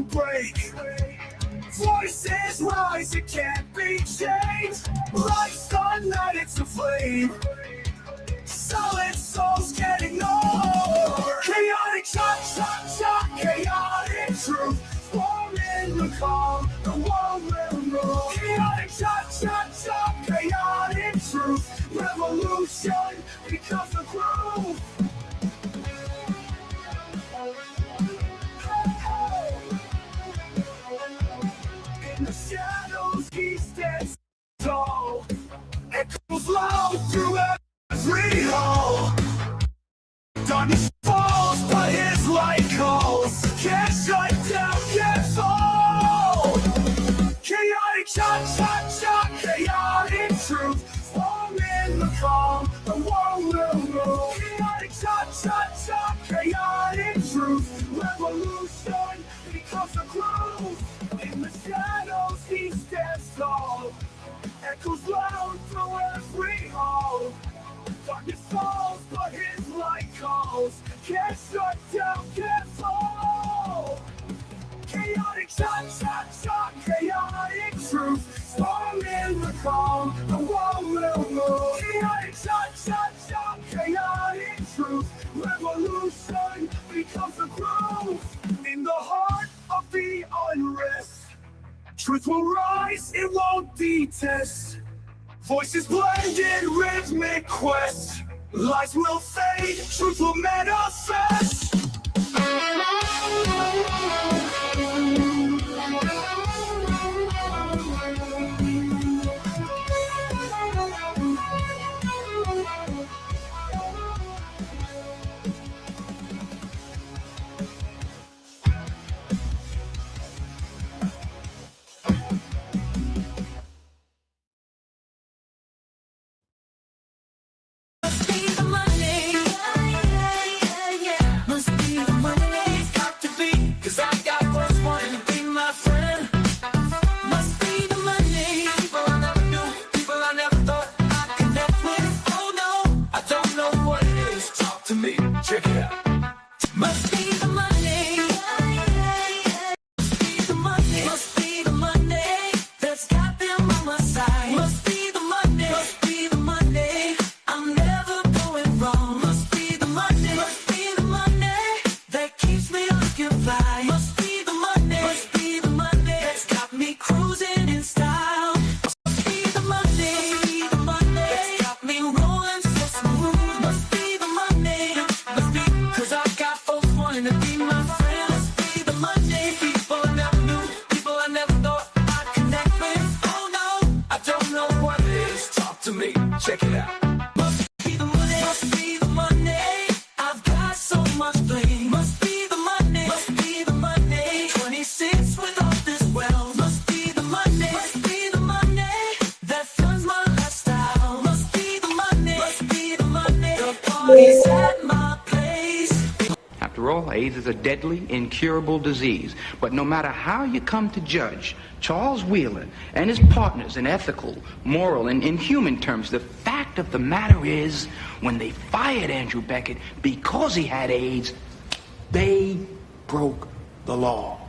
break. Voices rise, it can't be changed. Like sunlight, it's a flame. Solid souls get ignored. Chaotic shot, chaotic truth. Form in the calm, the world will move. Chaotic shot, chaotic truth. Revolution becomes the groove. In the shadows, he stands tall. Echoes loud through every hall. Darkness falls, but his light calls. Can't shut down, can't fall. Chaotic shot, chaotic truth. Form in the calm, the world will move. Chaotic shot, chaotic truth. Revolution becomes a groove. In the shadows, he stands tall. Echoes loud through every hall. Darkness falls, but his light calls. Can't shut down, can't fall. Chaotic shot, chaotic truth. Storm in the calm, the world will move. Chaotic shot, chaotic truth. Revolution becomes a groove. In the heart of the unrest, truth will rise, it won't detest. Voices blend in rhythmic quest. Lies will fade, truth will manifest. Check it out. Must be the money. Must be the money. Must be the money that's got them on my side. Must be the money. Must be the money. I'm never going wrong. Must be the money. Must be the money that keeps me looking fly. Must be the money. Must be the money that's got me cruising in style. Must be the money. Must be the money that's got me rolling so smooth. Must be the money. Cause I got folks wanting to be my friend. Must be the money. People I never knew, people I never thought I'd connect with. Oh no, I don't know what it is. Talk to me, check it out. Must be the money, must be the money. I've got so much bling. Must be the money, must be the money. 26 with all this wealth. Must be the money, must be the money that funds my lifestyle. Must be the money, must be the money. The party's at my place. After all, AIDS is a deadly, incurable disease. But no matter how you come to judge Charles Wheeler and his partners in ethical, moral, and inhuman terms, the fact of the matter is, when they fired Andrew Beckett because he had AIDS, they broke the law.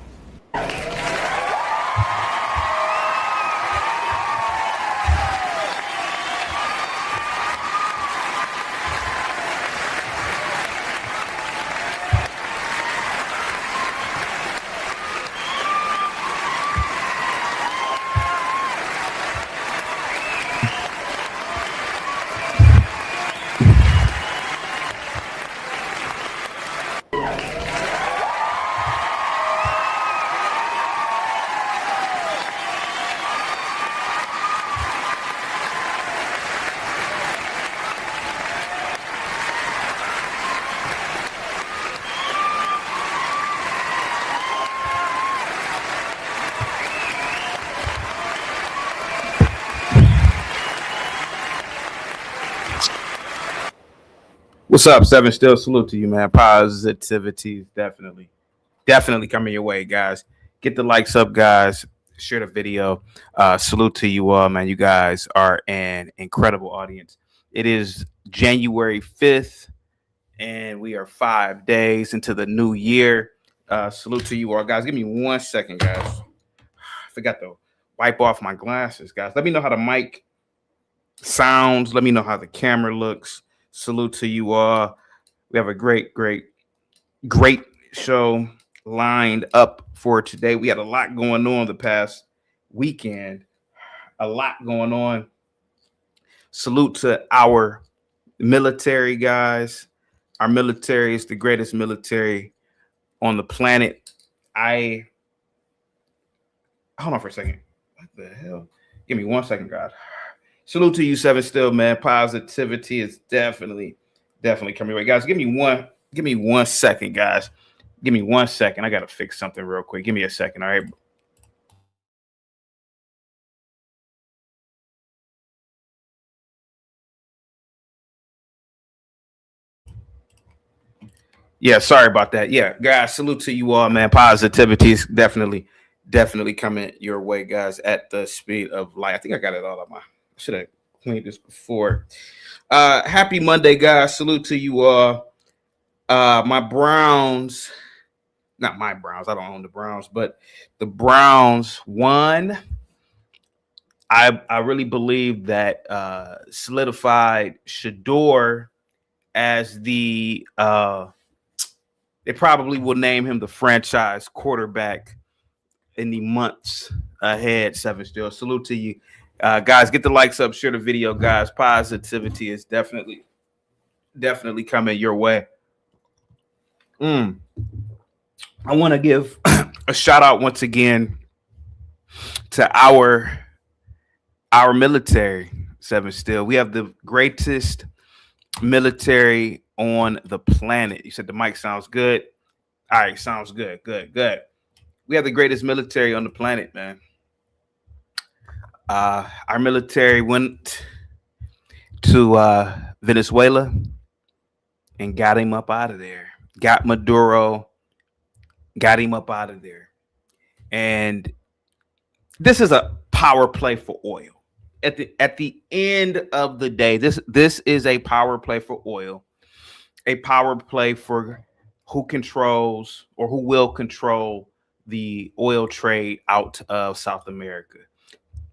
What's up, Seven? Still salute to you, man. Positivity is definitely coming your way, guys. Get the likes up, guys. Share the video. Salute to you all, man. You guys are an incredible audience. It is January 5th, and we are 5 days into the new year. Salute to you all, guys. Give me 1 second, guys. I forgot to wipe off my glasses, guys. Let me know how the mic sounds. Let me know how the camera looks. Salute to you all. We have a great show lined up for today. We had a lot going on the past weekend. A lot going on. Salute to our military, guys. Our military is the greatest military on the planet. Hold on for a second. What the hell? Give me 1 second, God. Salute to you, Seven Still, man. Positivity is definitely coming your way, guys. Give me 1 second, guys. Give me 1 second. I gotta fix something real quick. Give me a second, all right? Yeah, sorry about that. Yeah, guys, salute to you all, man. Positivity is definitely coming your way, guys, at the speed of light. I think I got it all on I should have cleaned this before. Happy Monday, guys. Salute to you all. My Browns, not my Browns, I don't own the Browns, but the Browns won. I really believe that solidified Shador as the they probably will name him the franchise quarterback in the months ahead. Seven Still, salute to you, guys. Get the likes up, share the video, guys. Positivity is definitely coming your way. I want to give a shout out once again to our military. Seven Still, we have the greatest military on the planet. You said the mic sounds good. All right, sounds good. Good. We have the greatest military on the planet, man. Our military went to Venezuela and got him up out of there. Got Maduro, got him up out of there. And this is a power play for oil. At the end of the day, this is a power play for oil, a power play for who controls or who will control the oil trade out of South America.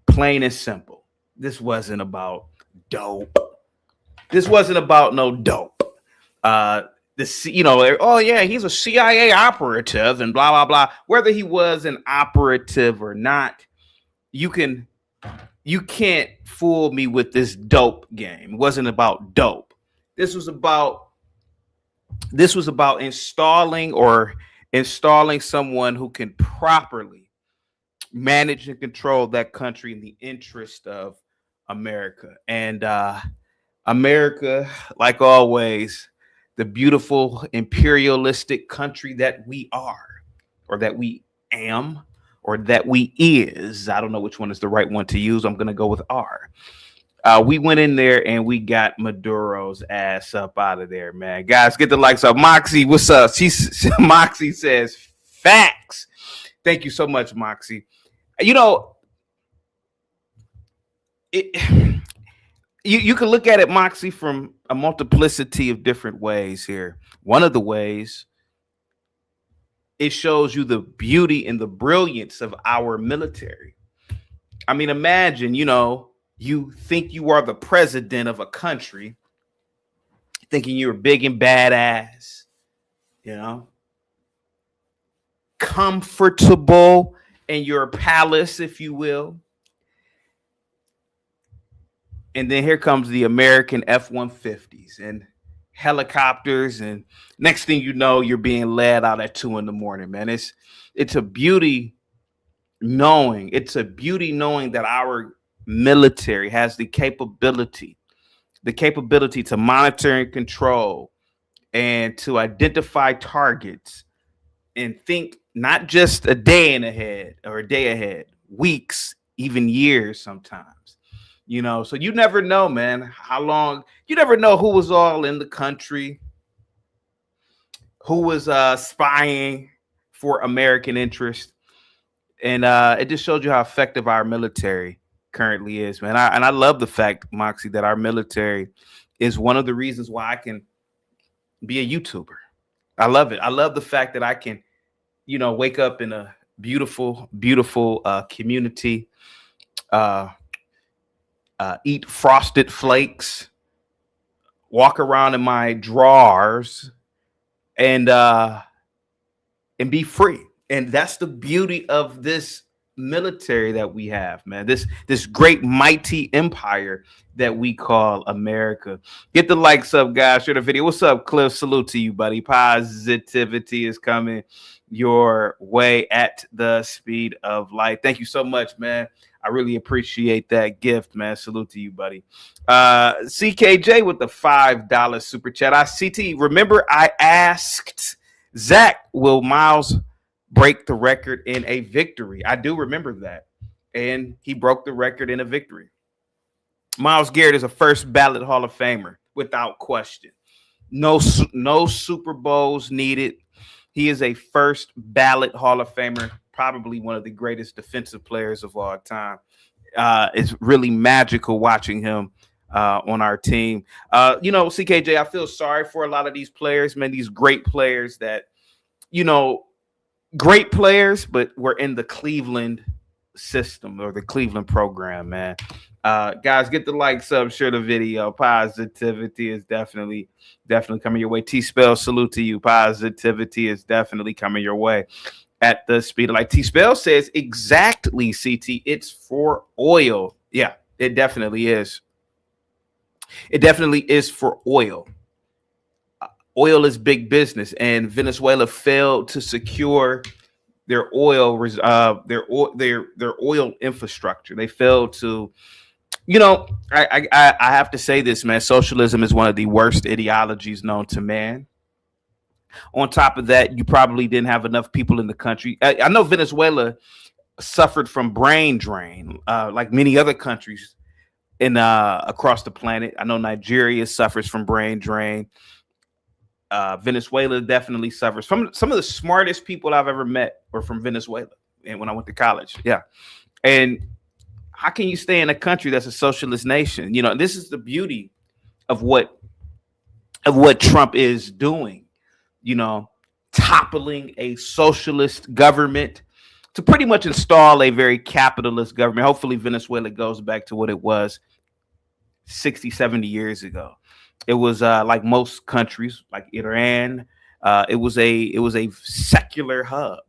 Plain and simple. This wasn't about dope. This wasn't about no dope. Oh yeah, he's a CIA operative and blah blah blah. Whether he was an operative or not, you can't fool me with this dope game. It wasn't about dope. This was about installing someone who can properly manage and control that country in the interest of America. And America, like always, the beautiful imperialistic country that we are, or that we am, or that we is. I don't know which one is the right one to use. I'm going to go with R. We went in there and we got Maduro's ass up out of there, man. Guys, get the likes up. Moxie, what's up? Moxie says facts. Thank you so much, Moxie. You know, you can look at it, Moxie, from a multiplicity of different ways here. One of the ways, it shows you the beauty and the brilliance of our military. I mean, imagine, you think you are the president of a country, thinking you're big and badass, comfortable in your palace, if you will. And then here comes the American F-150s and helicopters, and next thing you know, you're being led out at 2 a.m, man. It's a beauty knowing that our military has the capability to monitor and control and to identify targets and think not just a day ahead, weeks, even years sometimes. So you never know, man, how long. You never know who was all in the country, who was spying for American interest. And it just showed you how effective our military currently is, man. I love the fact, Moxie, that our military is one of the reasons why I can be a YouTuber. I love it. I love the fact that I can wake up in a beautiful, beautiful community, uh, eat frosted flakes, walk around in my drawers, and be free. And that's the beauty of this military that we have, man. This great mighty empire that we call America. Get the likes up, guys. Share the video. What's up, Cliff? Salute to you, buddy. Positivity is coming your way at the speed of light. Thank you so much, man. I really appreciate that gift, man. Salute to you, buddy. CKJ with the $5 super chat. CT, remember I asked Zach, will Miles break the record in a victory? I do remember that. And he broke the record in a victory. Myles Garrett is a first ballot Hall of Famer without question. No Super Bowls needed. He is a first ballot Hall of Famer, probably one of the greatest defensive players of all time. It's really magical watching him on our team. CKJ, I feel sorry for a lot of these players, man, these great players that, great players, but we're in the Cleveland system or the Cleveland program, man. Guys, get the likes up, share the video. Positivity is definitely coming your way. T-Spell, salute to you. Positivity is definitely coming your way at the speed of light. T-Spell says exactly, CT. It's for oil. Yeah, it definitely is. It definitely is for oil. Oil is big business, and Venezuela failed to secure their oil, their oil infrastructure. They failed to, I have to say this, man. Socialism is one of the worst ideologies known to man. On top of that, you probably didn't have enough people in the country. I know Venezuela suffered from brain drain, like many other countries in across the planet. I know Nigeria suffers from brain drain. Venezuela definitely suffers from some of the smartest people I've ever met were from Venezuela. And when I went to college, yeah. And how can you stay in a country that's a socialist nation? This is the beauty of what Trump is doing. Toppling a socialist government to pretty much install a very capitalist government. Hopefully Venezuela goes back to what it was 60, 70 years ago. It was like most countries, like Iran. It was a secular hub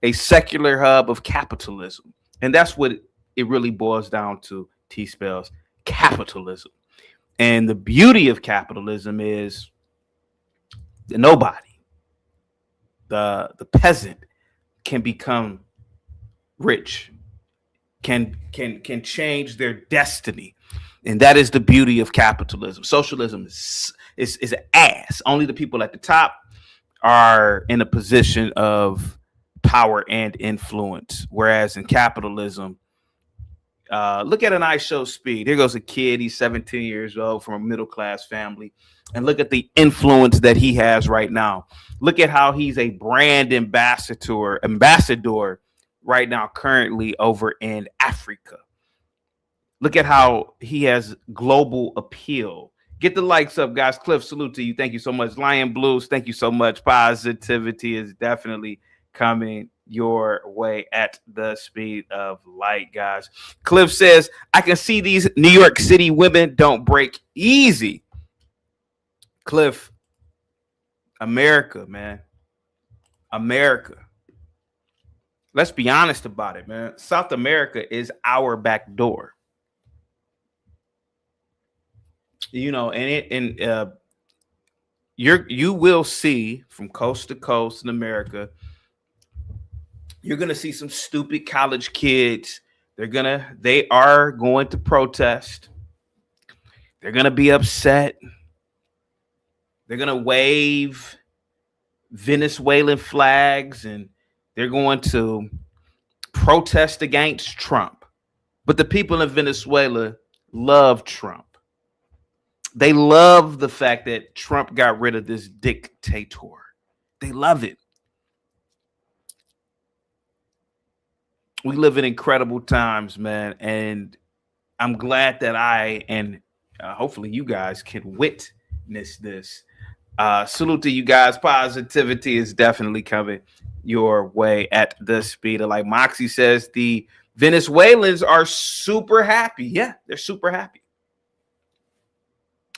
of capitalism, and that's what it really boils down to. T-Spells, capitalism, and the beauty of capitalism is that nobody, the peasant, can become rich, can change their destiny. And that is the beauty of capitalism. Socialism is an ass. Only the people at the top are in a position of power and influence. Whereas in capitalism, look at an I Show Speed. Here goes a kid. He's 17 years old from a middle-class family. And look at the influence that he has right now. Look at how he's a brand ambassador right now, currently over in Africa. Look at how he has global appeal. Get the likes up, guys. Cliff, salute to you. Thank you so much. Lion Blues, thank you so much. Positivity is definitely coming your way at the speed of light, guys. Cliff says, I can see these New York City women don't break easy. Cliff, America, man. America. Let's be honest about it, man. South America is our back door. You will see from coast to coast in America, you're gonna see some stupid college kids. They are going to protest. They're gonna be upset. They're gonna wave Venezuelan flags and they're going to protest against Trump. But the people in Venezuela love Trump. They love the fact that Trump got rid of this dictator. They love it. We live in incredible times, man. And I'm glad that I and hopefully you guys can witness this. Salute to you guys. Positivity is definitely coming your way at the speed of like Moxie says. The Venezuelans are super happy. Yeah, they're super happy.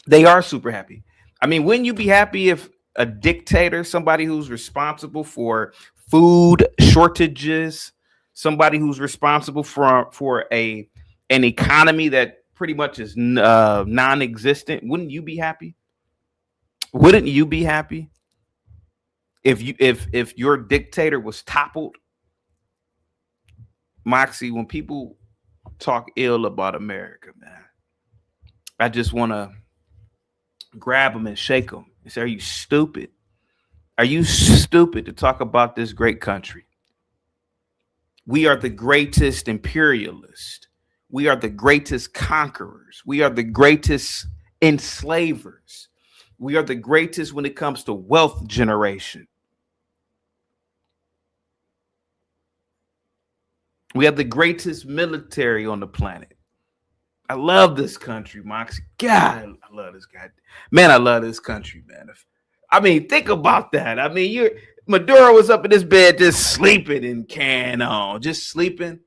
They are super happy. I mean, wouldn't you be happy if a dictator, somebody who's responsible for food shortages, somebody who's responsible for an economy that pretty much is non-existent, wouldn't you be happy? Wouldn't you be happy if your dictator was toppled? Moxie, when people talk ill about America, man, I just want to grab them and shake them and say, are you stupid? Are you stupid to talk about this great country? We are the greatest imperialists. We are the greatest conquerors. We are the greatest enslavers. We are the greatest when it comes to wealth generation. We have the greatest military on the planet. I love this country, Mox. God, I love this guy. Man, I love this country, man. I mean, think about that. I mean, Maduro was up in his bed just sleeping in can on, just sleeping.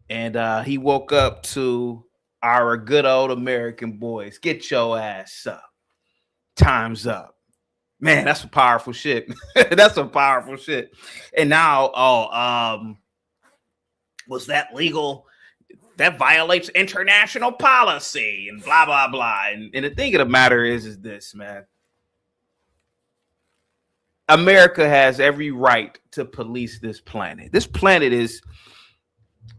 And he woke up to our good old American boys. Get your ass up. Time's up. Man, that's some powerful shit. That's some powerful shit. And now, was that legal? That violates international policy and blah, blah, blah. And the thing of the matter is this, man. America has every right to police this planet. This planet is,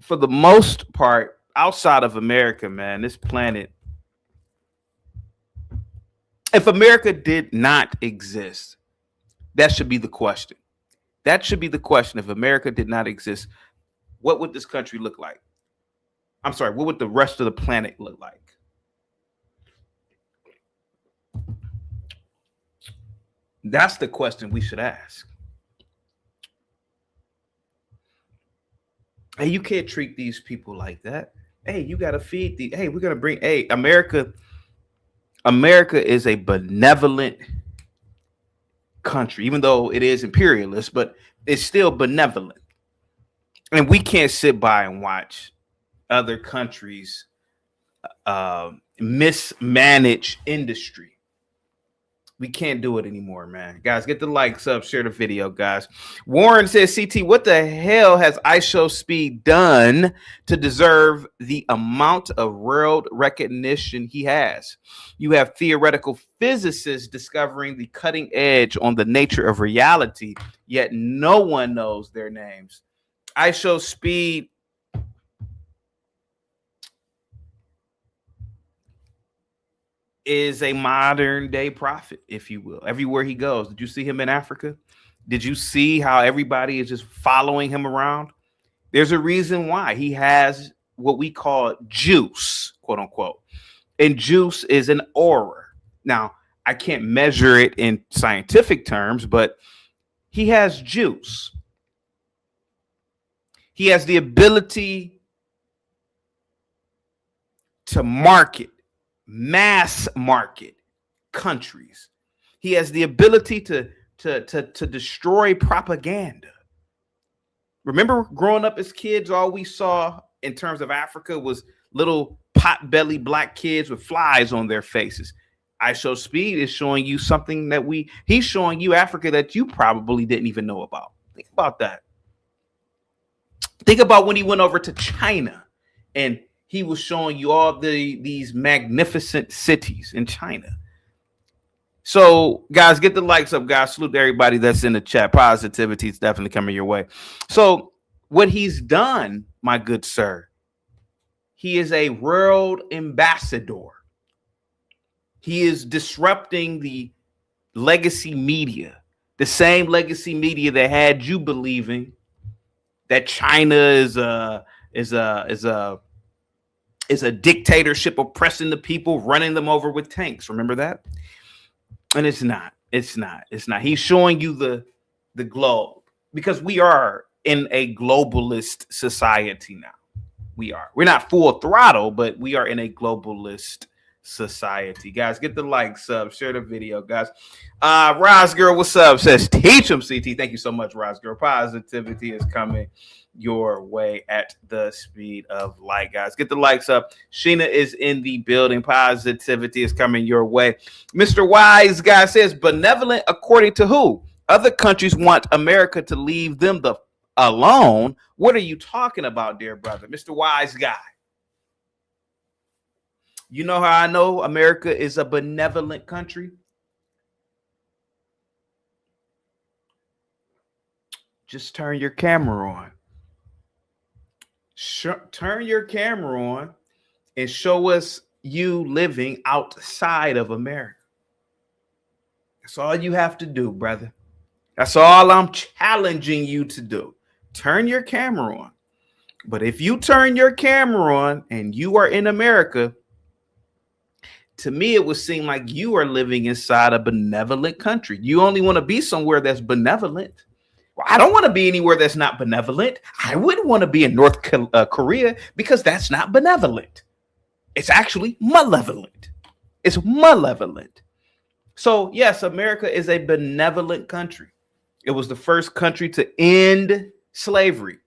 for the most part, outside of America, man, this planet, if America did not exist, that should be the question. That should be the question. If America did not exist, what would this country look like? I'm sorry, what would the rest of the planet look like? That's the question we should ask. Hey, you can't treat these people like that. Hey, you got to feed the. Hey, we're going to bring. Hey, America is a benevolent country, even though it is imperialist, but it's still benevolent. And we can't sit by and watch other countries mismanage industry. We can't do it anymore, man. Guys, get the likes up, share the video, guys. Warren says, CT, what the hell has IShowSpeed done to deserve the amount of world recognition he has? You have theoretical physicists discovering the cutting edge on the nature of reality, yet no one knows their names. IShowSpeed is a modern day prophet, if you will, everywhere he goes. Did you see him in Africa? Did you see how everybody is just following him around? There's a reason why. He has what we call juice, quote unquote. And juice is an aura. Now, I can't measure it in scientific terms, but he has juice. He has the ability to mass market countries. He has the ability to destroy propaganda. Remember growing up as kids, all we saw in terms of Africa was little pot-bellied black kids with flies on their faces. IShowSpeed is showing you something that he's showing you Africa that you probably didn't even know about. Think about that. Think about when he went over to China and he was showing you all these magnificent cities in China. So, guys, get the likes up, guys. Salute to everybody that's in the chat. Positivity is definitely coming your way. So, what he's done, my good sir, he is a world ambassador. He is disrupting the legacy media, the same legacy media that had you believing that China is a dictatorship oppressing the people, running them over with tanks. Remember that? And it's not. He's showing you the globe, because we are in a globalist society now. We're not full throttle, but we are in a globalist society. Guys, get the like, sub, share the video, guys. Roz Girl, what's up? Says teach them, CT. Thank you so much, Roz Girl. Positivity is coming your way at the speed of light, guys. Get the likes up. Sheena is in the building. Positivity is coming your way. Mr. Wise Guy says benevolent according to who? Other countries want America to leave them alone. What are you talking about, dear brother? Mr. Wise Guy. You know how I know America is a benevolent country? Just turn your camera on. Turn your camera on and show us you living outside of America. That's all you have to do, brother. That's all I'm challenging you to do. Turn your camera on. But if you turn your camera on and you are in America, to me, it would seem like you are living inside a benevolent country. You only want to be somewhere that's benevolent. Well, I don't want to be anywhere that's not benevolent. I wouldn't want to be in North Korea because that's not benevolent. It's actually malevolent. It's malevolent. So, yes, America is a benevolent country. It was the first country to end slavery.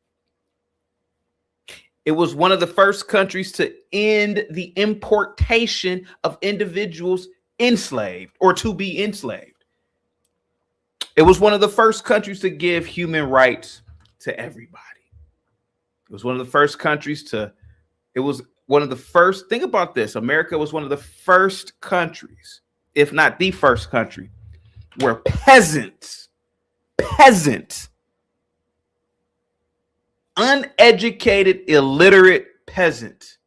It was one of the first countries to end the importation of individuals enslaved or to be enslaved. It was one of the first countries to give human rights to everybody. It was one of the first countries to, think about this. America was one of the first countries, if not the first country, where peasants, uneducated, illiterate peasants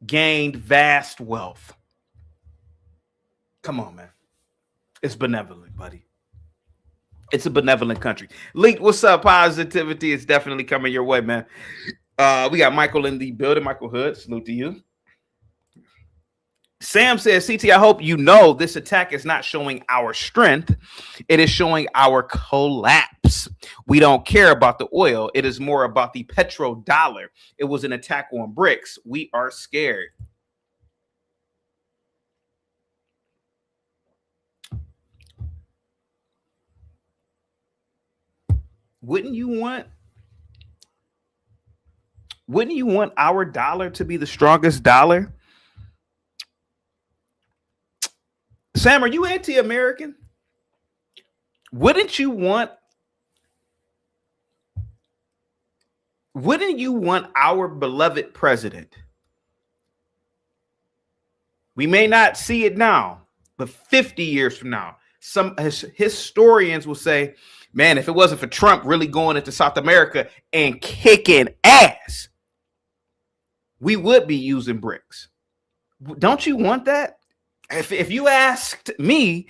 gained vast wealth. Come on, man. It's benevolent, buddy. It's a benevolent country. Link, what's up? Positivity is definitely coming your way, man. We got Michael in the building. Michael Hood, salute to you. Sam says, CT, I hope you know this attack is not showing our strength. It is showing our collapse. We don't care about the oil. It is more about the petrodollar. It was an attack on BRICS. We are scared. Wouldn't you want our dollar to be the strongest dollar? Sam, are you anti-American? Wouldn't you want our beloved president? We may not see it now, but 50 years from now, some historians will say, man, if it wasn't for Trump really going into South America and kicking ass, we would be using BRICS. Don't you want that? If you asked me,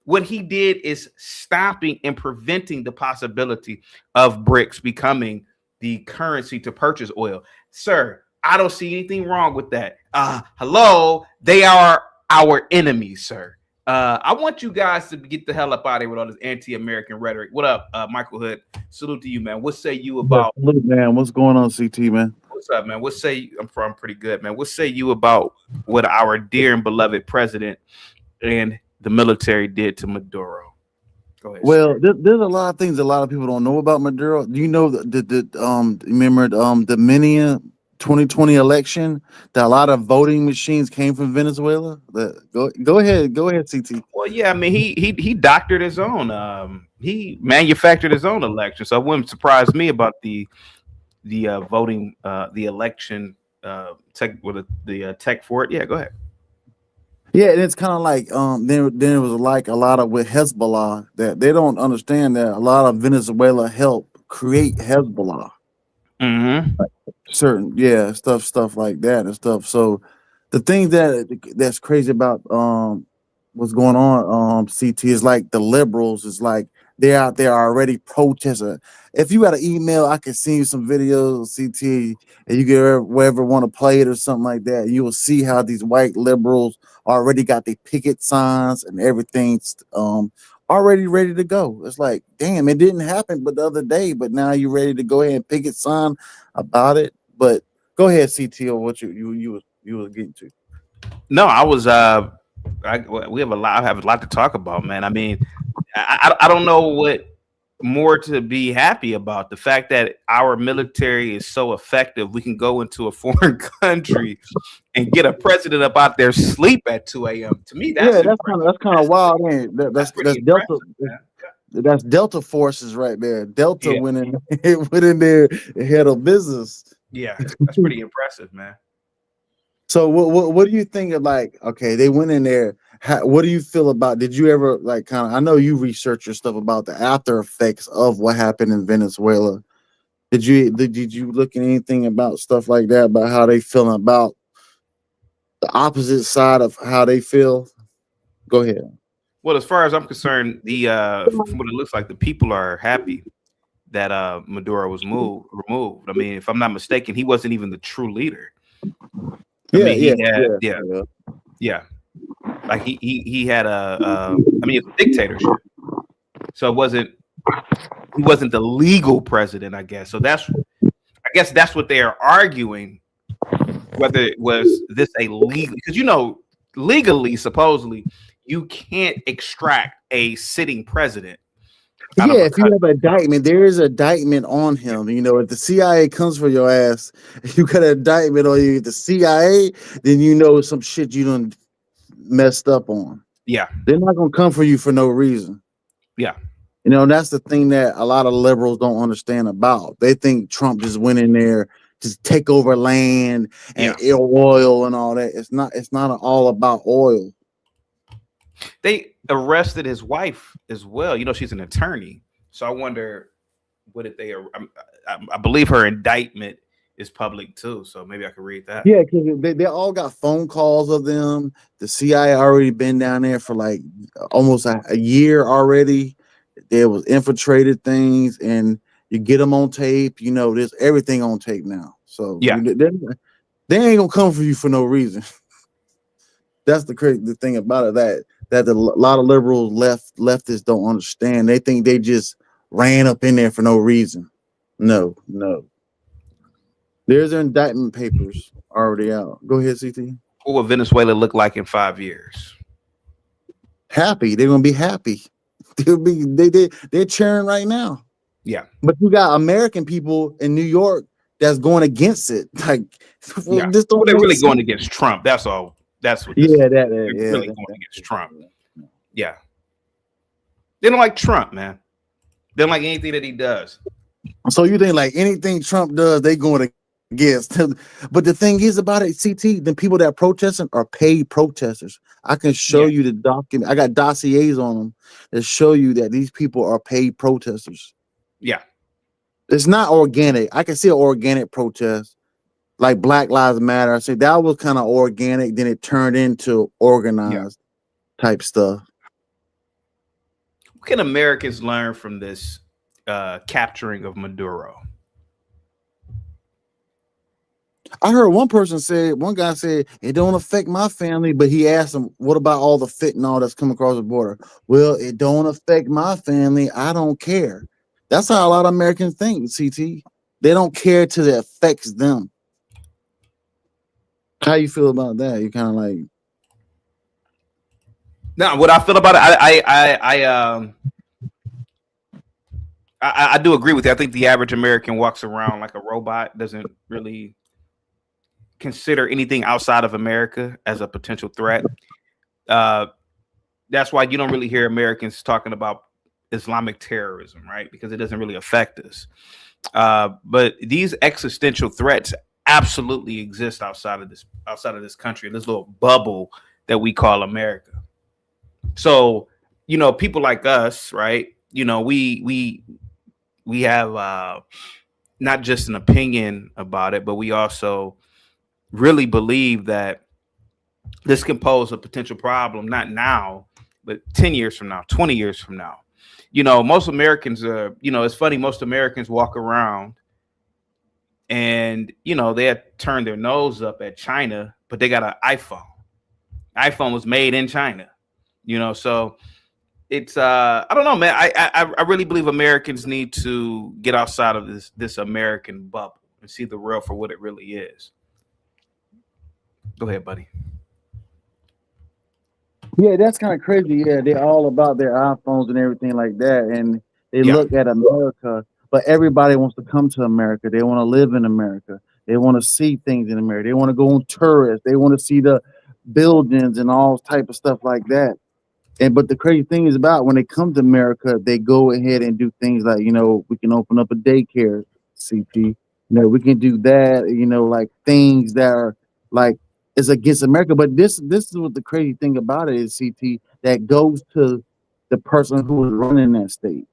what he did is stopping and preventing the possibility of BRICS becoming the currency to purchase oil. Sir, I don't see anything wrong with that. Hello, they are our enemies, sir. I want you guys to get the hell up out of here with all this anti-American rhetoric. What up, Michael Hood? Salute to you, man. What say you about? Look, man, what's going on, CT, man? What's up, man? What say I'm pretty good, man. What say you about what our dear and beloved president and the military did to Maduro? Go ahead. Well, there's a lot of things a lot of people don't know about Maduro. Do you know remember the mini 2020 election that a lot of voting machines came from Venezuela? Go ahead, CT. Well, yeah, I mean he doctored his own. He manufactured his own election, so it wouldn't surprise me about the voting, the election tech with the tech for it. Yeah, go ahead. Yeah, and it's kind of like then it was like a lot of with Hezbollah that they don't understand that a lot of Venezuela helped create Hezbollah. Mm-hmm. Certain stuff like that and stuff. So the thing that's crazy about what's going on CT is like the liberals is like they're out there already protesting. If you got an email, I can send you some videos CT and you can wherever want to play it or something like that. You will see how these white liberals already got their picket signs and everything's already ready to go. It's like, damn, it didn't happen but the other day, but now you're ready to go ahead and picket sign about it. But go ahead, CT, or what you was getting to. No, I was. We have a lot. I have a lot to talk about, man. I mean, I don't know what more to be happy about. The fact that our military is so effective, we can go into a foreign country and get a president up out there sleep at 2 a.m. To me, that's Yeah, impressive. that's kind of wild, ain't it? That's pretty That's Delta. impressive, man. That's Delta forces right there. Delta Yeah, went in went in there and had a business. yeah, that's pretty impressive, man. So what do you think of, like, okay, they went in there. What do you feel about, did you ever like kind of, I know you research your stuff about the after effects of what happened in Venezuela. Did you look at anything about stuff like that, about how they feeling about the opposite side of how they feel? Go ahead. Well, as far as I'm concerned, the from what it looks like, the people are happy that Maduro was removed. I mean, if I'm not mistaken, he wasn't even the true leader. I Yeah, mean, he yeah, had, yeah, yeah, yeah. yeah, like he had I mean, it's a dictatorship, so he wasn't the legal president, I guess. So I guess that's what they are arguing, whether it was this a legal, because legally, supposedly, you can't extract a sitting president out of Yeah, a if you country. have an indictment, there is an indictment on him. You know, if the CIA comes for your ass, you got an indictment on you. If the CIA, then you know some shit you done messed up on. Yeah, They're not gonna come for you for no reason. yeah, You know, and that's the thing that a lot of liberals don't understand about. They think Trump just went in there to take over land and yeah. oil and all that. It's not all about oil. They arrested his wife as well. She's an attorney, so I wonder what did they? I believe her indictment is public too, so maybe I could read that. Yeah, because they all got phone calls of them. The CIA already been down there for like almost a year already. There was infiltrated things, and you get them on tape. You know, there's everything on tape now. So Yeah, they ain't gonna come for you for no reason. That's the thing about it, that a lot of liberals leftists don't understand. They think they just ran up in there for no reason. No, no. There's their indictment papers already out. Go ahead, CT. what will Venezuela look like in 5 years? Happy. They're gonna be happy. They're cheering right now. Yeah, But you got American people in New York that's going against it. Like, well, yeah. this Well, don't they're make really sense. going against Trump. That's all. That's what this is. Yeah, They're really going against Trump. Yeah, they don't like Trump, man. They don't like anything that he does. So you think like anything Trump does, they going against. But the thing is about it, CT, the people that protesting are paid protesters. I can show Yeah, you the document. I got dossiers on them that show you that these people are paid protesters. yeah, It's not organic. I can see an organic protest like Black Lives Matter. I say that was kind of organic. Then it turned into yeah. organized type stuff. What can Americans learn from this capturing of Maduro? I heard one guy said, it don't affect my family, but he asked him, what about all the fentanyl that's come across the border? Well, it don't affect my family. I don't care. That's how a lot of Americans think, CT. They don't care till it affects them. How you feel about that? You kind of like, Now, what I feel about it, I do agree with you. I think the average American walks around like a robot, doesn't really consider anything outside of America as a potential threat. That's why you don't really hear Americans talking about Islamic terrorism, right? Because it doesn't really affect us. But these existential threats absolutely exist outside of this country, this little bubble that we call America. So, people like us, right? We have not just an opinion about it, but we also really believe that this can pose a potential problem, not now, but 10 years from now, 20 years from now. Most Americans it's funny, most Americans walk around and, they had turned their nose up at China, but they got an iPhone. iPhone was made in China, so it's I don't know, man. I really believe Americans need to get outside of this American bubble and see the real for what it really is. Go ahead, buddy. Yeah, that's kind of crazy. Yeah, they're all about their iPhones and everything like that, and they Yeah, look at America, but everybody wants to come to America. They want to live in America. They want to see things in America. They want to go on tourists. They want to see the buildings and all type of stuff like that. And but the crazy thing is about when they come to America, they go ahead and do things like, we can open up a daycare, CP. We can do that, like things that are like is against America. But this is what the crazy thing about it is, CT, that goes to the person who is running that state.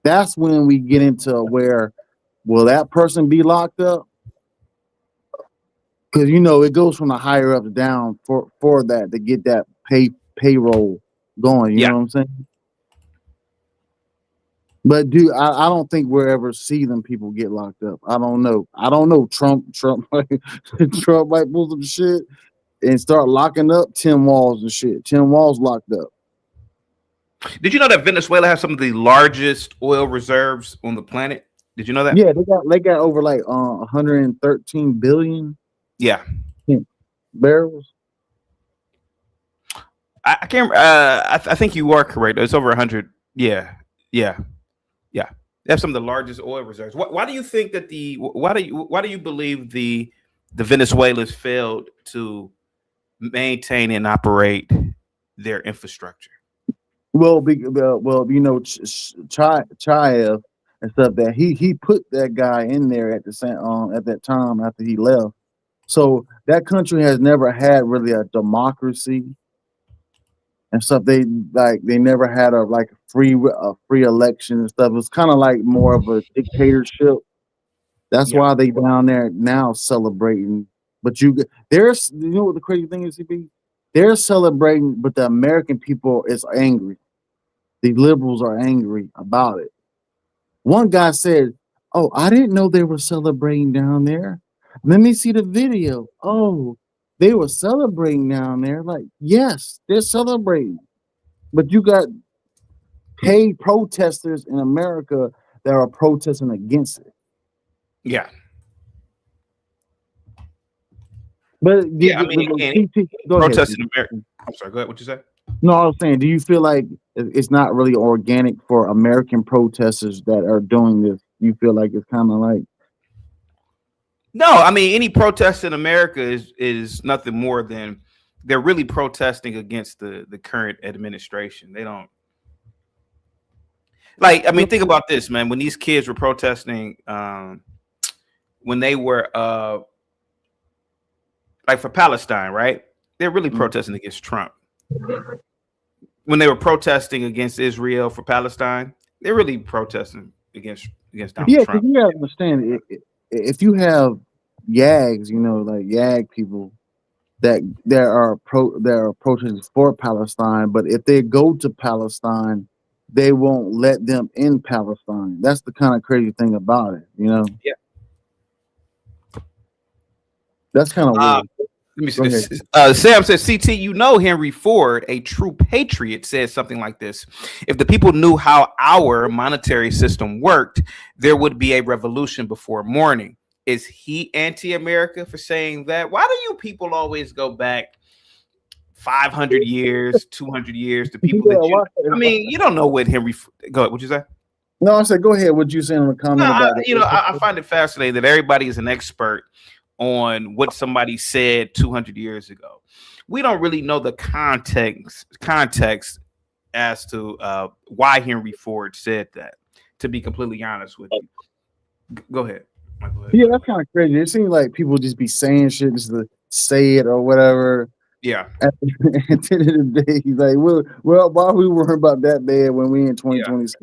That's when we get into where will that person be locked up? Because it goes from the higher ups down for that to get that payroll going. You yeah. know what I'm saying? But dude, I don't think we'll ever see them people get locked up. I don't know. I don't know. Trump, Trump might pull some shit and start locking up Tim Walls and shit. Tim Walls locked up. Did you know that Venezuela has some of the largest oil reserves on the planet? Did you know that? Yeah, they got over like 113 billion Yeah, barrels. I can't. I think you are correct. It's over 100. Yeah, yeah, yeah. They have some of the largest oil reserves. Why do you think that why do you believe the Venezuelans failed to maintain and operate their infrastructure? Well, Chaev and stuff that he put that guy in there at the same at that time after he left. So that country has never had really a democracy and stuff. They never had a free election and stuff. It was kind of like more of a dictatorship. That's Yeah, why they down there now celebrating. But there's what the crazy thing is, CP? They're celebrating, but the American people is angry. The liberals are angry about it. One guy said, "Oh, I didn't know they were celebrating down there. Let me see the video. Oh, they were celebrating down there. Like, yes, they're celebrating. But you got paid protesters in America that are protesting against it. yeah, But yeah. I mean, any go ahead. protest in America. I'm sorry. Go ahead. What you say? No, I was saying, do you feel like it's not really organic for American protesters that are doing this? You feel like it's kind of like, No, I mean any protest in America is nothing more than they're really protesting against the current administration. They don't like. I mean, think about this, man. When these kids were protesting, when they were like for Palestine, right? They're really protesting against Trump. When they were protesting against Israel for Palestine, they're really protesting against Donald yeah, because Trump. you gotta understand, if you have YAGs, like YAG people that are protesting for Palestine, but if they go to Palestine, they won't let them in Palestine. That's the kind of crazy thing about it. Yeah. That's kind of weird. Let me see Go this. ahead. Sam says, CT, Henry Ford, a true patriot, says something like this. If the people knew how our monetary system worked, there would be a revolution before morning. Is he anti-America for saying that? Why do you people always go back 500 years, 200 years to people Yeah, that I mean, you don't know what Henry. Go ahead. What'd you say? No, I said, go ahead. What you saying in the No, comment about I find it fascinating that everybody is an expert on what somebody said 200 years ago. We don't really know the context as to why Henry Ford said that. To be completely honest with you, go ahead. Michael, Yeah, that's kind of crazy. It seems like people just be saying shit just to say it or whatever. Yeah, At the end of the day, he's like, well, why are we worrying about that bad when we in 2026?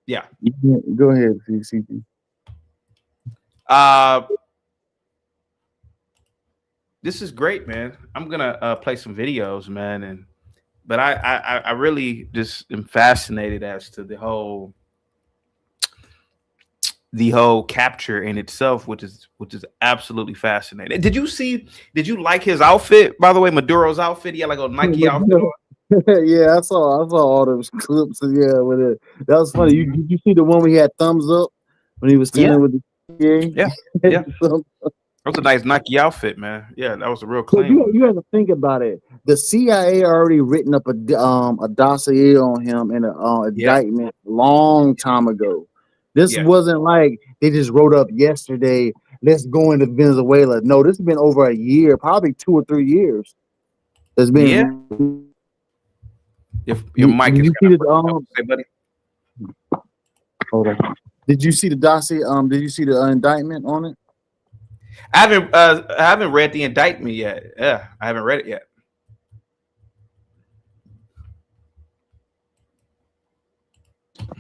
yeah. Go ahead, CCP. This is great, man. I'm gonna play some videos, man, but I really just am fascinated as to the whole capture in itself, which is absolutely fascinating. Did you like his outfit, by the way, Maduro's outfit? He had like a Nike outfit on. Yeah, I saw all those clips. Yeah, with it. That was funny. Did you see the one where he had thumbs up when he was Yeah, standing with the yeah, yeah. was a nice Nike outfit, man. Yeah, that was a real So clean one. you have to think about it. The CIA already written up a dossier on him and a Yeah, indictment long time ago. This yeah, wasn't like they just wrote up yesterday. Let's go into Venezuela. No, this has been over a year, probably 2 or 3 years. It's yeah. been. Your mic Did is you kind see of the breaking up. Say, buddy. Hold on. Did you see the dossier? Did you see the indictment on it? I haven't read the indictment yet. Yeah, I haven't read it yet.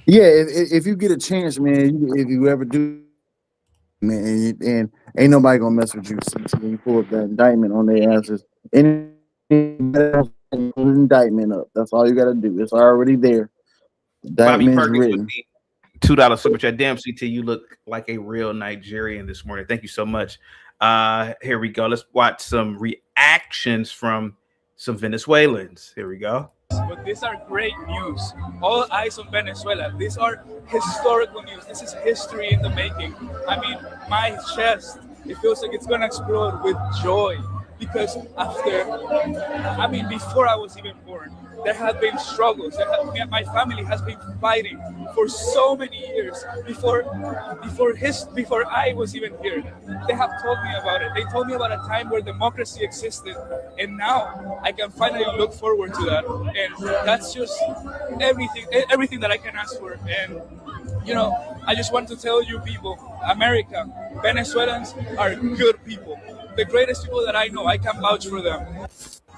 Yeah, if you get a chance, man, if you ever do, man, and ain't nobody gonna mess with you. So when you pull up that indictment on their asses, any indictment up. That's all you got to do. It's already there. Bobby Indictment is Perkins with written. the $2 super chat. Damn, CT, you look like a real Nigerian this morning. Thank you so much. Here we go. Let's watch some reactions from some Venezuelans. Here we go. But these are great news. All eyes on Venezuela. These are historical news. This is history in the making. I mean, my chest, it feels like it's gonna explode with joy because before I was even born, there have been struggles. My family has been fighting for so many years before I was even here. They have told me about it. They told me about a time where democracy existed, and now I can finally look forward to that. And that's just everything that I can ask for. And I just want to tell you people, America, Venezuelans are good people. The greatest people that I know. I can vouch for them.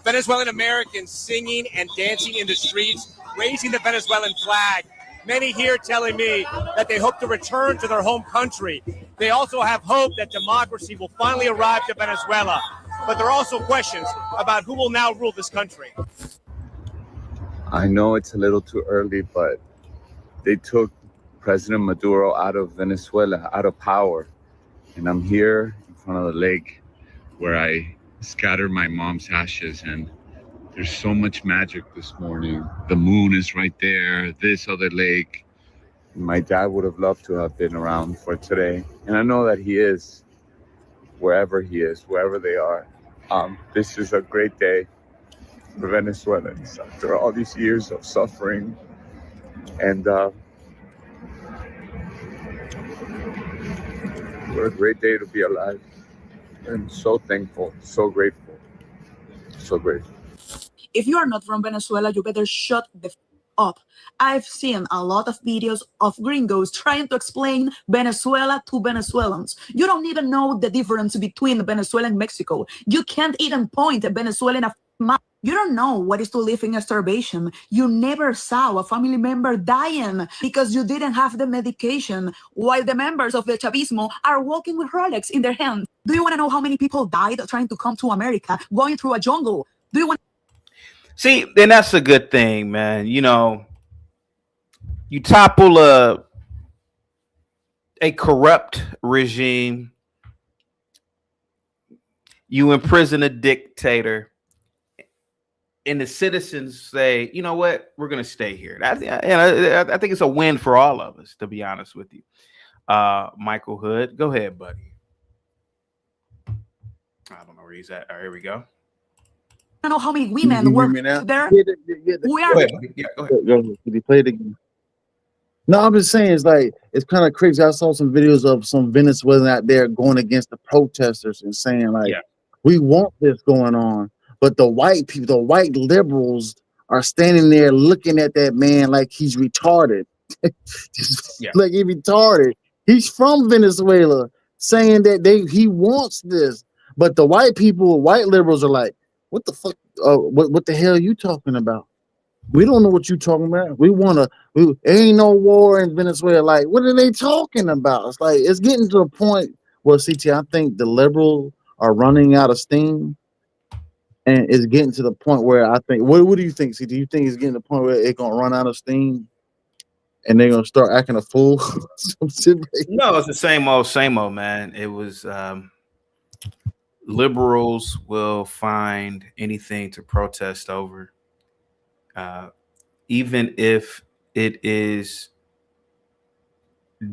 Venezuelan Americans singing and dancing in the streets, raising the Venezuelan flag. Many here telling me that they hope to return to their home country. They also have hope that democracy will finally arrive to Venezuela. But there are also questions about who will now rule this country. I know it's a little too early, but they took President Maduro out of Venezuela, out of power. And I'm here in front of the lake where I scattered my mom's ashes, and there's so much magic this morning. The moon is right there, this other lake. My dad would have loved to have been around for today. And I know that he is, wherever he is, wherever they are. This is a great day for Venezuelans after all these years of suffering. And what a great day to be alive. I'm so thankful, so grateful, so grateful. If you are not from Venezuela, you better shut the up. I've seen a lot of videos of gringos trying to explain Venezuela to Venezuelans. You don't even know the difference between Venezuela and Mexico. You can't even point a Venezuelan a map. You don't know what is to live in starvation. You never saw a family member dying because you didn't have the medication, while the members of the Chavismo are walking with Rolex in their hands. Do you want to know how many people died trying to come to America, going through a jungle? Do you want See, then that's a good thing, man. You topple a corrupt regime, you imprison a dictator, and the citizens say, you know what, we're going to stay here. I think it's a win for all of us, to be honest with you. Michael Hood, go ahead, buddy. I don't know where he's at. All right, here we go. to know how many You women hear work me now? there? We Go are ahead, buddy. Yeah, go ahead. Go ahead. Can you play it again? No, I'm just saying it's kind of crazy. I saw some videos of some Venezuelan out there going against the protesters and saying Yeah. we want this going on, but the white people, the white liberals, are standing there looking at that man like he's retarded. Yeah. Like he's retarded. He's from Venezuela, saying that he wants this, but the white people, white liberals, are like, what the fuck? What the hell are you talking about? We don't know what you're talking about. Ain't no war in Venezuela. Like, what are they talking about? It's like, it's getting to a point where, CT, I think the liberals are running out of steam. And it's getting to the point where I think, what do you think, CT? Do you think it's getting to the point where it's going to run out of steam and they're going to start acting a fool? No, it's the same old, man. It was liberals will find anything to protest over. Even if it is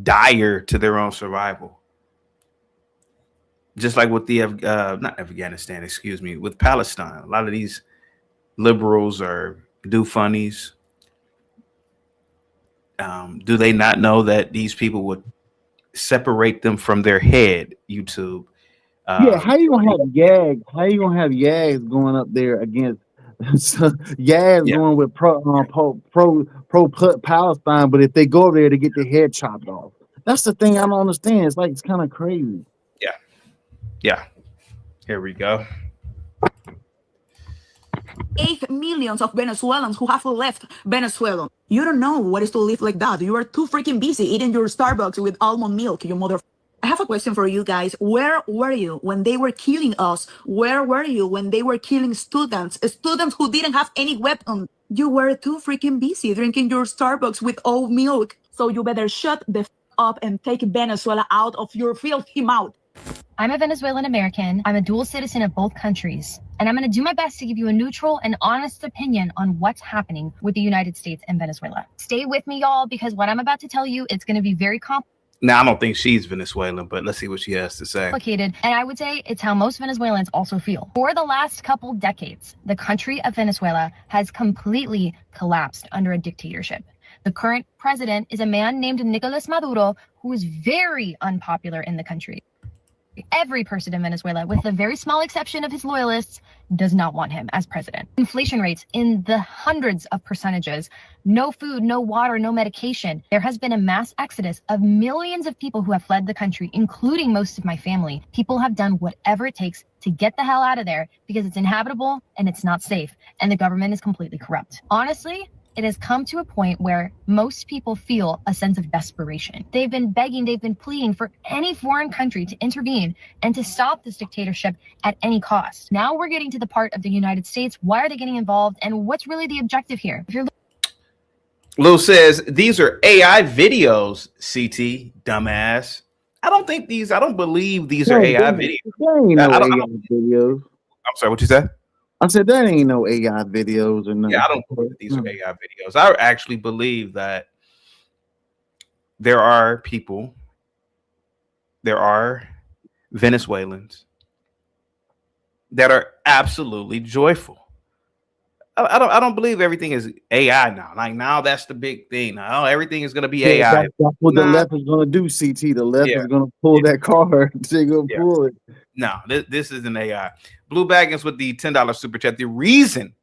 dire to their own survival. just like with the not Afghanistan, excuse me, with Palestine. A lot of these liberals or do funnies. Do they not know that these people would separate them from their head? YouTube. Yeah, how you gonna have Yag? How you gonna have Yags going up there against Yags Yeah, going with pro Palestine? But if they go there to get their head chopped off, that's the thing I don't understand. It's like it's kind of crazy. yeah, yeah. Here we go. 8 millions of Venezuelans who have left Venezuela. You don't know what is to live like that. You are too freaking busy eating your Starbucks with almond milk, you mother. I have a question for you guys. Where were you when they were killing us? Where were you when they were killing students who didn't have any weapon? You were too freaking busy drinking your Starbucks with oat milk. So you better shut the up and take Venezuela out of your filthy mouth. I'm a Venezuelan American. I'm a dual citizen of both countries. And I'm going to do my best to give you a neutral and honest opinion on what's happening with the United States and Venezuela. Stay with me, y'all, because what I'm about to tell you, it's going to be very Now, I don't think she's Venezuelan, but let's see what she has to say. complicated. And I would say it's how most Venezuelans also feel. For the last couple decades, the country of Venezuela has completely collapsed under a dictatorship. The current president is a man named Nicolás Maduro, who is very unpopular in the country. Every person in Venezuela, with the very small exception of his loyalists, does not want him as president. Inflation rates in the hundreds of percentages. No food, no water, no medication. There has been a mass exodus of millions of people who have fled the country, including most of my family. People have done whatever it takes to get the hell out of there because it's inhabitable and it's not safe. And the government is completely corrupt. Honestly, it has come to a point where most people feel a sense of desperation. They've been begging, they've been pleading for any foreign country to intervene and to stop this dictatorship at any cost. Now we're getting to the part of the United States. Why are they getting involved? And what's really the objective here? If you're Lil says these are AI videos, CT, dumbass. I don't believe these are AI videos. There ain't no I AI don't- videos. I'm sorry, what you said? I said that ain't no AI videos or nothing. Yeah, I don't believe that these are AI videos. I actually believe that there are Venezuelans that are absolutely joyful. I don't believe everything is AI now. Like now, that's the big thing. Now everything is going to be AI. That's what the left is gonna do. CT, the left is gonna pull that card. They're gonna pull it. No, this isn't AI. Blue Baggins with the $10 super chat. The reason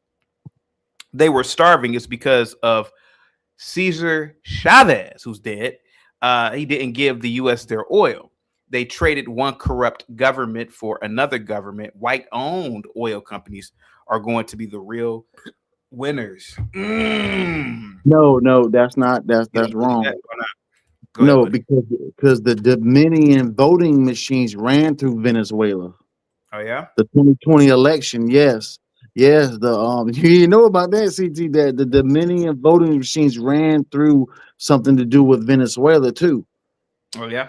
they were starving is because of Cesar Chavez, who's dead. He didn't give the U.S. their oil. They traded one corrupt government for another government. White-owned oil companies are going to be the real winners. No, that's not. That's wrong. No, because the Dominion voting machines ran through Venezuela. Oh yeah, the 2020 election. Yes. The you know about that, CT, that the Dominion voting machines ran through something to do with Venezuela too. Oh yeah.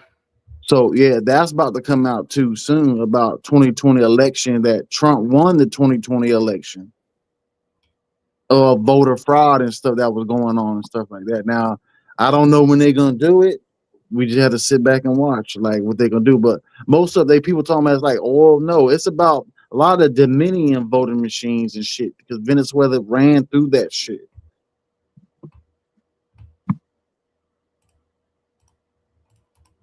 So yeah, that's about to come out too soon about 2020 election, that Trump won the 2020 election. Voter fraud and stuff that was going on and stuff like that. Now, I don't know when they're gonna do it. We just have to sit back and watch like what they're gonna do. But most of the people talking about it's like, oh no, it's about a lot of Dominion voting machines and shit because Venezuela ran through that shit.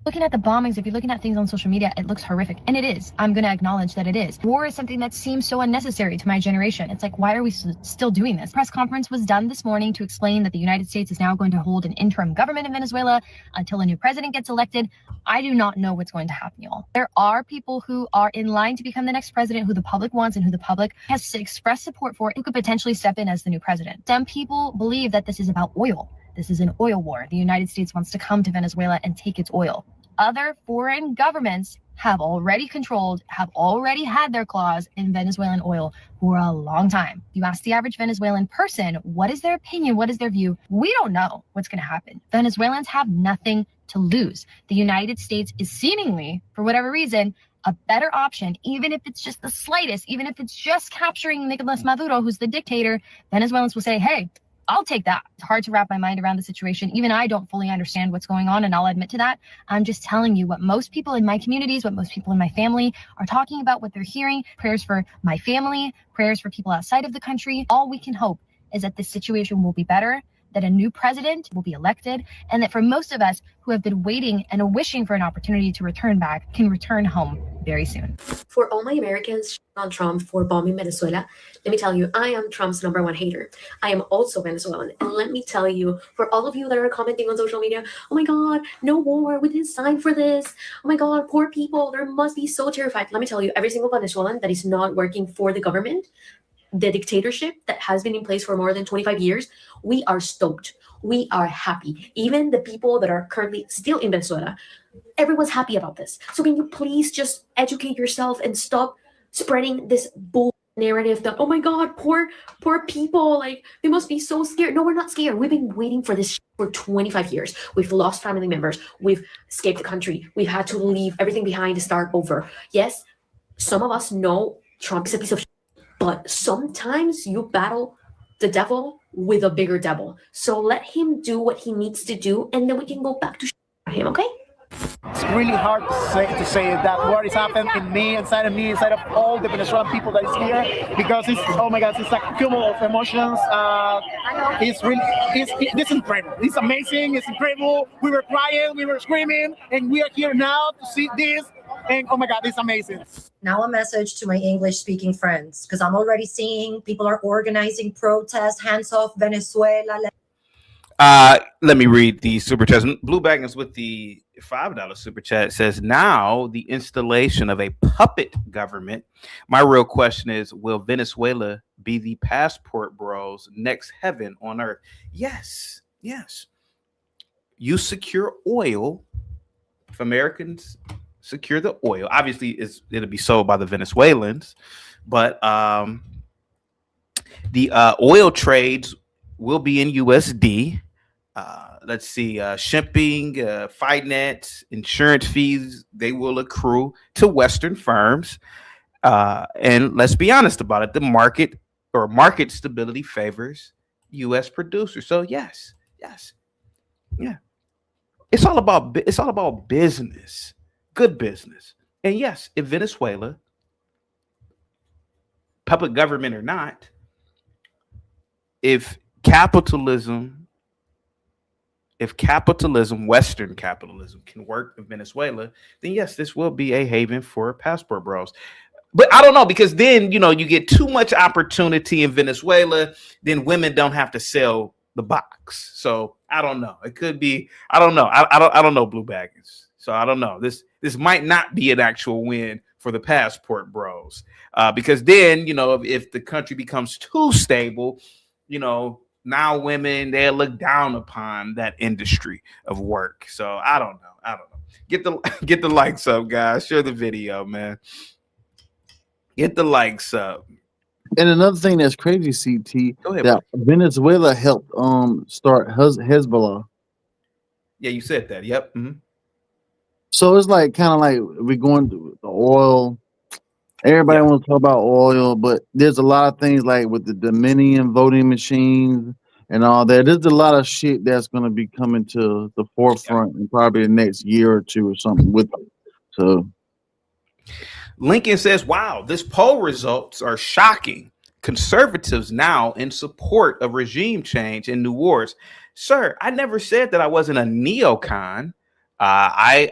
looking at the bombings, if you're looking at things on social media, it looks horrific. And it is. I'm going to acknowledge that it is. War is something that seems so unnecessary to my generation. It's like, why are we still doing this? Press conference was done this morning to explain that the United States is now going to hold an interim government in Venezuela until a new president gets elected. I do not know what's going to happen, y'all. There are people who are in line to become the next president who the public wants and who the public has expressed support for, who could potentially step in as the new president. Some people believe that this is about oil. This is an oil war. The United States wants to come to Venezuela and take its oil. Other foreign governments have already controlled, have already had their claws in Venezuelan oil for a long time. You ask the average Venezuelan person, what is their opinion? What is their view? We don't know what's going to happen. Venezuelans have nothing to lose. The United States is seemingly, for whatever reason, a better option, even if it's just the slightest, even if it's just capturing Nicolás Maduro, who's the dictator. Venezuelans will say, hey, I'll take that. It's hard to wrap my mind around the situation. Even I don't fully understand what's going on, and I'll admit to that. I'm just telling you what most people in my communities, what most people in my family are talking about, what they're hearing. Prayers for my family, prayers for people outside of the country. All we can hope is that this situation will be better, that a new president will be elected, and that for most of us who have been waiting and wishing for an opportunity to return back can return home very soon. For all my Americans on Trump for bombing Venezuela, let me tell you, I am Trump's #1 hater. I am also Venezuelan. And let me tell you, for all of you that are commenting on social media, oh my God, no war, we didn't sign for this. Oh my God, poor people, they must be so terrified. Let me tell you, every single Venezuelan that is not working for the government, the dictatorship that has been in place for more than 25 years, we are stoked. We are happy. Even the people that are currently still in Venezuela, everyone's happy about this. So can you please just educate yourself and stop spreading this bull narrative that, oh my God, poor people, like they must be so scared. No, we're not scared. We've been waiting for this for 25 years. We've lost family members. We've escaped the country. We've had to leave everything behind to start over. Yes, some of us know Trump is a piece of shit, but sometimes you battle the devil with a bigger devil. So let him do what he needs to do, and then we can go back to him, okay? It's really hard to say that what is happening in me, inside of all the Venezuelan people that is here, because it's, oh my God, it's like a cumul of emotions. It's incredible. It's amazing. It's incredible. We were crying, we were screaming, and we are here now to see this. And oh my God, it's amazing. Now a message to my English-speaking friends, because I'm already seeing people are organizing protests, hands off Venezuela. Let me read the super chat. Blue Baggins with the $5 super chat says, now the installation of a puppet government. My real question is, will Venezuela be the passport bros next heaven on earth? Yes. You secure oil. If Americans secure the oil, obviously it'll be sold by the Venezuelans, but the oil trades will be in USD. Let's see, shipping, finance, insurance fees, they will accrue to Western firms. And let's be honest about it, the market stability favors U.S. producers. So yes. Yeah. It's all about business, good business. And yes, if Venezuela, public government or not, if capitalism, Western capitalism can work in Venezuela, then yes, this will be a haven for passport bros. But I don't know, because then, you get too much opportunity in Venezuela, then women don't have to sell the box. So I don't know. It could be, I don't know. I don't know, Blue Baggins. So I don't know. This might not be an actual win for the passport bros. Because then, if the country becomes too stable, now women, they'll look down upon that industry of work. So I don't know. Get the likes up, guys. Share the video, man. Get the likes up. And another thing that's crazy, CT, Go ahead, that Venezuela helped start Hezbollah. Yeah, you said that. Yep. Mm-hmm. So it's like kind of like we're going to the oil. Everybody wants to talk about oil, but there's a lot of things like with the Dominion voting machines and all that. There's a lot of shit that's going to be coming to the forefront in probably the next year or two or something with it. So Lincoln says, wow, this poll results are shocking. Conservatives now in support of regime change and new wars. Sir, I never said that I wasn't a neocon. I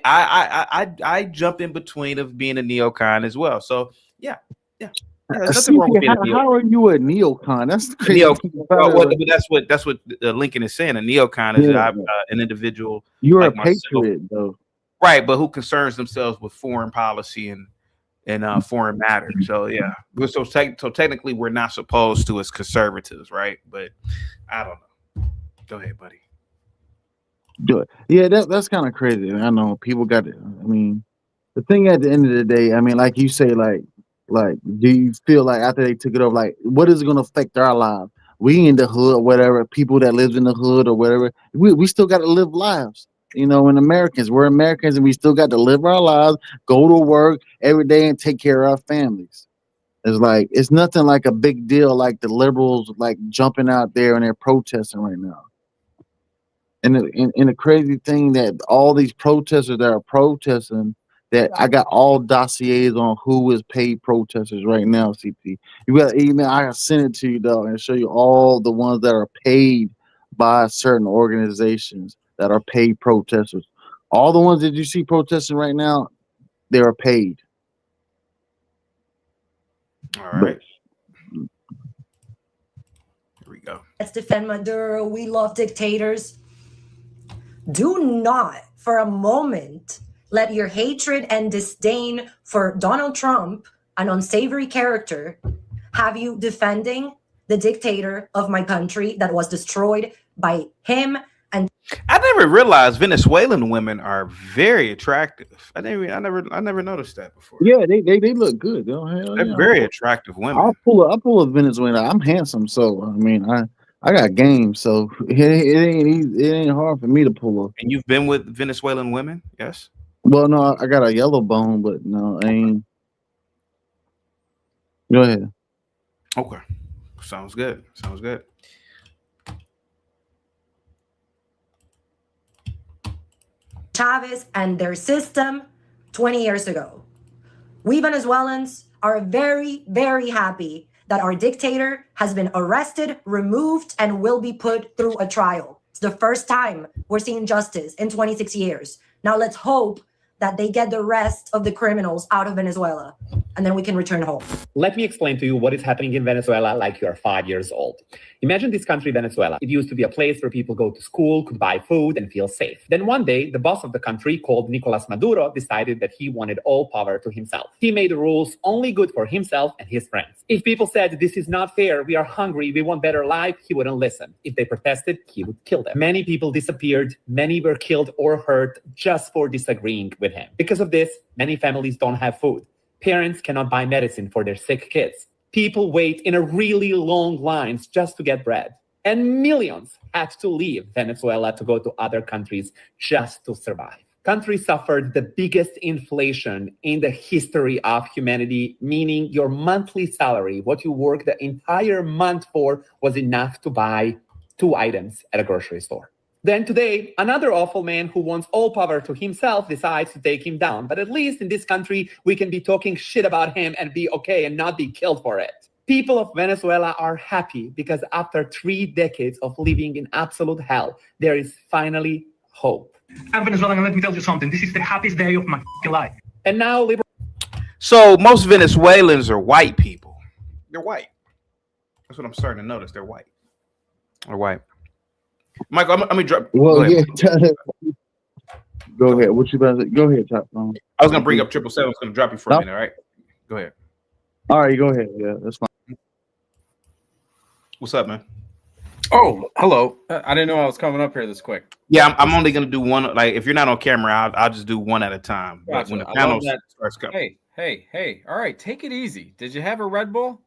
jump in between of being a neocon as well. So yeah. There's nothing wrong with being a neocon. How are you a neocon? That's crazy. That's what Lincoln is saying. A neocon is an individual. You're like a patriot, though, right? But who concerns themselves with foreign policy and foreign matters. So yeah, so technically we're not supposed to as conservatives, right? But I don't know. Go ahead, buddy. Do it. Yeah, that's kind of crazy. I know people got it. I mean, the thing at the end of the day, I mean, like you say, like, do you feel like after they took it over, like, what is it going to affect our lives? We in the hood, or whatever, people that lives in the hood or whatever, we still got to live lives. And we're Americans, and we still got to live our lives, go to work every day, and take care of our families. It's like it's nothing like a big deal like the liberals like jumping out there and they're protesting right now. And the crazy thing that all these protesters that are protesting, that I got all dossiers on who is paid protesters right now, CP. You got email, I can send it to you though and show you all the ones that are paid by certain organizations that are paid protesters. All the ones that you see protesting right now, they are paid. All right. Here we go. Let's defend Maduro. We love dictators. Do not for a moment let your hatred and disdain for Donald Trump, an unsavory character, have you defending the dictator of my country that was destroyed by him. And I never realized Venezuelan women are very attractive. I never noticed that before. Yeah, they look good. They're very attractive women. I'll pull a Venezuela. I'm handsome, so I mean I got game, so it ain't hard for me to pull up. And you've been with Venezuelan women, yes? Well, no, I got a yellow bone, but no, I ain't. Go ahead. Okay, sounds good. Sounds good. Chavez and their system 20 years ago. We Venezuelans are very, very happy that our dictator has been arrested, removed, and will be put through a trial. It's the first time we're seeing justice in 26 years. Now let's hope that they get the rest of the criminals out of Venezuela, and then we can return home. Let me explain to you what is happening in Venezuela like you're 5 years old. Imagine this country, Venezuela. It used to be a place where people go to school, could buy food, and feel safe. Then one day, the boss of the country, called Nicolás Maduro, decided that he wanted all power to himself. He made the rules only good for himself and his friends. If people said, this is not fair, we are hungry, we want better life, he wouldn't listen. If they protested, he would kill them. Many people disappeared, many were killed or hurt just for disagreeing with him. Because of this, many families don't have food. Parents cannot buy medicine for their sick kids. People wait in a really long lines just to get bread. And millions had to leave Venezuela to go to other countries just to survive. Countries suffered the biggest inflation in the history of humanity, meaning your monthly salary, what you work the entire month for, was enough to buy 2 items at a grocery store. Then today, another awful man who wants all power to himself decides to take him down. But at least in this country, we can be talking shit about him and be okay and not be killed for it. People of Venezuela are happy because after 3 decades of living in absolute hell, there is finally hope. I'm Venezuelan, and let me tell you something. This is the happiest day of my life. And now, So most Venezuelans are white people. They're white. That's what I'm starting to notice. They're white. They're white. Michael, let me drop. Well, go ahead. Go ahead. What you about to say? Go ahead, Top. I was gonna bring up 777. I was gonna drop you for a minute. All right. Go ahead. All right, go ahead. Yeah, that's fine. What's up, man? Oh, hello. I didn't know I was coming up here this quick. Yeah, I'm only gonna do one. Like, if you're not on camera, I'll just do one at a time. But Gotcha. when the panel starts coming, Hey. All right, take it easy. Did you have a Red Bull?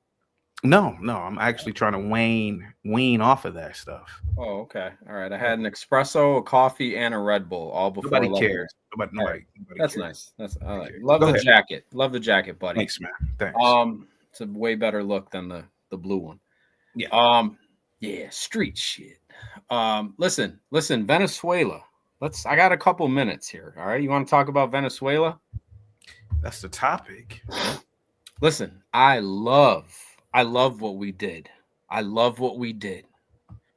No, I'm actually trying to wean off of that stuff. Oh, okay. All right. I had an espresso, a coffee, and a Red Bull all before. Nobody cares. Nobody That's cares. nice. That's I like. Love the jacket. Love the jacket, buddy. Thanks, man. Thanks. It's a way better look than the blue one. Yeah. Yeah, street shit. Listen, Venezuela. I got a couple minutes here. All right. You want to talk about Venezuela? That's the topic. Listen, I love what we did.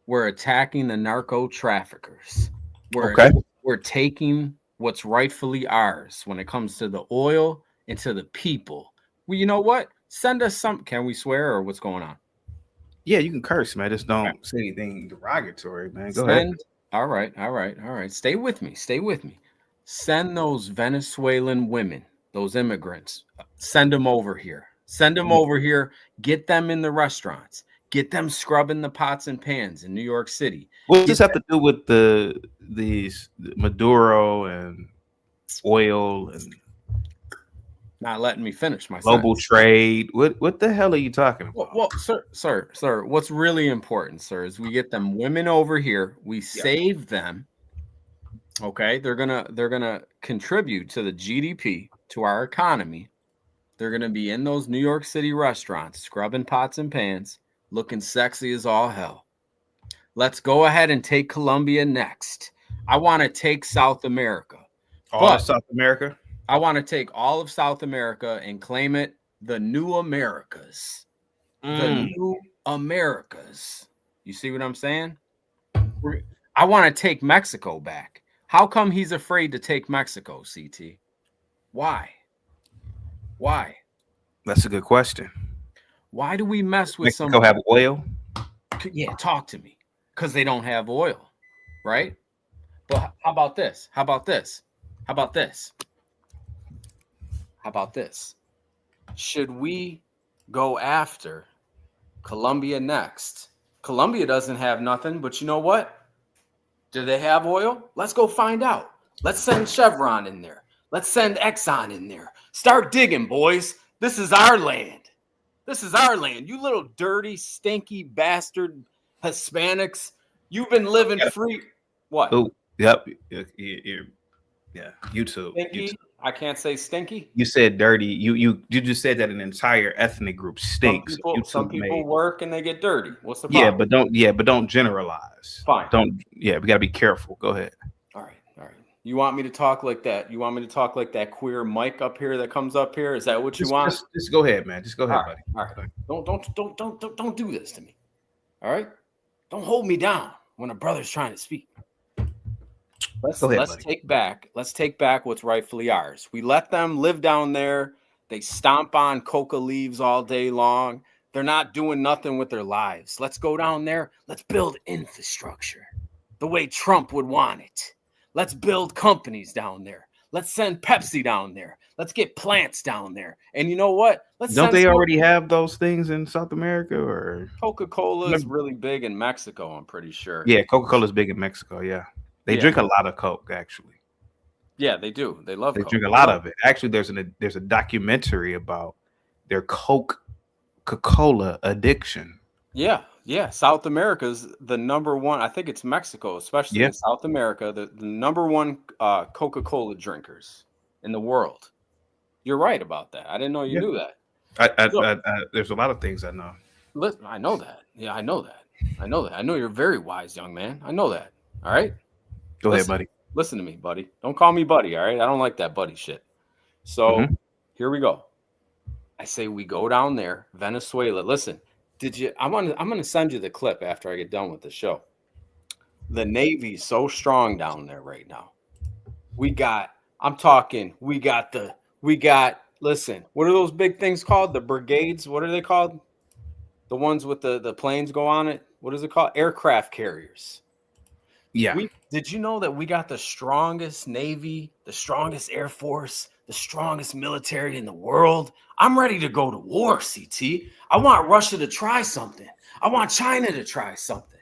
We're attacking the narco traffickers. We're taking what's rightfully ours when it comes to the oil and to the people. Well, you know what? Send us some. Can we swear or what's going on? Yeah, you can curse, man. Just don't say anything derogatory, man. Go ahead. All right. Stay with me. Send those Venezuelan women, those immigrants, send them over here. Get them in the restaurants. Get them scrubbing the pots and pans in New York City. What does this have to do with these Maduro and oil and not letting me finish my global trade? What the hell are you talking about? Well, sir, what's really important, sir, is we get them women over here. We save them. Okay, they're gonna contribute to the GDP, to our economy. They're going to be in those New York City restaurants, scrubbing pots and pans, looking sexy as all hell. Let's go ahead and take Colombia next. I want to take South America. All of South America? I want to take all of South America and claim it the new Americas. The new Americas. You see what I'm saying? I want to take Mexico back. How come he's afraid to take Mexico, CT? Why? Why? That's a good question. Why do we mess with Mexico have oil? Yeah, talk to me. Because they don't have oil, right? But how about this? How about this? How about this? How about this? Should we go after Colombia next? Colombia doesn't have nothing, but you know what? Do they have oil? Let's go find out. Let's send Chevron in there. Let's send Exxon in there. Start digging, boys. This is our land. This is our land. You little dirty, stinky bastard Hispanics. You've been living free. What? Oh, yep. Yeah, YouTube. Stinky? I can't say stinky. You said dirty. You just said that an entire ethnic group stinks. Some people work and they get dirty. What's the problem? But don't generalize. Fine. We gotta be careful. Go ahead. All right. You want me to talk like that? You want me to talk like that queer Mike up here that comes up here? Is that what you want? Just go ahead, man. Just go ahead, buddy. All right. Don't do this to me. All right. Don't hold me down when a brother's trying to speak. Let's take back what's rightfully ours. We let them live down there. They stomp on coca leaves all day long. They're not doing nothing with their lives. Let's go down there. Let's build infrastructure the way Trump would want it. Let's build companies down there. Let's send Pepsi down there. Let's get plants down there. And you know what? Don't they already have those things in South America? Or Coca-Cola is really big in Mexico, I'm pretty sure. Yeah, Coca-Cola is big in Mexico. Yeah, they drink a lot of Coke, actually. Yeah, they do. They love Coke. They drink a lot of it. Actually, there's a documentary about their Coca-Cola addiction. Yeah. South America's the number one. I think it's Mexico, especially in South America, the number one Coca-Cola drinkers in the world. You're right about that. I didn't know you knew that. There's a lot of things I know. Listen, I know that. Yeah, I know that. I know you're very wise, young man. I know that. All right. Go ahead, buddy. Listen to me, buddy. Don't call me buddy. All right. I don't like that buddy shit. So here we go. I say we go down there, Venezuela. Listen. I'm gonna send you the clip after I get done with the show. The Navy's so strong down there right now. Listen, what are those big things called? The brigades, what are they called? The ones with the planes go on it. What is it called? Aircraft carriers. Yeah. Did you know that we got the strongest Navy, the strongest Air Force, the strongest military in the world? I'm ready to go to war, CT. I want Russia to try something. I want China to try something.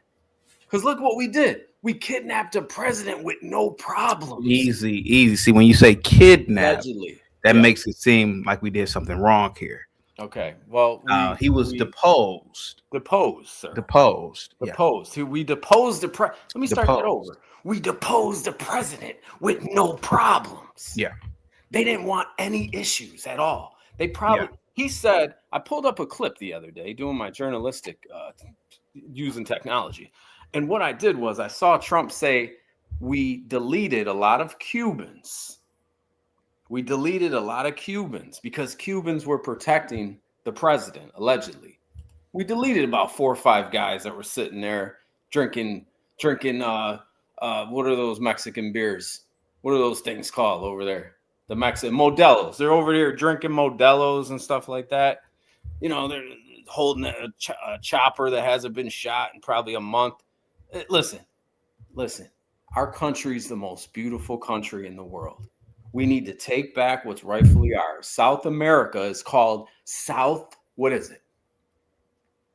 Because look what we did. We kidnapped a president with no problem. Easy. See, when you say kidnap, allegedly, that makes it seem like we did something wrong here. Okay. Well, he was deposed. Deposed, sir. Deposed. We deposed the president. Let me start that over. We deposed the president with no problems. Yeah. They didn't want any issues at all. They probably, he said, I pulled up a clip the other day doing my journalistic using technology. And what I did was I saw Trump say, we deleted a lot of Cubans. We deleted a lot of Cubans because Cubans were protecting the president, allegedly. We deleted about 4 or 5 guys that were sitting there drinking, what are those Mexican beers? What are those things called over there? The Mexican Modelos. They're over here drinking Modelos and stuff like that. You know, they're holding a chopper that hasn't been shot in probably a month. Listen. Our country's the most beautiful country in the world. We need to take back what's rightfully ours. South America is called South. What is it?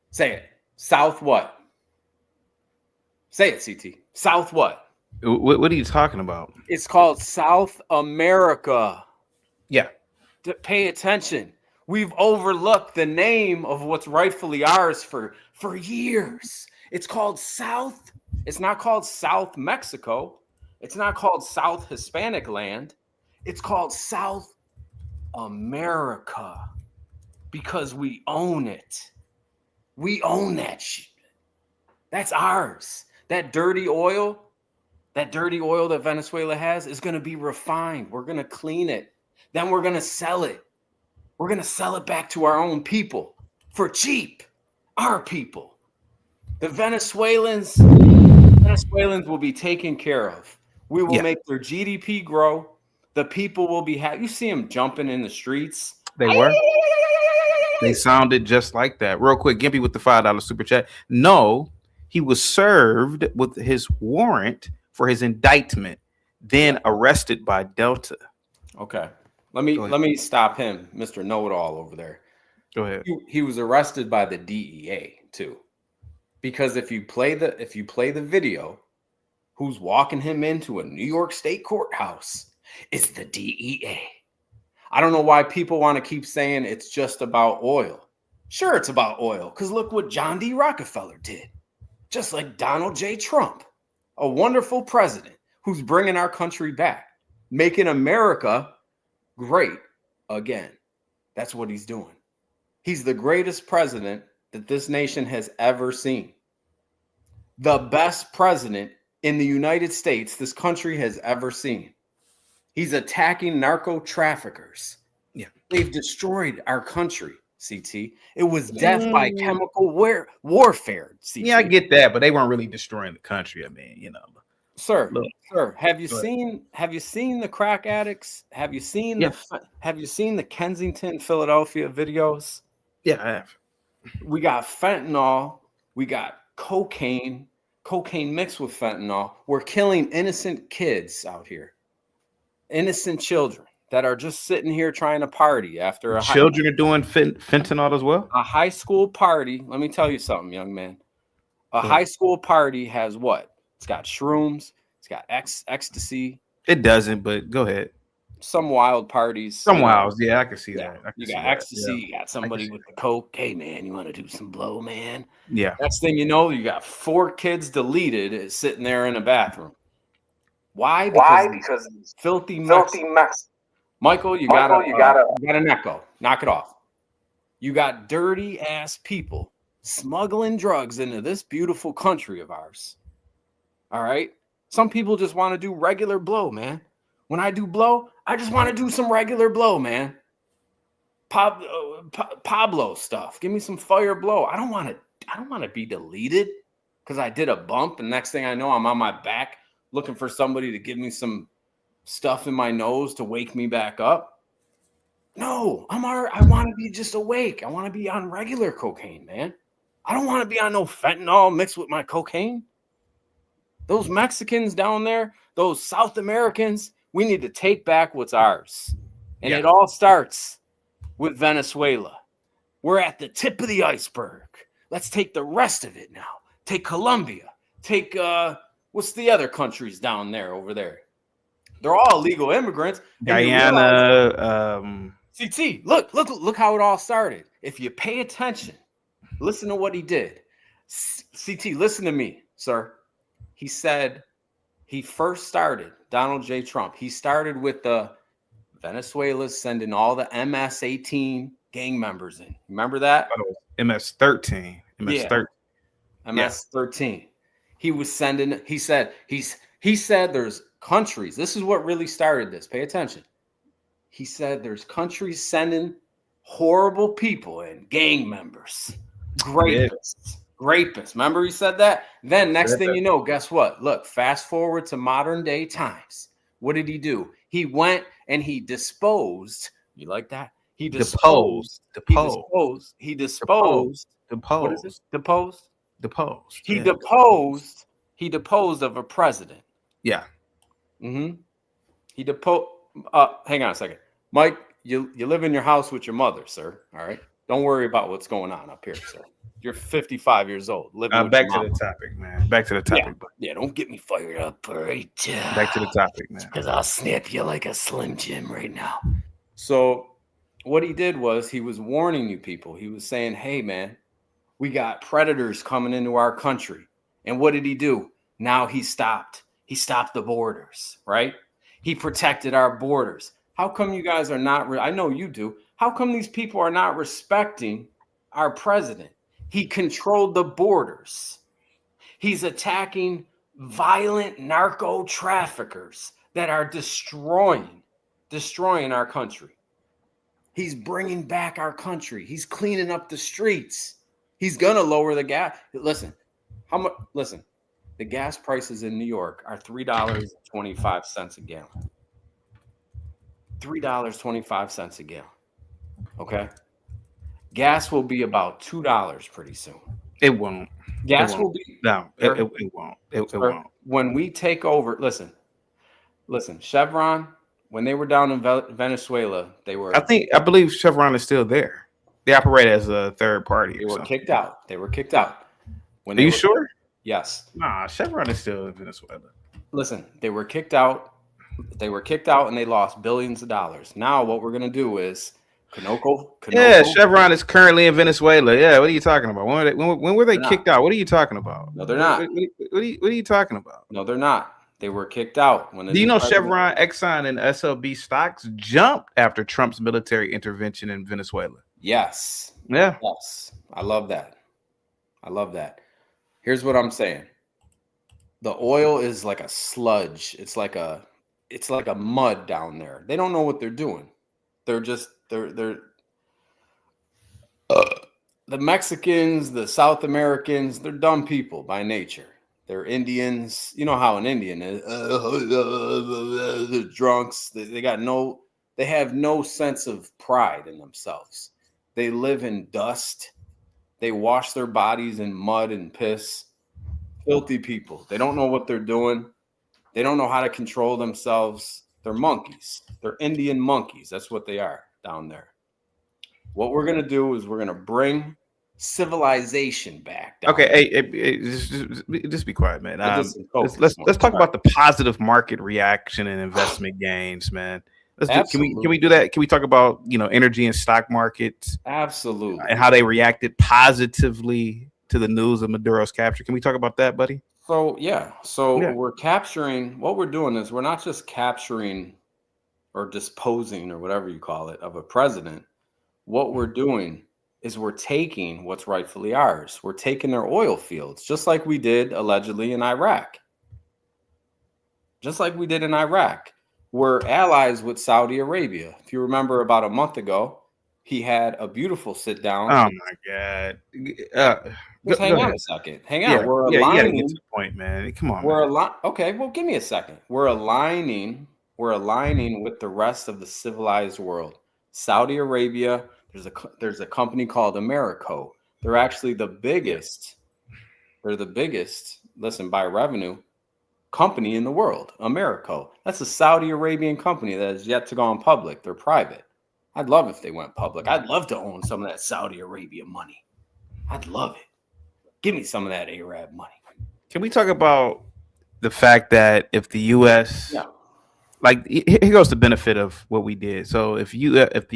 Say it. South what? Say it, CT. South what? What are you talking about? It's called South America. Yeah. Pay attention. We've overlooked the name of what's rightfully ours for years. It's called South. It's not called South Mexico. It's not called South Hispanic land. It's called South America. because we own it. We own that shit. That's ours. That dirty oil that Venezuela has is going to be refined. We're going to clean it. Then we're going to sell it. We're going to sell it back to our own people for cheap. Our people. The Venezuelans will be taken care of. We will make their GDP grow. The people will be happy. You see them jumping in the streets. They were. They sounded just like that. Real quick, Gimpy with the $5 super chat. No, he was served with his warrant for his indictment, then arrested by Delta. Okay. Let me stop him, Mr. Know-It-All over there. Go ahead. He was arrested by the DEA too. Because if you play the video, who's walking him into a New York State courthouse, it's the DEA. I don't know why people want to keep saying it's just about oil. Sure, it's about oil, because look what John D. Rockefeller did. Just like Donald J. Trump, a wonderful president who's bringing our country back, making America great again. That's what he's doing. He's the greatest president that this nation has ever seen. The best president in the United States this country has ever seen. He's attacking narco traffickers. Yeah. They've destroyed our country, CT. It was death by chemical warfare, CT. Yeah, I get that, but they weren't really destroying the country. I mean, you know. Sir, have you seen the crack addicts? Have you seen the Kensington, Philadelphia videos? Yeah, I have. We got fentanyl, we got cocaine mixed with fentanyl. We're killing innocent kids out here. Innocent children that are just sitting here trying to party after children are doing fentanyl as well. A high school party. Let me tell you something, young man. A high school party has what? It's got shrooms. It's got ecstasy. It doesn't, but go ahead. Some wild parties. Some wilds. Yeah, I can see that. You got ecstasy. You got somebody with the coke. Hey, man, you want to do some blow, man? Yeah. Next thing you know, you got 4 kids deleted sitting there in a bathroom. Why? Because filthy mess. Michael, you got an echo. Knock it off. You got dirty ass people smuggling drugs into this beautiful country of ours. All right. Some people just want to do regular blow, man. When I do blow, I just want to do some regular blow, man. Pablo stuff. Give me some fire blow. I don't want to be deleted because I did a bump, and next thing I know, I'm on my back looking for somebody to give me some stuff in my nose to wake me back up. No, I want to be just awake. I want to be on regular cocaine, man. I don't want to be on no fentanyl mixed with my cocaine. Those Mexicans down there, those South Americans, we need to take back what's ours. And it all starts with Venezuela. We're at the tip of the iceberg. Let's take the rest of it now. Take Colombia. Take, what's the other countries down there over there? They're all illegal immigrants. Guyana. CT, look how it all started. If you pay attention, listen to what he did. CT, listen to me, sir. He said he first started, Donald J. Trump, he started with the Venezuela sending all the MS-18 gang members in. Remember that? MS-13. MS-13. He was sending, he said there's countries. This is what really started this. Pay attention. He said there's countries sending horrible people in, gang members, rapists. Remember he said that? Then next thing you know, guess what? Look, fast forward to modern day times. What did he do? He went and he disposed. You like that? He disposed. Deposed. He deposed of a president. Yeah. He deposed. Hang on a second. Mike, you live in your house with your mother, sir. All right. Don't worry about what's going on up here, sir. You're 55 years old. Back to the topic, man. Back to the topic. Yeah, don't get me fired up, all right? Back to the topic, man. Because I'll snap you like a Slim Jim right now. So what he did was he was warning you people. He was saying, hey, man, we got predators coming into our country. And what did he do? Now he stopped. He stopped the borders, right? He protected our borders. How come you guys are not? I know you do. How come these people are not respecting our president? He controlled the borders. He's attacking violent narco traffickers that are destroying our country. He's bringing back our country. He's cleaning up the streets. He's gonna lower the gas. Listen, how much? Listen, the gas prices in New York are $3.25 a gallon. $3.25 a gallon. Okay. Gas will be about $2 pretty soon. It won't. Gas It won't. will be No, it won't. It won't. When we take over, listen, Chevron, when they were down in Venezuela, they were. I believe Chevron is still there. They operate as a third party. They were kicked out. They were kicked out. Are you sure? Yes. Nah, Chevron is still in Venezuela. Listen, they were kicked out. They were kicked out, and they lost billions of dollars. Now, what we're gonna do is Conoco. Yeah, Chevron is currently in Venezuela. Yeah, what are you talking about? When were they kicked out? What are you talking about? No, they're not. What are you talking about? No, they're not. They were kicked out. Do you know Chevron, Exxon, and SLB stocks jumped after Trump's military intervention in Venezuela? Yes. Yeah. Yes. I love that. I love that. Here's what I'm saying. The oil is like a sludge. It's like a mud down there. They don't know what they're doing. They're the Mexicans, the South Americans, they're dumb people by nature. They're Indians. You know how an Indian is. They're drunks. They have no sense of pride in themselves. They live in dust. They wash their bodies in mud and piss. Filthy people. They don't know what they're doing. They don't know how to control themselves. They're monkeys. They're Indian monkeys. That's what they are down there. What we're going to do is we're going to bring civilization back. Okay, hey, just be quiet, man. Let's talk about the positive market reaction and investment gains, man. Can we do that? Can we talk about energy and stock markets? Absolutely. And how they reacted positively to the news of Maduro's capture. Can we talk about that, buddy? We're capturing. What we're doing is we're not just capturing or disposing or whatever you call it of a president. What we're doing is we're taking what's rightfully ours. We're taking their oil fields, just like we did allegedly in Iraq. We're allies with Saudi Arabia. If you remember, about a month ago, he had a beautiful sit down. Oh my God! Just hang on a second. Hang on. You gotta get to the point, man. Come on. Okay, well, give me a second. We're aligning with the rest of the civilized world. Saudi Arabia. There's a company called Americo. They're actually the biggest. They're the biggest. Listen, by revenue, company in the world. Americo. That's a Saudi Arabian company that has yet to go on public. They're private. I'd love if they went public. I'd love to own some of that Saudi Arabia money. I'd love it. Give me some of that Arab money. Can we talk about the fact that if the U.S. Here goes the benefit of what we did. So if the U.S. If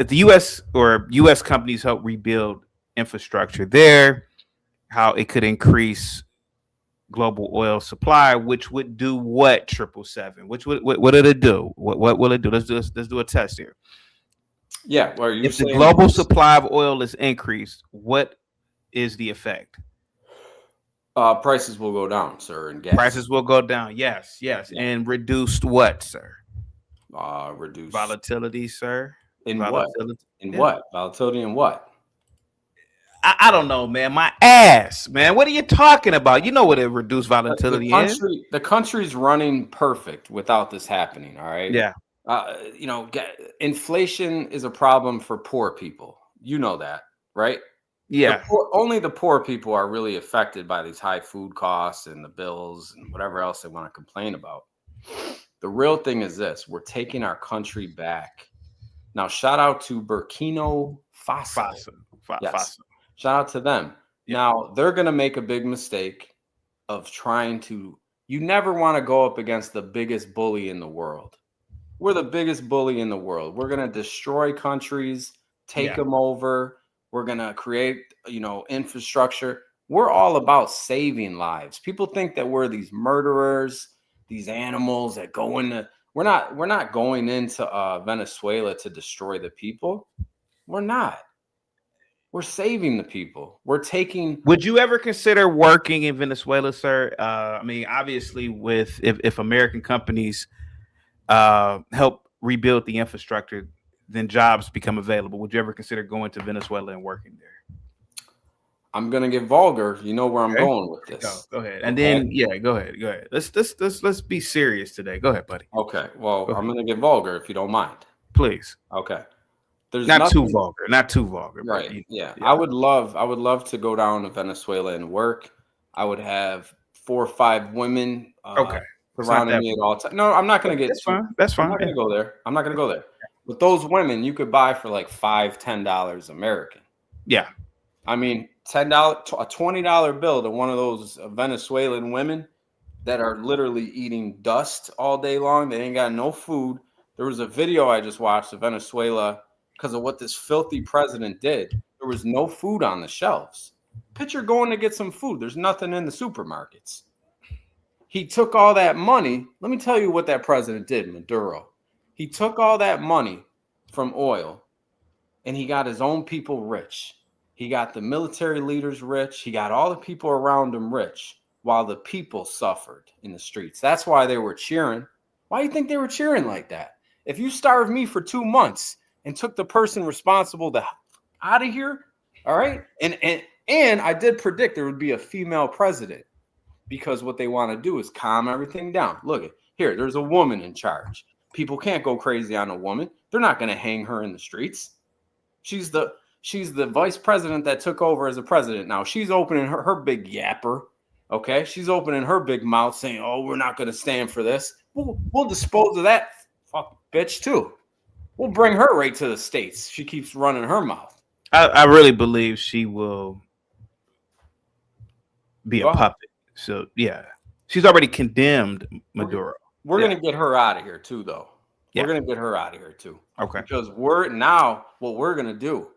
the U.S. or U.S. companies help rebuild infrastructure there, how it could increase global oil supply, which would do what? 777. What did it do? What will it do? Let's do a test here. Yeah. If the global supply of oil is increased, what is the effect? Prices will go down, sir. And gas prices will go down. Yes. Yeah. And reduced what, sir? Reduced volatility, sir. Volatility in what? Volatility in what? I don't know, man. My ass, man. What are you talking about? You know what a reduced volatility is. The country's running perfect without this happening. All right. Yeah. Inflation is a problem for poor people. You know that, right? Yeah. Only the poor people are really affected by these high food costs and the bills and whatever else they want to complain about. The real thing is this: we're taking our country back. Now, shout out to Burkina Faso. Yes. Shout out to them. Yeah. Now, they're going to make a big mistake of trying to. You never want to go up against the biggest bully in the world. We're the biggest bully in the world. We're going to destroy countries, take them over. We're going to create, infrastructure. We're all about saving lives. People think that we're these murderers, these animals that go into We're not going into Venezuela to destroy the people. We're not. We're saving the people. We're taking. Would you ever consider working in Venezuela, sir? I mean, obviously, with if American companies help rebuild the infrastructure, then jobs become available. Would you ever consider going to Venezuela and working there? I'm gonna get vulgar. You know where I'm going with this. Go ahead. And then go ahead. Let's be serious today. Go ahead, buddy. Okay. Well, I'm gonna get vulgar if you don't mind. Please. Okay. There's not too vulgar. Not too vulgar. Right. Yeah. I would love to go down to Venezuela and work. I would have 4 or 5 women surrounding me at all times. No, I'm not gonna get That's fine. I'm not gonna go there. I'm not gonna go there. But those women you could buy for like $5-10 American. Yeah. I mean, $10, a $20 bill to one of those Venezuelan women that are literally eating dust all day long. They ain't got no food. There was a video I just watched of Venezuela because of what this filthy president did. There was no food on the shelves. Picture going to get some food. There's nothing in the supermarkets. He took all that money. Let me tell you what that president did, Maduro. He took all that money from oil and he got his own people rich. He got the military leaders rich. He got all the people around him rich while the people suffered in the streets. That's why they were cheering. Why do you think they were cheering like that? If you starved me for 2 months and took the person responsible out of here, all right? And I did predict there would be a female president because what they want to do is calm everything down. Look, here, there's a woman in charge. People can't go crazy on a woman. They're not going to hang her in the streets. She's the vice president that took over as a president. Now she's opening her big yapper. Okay. She's opening her big mouth saying, oh, we're not going to stand for this. We'll dispose of that fuck bitch too. We'll bring her right to the States. She keeps running her mouth. I really believe she will be a puppet. So yeah, she's already condemned Maduro. We're going to get her out of here too, though. We're going to get her out of here too. Okay. Because what we're going to do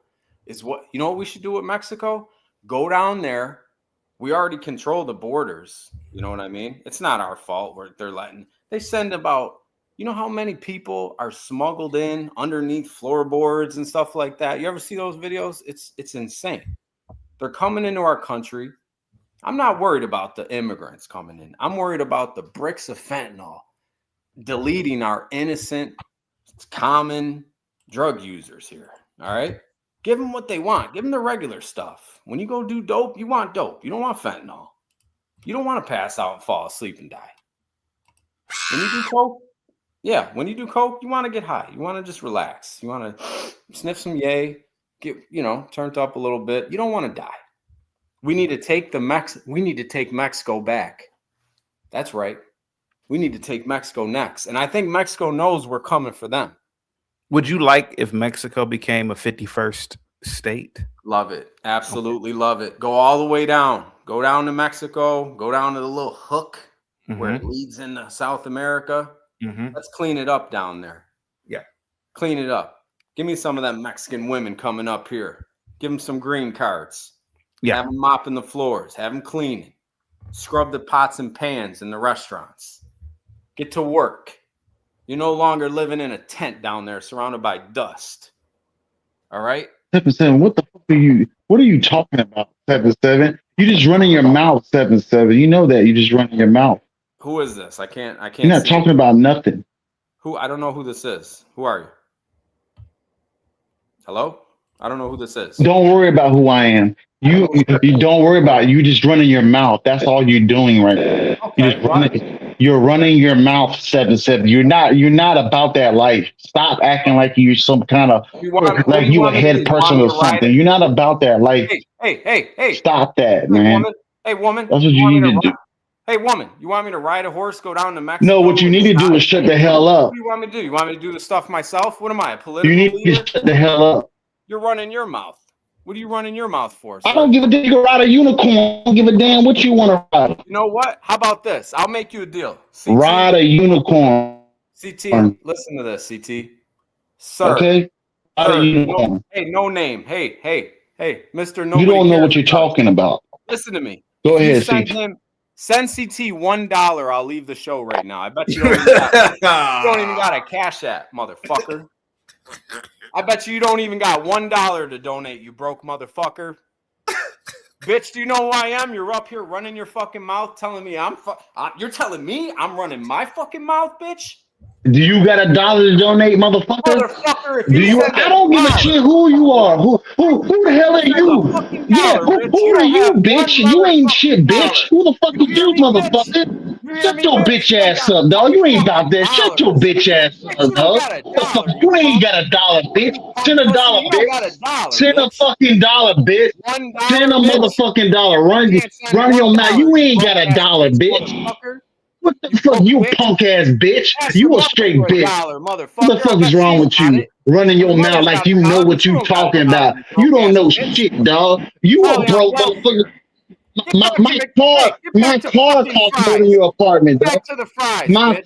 is what we should do with Mexico? Go down there. We already control the borders. You know what I mean? It's not our fault they send about, you know how many people are smuggled in underneath floorboards and stuff like that? You ever see those videos? It's insane. They're coming into our country. I'm not worried about the immigrants coming in. I'm worried about the bricks of fentanyl deleting our innocent, common drug users here. All right? Give them what they want. Give them the regular stuff. When you go do dope, you want dope. You don't want fentanyl. You don't want to pass out and fall asleep and die. When you do coke, when you do coke, you want to get high. You want to just relax. You want to sniff some yay, get, turned up a little bit. You don't want to die. We need to take Mexico back. That's right. We need to take Mexico next. And I think Mexico knows we're coming for them. Would you like if Mexico became a 51st state? Love it. Absolutely love it. Go all the way down. Go down to Mexico. Go down to the little hook where it leads into South America. Let's clean it up down there. Yeah. Clean it up. Give me some of them Mexican women coming up here. Give them some green cards. Yeah. Have them mopping the floors. Have them cleaning. Scrub the pots and pans in the restaurants. Get to work. You're no longer living in a tent down there surrounded by dust. All right? 7-7, what the fuck what are you talking about, 7-7? You just running your mouth, 7-7. You know that. You just running your mouth. Who is this? I can't You're not talking about nothing. Who? I don't know who this is. Who are you? Hello? I don't know who this is. Don't worry about who I am. You don't worry about it. You just running your mouth. That's all you're doing right now. Okay, you're running your mouth, 7-7. You're not about that life. Stop acting like you're some kind of you a head person or something. You're not about that life. Hey. Stop that, man. Hey, woman. That's what you need to do. Hey, woman, you want me to ride a horse, go down to Mexico? No, what you need to do is shut the hell up. What do you want me to do? You want me to do the stuff myself? What am I, a political leader? You need to shut the hell up. You're running your mouth. What are you running your mouth for, sir? I don't give a damn. You ride a unicorn. I don't give a damn what you want to ride. You know what? How about this? I'll make you a deal. CT, ride a unicorn. CT, listen to this, CT. Sir. Okay. Ride a unicorn. No name. Hey, Mr. Nobody. You don't know what you're talking about. Listen to me. Go ahead, CT. Send CT $1. I'll leave the show right now. I bet you don't even got a Cash App, motherfucker. I bet you don't even got $1 to donate, you broke motherfucker. Bitch, do you know who I am? You're up here running your fucking mouth telling me you're telling me I'm running my fucking mouth, bitch? Do you got $1 to donate, motherfucker? Motherfucker, if you I don't give a shit who you are. Who the hell are you? Yeah, who are you, bitch? You ain't shit, bitch. Who the fuck are you, motherfucker? Shut your bitch ass up, dog. You ain't about that. Shut your bitch ass up, dog. You ain't got $1, bitch. Send $1, bitch. Send a fucking dollar, bitch. Send a motherfucking dollar. Run your mouth. You ain't got $1, bitch. What the fuck, you punk ass bitch? You a straight bitch. What the fuck is wrong with you? Running your mouth like you know what you talking about. You don't know shit, dog. You a broke motherfucker. My car costs more than your apartment, dog. My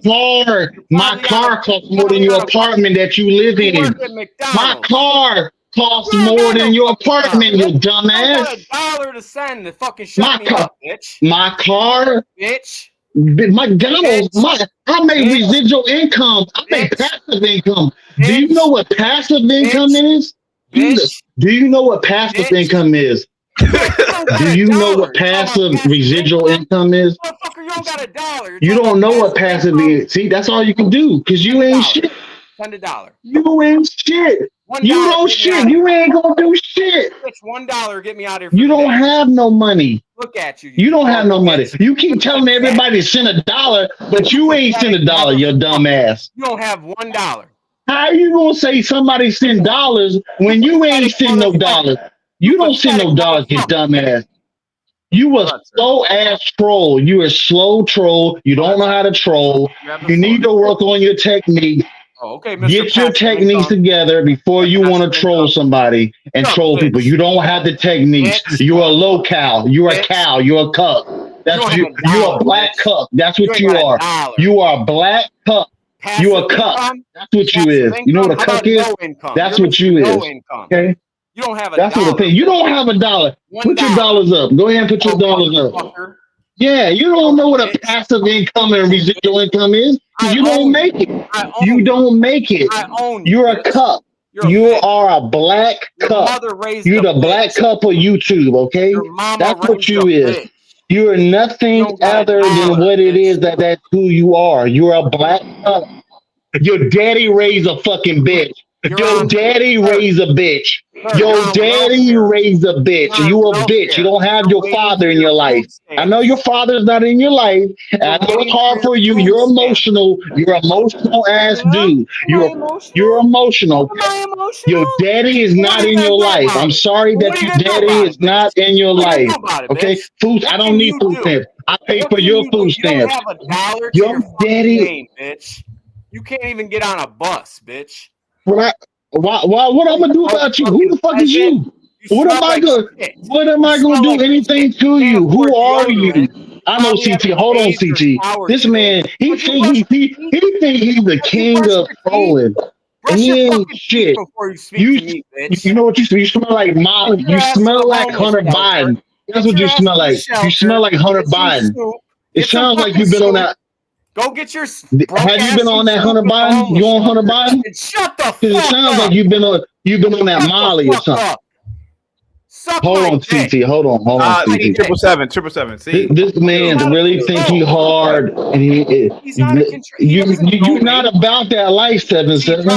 car costs more than your apartment that you live in. My car costs more than your apartment, you dumbass. $1 to send to fucking shut me up, bitch. My car, bitch. McDonald's, I make residual income. I make passive income. Do you know what passive income is? Do you know what passive income is? Do you know what passive residual income is? Motherfucker, you don't got $1. You don't know what passive is. See, that's all you can do because you ain't shit. Send $1. You ain't shit. You don't shit. You ain't gonna do shit. $1, get me out of here. You don't have no money. Look at you. You don't have no money. You keep telling everybody to send $1, but you ain't send $1, you dumb ass. You don't have $1. How you gonna say somebody send dollars when you ain't send no dollars? You don't send no dollars, you dumb ass. You a slow ass troll. You a slow troll. You don't know how to troll. You need to work on your technique. Oh, okay, Mr. Get your techniques together before you want to troll somebody and troll people. You don't have the techniques. You're a low cow. You're a cow. You're a cuck. That's you. You're a black cuck. That's what you are. You are a black cuck. You're a cuck. That's what you is. You know what a cuck is? That's what you is. Okay. You don't have That's what the thing. You don't have $1. Put your dollars up. Go ahead and put your dollars up. Yeah, you don't know what a passive income and residual income is. You don't make it. You don't make it. You're a cup. You are a black cup. You're the black cup of YouTube, okay? That's what you is. You're nothing other than what it is that's who you are. You're a black cup. Your daddy raised a fucking bitch. Your daddy raised a bitch. Your daddy raised a bitch. You a bitch. You don't have your father in your life. I know your father's not in your life. And I know it's hard for you. You're emotional. You're an emotional ass dude. You're emotional. Your daddy is not in your life. I'm sorry that your daddy is not in your life. Okay? Food. I don't need food stamps. I pay for your food stamps. Your daddy. Bitch. You can't even get on a bus, bitch. What I'm gonna do about you? Who the fuck is you? What am I gonna do anything to you? Who are you? I know CT. Hold on, CT. This man, he think he's the king of trolling. And he ain't shit. You know what you smell? You smell like Molly. You smell like Hunter Biden. That's what you smell like. You smell like Hunter Biden. It sounds like you've been on that. Go get your. Have you been on that Hunter Biden? You on Hunter Biden? Shut the fuck up. It sounds like you've been on that Molly or something. Hold on, CT. Hold on, CT. 777. See, this man really think he hard, and you're not about that life, 77.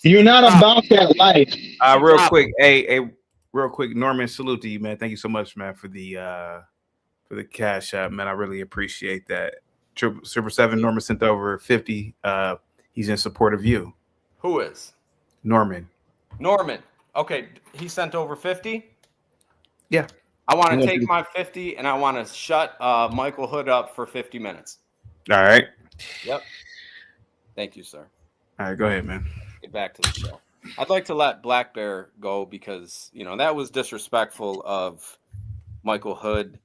You're not about that life. Real quick, Norman, salute to you, man. Thank you so much, man, for the cash app, man. I really appreciate that. Super 7 Norman sent over 50. He's in support of you. Who is? Norman. Okay, he sent over 50. Yeah. I want to take my 50 and I want to shut Michael Hood up for 50 minutes. All right. Yep. Thank you, sir. All right, go ahead, man. Get back to the show. I'd like to let Black Bear go because, that was disrespectful of Michael Hood.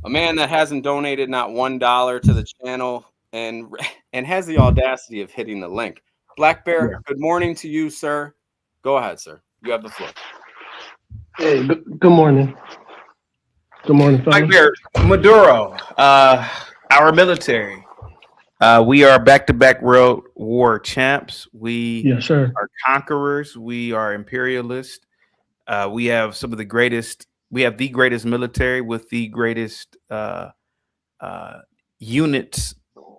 A man that hasn't donated not $1 to the channel and has the audacity of hitting the link. Black Bear, Good morning to you, sir. Go ahead, sir. You have the floor. Hey, good morning. Good morning, fellas. Black Bear, Maduro, our military. We are back-to-back world war champs. We Yes, sir. are conquerors. We are imperialists. We have some of the greatest. We have the greatest military with the greatest units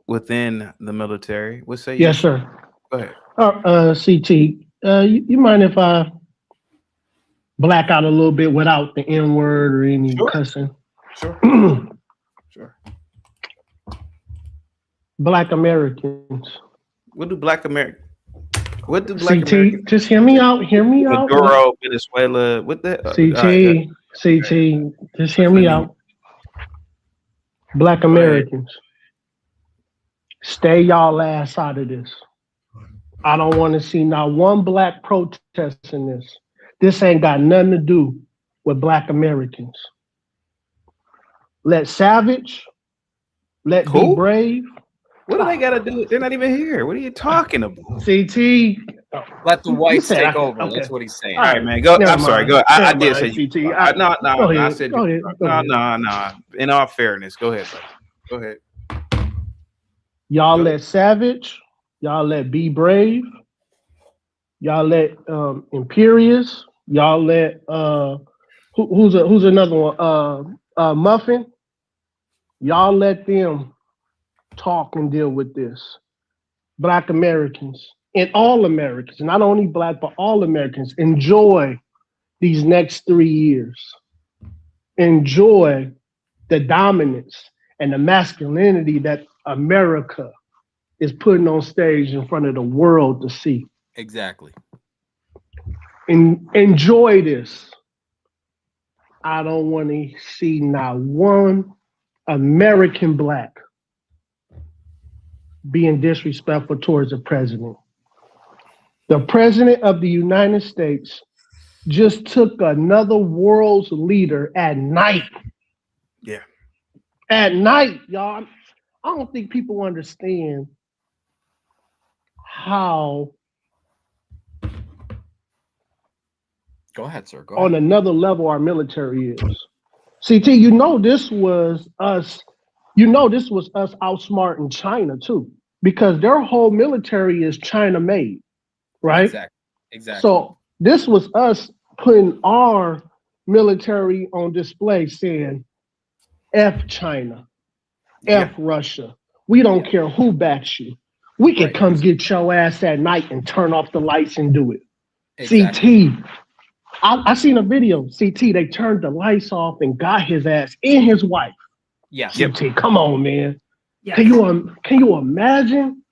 within the military. What say you? Yes, sir. Go ahead. CT, you mind if I black out a little bit without the N word or any cussing? Sure. Sure. Black Americans. What do black Americans? What do black CT, Americans? just hear me out. Hear me out. Maduro, Venezuela. What the? CT, just hear me out. Black Americans, stay y'all ass out of this. I don't want to see not one black protest in this. This ain't got nothing to do with black Americans. Let Savage, let Be Brave. What do they got to do? They're not even here. What are you talking about? CT. Let the whites said take I- over. okay. That's what he's saying. All right, man. Go. Never I'm sorry. mind. Go. I Never did mind, say CT. you. Go No. I ahead. said Go ahead. Go ahead. no. In all fairness, go ahead, brother. Go ahead. Y'all let Savage, y'all let Be Brave, y'all let Imperious, y'all let who's another one? Muffin. Y'all let them talk and deal with this. Black Americans and all Americans, not only black, but all Americans, enjoy these next 3 years. Enjoy the dominance and the masculinity that America is putting on stage in front of the world to see. Exactly. And enjoy this. I don't want to see not one American black being disrespectful towards the president. The president of the United States just took another world's leader at night. Yeah. At night, y'all. I don't think people understand how Go ahead, sir. Go on ahead. another level our military is. CT, you know this was us. You know this was us outsmarting China too, because their whole military is China made, right? Exactly. So this was us putting our military on display, saying, "F China, F Russia. We don't care who backs you. We can come get your ass at night and turn off the lights and do it." Exactly. CT, I seen a video. CT, they turned the lights off and got his ass and his wife. Yes. CT, come on, man. Can you imagine?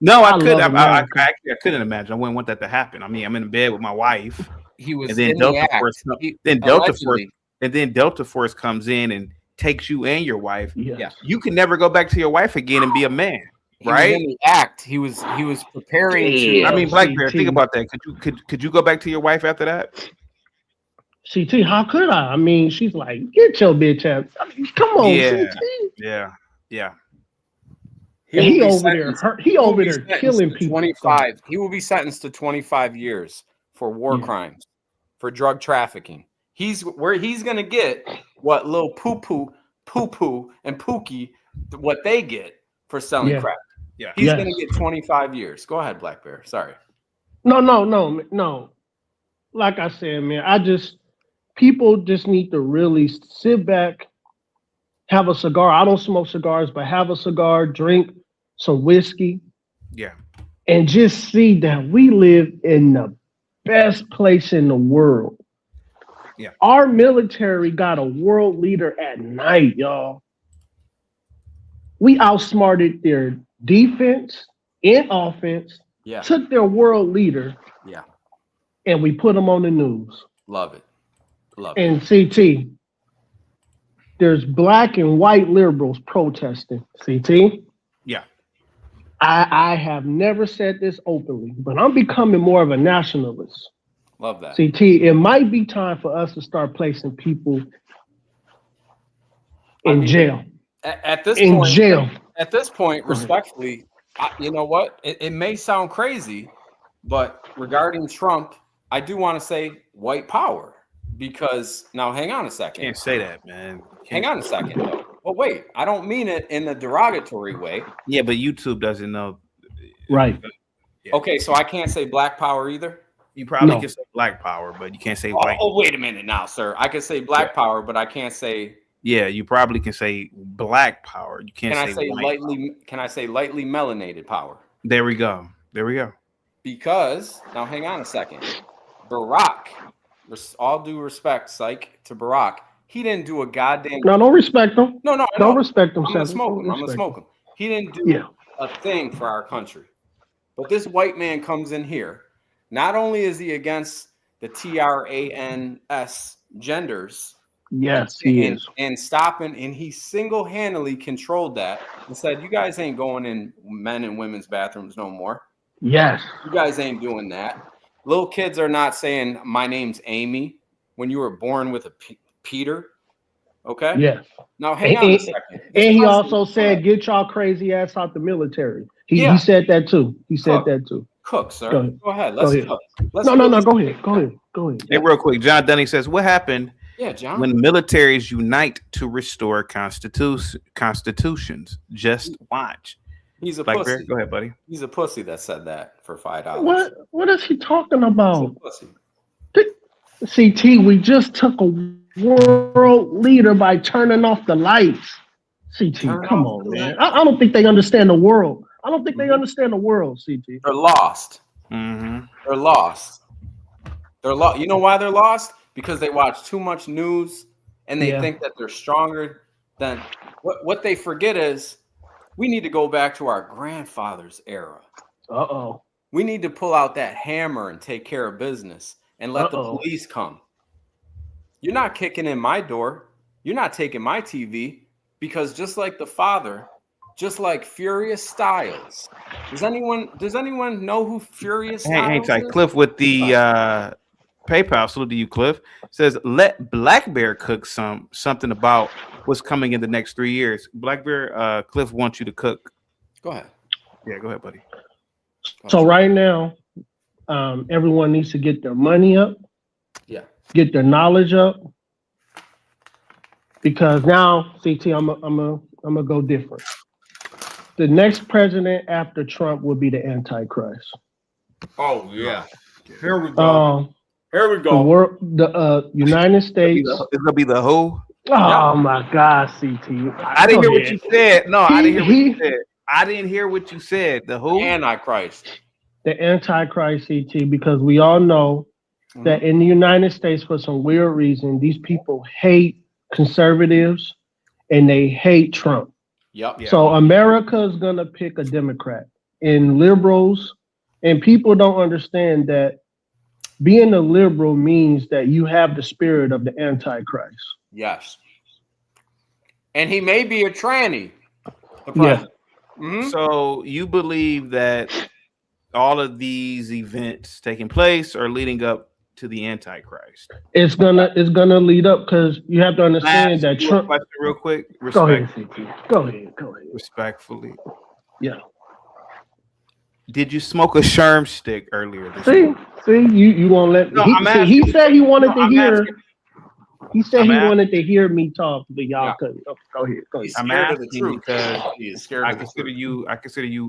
No, I love couldn't. America. Actually, I couldn't imagine. I wouldn't want that to happen. I mean, I'm in bed with my wife. He was and then in Delta the act. Force. Then Delta Force comes in and takes you and your wife. Yeah. You can never go back to your wife again and be a man, He was right? in the act. He was preparing to. I mean, Black Bear, think about that. Could you go back to your wife after that? CT, how could I? I mean, she's like, get your bitch ass. I mean, come on, Yeah. CT. Yeah. He over there. He over there killing people. 25. He will be sentenced to 25 years for war crimes, for drug trafficking. He's going to get what little poo and Pookie, what they get for selling crack. Yeah. He's going to get 25 years. Go ahead, Black Bear. Sorry. No. Like I said, man, people just need to really sit back, have a cigar. I don't smoke cigars, but have a cigar, drink some whiskey. Yeah. And just see that we live in the best place in the world. Yeah. Our military got a world leader at night, y'all. We outsmarted their defense and offense, took their world leader, and we put them on the news. Love it. And CT, there's black and white liberals protesting. CT? Yeah. I have never said this openly, but I'm becoming more of a nationalist. Love that. CT, it might be time for us to start placing people in jail. At this in point, jail. At this point, respectfully, you know what? It may sound crazy, but regarding Trump, I do want to say white power. Because now, hang on a second. Can't say that, man. Hang on a second, though. Well, wait. I don't mean it in a derogatory way. Yeah, but YouTube doesn't know. Right. Yeah. Okay, so I can't say Black Power either. You probably can say Black Power, but you can't say white. Oh, wait a minute now, sir. I can say Black Power, but I can't say. Yeah, you probably can say Black Power. You can't Can say I say white lightly? power. Can I say lightly melanated power? There we go. There we go. Because now, hang on a second. Barack, all due respect, psych, to Barack, he didn't do a goddamn. No, don't respect him. No, don't respect him. I'm gonna smoke him. I'm gonna smoke him. He didn't do a thing for our country. But this white man comes in here. Not only is he against the trans genders, yes, he is, and stopping, and he single-handedly controlled that and said, "You guys ain't going in men and women's bathrooms no more. Yes, you guys ain't doing that. Little kids are not saying my name's Amy when you were born with a Peter." Okay. Yes. Now hang on a second. And he also said, "Get y'all crazy ass out the military." He said that too. He said that too. Cook, sir. Go ahead. Let's Cook. No. Go ahead. Go ahead. Hey, real quick, John Dunning says, "What happened? John. When militaries unite to restore constitutions? Just watch." He's a Blackberry, pussy. go ahead, buddy. He's a pussy that said that for $5. What is he talking about? Pussy. CT, we just took a world leader by turning off the lights. CT, come on, man. I don't think they understand the world. I don't think they understand the world, CT. They're lost. Mm-hmm. They're lost. They're lost. You know why they're lost? Because they watch too much news and they think that they're stronger than what they forget is we need to go back to our grandfather's era. Uh-oh. We need to pull out that hammer and take care of business and let the police come. You're not kicking in my door. You're not taking my TV because just like the father, just like Furious Styles. Does anyone know who Furious Styles Hang tight. is? Cliff with the PayPal. Salute to you, Cliff. Says, "Let Black Bear cook something about what's coming in the next 3 years." Black Bear, Cliff wants you to cook. Go ahead. Yeah, go ahead, buddy. So right now, everyone needs to get their money up. Yeah. Get their knowledge up. Because now, CT, I'm gonna go different. The next president after Trump will be the Antichrist. Oh yeah. Here we go. Here we go. The United States. It's gonna be the who? Oh my God, CT. I didn't hear what you said. No, I didn't hear what you said. I didn't hear what you said. The who? Antichrist. The Antichrist, CT, because we all know that in the United States, for some weird reason, these people hate conservatives and they hate Trump. Yep. So America is gonna pick a Democrat, and liberals and people don't understand that being a liberal means that you have the spirit of the Antichrist. Yes. And he may be a tranny. Yeah. Mm-hmm. So you believe that all of these events taking place are leading up to the Antichrist? It's gonna lead up because you have to understand that Trump. Question real quick. Go ahead, CT. Go ahead. Respectfully. Yeah. Did you smoke a Sherm stick earlier this See, you won't let me. No, He said he wanted to hear. He said he wanted to hear me talk, but y'all couldn't. Oh, go ahead. I'm asking because I consider you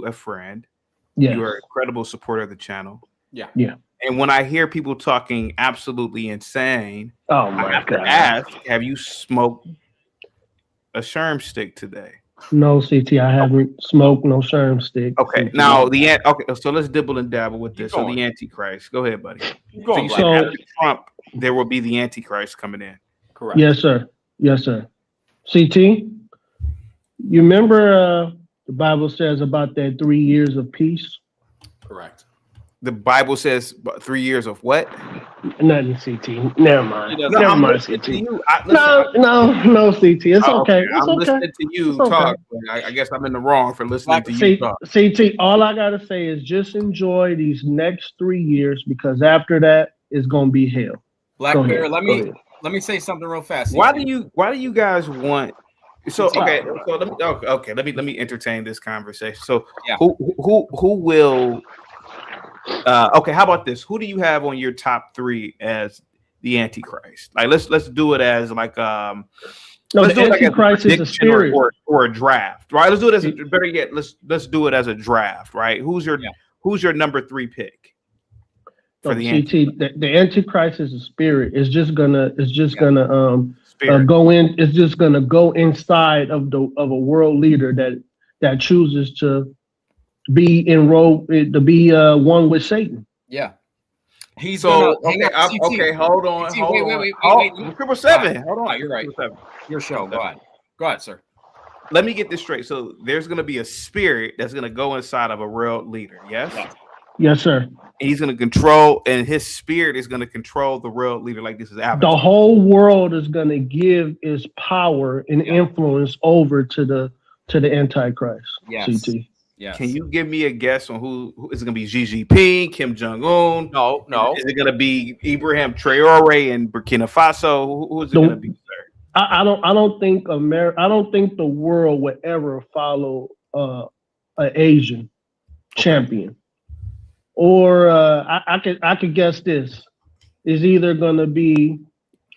a friend. Yes. You are a credible supporter of the channel. Yeah. Yeah. And when I hear people talking absolutely insane, oh I my have God. to ask, have you smoked a Sherm stick today? No, CT, I haven't smoked no Sherm stick. Okay, CT. now so let's dibble and dabble with this. So the Antichrist, go ahead, buddy. So you said after Trump, there will be the Antichrist coming in. Correct. Yes, sir. Yes, sir. CT, you remember the Bible says about that 3 years of peace? Correct. The Bible says 3 years of what? Nothing, CT. Never mind. No, Never I'm mind, listening CT. to you. No, CT. It's okay. It's I'm okay. listening to you It's okay. talk. I guess I'm in the wrong for listening to you talk. CT, all I gotta say is just enjoy these next 3 years because after that it's gonna be hell. Black Bear, let me say something real fast. Why do you guys want? So let me entertain this conversation. So who will? Okay, how about this? Who do you have on your top 3 as the Antichrist? Like let's do it as like No, let's the do it like as a Antichrist is a prediction or, spirit. or a draft, right? Let's do it as a, better yet, let's do it as a draft, right? Who's your number 3 pick for No, the CT, the Antichrist is a spirit. It's just gonna Spirit. go in. It's just gonna go inside of a world leader that chooses to be enrolled to be one with Satan. Yeah. He's So gonna hang on, CT. okay, hold on, CT, hold wait. on. 777. Hold on. Oh, you're right. 777. Your show. Go ahead, sir. Let me get this straight. So there's gonna be a spirit that's gonna go inside of a world leader. Yes. Yes, sir. He's gonna control, and his spirit is gonna control the world leader like this is Avatar. The whole world is gonna give its power and influence over to the Antichrist. Yes. CT. Yes. Can you give me a guess on who is it gonna be? Xi Jinping, Kim Jong-un? No. Is it gonna be Ibrahim Traore in Burkina Faso? Who is it gonna be, sir? I don't think I don't think the world would ever follow an Asian champion. Or I could guess this is either going to be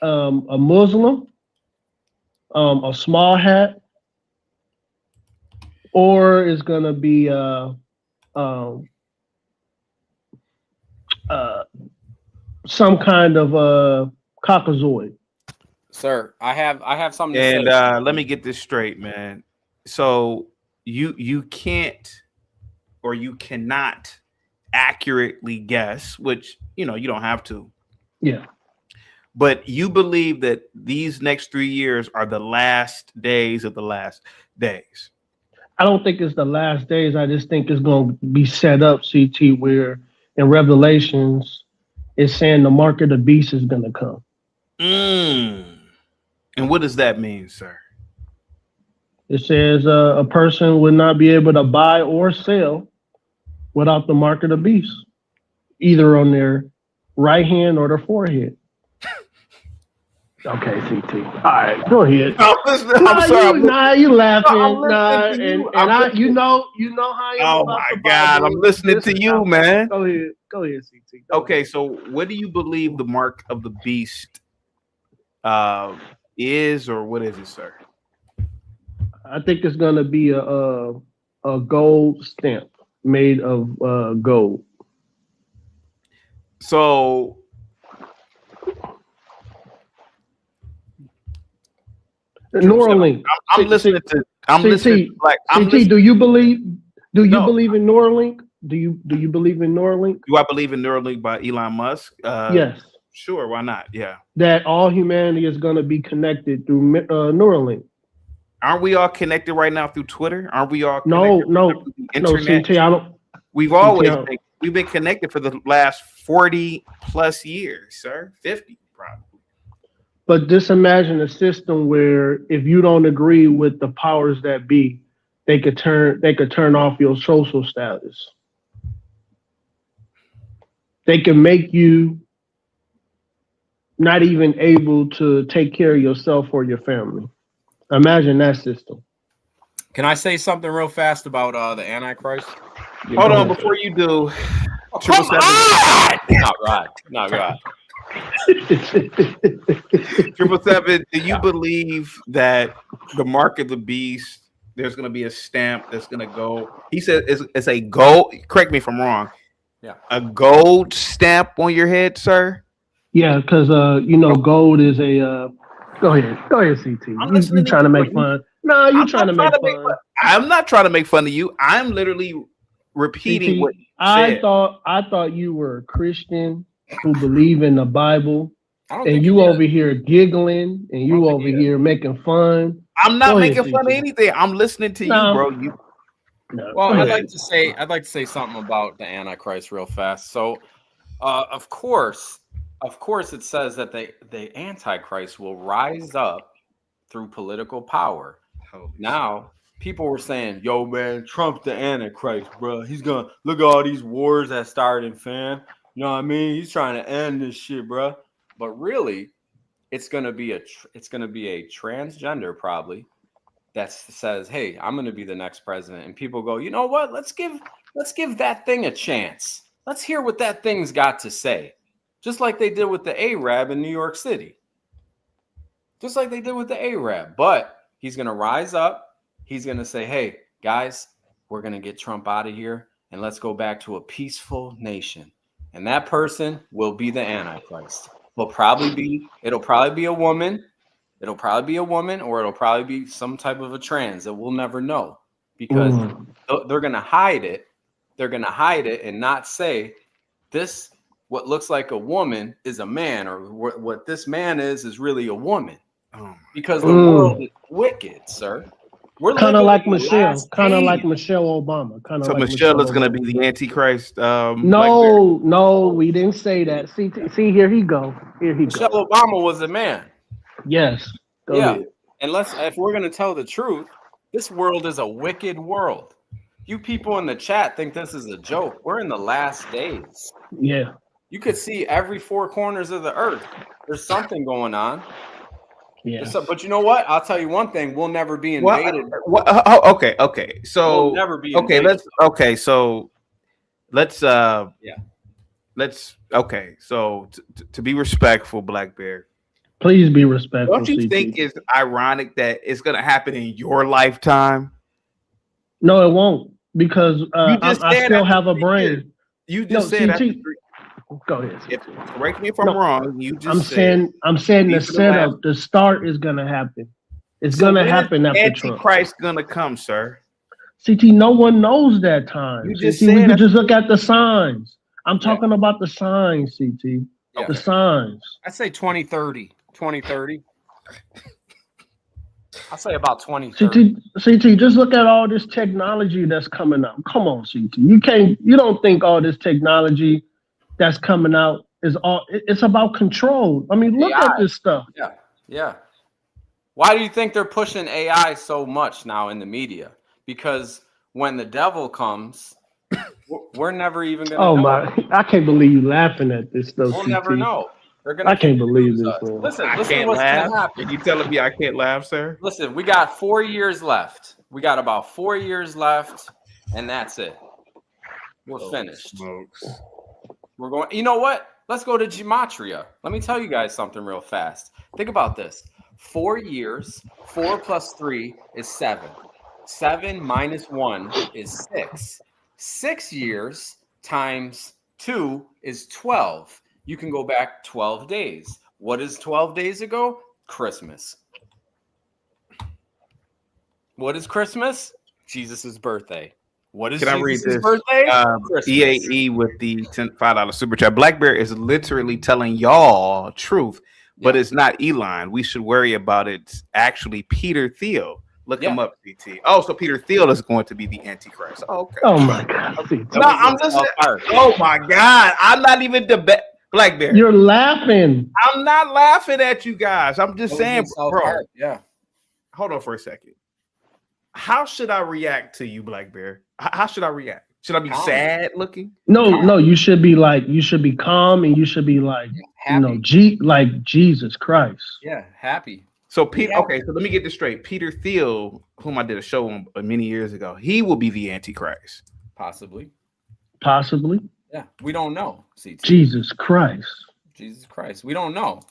a Muslim, a small hat, or it's going to be some kind of Caucasoid. Sir, I have something to And say. let me get this straight, man. So you can't or you cannot accurately guess, which you don't have to. Yeah. But you believe that these next 3 years are the last days of the last days. I don't think it's the last days. I just think it's going to be set up, CT, where in Revelations it's saying the mark of the beast is going to come. And what does that mean, sir? It says a person would not be able to buy or sell without the mark of the beast, either on their right hand or their forehead. Okay, CT. All right, go ahead. I'm sorry. You laughing. No, You know how you. Oh my God, I'm listening to you, man. Go ahead, CT. Okay, so what do you believe the mark of the beast is, or what is it, sir? I think it's gonna be a gold stamp made of gold. So Neuralink. I'm listening to. CT, do you believe in Neuralink? Do you believe in Neuralink? Do I believe in Neuralink by Elon Musk? Yes. Sure, why not? Yeah. That all humanity is going to be connected through Neuralink. Aren't we all connected right now through Twitter? Aren't we all No, through the internet? CT, I don't. We've always been connected for the last 40 plus years, sir. 50 probably. But just imagine a system where if you don't agree with the powers that be, they could turn off your social status. They can make you not even able to take care of yourself or your family. Imagine that system. Can I say something real fast about the Antichrist? Hold on, before you do. Not right. 777. Do you believe that the mark of the beast? There's going to be a stamp that's going to go. He said it's a gold. Correct me if I'm wrong. Yeah, a gold stamp on your head, sir. Yeah, because gold is a. Go ahead, CT. You trying to make fun? No, you're trying to make fun. I'm not trying to make fun of you. I'm literally repeating CT, what you said. I thought you were a Christian who believe in the Bible, and you over here giggling, and you over here making fun. I'm not making fun of anything. I'm listening to you, bro. Well, I'd like to say something about the Antichrist real fast. So, of course, it says that the Antichrist will rise up through political power. Now, people were saying, "Yo, man, Trump's the Antichrist, bro. He's gonna look at all these wars that started, fam. You know what I mean? He's trying to end this shit, bro." But really, it's gonna be a transgender probably that says, "Hey, I'm gonna be the next president," and people go, "You know what? Let's give that thing a chance. Let's hear what that thing's got to say." just like they did with the Arab in New York City. Just like they did with the Arab. But he's going to rise up. He's going to say, hey, guys, we're going to get Trump out of here and let's go back to a peaceful nation. And that person will be the Antichrist. It'll probably be a woman. It'll probably be a woman, or it'll probably be some type of a trans that we'll never know, because they're going to hide it. They're going to hide it and not say this, what looks like a woman is a man, or what this man is really a woman. Because the world is wicked, sir. We're kind of like Michelle Obama. So like Michelle is going to be the Antichrist. No, we didn't say that. See, here he go. Michelle Obama was a man. Yes. Go ahead. If we're going to tell the truth, this world is a wicked world. You people in the chat think this is a joke. We're in the last days. Yeah. You could see every four corners of the earth. There's something going on. Yeah. But you know what? I'll tell you one thing. We'll never be invaded. Okay. So we'll never be invaded. So to be respectful, Black Bear. Please be respectful. Don't you think it's ironic that it's going to happen in your lifetime? No, it won't, because I still have a brain. You just said CT. Go ahead. Correct me if I'm wrong. You just I'm saying the setup, the start is going to happen. It's going to happen after Trump. Antichrist going to come, sir. CT, no one knows that time. You just CT, we could just look at the signs. I'm talking about the signs, CT. The signs. I say 2030. 2030. I'll say about 2030. CT, just look at all this technology that's coming out. Come on, CT. You don't think all this technology that's coming out it's about control. I mean, look at this stuff. Yeah. Why do you think they're pushing AI so much now in the media? Because when the devil comes, we're never even gonna know. My, I can't believe you laughing at this stuff. We'll CT. never know. I can't believe this. Listen, I what's can't gonna laugh. happen. Are you telling me I can't laugh, sir? Listen, we got 4 years left. We got about 4 years left, and that's it. We're finished. We're going. You know what? Let's go to gematria. Let me tell you guys something real fast. Think about this. 4 years. 4 plus 3 is 7. 7 minus 1 is 6. 6 years times 2 is 12. You can go back 12 days. What is 12 days ago? Christmas. What is Christmas? Jesus' birthday. What is Jesus' birthday? EAE with the $5 super chat. Black Bear is literally telling y'all truth, but it's not Elon. We should worry about it. Actually, Peter Thiel. Look him up, CT. Oh, so Peter Thiel is going to be the Antichrist. Oh, okay. Oh my God. No, I'm just. Oh my God. I'm not even debating. Black Bear. You're laughing. I'm not laughing at you guys. I'm just saying, bro. Yeah. Hold on for a second. How should I react to you, Black Bear? How should I react? Should I be sad looking? No, you should be calm, and you should be like, happy. Like Jesus Christ. Yeah, happy. So okay, so let me get this straight. Peter Thiel, whom I did a show on many years ago, he will be the Antichrist. Possibly. Yeah, we don't know. Jesus Christ. We don't know.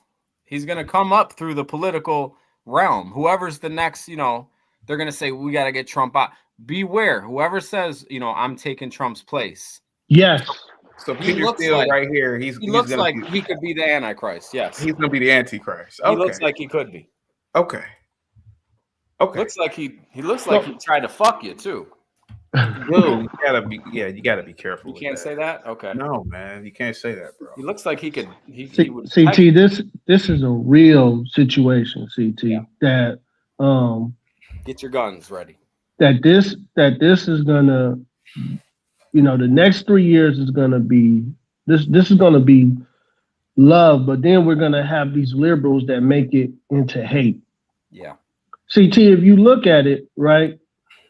He's going to come up through the political realm. Whoever's the next, they're going to say, we got to get Trump out. Beware. Whoever says, I'm taking Trump's place. Yes. So Peter Thiel right here, he looks like he could be the Antichrist. Yes. He's going to be the Antichrist. Okay. He looks like he could be. Okay. Looks like he tried to fuck you too. Dude, you gotta be careful. You can't say that? Okay. No, man, you can't say that, bro. He looks like he could. CT, this is a real situation, CT. That get your guns ready. That this is gonna, the next 3 years is gonna be this is gonna be love, but then we're gonna have these liberals that make it into hate. Yeah. CT, if you look at it, right?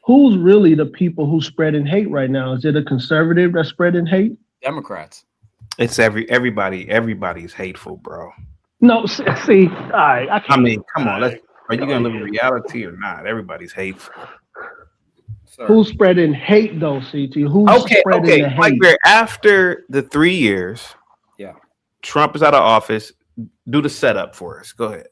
Who's really the people who spreading hate right now? Is it a conservative that's spreading hate? Democrats. It's everybody. Everybody's hateful, bro. No, see, all right. I mean, come on. Are you gonna live in reality or not? Everybody's hateful. Who's spreading hate though, CT? Who's spreading the hate? Like after the 3 years, Trump is out of office. Do the setup for us. Go ahead.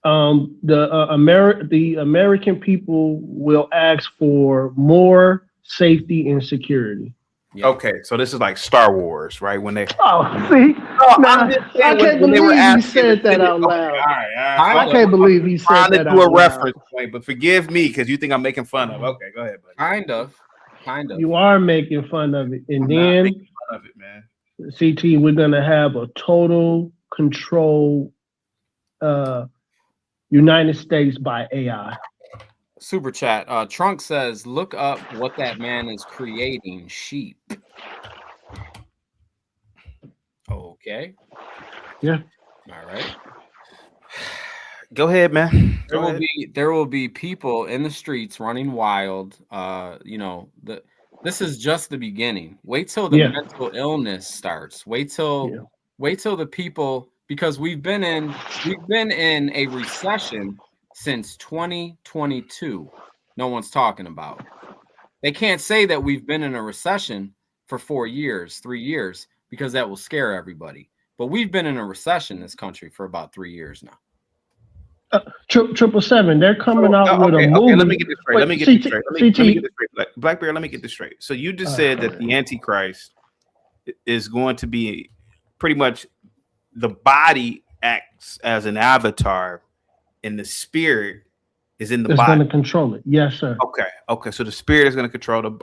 The American people will ask for more safety and security. Yeah. Okay, so this is like Star Wars, right? When they See, I'm just saying I can't when they were believe he asking said to that send it- out okay, loud. all right. I can't believe he said trying to that do out a loud. reference point, but forgive me because you think I'm making fun of. Okay, go ahead, buddy. Kind of. You are making fun of it, and I'm not then making fun of it, man. CT, we're gonna have a total control, United States by AI. Super chat. Trunk says, look up what that man is creating. Sheep. Okay. Yeah. All right. Go ahead, man. There will be people in the streets running wild. This is just the beginning. Wait till the mental illness starts. Wait till the people, because we've been in a recession since 2022. No one's talking about. They can't say that we've been in a recession for 4 years, 3 years, because that will scare everybody. But we've been in a recession in this country for about 3 years now. 777, they're coming out with a movie. Okay, let me get this straight. Let me get this straight. Black Bear, let me get this straight. So you just said that the Antichrist is going to be pretty much the body acts as an avatar and the spirit is in the It's body. going to control it. Yes, sir. Okay. So the spirit is going to control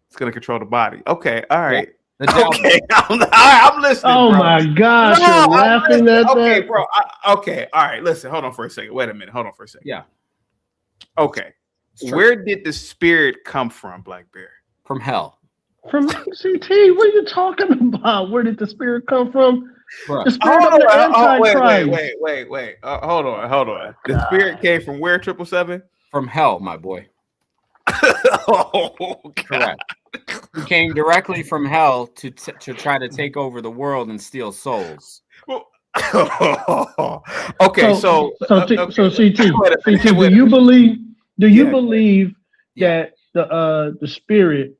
it's going to control the body. Okay, all right. Okay, I'm listening. Oh bro. my gosh, No, you're laughing at okay, that? bro. Okay, all right. Listen, hold on for a second. Wait a minute. Hold on for a second. Yeah. Okay. Where did the spirit come from, Black Bear? From hell. From CT, what are you talking about? Where did the spirit come from? Bro. The spirit of the Antichrist. Wait. Hold on. The spirit came from where, 777? From hell, my boy. Oh, correct. He came directly from hell to try to take over the world and steal souls. Okay, so okay. CT, do you believe that the spirit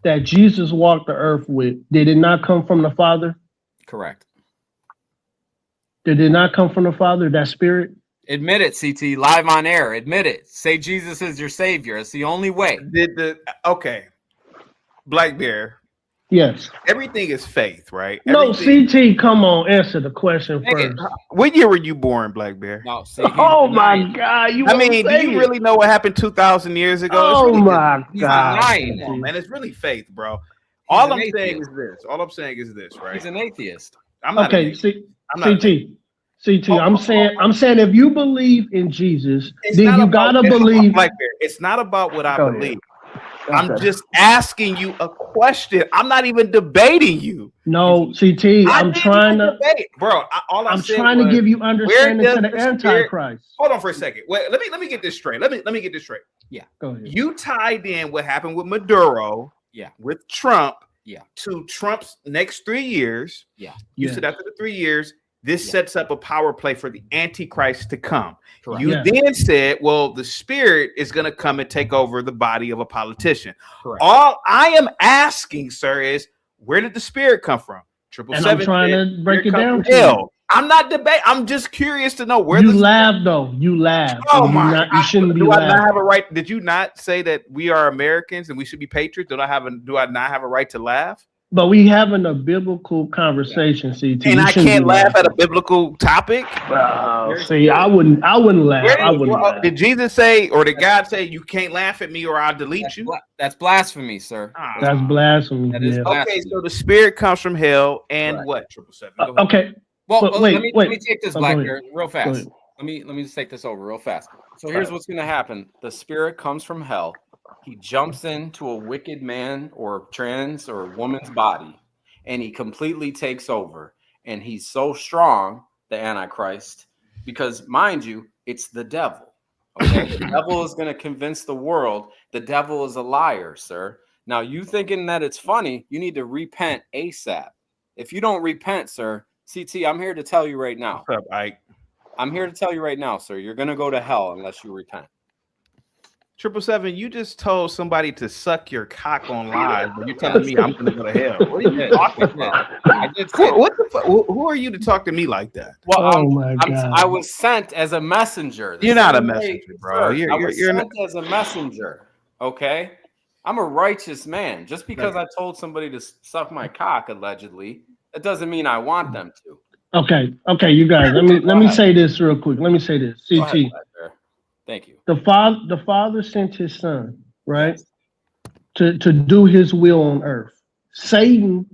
that Jesus walked the earth with, did it not come from the Father? Correct. Did it not come from the Father, that spirit? Admit it, CT, live on air. Admit it. Say Jesus is your savior. It's the only way. Okay. Black Bear. Yes. Everything is faith, right? No, CT, come on, answer the question first. What year were you born, Black Bear? No, oh my God! I mean, do you really know what happened 2,000 years ago? Oh really my God! Come on, man, it's really faith, bro. All I'm saying is this. Right? He's an atheist. I'm not. Okay, CT. I'm saying if you believe in Jesus, then you gotta believe. Black Bear. It's not about what I believe. I'm just asking you a question. I'm not even debating you. No, CT. I'm trying to debate, bro. I'm trying to give you understanding to the Antichrist. Hold on for a second. Wait, let me get this straight. Let me get this straight. Yeah, go ahead. You tied in what happened with Maduro. Yeah. With Trump. Yeah. To Trump's next 3 years. Yeah. You said after the 3 years, this sets up a power play for the Antichrist to come. Correct. You then said, well, the spirit is going to come and take over the body of a politician. Correct. All I am asking, sir, is where did the spirit come from? And I'm trying to break it down to you. I'm not debating. I'm just curious to know where you laugh though. You laugh. Oh my! You shouldn't be do laughing. I not have a right? Did you not say that we are Americans and we should be patriots? Do I not have a right to laugh? But we having a biblical conversation, CT. And I can't laugh at a biblical topic. See, I wouldn't laugh. Did Jesus say, or did God say, you can't laugh at me or I'll delete you? That's blasphemy, sir. That's blasphemy. That is blasphemy. Okay, so the spirit comes from hell, and what? 777. Okay. Well, wait, let me take this, Black go Bear, real fast. Let me just take this over real fast. So here's what's going to happen. The spirit comes from hell. He jumps into a wicked man or trans or woman's body, and he completely takes over. And he's so strong, the Antichrist, because mind you, it's the devil. Okay, the devil is going to convince the world the devil is a liar, sir. Now, you thinking that it's funny, you need to repent ASAP. If you don't repent, sir, CT, I'm here to tell you right now. What's up, Ike? I'm here to tell you right now, sir. You're going to go to hell unless you repent. 777, you just told somebody to suck your cock on live, but you're telling me I'm gonna go to hell. What are you talking about? I did say What the fuck? Who are you to talk to me like that? Well, Oh my God. I was sent as a messenger. The You're not a same way- messenger, bro. Sir, I was You're sent as a messenger. Okay, I'm a righteous man. Just because I told somebody to suck my cock allegedly, that doesn't mean I want them to. Okay, you guys. Let me say this real quick. Let me say this. Go ahead, CT. Blackbear. Thank you. The father sent his son, right? To do his will on earth. Satan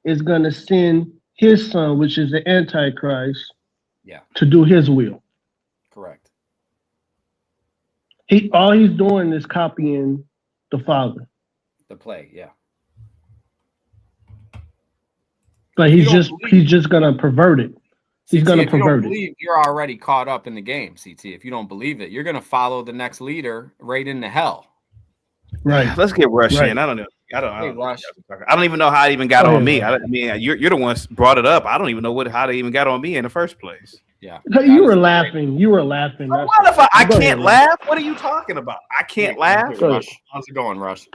is gonna send his son, which is the Antichrist, to do his will. Correct. All he's doing is copying the father. The plague, yeah. But he's just gonna pervert it. He's CT, gonna if you don't pervert it. believe, you're already caught up in the game, CT. If you don't believe it, you're gonna follow the next leader right into hell. Right. Let's get Rush in. I don't know. I don't even know how it even got on me. I mean, you're the ones brought it up. I don't even know how they even got on me in the first place. Yeah. You were laughing. You were laughing. What if I can't laugh? What are you talking about? I can't laugh. Rush. How's it going, Rush?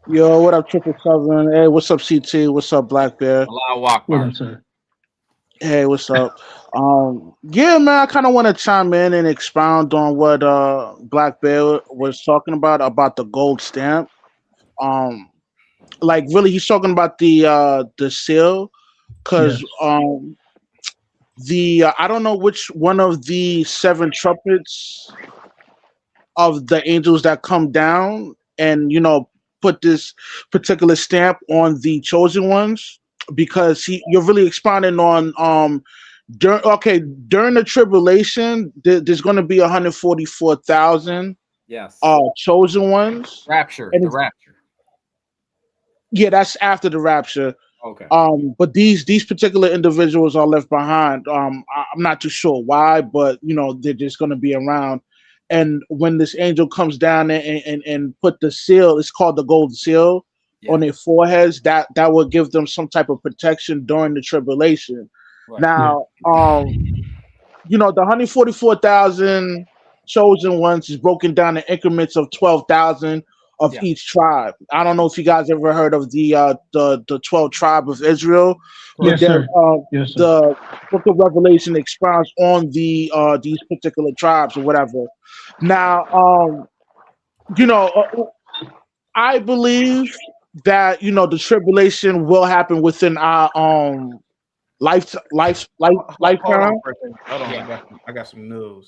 Yo, what up, 777? Hey, what's up, CT? What's up, Black Bear? Allahu Akbar. Hey, what's up? Yeah, man, I kind of want to chime in and expound on what Black Bear was talking about the gold stamp. Like really, he's talking about the seal, because I don't know which one of the 7 trumpets of the angels that come down and put this particular stamp on the chosen ones, because you're really expounding on during the tribulation there's going to be 144,000 yes chosen ones. The rapture. Yeah, that's after the rapture. Okay. But these particular individuals are left behind. I'm not too sure why, but they're just going to be around. And when this angel comes down and put the seal, it's called the gold seal, on their foreheads, that will give them some type of protection during the tribulation. Right. Now, the 144,000 chosen ones is broken down in increments of 12,000 of each tribe. I don't know if you guys ever heard of the 12 tribe of Israel. Yes, sir. Yes, sir. The Book of Revelation expounds on these particular tribes or whatever. Now, I believe that the tribulation will happen within our lifetime. Hold on for a second. Hold on, I got some news.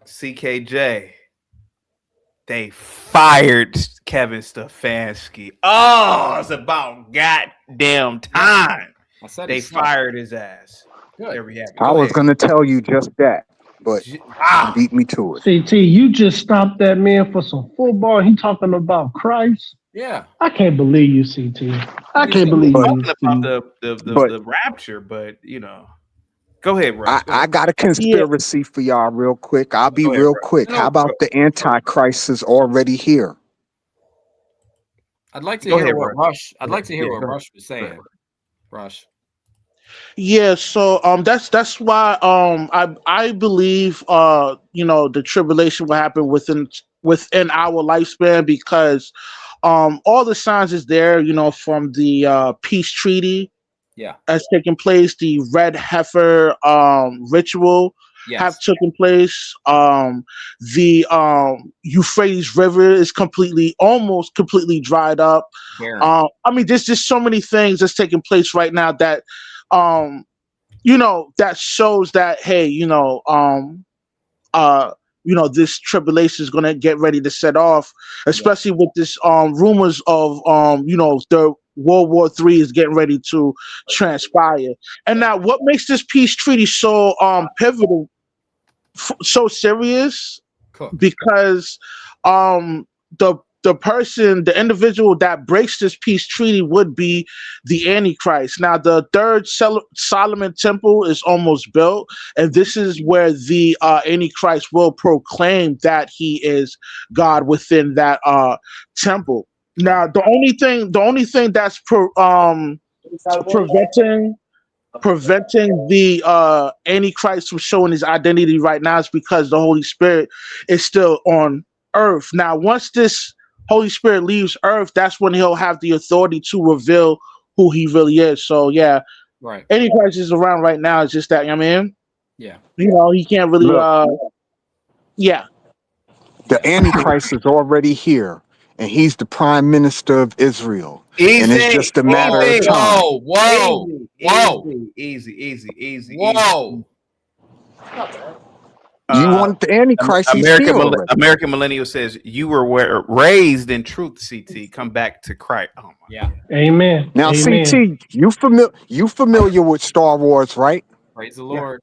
CKJ, they fired Kevin Stefanski. Oh, it's about goddamn time. They fired his ass. I was going to tell you just that, but you beat me to it. CT, you just stopped that man for some football. He talking about Christ. Yeah. I can't believe you, CT. I can't believe you. Talking about the rapture, but go ahead, Russ. I got a conspiracy for y'all real quick. I'll be real quick. How about the Antichrist is already here? I'd like to hear what Rush. I'd like to hear what Rush was saying. Rush. Yeah, so that's why I believe the tribulation will happen within our lifespan, because all the signs is there, from the peace treaty has taken place, the red heifer ritual have taken place, the Euphrates River is almost completely dried up. I mean, there's just so many things that's taking place right now that that shows that, hey, this tribulation is going to get ready to set off, especially with this rumors of the World War III is getting ready to transpire. And now, what makes this peace treaty so pivotal, so serious? Because the individual that breaks this peace treaty would be the Antichrist. Now, the third Solomon temple is almost built, and this is where the Antichrist will proclaim that he is God within that temple. Now, the only thing that's preventing preventing the Antichrist from showing his identity right now is because the Holy Spirit is still on earth. Now, once this Holy Spirit leaves earth, that's when he'll have the authority to reveal who he really is. So yeah, Right. Antichrist is around right now. It's just that, I mean, Yeah. you know, he can't really yeah. The Antichrist is already here, and he's the prime minister of Israel. And it's just a matter of time. Whoa. Easy. Whoa. You want the Antichrist, he's here already. American Millennial says you were raised in truth, CT. Come back to Christ. Oh my yeah. Amen. Now, Amen. CT, you familiar with Star Wars, right? Praise the Lord.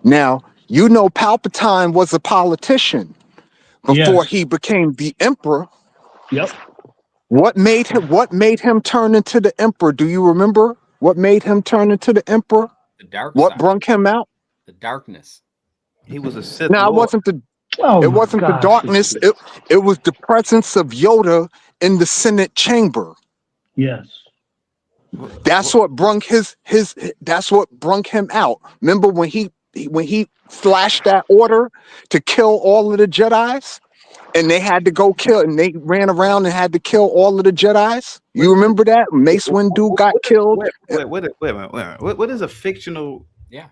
Now, you know Palpatine was a politician before he became the emperor. Yep. What made him turn into the emperor? Do you remember what made him turn into the emperor? The dark What side. brung him out? The darkness. He was a Sith Now, Lord. it wasn't the darkness. It was the presence of Yoda in the Senate chamber. Yes. That's what brung that's what brung him out. Remember when he flashed that order to kill all of the Jedis, and they had to go kill, and they ran around and had to kill all of the Jedis? You remember that? Mace Windu got killed. Wait a minute. What is a fictional? Yeah.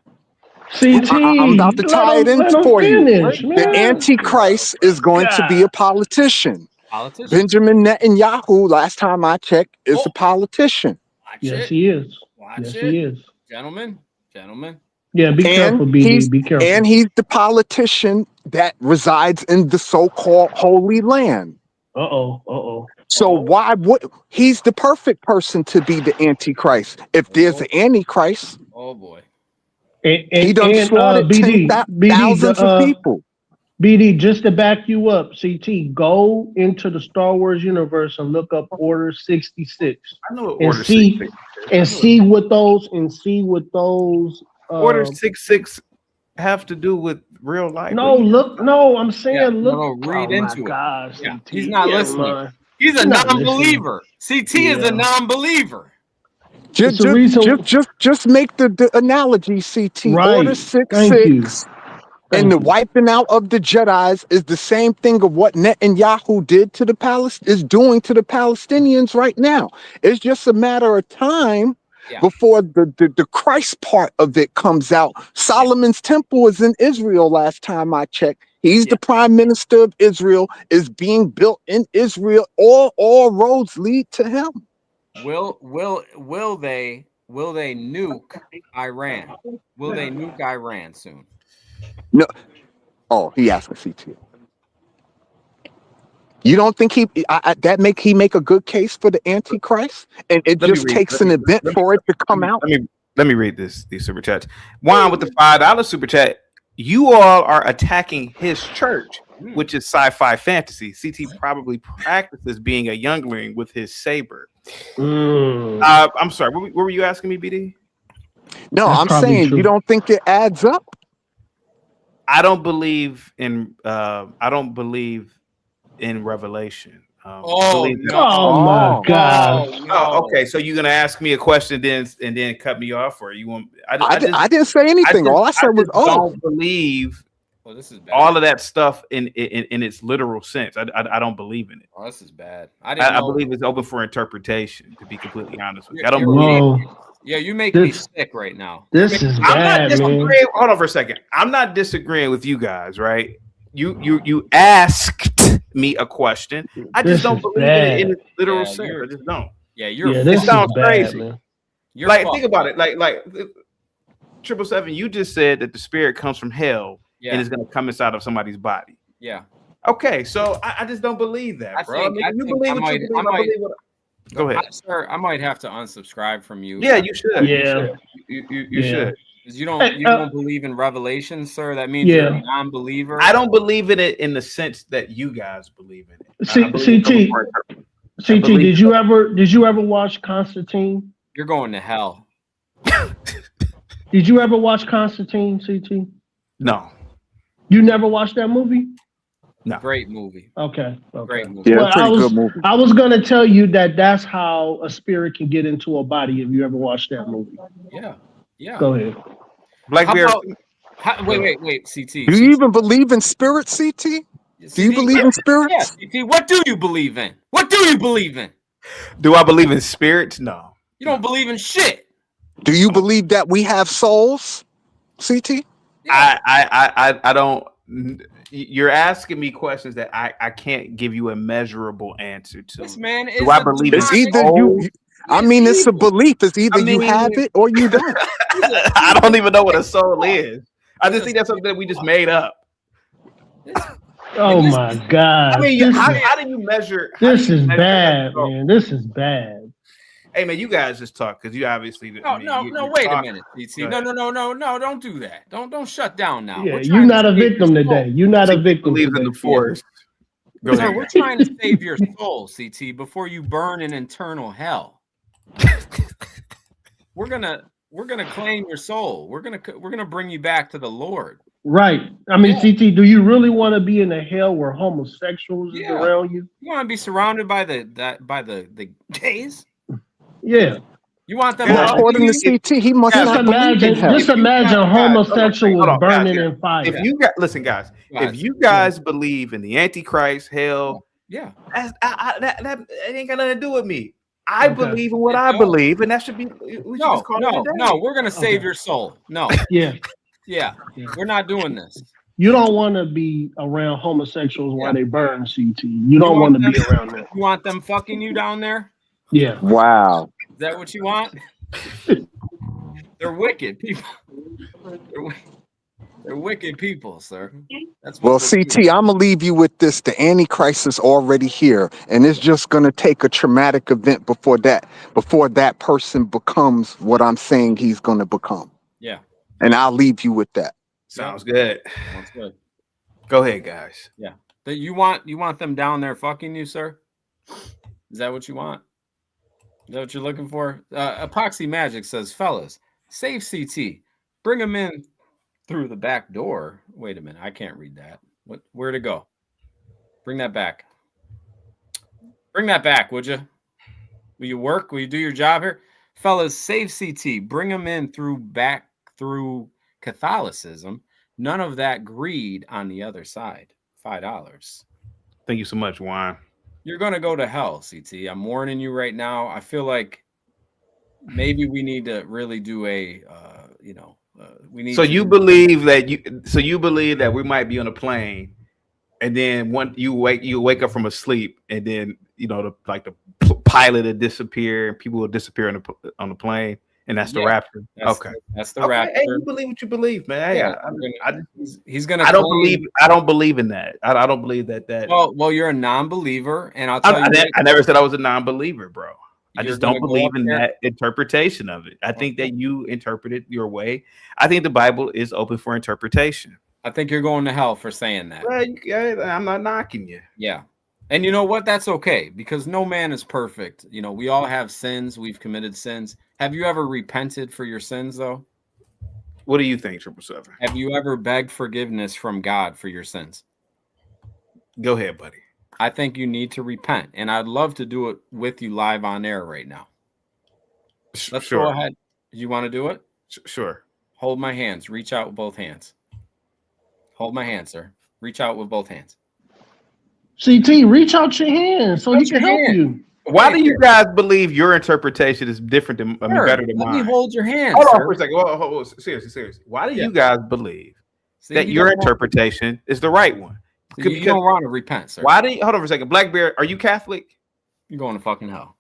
CT, I'm about to tie it in for you. The Antichrist is going to be a politician. Benjamin Netanyahu, last time I checked, is a politician. Yes, he is. Watch he is. Gentlemen. Yeah, be careful, BD. Be careful. And he's the politician that resides in the so-called Holy Land. So why would he's the perfect person to be the Antichrist? If there's an Antichrist, oh boy, he done slaughtered thousands of people. BD, just to back you up, CT, go into the Star Wars universe and look up Order 66. I know and Order see 66. and see what those Order 66 have to do with real life. I'm saying read into it. Gosh, Yeah. CT, He's not listening. man. He's a not non-believer. CT is a non-believer. Just make the analogy, CT. Right. Order 66 and the wiping out of the Jedis is the same thing of what Netanyahu did to is doing to the Palestinians right now. It's just a matter of time before the Christ part of it comes out. Solomon's temple is in Israel last time I checked. He's the prime minister of Israel, is being built in Israel. All roads lead to him. Will they nuke Iran? Will they nuke Iran soon? No. Oh, he asked me CT. You don't think he make a good case for the Antichrist? And it just takes an event for it to come out. Let me read these super chats. Juan with the $5 super chat. You all are attacking his church, which is sci-fi fantasy. CT probably practices being a youngling with his saber. I'm sorry. What were you asking me, BD? No, I'm saying you don't think it adds up. I don't believe in revelation. my God! Oh, okay. So you're gonna ask me a question and then cut me off, or you want? I didn't say anything. All I said was, don't believe this is bad. all of that stuff in its literal sense. I don't believe in it. Oh, this is bad. I believe it's open for interpretation. To be completely honest with you, I don't believe. Yeah, you make me sick right now. This is bad, man. Hold on for a second. I'm not disagreeing with you guys, right? You asked me a question. I just don't believe it in its literal sense. I just don't. Yeah, you're. It sounds crazy. Man. Like think about it. Like 777. You just said that the spirit comes from hell and is going to come inside of somebody's body. Yeah. Okay, so I just don't believe that, bro. Go ahead. Sir, I might have to unsubscribe from you. Yeah, you should. Yeah. You should. Because you don't believe in revelation, sir. That means you're a non-believer. I don't believe in it in the sense that you guys believe in it. CT, did you ever watch Constantine? You're going to hell. Did you ever watch Constantine, CT? No. You never watched that movie? No. Great movie. Okay. Great movie. Yeah, good movie. I was gonna tell you that's how a spirit can get into a body if you ever watched that movie. Yeah. Yeah. Go ahead. Blackbeard. Wait, CT. Do you even believe in spirit, CT? Do you believe in spirits? Yeah, CT. What do you believe in? What do you believe in? Do I believe in spirits? No. You don't believe in shit. Do you believe that we have souls, CT? I don't. You're asking me questions that I can't give you a measurable answer to. This man is do I believe It's in either souls? I mean, it's a belief. It's either you have it or you don't. I don't even know what a soul is. I just think that's something that we just made up. Oh my God! I mean, how do you measure? This is bad, man. This is bad. Hey man, you guys just talk because you obviously. No. Wait a minute, CT. No. Don't do that. Don't shut down now. Yeah, you're not a victim today. You're not a victim today. In the forest. Sir, we're trying to save your soul, CT, before you burn in eternal hell. We're gonna claim your soul. We're gonna bring you back to the Lord. Right. I mean, CT, do you really want to be in a hell where homosexuals is around you? You want to be surrounded by the gays? Yeah. You want them? Well, according to CT, he must not believe in hell. Just imagine homosexuals burning in fire. If you got listen, guys, if you guys believe in the Antichrist, hell, that ain't got nothing to do with me. I believe in what I believe, and that should be. No, we're gonna save your soul. No. Yeah. We're not doing this. You don't want to be around homosexuals while they burn, CT. You don't want to be around them. You want them fucking you down there? Yeah. Wow. Is that what you want? They're wicked people. They're wicked people, sir. Well, CT, I'm gonna leave you with this. The Antichrist is already here, and it's just gonna take a traumatic event before that person becomes what I'm saying he's gonna become. Yeah. And I'll leave you with that. Sounds good. Sounds good. Go ahead, guys. Yeah. You want them down there fucking you, sir? Is that what you want? Is that what you're looking for? Epoxy Magic says, fellas, save CT. Bring him in through the back door. Wait a minute. I can't read that. Where'd it go? Bring that back. Bring that back, would you? Will you work? Will you do your job here? Fellas, save CT. Bring him in through Catholicism. None of that greed on the other side. $5. Thank you so much, Juan. You're going to go to hell, CT. I'm warning you right now. I feel like maybe we need to really do we need. So you believe that we might be on a plane, and then when you wake up from a sleep, and then the pilot will disappear, and people will disappear on the plane, and that's the rapture. That's the rapture. Hey, you believe what you believe, man. He's gonna. I don't believe in that. I don't believe that. Well, you're a non-believer, and I'll tell you. I never said I was a non-believer, bro. I just don't believe in that interpretation of it. I think that you interpret it your way. I think the Bible is open for interpretation. I think you're going to hell for saying that. Well, I'm not knocking you. Yeah. And you know what? That's okay, because no man is perfect. We all have sins. We've committed sins. Have you ever repented for your sins, though? What do you think, 777? Have you ever begged forgiveness from God for your sins? Go ahead, buddy. I think you need to repent, and I'd love to do it with you live on air right now. Let's go ahead. You want to do it? Sure. Hold my hands. Reach out with both hands. Hold my hand, sir. Reach out with both hands. CT, reach out your hands so he can help you. Why do you guys believe your interpretation is different than better than mine? Let me hold your hand. Hold on for a second. Hold, seriously. Why do you guys believe that your interpretation is the right one? You don't want to repent, sir. Why do you hold on for a second? Blackbeard, are you Catholic? You're going to fucking hell.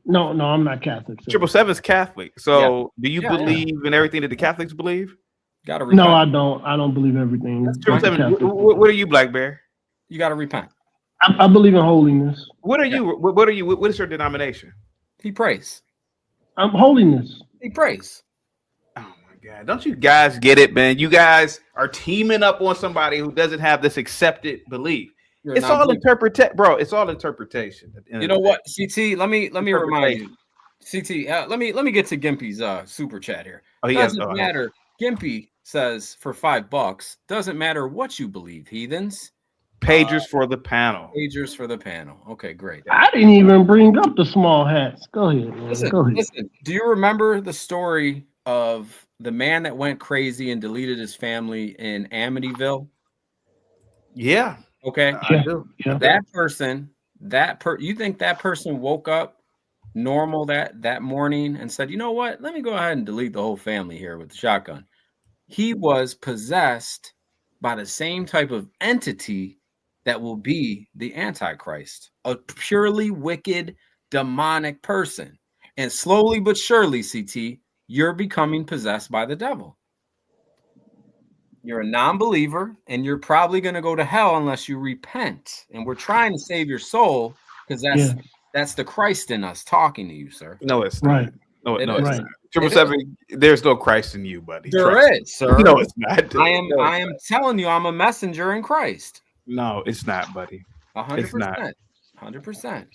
No, I'm not Catholic. 777's Catholic. So do you believe in everything that the Catholics believe? Gotta repent. No, I don't. I don't believe everything. What are you, Blackbeard? You gotta repent. I believe in holiness. What are you? What are you? What is your denomination? He prays. I'm holiness. He prays. Oh my God! Don't you guys get it, man? You guys are teaming up on somebody who doesn't have this accepted belief. It's all interpretation, bro. It's all interpretation. You know what, CT? Let me remind you, CT. Let me get to Gimpy's super chat here. Doesn't matter. Gimpy says for $5. Doesn't matter what you believe, heathens. Pagers for the panel. Pagers for the panel. Okay, great. I didn't even bring up the small hats. Go ahead, man. Listen. Do you remember the story of the man that went crazy and deleted his family in Amityville? Yeah. Okay. I do. That person, you think that person woke up normal that morning and said, you know what? Let me go ahead and delete the whole family here with the shotgun. He was possessed by the same type of entity that will be the Antichrist, a purely wicked, demonic person. And slowly but surely, CT, you're becoming possessed by the devil. You're a non-believer, and you're probably going to go to hell unless you repent. And we're trying to save your soul because that's the Christ in us talking to you, sir. No, it's not. Right. No, It no, is. it's not. 777, there's no Christ in you, buddy. There Trust is, sir. me. No, it's not. I am telling you, I'm a messenger in Christ. No, it's not, buddy. 100%. 100%.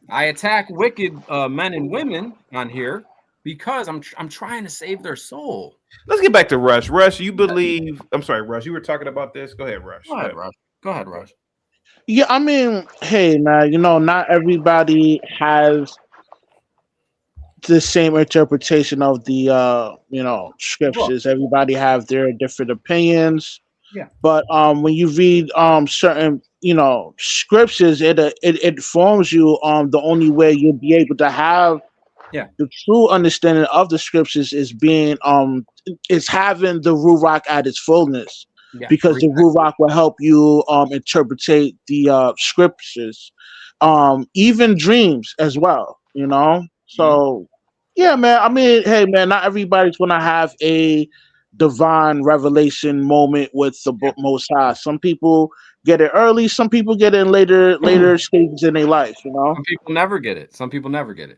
I attack wicked men and women on here because I'm trying to save their soul. Let's get back to Rush. Rush, you believe? I'm sorry, Rush. You were talking about this. Go ahead, Rush. Go ahead, Rush. Go ahead, Rush. Yeah, I mean, hey, man, not everybody has the same interpretation of the scriptures. Everybody have their different opinions. Yeah. But when you read certain scriptures, it informs you the only way you'll be able to have the true understanding of the scriptures is being is having the Ruach at its fullness. Yeah, because the Ruach will help you interpret the scriptures, even dreams as well, So, yeah, man, I mean, hey, man, not everybody's going to have a divine revelation moment with the Most High. Some people get it early. Some people get it in later stages in their life, Some people never get it. Some people never get it.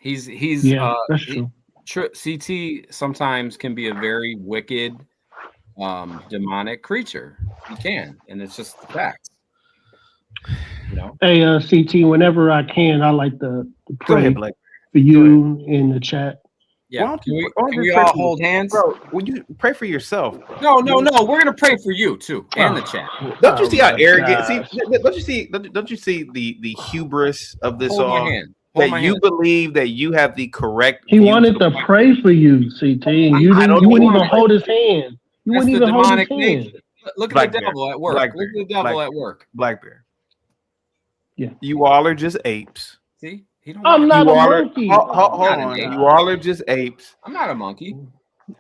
That's true. CT sometimes can be a very wicked, demonic creature. He can, and it's just the facts. Hey, CT, whenever I can, I like to pray Blake. for you in the chat. Yeah. Can we all hold hands? Bro, would you pray for yourself? No. We're gonna pray for you too, and the chat. Don't you see how arrogant? God. Don't you see the hubris of this Hold my all? hand. Hold That my you hand. believe that you have the correct. He view wanted to pray for you, CT, and you don't wouldn't even even hold his hand. You That's wouldn't the even hold his demonic hand. nature. Look at Black the Bear. devil at work. Black Look Bear. at the devil Black at work. Black Bear. Yeah. You all are just apes. See, he don't. I'm not You a all are. monkey. Hold Not an on. ape. You all are just apes. I'm not a monkey.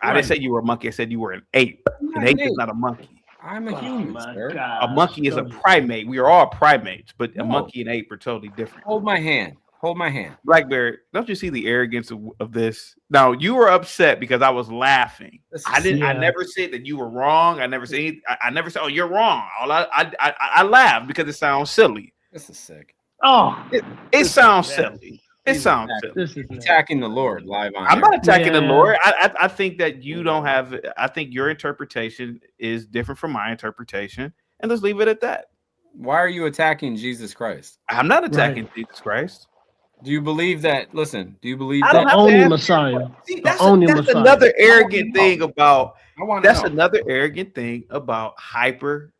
I didn't say you were a monkey. I said you were an ape. I'm An not ape an is ape. not a monkey. I'm a human, my sir. God. A monkey is a primate. We are all primates, but a No. monkey and ape are totally different. Hold my hand. Hold my hand. Blackberry, don't you see the arrogance of this? Now you were upset because I was laughing. I never said that you were wrong. I never said. I never said, "Oh, you're wrong." I laughed because it sounds silly. This is sick. Oh, It sounds silly. It sounds silly. this is Attacking the Lord live on. I'm air. not attacking the Yeah. Lord. I think that you don't have. I think your interpretation is different from my interpretation, and let's leave it at that. Why are you attacking Jesus Christ? I'm not attacking Jesus Christ. Do you believe that? Listen, do you believe I don't that? have to only ask Messiah. See, The that's, only that's Messiah. another arrogant thing about. I want to That's know. another arrogant thing about hyper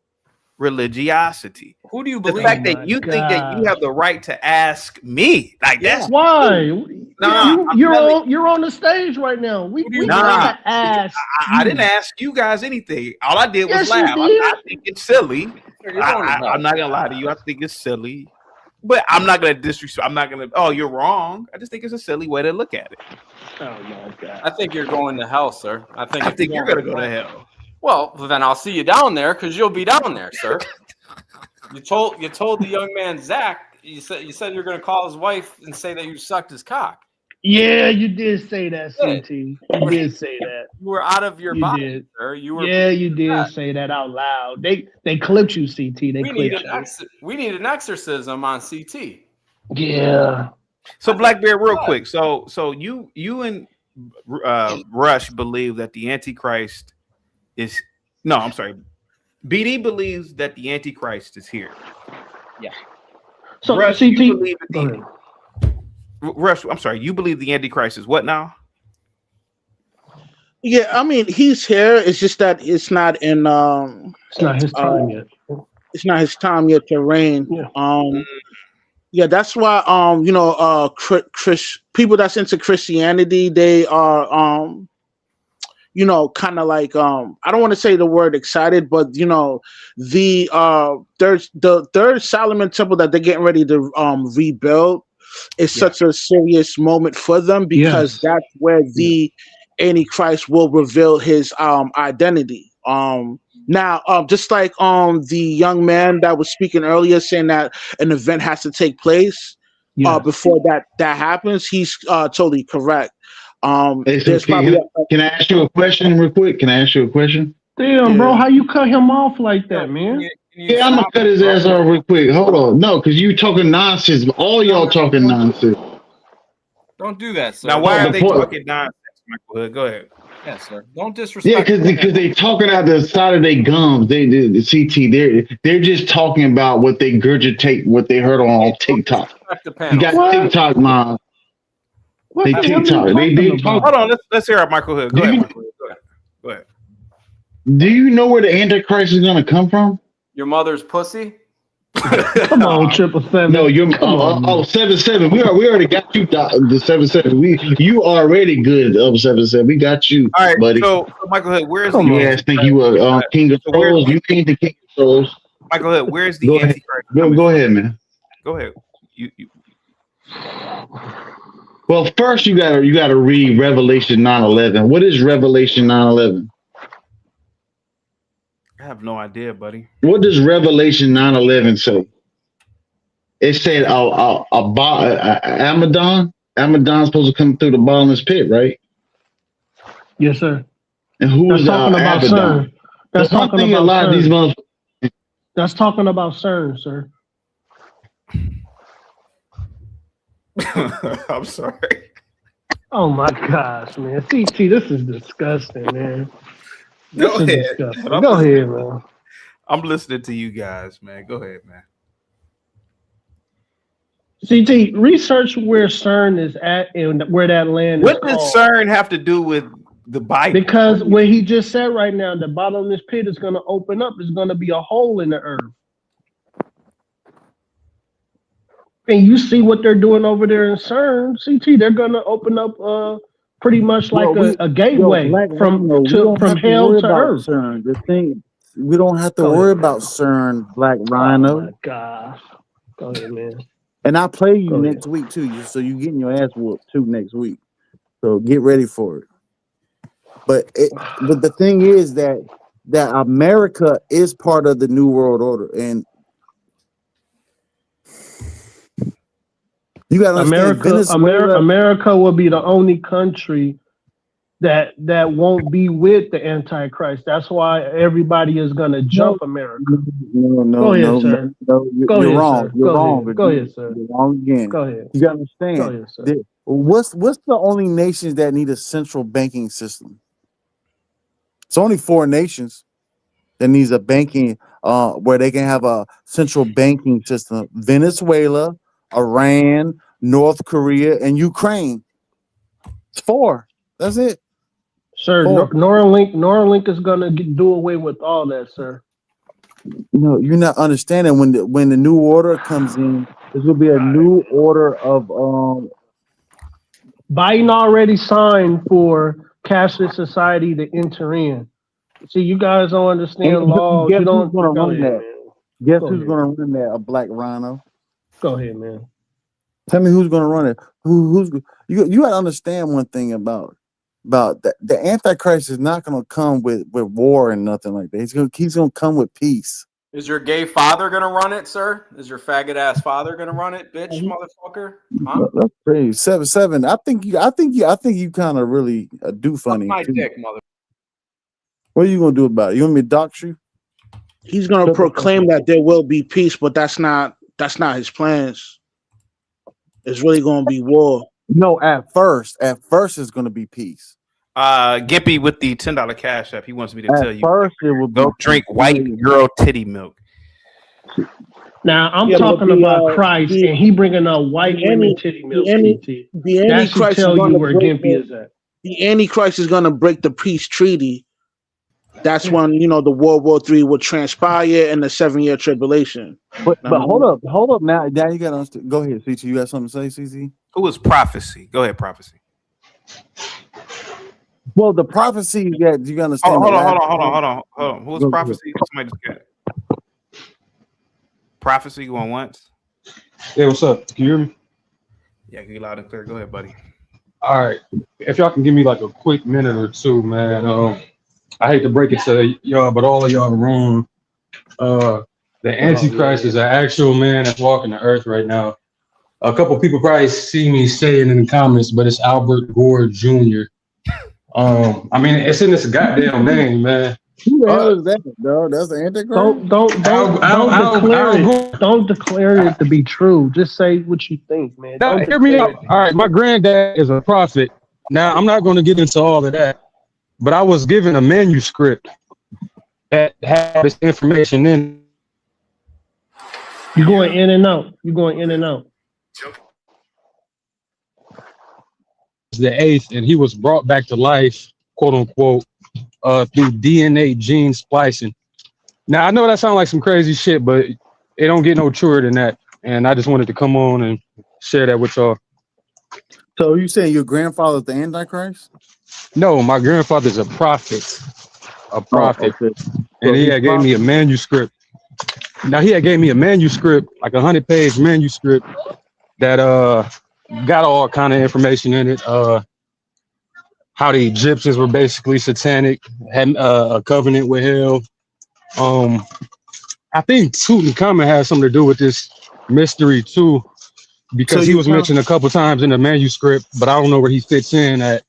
religiosity. Who do you The believe? fact that you think that you have the right to ask me, like that's Why? Nah, You're on the stage right now. We Nah, gotta ask. I didn't ask you guys anything. All I did was Yes, you laugh. did. I think it's silly. Sir, you're going to hell. I'm not gonna lie to you. I think it's silly, but I'm not gonna disrespect. I'm not gonna. Oh, you're wrong. I just think it's a silly way to look at it. Oh my God. I think you're going to hell, sir. I think you're gonna go to hell. Well, then I'll see you down there because you'll be down there, sir. You told the young man Zach. You said you're going to call his wife and say that you sucked his cock. Yeah, you did say that, CT. You did say that. You were out of your You body, did. sir. You were. Yeah, you did say that out loud. They clipped you, CT. They We need clipped you. we need an exorcism on CT. Yeah. So Black Bear, real quick. So you and Rush believe that the Antichrist is no. I'm sorry. BD believes that the Antichrist is here. Yeah. So Rush, CT. you believe that Go ahead. Rush, I'm sorry. You believe the Antichrist is what now? Yeah, I mean he's here. It's just that it's not in. It's not his time yet. It's not his time yet to reign. Yeah. Yeah, that's why people that's into Christianity, they are kind of like I don't want to say the word excited, but there's the third Solomon temple that they're getting ready to rebuild is such a serious moment for them because that's where the Antichrist will reveal his identity. Now, just like the young man that was speaking earlier, saying that an event has to take place before that happens, he's totally correct. Hey, so There's probably can I ask you a question real quick? Can I ask you a question? Damn, bro, how you cut him off like that, man? Yeah, I'm gonna cut his ass off real quick. Hold on, no, because you talking nonsense. All y'all talking nonsense. Don't do that, sir. Now, why are they talking nonsense, Michael Hood? Go ahead. Yes, sir. Don't Yeah, disrespect. because they talking out the side of their gums. The CT. They're just talking about what they regurgitate, what they heard on TikTok. You got TikTok, mom. They TikTok. They talk. Hold on. Let's hear out Michael Hood. Go ahead, Michael Hood. Go ahead. Do you know where the Antichrist is gonna come from? Your mother's pussy. Come on, 777. No, you're 7-7. We already got you, the 7-7. You already good, 7-7. We got you, all right, buddy. So Michael Hood, where's the you ass think you were king of souls? You ain't the king of souls. Michael Hood, where's the Go Antichrist? Go ahead, man. Go ahead. You. Well, first you gotta read Revelation 9:11. What is Revelation 9:11? I have no idea, buddy. What does Revelation 9:11 say? It said Amadon's supposed to come through the bottomless pit, right? Yes, sir. And who is talking about Abaddon? CERN? That's talking about a lot of these motherfuckers. That's talking about CERN, sir. I'm sorry. Oh my gosh, man. CT, this is disgusting, man. Go ahead. Go ahead, man. I'm listening to you guys, man. Go ahead, man. CT, research where CERN is at and where that land is. What does CERN have to do with the Bible? Because what he just said right now, the bottomless pit is going to open up. It's going to be a hole in the earth. And you see what they're doing over there in CERN, CT. They're going to open up pretty much like a gateway from hell to earth. CERN. The thing, we don't have to worry about CERN, Black Rhino. Oh my gosh. Go ahead, man. And I play you next week too, so you getting your ass whooped too next week. So get ready for it. But the thing is that America is part of the New World Order, and you got to understand, America will be the only country that won't be with the Antichrist. That's why everybody is going to jump America. No, sir. You're wrong. You're wrong. Go ahead, sir. You're wrong again. Go ahead. You got to understand. Go ahead, sir. What's the only nations that need a central banking system? It's only 4 nations that needs a banking where they can have a central banking system: Venezuela, Iran, North Korea, and Ukraine. It's 4. That's it. Sir, Neuralink is going to do away with all that, sir. No, you're not understanding. When the new order comes in, there's going to be a new order of Biden already signed for cashless society to enter in. See, you guys don't understand laws. Guess you don't. Who's going to run that? Guess who's going to run that? A Black Rhino. Go ahead, man. Tell me who's going to run it. Who's you got to understand one thing about that. The Antichrist is not going to come with war and nothing like that. He's going to come with peace. Is your gay father gonna run it, sir? Is your faggot ass father gonna run it, bitch, motherfucker? Huh? That's crazy. 7-7. I think you kind of really do funny. My dick, mother. What are you gonna do about it? You want me to dox you? He's gonna proclaim that there will be peace, but that's not his plans. It's really gonna be war. No, at first it's gonna be peace. Gippy with the $10 cash app. He wants me to tell you. First, it will go drink white girl titty milk. Now I'm talking about Christ, and he bringing up white women titty milk. The Antichrist tell you where Gimpy is at. The Antichrist is gonna break the peace treaty, that's when the World War III would transpire and the 7-year tribulation. But hold up now. Now you got to go ahead, CT. You got something to say, CC? Who was prophecy? Go ahead, prophecy. Well, the prophecy that you understand. Hold on. Who was prophecy? Somebody just got it. Prophecy going once. Hey, what's up? Can you hear me? Yeah, can you loud and clear. Go ahead, buddy. All right. If y'all can give me like a quick minute or two, man. I hate to break it to y'all, but all of y'all are wrong. The Antichrist is an actual man that's walking the earth right now. A couple people probably see me saying in the comments, but it's Albert Gore Jr. I mean, it's in this goddamn name, man. Who the hell is that, dog? That's the Antichrist. Don't declare it to be true. Just say what you think, man. Now, hear me out. All right, my granddad is a prophet. Now, I'm not going to get into all of that, but I was given a manuscript that had this information in. You're going in and out. The 8th, and he was brought back to life, quote unquote, through DNA gene splicing. Now, I know that sounds like some crazy shit, but it don't get no truer than that. And I just wanted to come on and share that with y'all. So you saying your grandfather's the Antichrist? No, my grandfather's a prophet. And he had gave me a manuscript. Now, he had gave me a manuscript, like 100-page manuscript that got all kind of information in it. How the Egyptians were basically satanic, had a covenant with hell. I think Tutankhamun has something to do with this mystery too, because he was mentioned a couple times in the manuscript, but I don't know where he fits in at.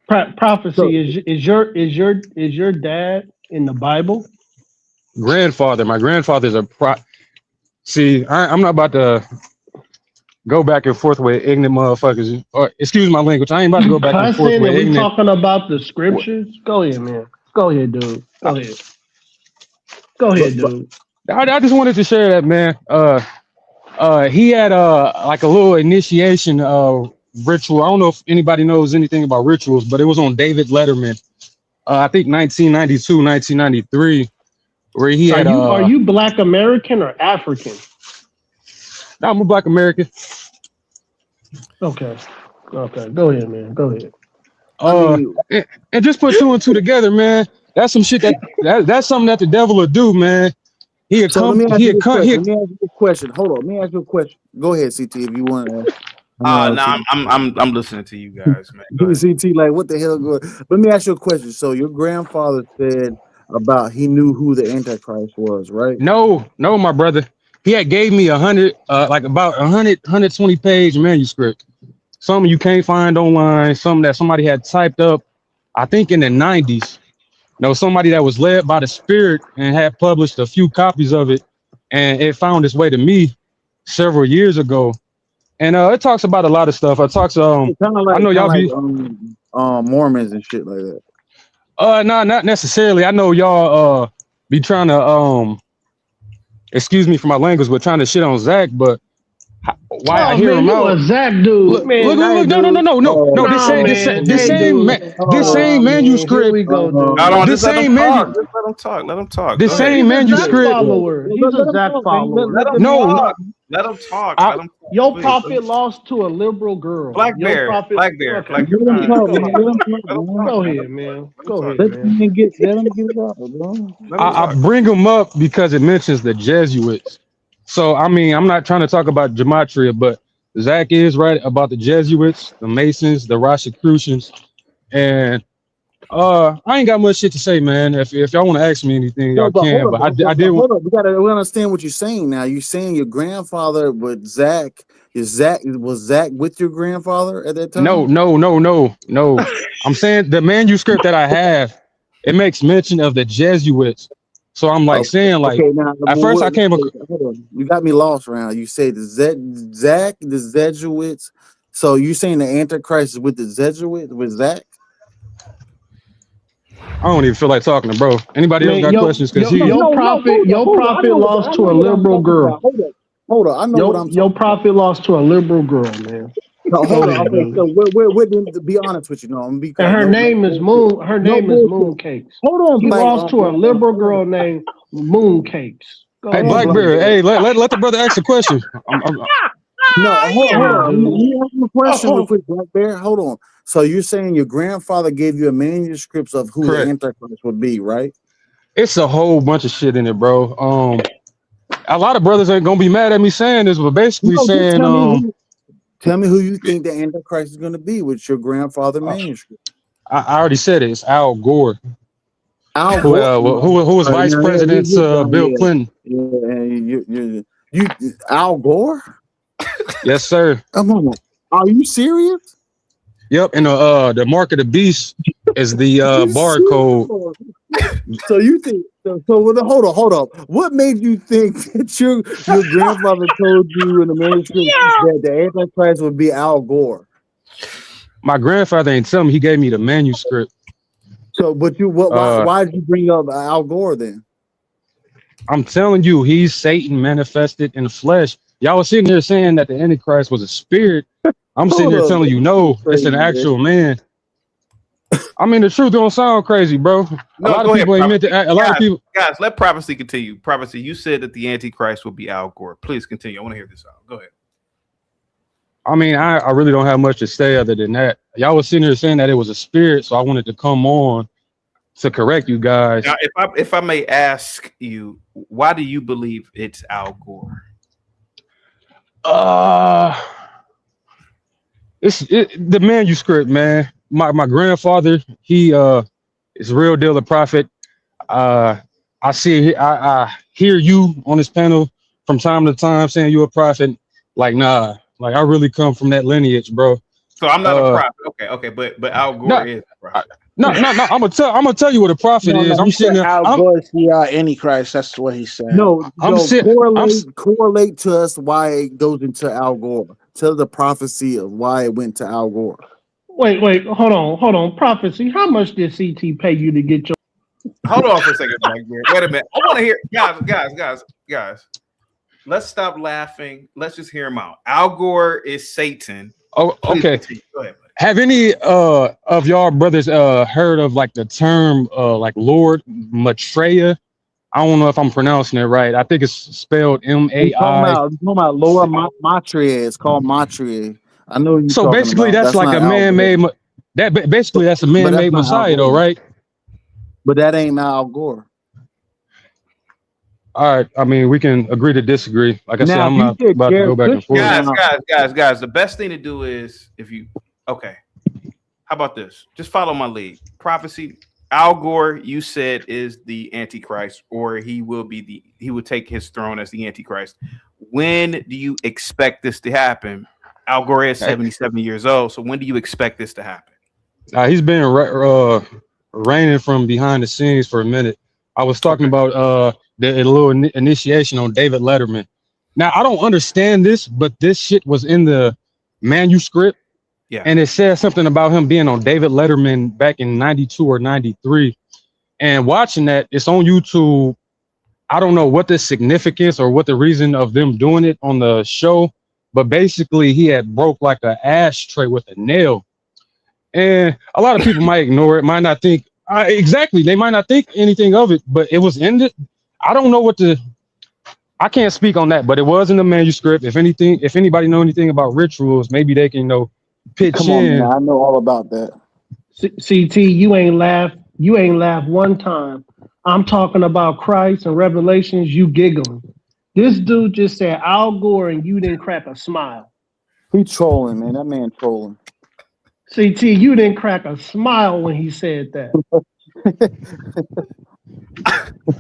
Prophecy is your dad in the Bible? Grandfather, my grandfather's a See, I'm not about to go back and forth with ignorant motherfuckers. Or excuse my language. I ain't about to go back and forth with ignorant. We talking about the scriptures? Go ahead, man. Go ahead, dude. Go ahead, dude. I just wanted to share that, man. He had like a little initiation ritual. I don't know if anybody knows anything about rituals, but it was on David Letterman. I think 1992, 1993, where he had. Are you Black American or African? No, I'm a Black American. Okay. Go ahead, man. Go ahead. And just put 2 and 2 together, man. That's some shit that's something that the devil will do, man. Let me ask you a question. Hold on. Let me ask you a question. Go ahead, CT, if you want to. I'm listening to you guys, man. CT, like what the hell going? Let me ask you a question. So your grandfather said about he knew who the Antichrist was, right? No, my brother. He had gave me 120-page manuscript. Some you can't find online, some that somebody had typed up, I think in the 90s. Somebody that was led by the Spirit and had published a few copies of it, and it found its way to me several years ago. And it talks about a lot of stuff. It talks I know y'all be Mormons and shit like that. No, not necessarily. I know y'all be trying to excuse me for my language, but trying to shit on Zach, but why I hear him out? Zach dude. Look, no. This same manuscript. Just let him talk. The same manuscript. He's a Zach follower. Let him talk. Your prophet lost to a liberal girl. Black Bear. Go ahead, man. Let him get it out, bro. I bring him up because it mentions the Jesuits. So, I mean, I'm not trying to talk about gematria, but Zach is right about the Jesuits, the Masons, the Rosicrucians, and I ain't got much shit to say, man. If y'all want to ask me anything, y'all can. But I did. We understand what you're saying now. You're saying your grandfather, but Zach was Zach with your grandfather at that time? No. I'm saying the manuscript that I have, it makes mention of the Jesuits. So I'm like saying like at first I came across. You got me lost around. You say the Zach, the Jesuits. So you saying the Antichrist is with the Jesuits with Zach? I don't even feel like talking to bro. Anybody else got questions? Because your prophet lost to a liberal girl. Hold on. I know what I'm Your prophet lost to a liberal girl, man. No, Go hold on. ahead, Okay, dude. so what to be honest with you, no, I'm gonna be And quiet. her name is Moon. Her No name is bullshit. Mooncakes. Hold on, He Black. lost to a liberal girl named Mooncakes. Go Hey, ahead. Blackberry. Hey, let the brother ask a question. No, hold Damn, on. dude. Let me ask you a question real Oh, quick, Black Bear. Hold on. So you're saying your grandfather gave you a manuscript of who the Correct. Antichrist would be, right? It's a whole bunch of shit in it, bro. A lot of brothers ain't gonna be mad at me saying this, but basically No, just saying, tell me who you think the Antichrist is going to be with your grandfather manuscript. I already said it. It's Al Gore. Al Who, Gore. who was vice president Bill Clinton? You Al Gore? Yes, sir. Come on. Are you serious? Yep. And the mark of the beast is the You barcode. serious? So you think hold on. What made you think that your grandfather told you in the manuscript that the Antichrist would be Al Gore? My grandfather ain't tell me. He gave me the manuscript. So, but why did you bring up Al Gore then? I'm telling you, he's Satan manifested in the flesh. Y'all was sitting here saying that the Antichrist was a spirit. I'm sitting here telling you, no, it's an actual man. I mean, the truth don't sound crazy, bro. No, a lot of people ain't meant to act. A lot of people. Guys, let prophecy continue. Prophecy, you said that the Antichrist would be Al Gore. Please continue. I want to hear this out. Go ahead. I mean, I really don't have much to say other than that. Y'all was sitting here saying that it was a spirit, so I wanted to come on to correct you guys. Now, if I may ask you, why do you believe it's Al Gore? It's the manuscript, man. My grandfather, he is a real deal a prophet. I hear you on this panel from time to time saying you're a prophet. Like, nah, like I really come from that lineage, bro. So I'm not a prophet. Okay, but Al Gore is a prophet. No. I'm gonna tell you what a prophet is. I'm sitting there. Al Gore is the Antichrist. That's what he's saying. Correlate to us why it goes into Al Gore. Tell the prophecy of why it went to Al Gore. wait, hold on. Prophecy. How much did CT pay you to get your? Hold on for a second, Blackbeard. Wait a minute. I want to hear, guys. Let's stop laughing. Let's just hear him out. Al Gore is Satan. Oh, okay. Go ahead. Have any of y'all brothers heard of like the term like Lord Maitreya? I don't know if I'm pronouncing it right. I think it's spelled M-A-I. I'm talking about Lower Maitreya. It's called Maitreya. I know you're So talking basically, about. that's like a man-made. That's a man-made Messiah, though, right? But that ain't Al Gore. All right. I mean, we can agree to disagree. Like I said, I'm not about to go back and forth. Guys. The best thing to do is okay. How about this? Just follow my lead. Prophecy. Al Gore, you said, is the Antichrist, or he will take his throne as the Antichrist. When do you expect this to happen? Al Gore is 77 years old. So when do you expect this to happen? He's been reigning from behind the scenes for a minute. I was talking about the little initiation on David Letterman. Now, I don't understand this, but this shit was in the manuscript. Yeah. And it says something about him being on David Letterman back in 92 or 93. And watching that, it's on YouTube. I don't know what the significance or what the reason of them doing it on the show, but basically he had broke like an ashtray with a nail. And a lot of people might ignore it, might not think exactly. They might not think anything of it, but it was in it. I don't know I can't speak on that, but it was in the manuscript. If anybody know anything about rituals, maybe they can pitch in. Man, I know all about that. CT, you ain't laughed one time. I'm talking about Christ and Revelations, you giggling. This dude just said Al Gore and you didn't crack a smile. He trolling, man. That man trolling. CT, you didn't crack a smile when he said that.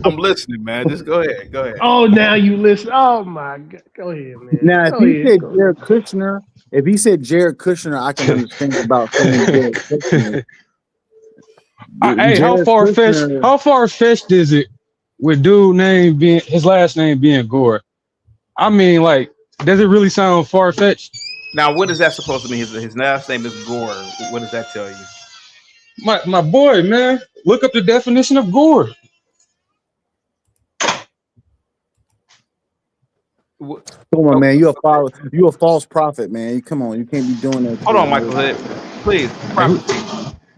I'm listening, man. Just go ahead. Oh, now you listen. Oh my God. Go ahead, man. Now, if he said Jared Kushner, I can understand about saying Jared Kushner. Hey, how far-fetched is it with his last name being Gore? I mean, like, does it really sound far-fetched? Now, what is that supposed to mean? His last name is Gore. What does that tell you? My boy, man, look up the definition of Gore. Come on, man. You're a false prophet, man. Come on, you can't be doing that. Hold on, Michael Hood. Please.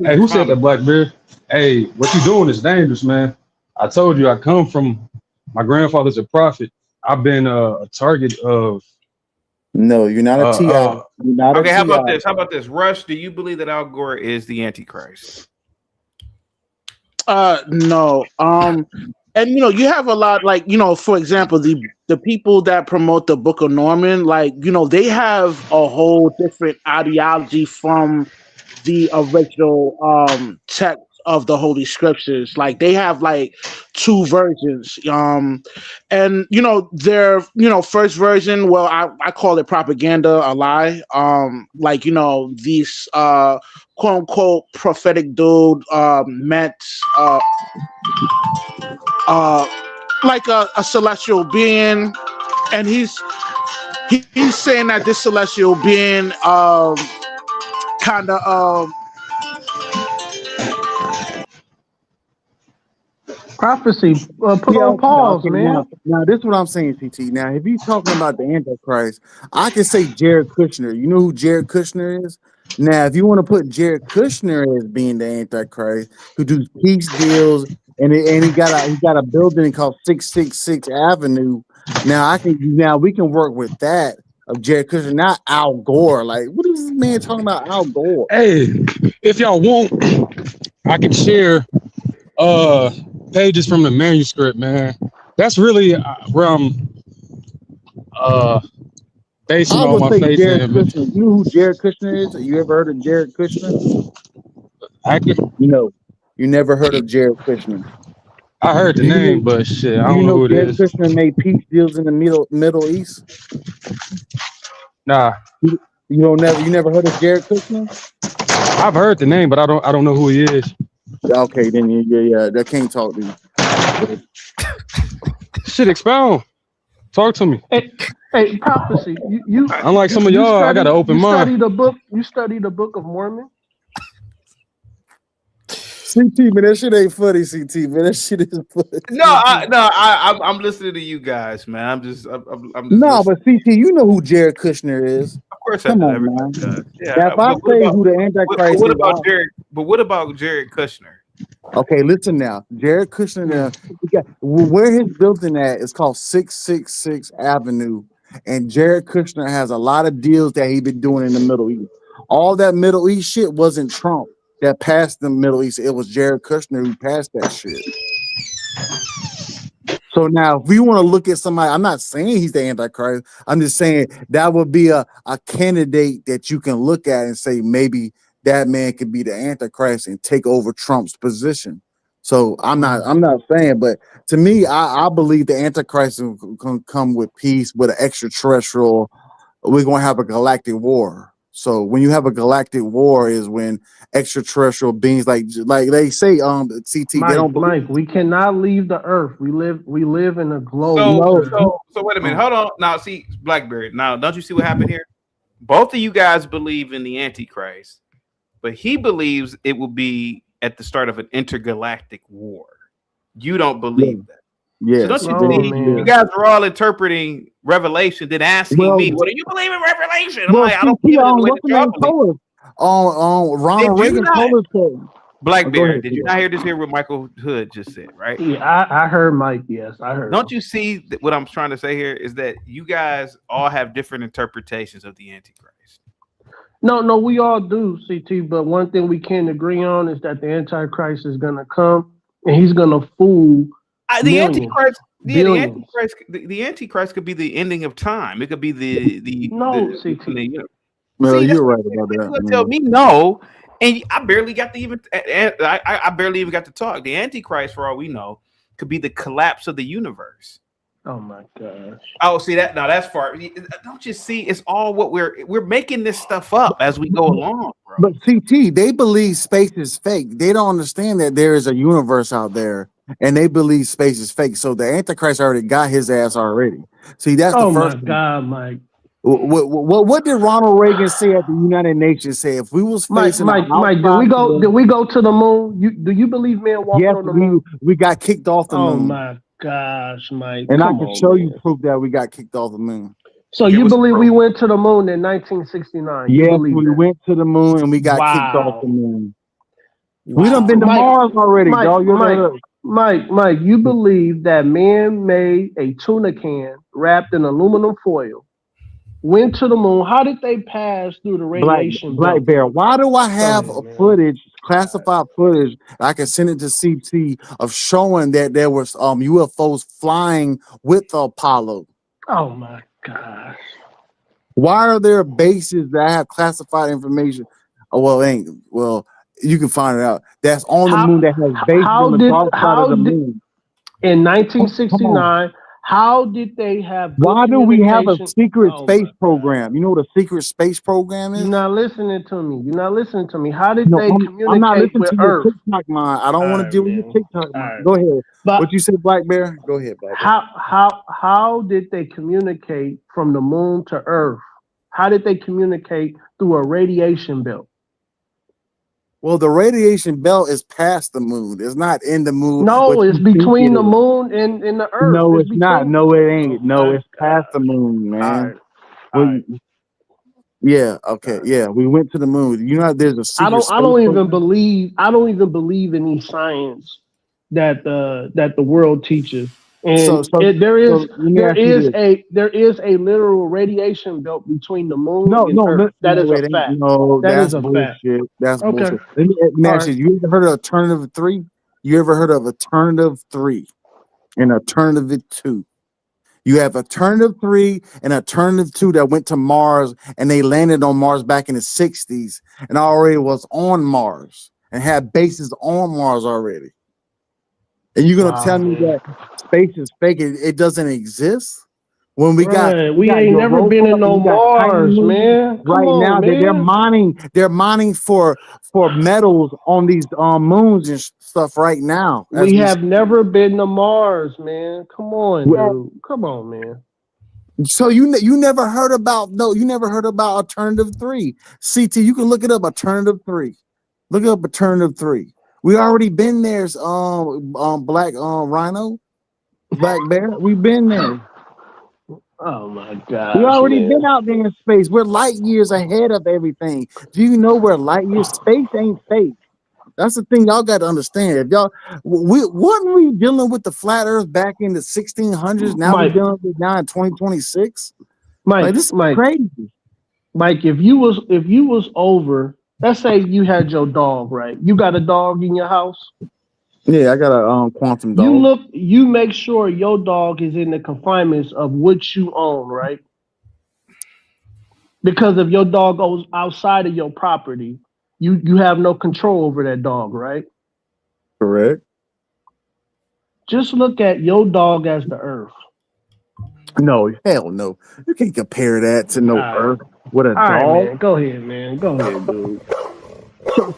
Hey, who said that, Blackbeard? Hey, what you doing is dangerous, man. I told you I come from. My grandfather's a prophet. I've been a target of. No, you're not a TI. You're not okay, a how about TI. this? How about this? Rush, do you believe that Al Gore is the Antichrist? No. And you have a lot, like, for example, the people that promote the Book of Mormon, like, they have a whole different ideology from the original text of the Holy Scriptures. Like, they have like two versions. And their first version, well, I call it propaganda, a lie. Like, these quote unquote prophetic dude meant like a celestial being, and he's saying that this celestial being kind of prophecy. Put on pause, man. Now, this is what I'm saying, CT. Now, if you're talking about the Antichrist, I can say Jared Kushner. You know who Jared Kushner is? Now, if you want to put Jared Kushner as being the Antichrist, who do peace deals, and he got a building called 666 Avenue. Now we can work with that of Jared Kushner, not Al Gore. Like, what is this man talking about, Al Gore? Hey, if y'all want, I can share pages from the manuscript, man. That's really where I'm basing I all would my say faith Jared in. Kushner. You know who Jared Kushner is? You ever heard of Jared Kushner? No, you never heard of Jared Kushner. I heard the name, but shit, I don't know who it Jared is. Kushner made peace deals in the Middle East? Nah. You never heard of Jared Kushner? I've heard the name, but I don't know who he is. Okay, then yeah, that can't talk to you. Shit, expound. Talk to me. Hey, prophecy. You unlike some of y'all, I got an open mind. You study the Book of Mormon? CT, man, that shit ain't funny, CT, man. That shit is funny. I'm listening to you guys, man. I'm just No, but CT, you know who Jared Kushner is. Of course, Come I do. on, Everybody man. does. Yeah. Now, if I say who the Antichrist what is, about Jared? But what about Jared Kushner? Okay, listen now. Jared Kushner, where his building at is called 666 Avenue, and Jared Kushner has a lot of deals that he been doing in the Middle East. All that Middle East shit wasn't Trump that passed the Middle East. It was Jared Kushner who passed that shit. So now, if we want to look at somebody, I'm not saying he's the Antichrist. I'm just saying that would be a candidate that you can look at and say maybe that man could be the Antichrist and take over Trump's position. So I'm not saying, but to me, I believe the Antichrist will come with peace, with an extraterrestrial. We're gonna have a galactic war. So when you have a galactic war, is when extraterrestrial beings, like they say, CT, Mike, they don't believe. Mike, we cannot leave the Earth. We live in a globe. So wait a minute. Hold on. Now, see, Blackberry. Now, don't you see what happened here? Both of you guys believe in the Antichrist, but he believes it will be at the start of an intergalactic war. You don't believe that. Yeah. So don't you see? You guys are all interpreting Revelation, then asking me, "What do you believe in Revelation?" I'm like, I don't believe it the way that y'all believe. Ronald Reagan told us so. Blackbeard, did you not hear this here what Michael Hood just said, right? Yeah, I heard Mike. Yes, I heard. Don't you see that what I'm trying to say here is that you guys all have different interpretations of the Antichrist? No, we all do, CT. But one thing we can agree on is that the Antichrist is going to come and he's going to fool the Antichrist. Yeah, the Antichrist could be the ending of time. It could be CT. Well, you're right about that. You tell me no, and I barely got to even. I barely even got to talk. The Antichrist, for all we know, could be the collapse of the universe. Oh my gosh! Oh, see that? Now that's far. Don't you see? It's all what we're making this stuff up as we go along, bro. But CT, they believe space is fake. They don't understand that there is a universe out there, and they believe space is fake. So the Antichrist already got his ass already. See, that's the first. Oh my God, Mike. What did Ronald Reagan say at the United Nations? Say if we was facing Mike, did we go to the moon? Do you believe men walking on the moon? We got kicked off the moon. My gosh, Mike. And I Come can on, show you man. proof that we got kicked off the moon. So you believe we went to the moon in 1969? You Yes, believe we that? went to the moon and we got kicked off the Wow. moon. We done been to Mike, Mars already, dog. Mike, you believe that man made a tuna can wrapped in aluminum foil, went to the moon. How did they pass through the radiation Black belt? Bear. Why do I have Go ahead, footage, classified footage? I can send it to CT of showing that there was UFOs flying with the Apollo. Oh my gosh. Why are there bases that have classified information? Oh, well, you can find it out. That's on the moon that has bases on the dark side of the moon. In 1969, how did they have good Why do we have a communication? secret Oh space my program? You know what a secret space program is? You're not listening to me. You're not listening to me. How did No, they I'm not communicate listening with to your Earth? TikTok mind. I don't want to deal with your TikTok mind. right. Go ahead. But what you said, Black Bear? Go ahead, Black Bear. How did they communicate from the moon to Earth? How did they communicate through a radiation belt? Well, the radiation belt is past the moon. It's not in the moon. No, it's between the moon and the Earth. No, it's not. between- No, it ain't. No, my it's past the moon, man. All right. Yeah. Okay. Yeah, we went to the moon. You know, there's a secret. I don't even believe in any science that the world teaches. And there is a literal radiation belt between the moon and Earth. That is a fact. No, That that's is a bullshit. fact. That's Okay. bullshit. Let me ask you. You ever heard of alternative 3? You ever heard of alternative 3 and alternative 2? You have alternative 3 and alternative 2 that went to Mars and they landed on Mars back in the 60s and already was on Mars and had bases on Mars already. And you're gonna tell me that space is fake? It doesn't exist. When we we ain't never been in no Mars, man. Come on, now man. they're mining for metals on these moons and stuff right now. We have never been to Mars, man. Come on, dude. Come on, man. So you never heard about alternative 3. CT, you can look it up, alternative 3. Look up alternative 3. We already been there, Black Rhino, Black Bear. We've been there. Oh my God. We already been out there in space. We're light years ahead of everything. Do you know we're light years? Space ain't fake. That's the thing y'all got to understand. If y'all, wasn't we dealing with the flat Earth back in the 1600s? Now we're dealing with now in 2026. Mike, this is crazy. Mike, if you was over, let's say you had your dog, right? You got a dog in your house. Yeah, I got a quantum dog. You make sure your dog is in the confinements of what you own, right? Because if your dog goes outside of your property, you have no control over that dog, right? Correct. Just look at your dog as the Earth. No, hell no. You can't compare that to no Earth with a dog. Right, man. Go ahead, man. Go ahead, dude.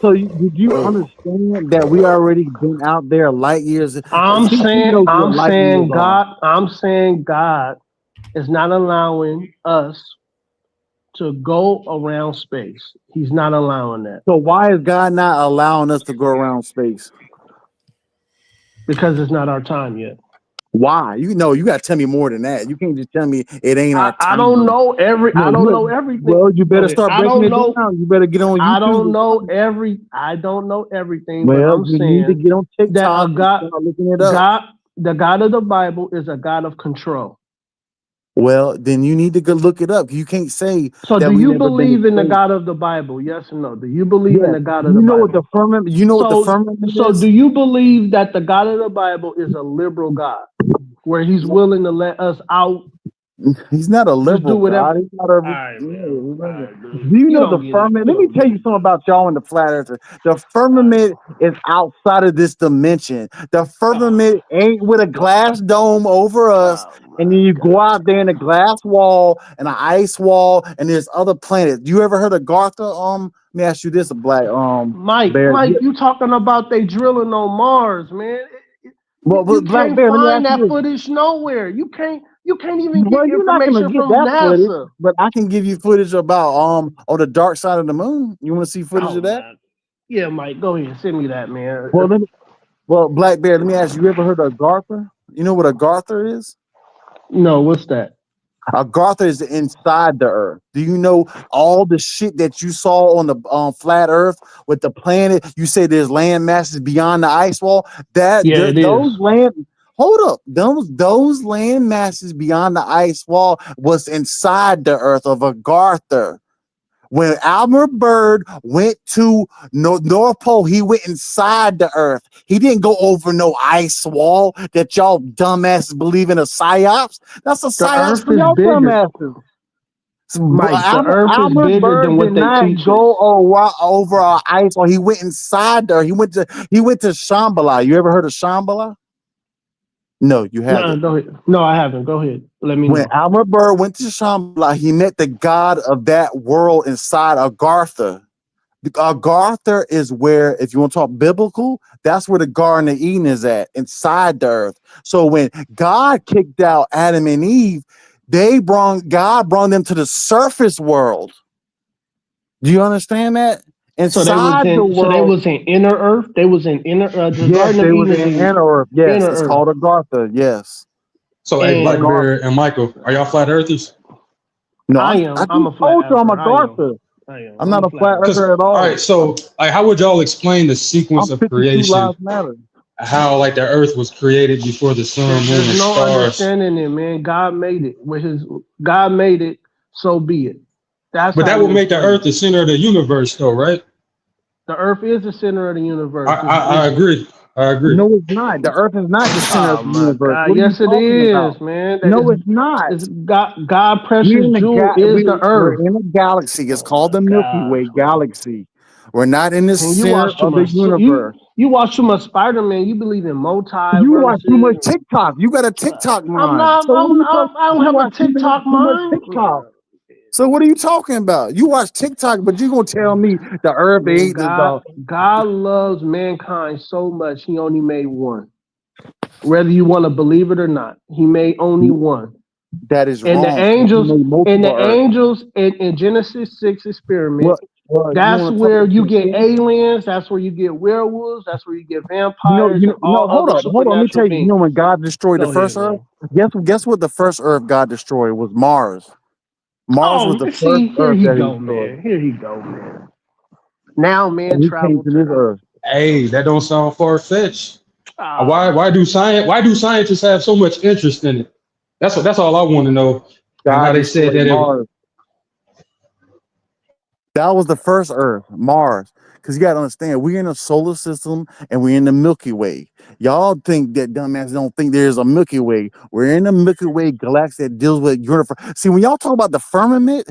So did you understand that we already been out there light years? I'm saying God is not allowing us to go around space. He's not allowing that. So why is God not allowing us to go around space? Because it's not our time yet. Why? You got to tell me more than that. You can't just tell me it ain't our time. I don't know everything. Well, you better start breaking it down. You better get on YouTube. I don't know everything. Well, but I'm you saying need to get on TikTok that God, looking it up. the God of the Bible is a God of control. Well, then you need to go look it up. You can't say. So, do you believe in the God of the Bible? Yes or no? Do you believe in the God of the Bible? You know what the firmament is? So, do you believe that the God of the Bible is a liberal God, where He's willing to let us out? He's not a liberal God. He's not a. Do you know the firmament? Let me tell you something about y'all in the flat earth. The firmament is outside of this dimension. The firmament ain't with a glass dome over us, and then you go out there in a glass wall and an ice wall, and there's other planets. You ever heard of Gartha? Let me ask you this, a Black Mike, Bear. Mike, you talking about they drilling on Mars, man? Well, you Black can't Bear, find that footage nowhere. You can't even get you're not information gonna get from that NASA. footage, but I can give you footage about on the dark side of the moon. You want to see footage of that? Man. Yeah, Mike, go ahead, send me that, man. Well, Black Bear, let me ask you. You ever heard of Gartha? You know what a Garther is? No, what's that? A Garther is inside the Earth. Do you know all the shit that you saw on the flat Earth with the planet? You say there's land masses beyond the ice wall. Yeah, it Those is. land. Hold up, those land masses beyond the ice wall was inside the Earth of a Garther. When Albert Byrd went to North Pole, he went inside the Earth. He didn't go over no ice wall that y'all dumbasses believe in a psyops. That's a The psyops Earth for is y'all bigger. dumbasses. Mike, the Earth is Albert bigger Byrd than what did they not teach go us. over ice wall. He went inside there. He went to Shambhala. You ever heard of Shambhala? No, you No, haven't. go ahead. No, I haven't. Go ahead. Let me When know. Albert Byrd went to Shambhala, he met the god of that world inside Agartha. Garther is where, if you want to talk biblical, that's where the Garden of Eden is at, inside the earth. So when God kicked out Adam and Eve, God brought them to the surface world. Do you understand that? So they was Inside the in. So they world, was in inner Earth. They was in inner. The yes, Garden of they was Eden is in in inner earth. Yes, inner it's Earth. called a Garther. Yes. So, hey, Black And Bear and Michael, are y'all flat earthers? No, I I am. just I'm a flat told you I'm a earther. I am. Garther. I'm I'm not a a flat flat earther. earther at All all. right, so like, how would y'all explain the sequence I'm of 52 creation? lives matter. How like the Earth was created before the sun, moon, There's and no stars? understanding it, man. God made it. God made it. So be it. That's But how that would we make the explain Earth it. the center of the universe, though, right? The Earth is the center of the universe. I agree. I agree. No, it's not. The earth is not the center Oh of the my universe. God! What are you Yes, it talking is, about? man. That No, it's not. is God. God, We're precious in jewel is the we're Earth. in a galaxy. It's Oh called my the Milky gosh, Way man. galaxy. We're not in the And you center watch too of the much. universe. You watch too much Spider-Man. You believe in You watch too much multiverses. TikTok. You got a TikTok I'm mind. not. So what are you talking? I don't You have a watch TikTok too much mind. TikTok. So what are you talking about? You watch TikTok, but you gonna tell me the earth Man, ain't the God loves mankind so much. He only made one. Whether you want to believe it or not, He made only one. that is And the wrong. He angels, made multiple earths. in Genesis 6 experiment, Well, you that's want to talk where you about get sin? aliens. That's where you get werewolves. That's where you get vampires and all Hold other up. Let me supernatural tell you. You know beings. when God destroyed the Go ahead, first earth? man. Guess what the first earth God destroyed was Mars. Mars was Oh, the first see, here earth he that he go, destroyed. man. Here he go, man. Now man And he came traveled to to this the earth. Hey, that don't sound far fetched. oh, Why do scientists have so much interest in it? That's all I want to know. And how God they said destroyed that it. Mars. That was the first earth, Mars. Because you got to understand, we're in a solar system and we're in the Milky Way. Y'all think that dumbass don't think there's a Milky Way. We're in the Milky Way galaxy that deals with universe. See, when y'all talk about the firmament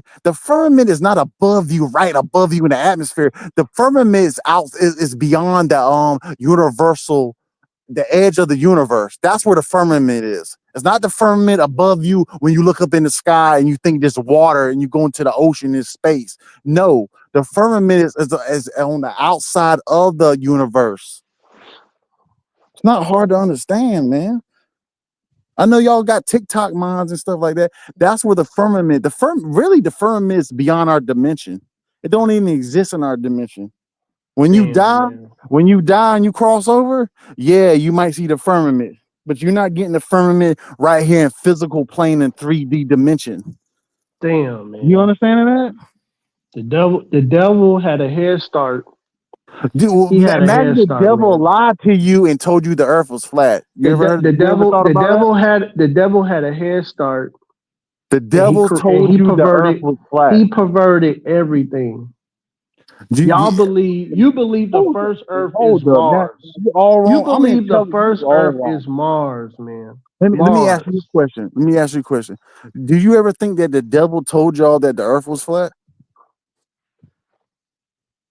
is not above you, right above you in the atmosphere. The firmament is beyond the universal, the edge of the universe. That's where the firmament is. It's not the firmament above you when you look up in the sky and you think there's water and you go into the ocean in space. No, the firmament is on the outside of the universe. It's not hard to understand, man. I know y'all got TikTok minds and stuff like that. That's where the firmament, the firmament is beyond our dimension. It don't even exist in our dimension. When you die, man. and you cross over, yeah, you might see the firmament, but you're not getting the firmament right here in physical plane in 3D dimension. Damn, man. You understand that? The devil had a head start. Dude, He had a imagine head the start, devil man. lied to you and told you the earth was flat. You ever thought about that? The devil had a head start. The devil told you the earth was flat. He perverted everything. You believe the first earth is Mars. You're all wrong. You believe the first earth is Mars, man. Let me ask you a question. Do you ever think that the devil told y'all that the earth was flat?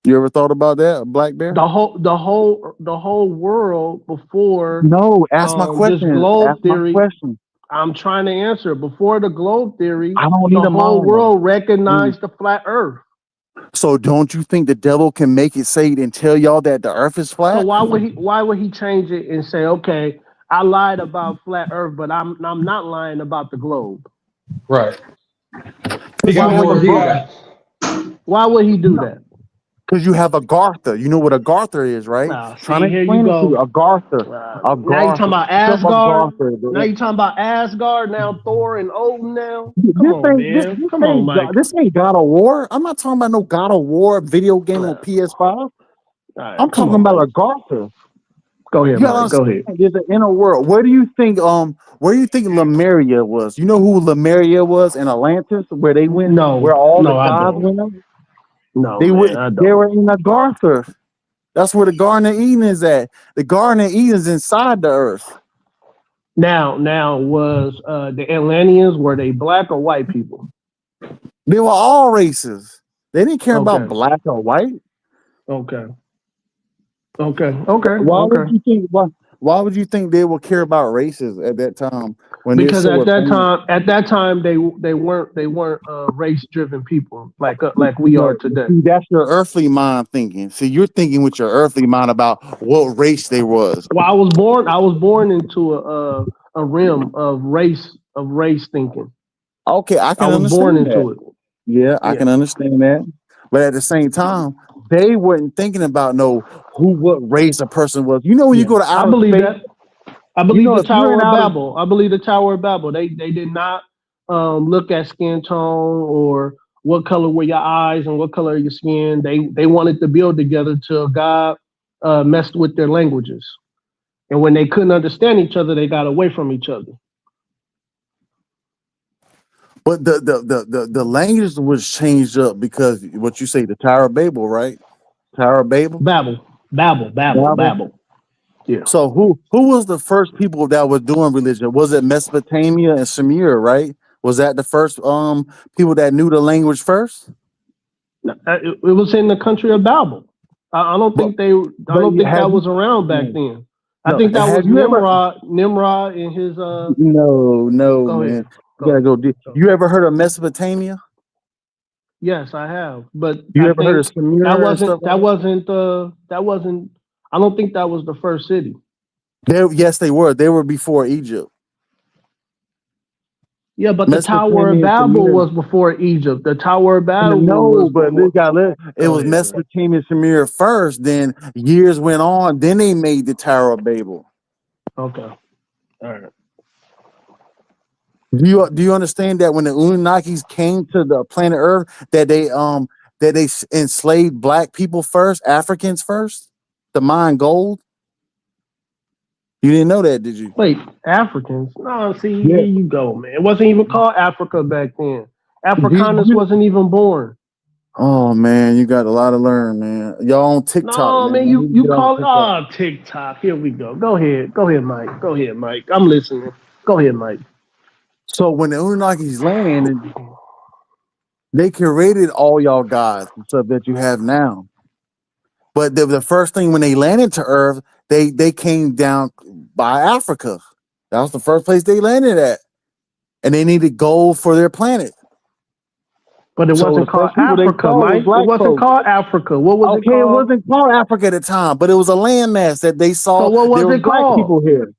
You ever thought about that, Black Bear? The whole world before No, ask my question. this globe Ask my theory. question. I'm trying to answer. Before the globe theory, I don't need the a whole monologue. world recognized the flat earth. So don't you think the devil can make it say it and tell y'all that the earth is flat? So why would he change it and say, okay, I lied about flat earth, but I'm not lying about the globe? Right. Why would he do that? Because you have Agartha. You know what Agartha is, right? See, Trying to here explain you it to you. go. Agartha. Now you talking about Asgard. Agartha, Now you talking about Asgard. Now Thor and Odin. Now, come This on, ain't this, man. this Come on, ain't Mike. this ain't God of War. I'm not talking about no God of War video game on PS5. All right, I'm come talking on, about Mike. Agartha. Go ahead, You gotta Mike. Go ahead. understand there's an inner world. Where do you think Lemuria was? You know who Lemuria was in Atlantis, where they went, where all the I gods don't. went up? No, They man, I they don't. were in Agartha. That's where the Garden of Eden is at. The Garden of Eden is inside the earth. Now, was the Atlanteans, were they black or white people? They were all races. They didn't care about Okay. black or white. Okay. Okay. Why would you think? Why would you think they would care about races at that time when they're Because so advanced? at that time they weren't race driven people like we are today. See, that's your earthly mind thinking. See, you're thinking with your earthly mind about what race they was. Well, I was born into a realm of race thinking. Okay, I can I was understand born that. into it. Yeah, I can understand that. But at the same time, they weren't thinking about what race a person was. You know, when you go to I outer believe space, that. I believe the if you're in Tower of outer, Babel. I believe the Tower of Babel. They did not look at skin tone or what color were your eyes and what color your skin. They wanted to build together till God messed with their languages. And when they couldn't understand each other, they got away from each other. but the language was changed up because what you say, the Tower of Babel, right? Tower of Babel? Babel. Yeah. So who was the first people that were doing religion? Was it Mesopotamia and Sumer, right? Was that the first people that knew the language first? It was in the country of Babel. I don't think that was around back then. I think that was Nimrod and his No, Go man. ahead. You gotta go deep. You ever heard of Mesopotamia? Yes, I have. But You I ever heard of think Sumer and stuff? that wasn't I don't think that was the first city. Yes, they were. They were before Egypt. Yeah, but the Tower of Babel was before Egypt. The Tower of Babel was but it was Mesopotamia and Sumer first. Then years went on. Then they made the Tower of Babel. Okay. All right. Do you understand that when the Anunnakis came to the planet Earth, that they enslaved black people first, Africans first, to mine gold? You didn't know that, did you? Wait, Africans? No, see, Yeah. here you go, man. It wasn't even called Africa back then. Afrikaners wasn't even born. Oh man, you got a lot to learn, man. Y'all on TikTok. No, man, you call it TikTok. Here we go. Go ahead, Mike. Go ahead, Mike. I'm listening. Go ahead, Mike. So when the Anunnakis landed, they created all y'all gods and stuff that you have now. But the first thing when they landed to Earth, they came down by Africa. That was the first place they landed at, and they needed gold for their planet. But it wasn't called Africa, Mike. It wasn't called Africa. What was it called? It wasn't called Africa at the time, but it was a landmass that they saw. So what was it black called? people here.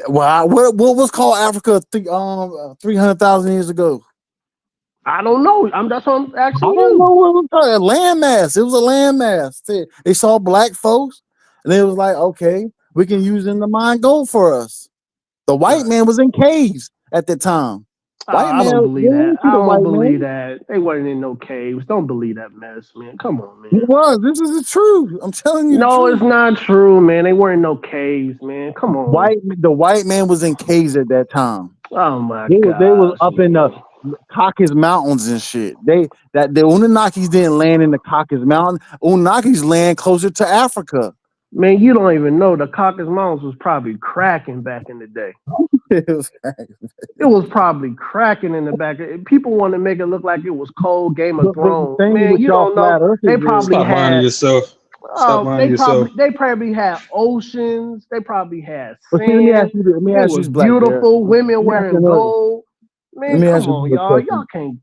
Well, what was called Africa 300,000 years ago? I don't know. That's what I'm asking you. I don't know what it was called. A landmass. It was a landmass. They saw black folks, and they was like, okay, we can use them to mine gold for us. The white man was in caves at the time. I don't believe that. I don't believe that. They weren't in no caves. Don't believe that mess, man. Come on, man. It was. This is the truth. I'm telling you. No, it's not true, man. They weren't in no caves, man. Come on. The white man was in caves at that time. Oh my God. They was up in the Caucasus Mountains and shit. The Anunnakis didn't land in the Caucasus Mountain. Anunnakis land closer to Africa. Man, you don't even know the Caucasus Mountains was probably cracking back in the day. It was cracking. It was probably cracking in the back. People want to make it look like it was cold Game of Thrones. Man, you don't know. They probably Stop lying to yourself. Stop lying to yourself. They probably had oceans. They probably had sand. Let me ask you, it was beautiful. Women wearing gold. Man, come on, y'all. Y'all can't.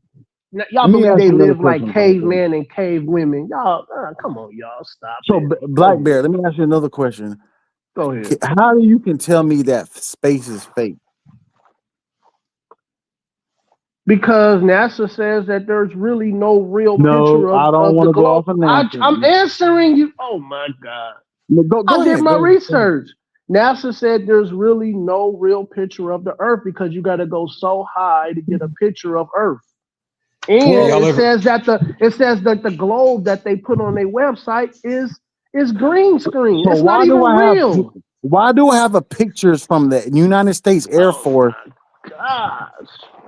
Y'all believe they live like cavemen and cave women. Y'all, come on, y'all. Stop. So, Black Bear, let me ask you another question. Go ahead. How do you can tell me that space is fake? Because NASA says that there's really no real No, picture I don't of want the to go globe. off of NASA. I'm answering you. Oh my God. Go I did ahead. my Go ahead. research. NASA said there's really no real picture of the Earth because you got to go so high to get a picture of Earth. And Y'all it ever- says that the globe that they put on their website is green screen. So It's not even real. why do I have a pictures from the United States Air Force? Gosh.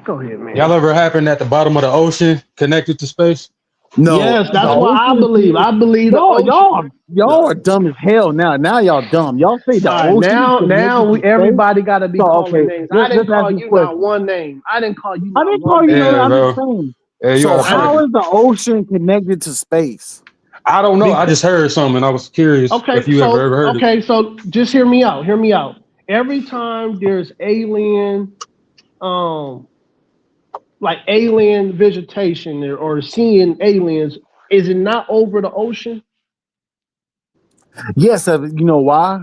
Go ahead, man. Y'all ever happened at the bottom of the ocean connected to space? No, Yes, the that's what I ocean believe. I believe the ocean. y'all are dumb as hell now. Now y'all dumb. Y'all say the All right, ocean is connected to space? everybody got to be So, calling okay, names. I didn't let's ask call you a you question. not one name. I didn't call you I not didn't one call you name. no. Yeah, I'm bro. just saying. Yeah, you So gotta how start. is the ocean connected to space? I don't know. I just heard something. And I was curious if you ever heard it. So just hear me out. Hear me out. Every time there's alien, like alien vegetation or seeing aliens, is it not over the ocean? Yes, you know why?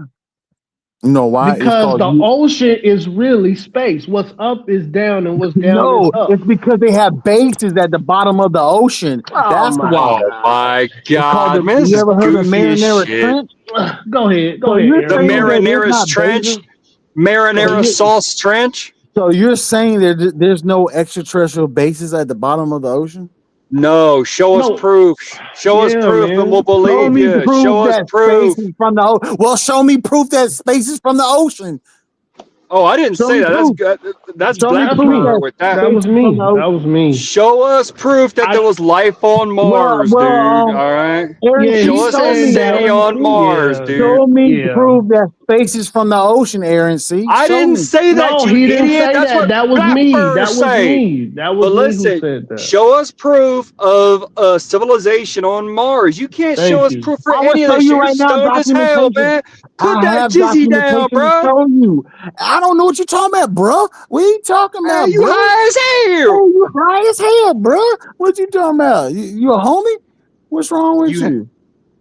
You know why? It's Because called the ocean is really space. What's up is down, and what's down is no. up. It's because they have bases at the bottom of the ocean. Oh That's my why. God. My It's called God, man, this you is ever heard of goofy as Marinara shit. Trench? Go ahead, So Aaron. you're The saying that there's Marinara's not Trench, bases? Marinara Sauce Trench. So you're saying that there's no extraterrestrial bases at the bottom of the ocean? No, show us proof. Show us proof, and we'll Show believe me you. proof Show us that proof. space is from the ocean. Well, show me proof that space is from the ocean. Oh, I didn't Show say me that. That's proof. good. That's Show me black proof power that with that. That was space is from me. the ocean. That was me. Show us proof that there was life on Mars, dude. All right. Aaron, Yeah, C, Show he us show a said me, city that. Aaron on C. Mars, Yeah, dude. Show me yeah. proof that space is from the ocean, Aaron C. I Show didn't me. say that, No, you he didn't idiot. say That's that. what That was black me. birds That was say. me. That was But me who listen, said that. show us proof of a civilization on Mars. You can't show Thank us you. proof for I will any of show this shit. you You're right now stoned as hell, documentation. man. Put I that have tizzy down, documentation to bro. show you. I don't know what you're talking about, bro. What are you talking Man, about, you bro? high as hell. Hey, you high as hell, bro. What you talking about? You a homie? What's wrong with you?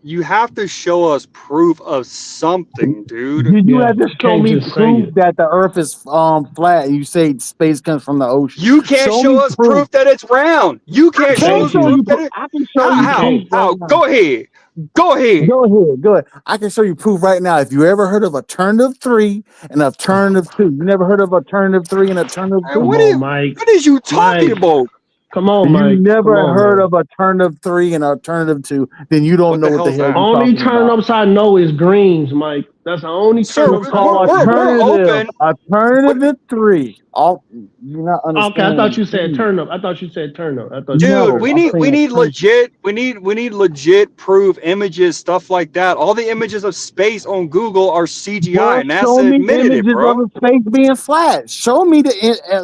You have to show us proof of something, dude. You have to show can't me just say proof it. that the Earth is flat. And you say space comes from the ocean. You can't Show show me us proof that it's round. You can't show can't us show proof you. that it. I can show How? you How? proof right How? now. Go ahead. Go ahead. Go ahead. Go ahead. I can show you proof right now. If you ever heard of alternative 3 and alternative 2, you never heard of alternative 3 and alternative Hey, 2? what is you talking about? Come on, You Mike. never Come on, heard man. of alternative 3 and alternative 2, then you don't know what the hell you're Only talking about. turnips I know is greens, Mike. That's the only Sir, turnips I Call know. we're open. alternative 3. All you're not Okay, I understanding. thought you said turnip. I thought you said turnip. I thought Dude, No, we I'm need saying legit we need legit proof images, stuff like that. All the images of space on Google are CGI. Well, show NASA me admitted it, images bro. of the space being flat. Show me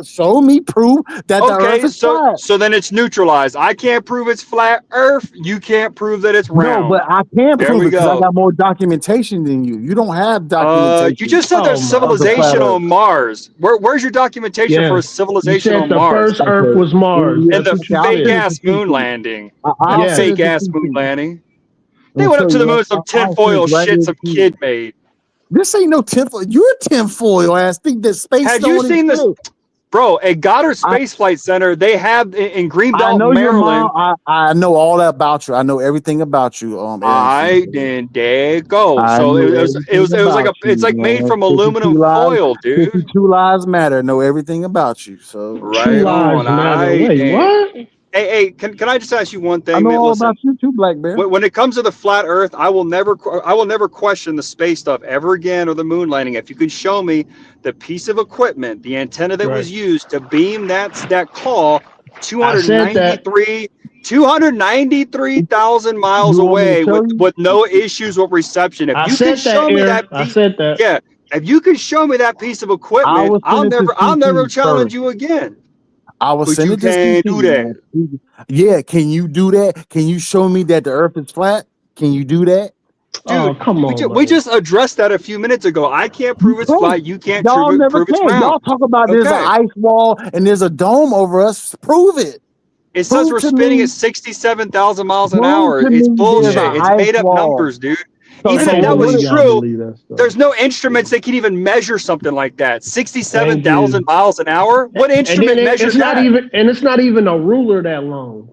show me proof that the Earth Okay, is flat. so then it's neutralized. I can't prove it's flat Earth. You can't prove that it's No, round. but I can't There prove we it because I go. got more documentation than you. You don't have documentation. You just said there's of the flat civilization Earth. on Mars. Where's your documentation for a Yes. You civilization said on the Mars? first Earth was Mars. Yeah, And That's the what you I'll fake send said. it to ass moon CT. landing. I'll The Yes. send it fake to ass moon CT. landing. They I'll went show up to the you. moon with some I'll send tinfoil it right shit there some to you. kid made. This ain't no tinfoil. You're a tinfoil ass. Think that space Have you don't seen this? exist. Bro, at Goddard Space Flight Center, they have in I Greenbelt, know your Maryland. mom. I know all that about you. I know everything about you. Aaron C. I then there you go. I So know it was everything like about it's you, like made man. from aluminum 52 lives, foil, dude. 52 lives matter. Know everything about you. So Right on. Wait, what? Hey, can I just ask you one I thing, know man? all Listen, about you too, Black Bear. when it comes to the flat Earth, I will never question the space stuff ever again or the moon landing. If you can show me the piece of equipment, the antenna that was used to beam that call I said that. 293,000 miles You want me to away show you? with no issues with reception. If I you can said that, show me Aaron. that I piece, said that. yeah, if you can show me that piece of I equipment, will I'll send it to never CT challenge first. you again. I will But send you it to can't CT. do that. Man. Yeah, can you do that? Can you show me that the Earth is flat? Can you do that? Dude, come on, we just addressed that a few minutes ago. I can't prove it's flat. You can't Y'all never prove it's can. Y'all round. talk about there's an Okay. ice wall and there's a dome over us. Prove it. It says we're to spinning me- at 67,000 miles an prove hour. to It's me there's bullshit. an It's ice made up wall. numbers, dude. Even so if that what was is- true, there's no instruments that can even measure something like that. 67,000 miles an hour. What And instrument then measures it's not that? even, and it's not even a ruler that long.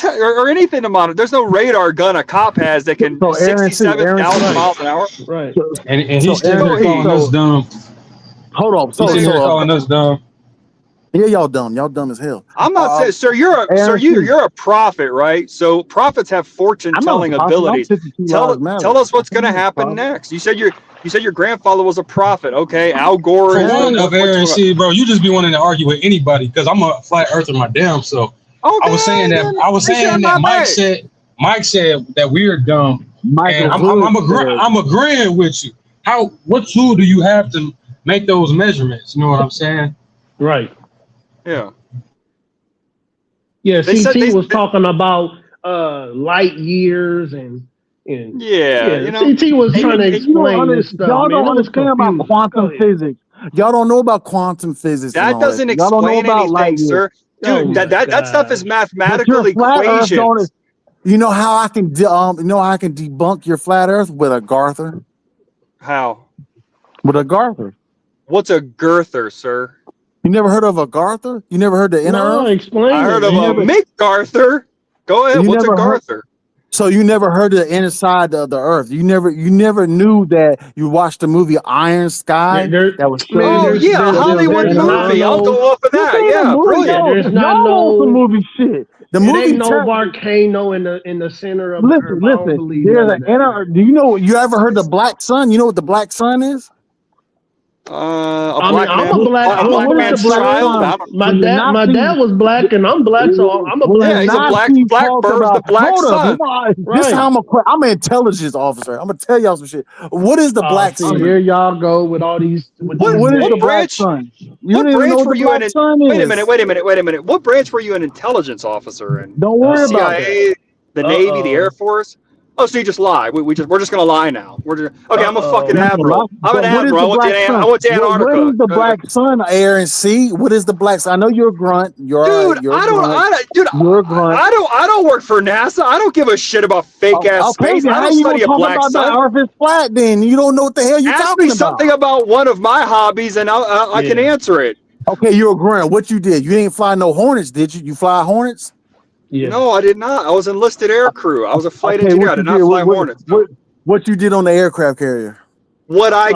Or anything to monitor. There's no radar gun a cop has that can So Aaron C, 67,000 miles an hour. Right. And he's still here calling us dumb. Hold on. He's still here calling us dumb. Yeah, y'all dumb. Y'all dumb as hell. I'm not saying, sir. You're a prophet, right? So prophets have fortune-telling abilities. Tell us what's going to happen next. You said your grandfather was a prophet. Okay, Al Gore. For one of Aaron C, bro, you just be wanting to argue with anybody because I'm a flat earther my damn self. I was saying that Mike said that we're dumb. And I'm agreeing with you. What tool do you have to make those measurements? You know what I'm saying? Right. Yeah. Yeah, CT was talking about light years and yeah, you know, CT was trying to explain this stuff. Y'all man. don't understand about quantum physics. Y'all don't know about quantum physics. That doesn't explain anything, sir. Dude, that stuff is mathematical equations. You know how I can debunk your flat Earth with a Garther? How? With a Garther. What's a girther, sir? You never heard of a Garther? You never heard the inner Earth? Explain. I heard of a McGarther. Go ahead. What's a Garther? So you never heard of the inside of the Earth? You never knew that you watched the movie Iron Sky that was showing. Oh yeah, a Hollywood movie. I'll go off of that. Yeah, brilliant. There's not no movie shit. The movie ain't no volcano in the center of the Earth. I don't believe there's none an inner. Do you know? You ever heard the black sun? You know what the black sun is? I'm a black child. My dad was black, and I'm black, so I'm a black. Yeah, he's a black bird, the black sun. This is how I'm an intelligence officer. I'm gonna tell y'all some shit. What is the black sun? Here y'all go with all these. What is the black sun? What branch were you in? Wait a minute. What branch were you an intelligence officer in? Don't worry about CIA, the Navy, the Air Force. Oh, so you just lie? We're just gonna lie now. I'm a fucking admiral. I'm an admiral. I went to Antarctica. What is the black sun, Aaron C? What is the black sun? I know you're a grunt. You're a grunt. I don't work for NASA. I don't give a shit about fake ass space. I don't study a black sun. The Earth is flat. Then you don't know what the hell you're talking about. Ask me something about one of my hobbies, and I can answer it. Okay, you're a grunt. What you did? You didn't fly no Hornets, did you? You fly Hornets? Yeah. No, I did not. I was enlisted air crew. I was a flight engineer. I did not fly Hornets. What you did on the aircraft carrier? What I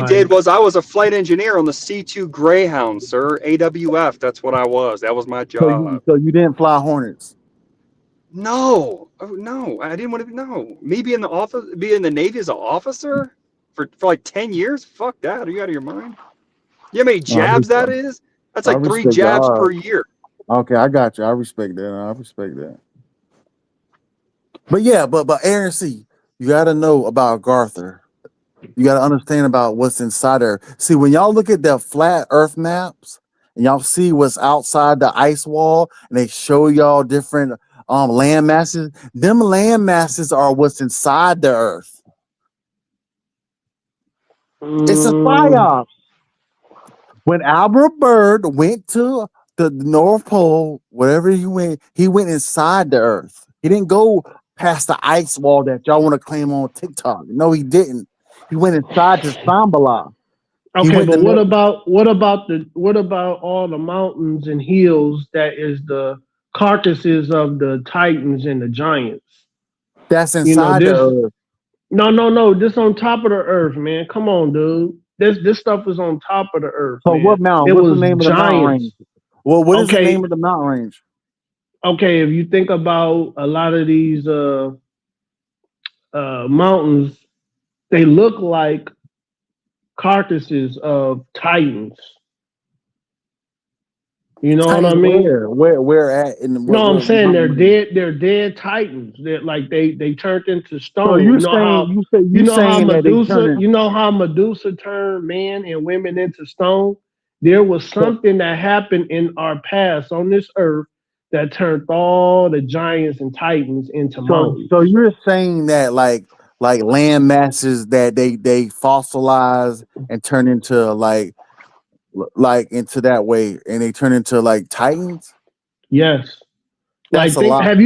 did was I was a flight engineer on the C2 Greyhound, sir. AWF. That's what I was. That was my job. So you didn't fly Hornets? No, I didn't want to. No, me being in the Navy as an officer for like 10 years. Fuck that. Are you out of your mind? You know how many jabs that is? That's like 3 jabs per year. Okay, I got you. I respect that. But yeah, but Aaron C, you got to know about Garther. You got to understand about what's inside there. See, when y'all look at the flat Earth maps and y'all see what's outside the ice wall, and they show y'all different land masses. Them land masses are what's inside the Earth. It's a psyop. When Albert Byrd went to the North Pole, wherever he went inside the Earth. He didn't go past the ice wall that y'all want to claim on TikTok. No, he didn't. He went inside to Shambhala. Okay, but what about all the mountains and hills that is the carcasses of the Titans and the giants? That's inside the Earth. No. This on top of the Earth, man. Come on, dude. This stuff is on top of the Earth. So man. what mountain? What's the name of the mountain range? Well, what is the name of the mountain range? Okay, if you think about a lot of these mountains, they look like carcasses of titans. You know what I mean? Where at? I'm saying they're dead. They're dead titans. They're like they turned into stone. So you know how Medusa turned men and women into stone? There was something that happened in our past on this earth that turned all the giants and titans into mountains. So you're saying that like land masses that they fossilize and turn into like into that way, and they turn into like titans? Yes. That's a lot. Have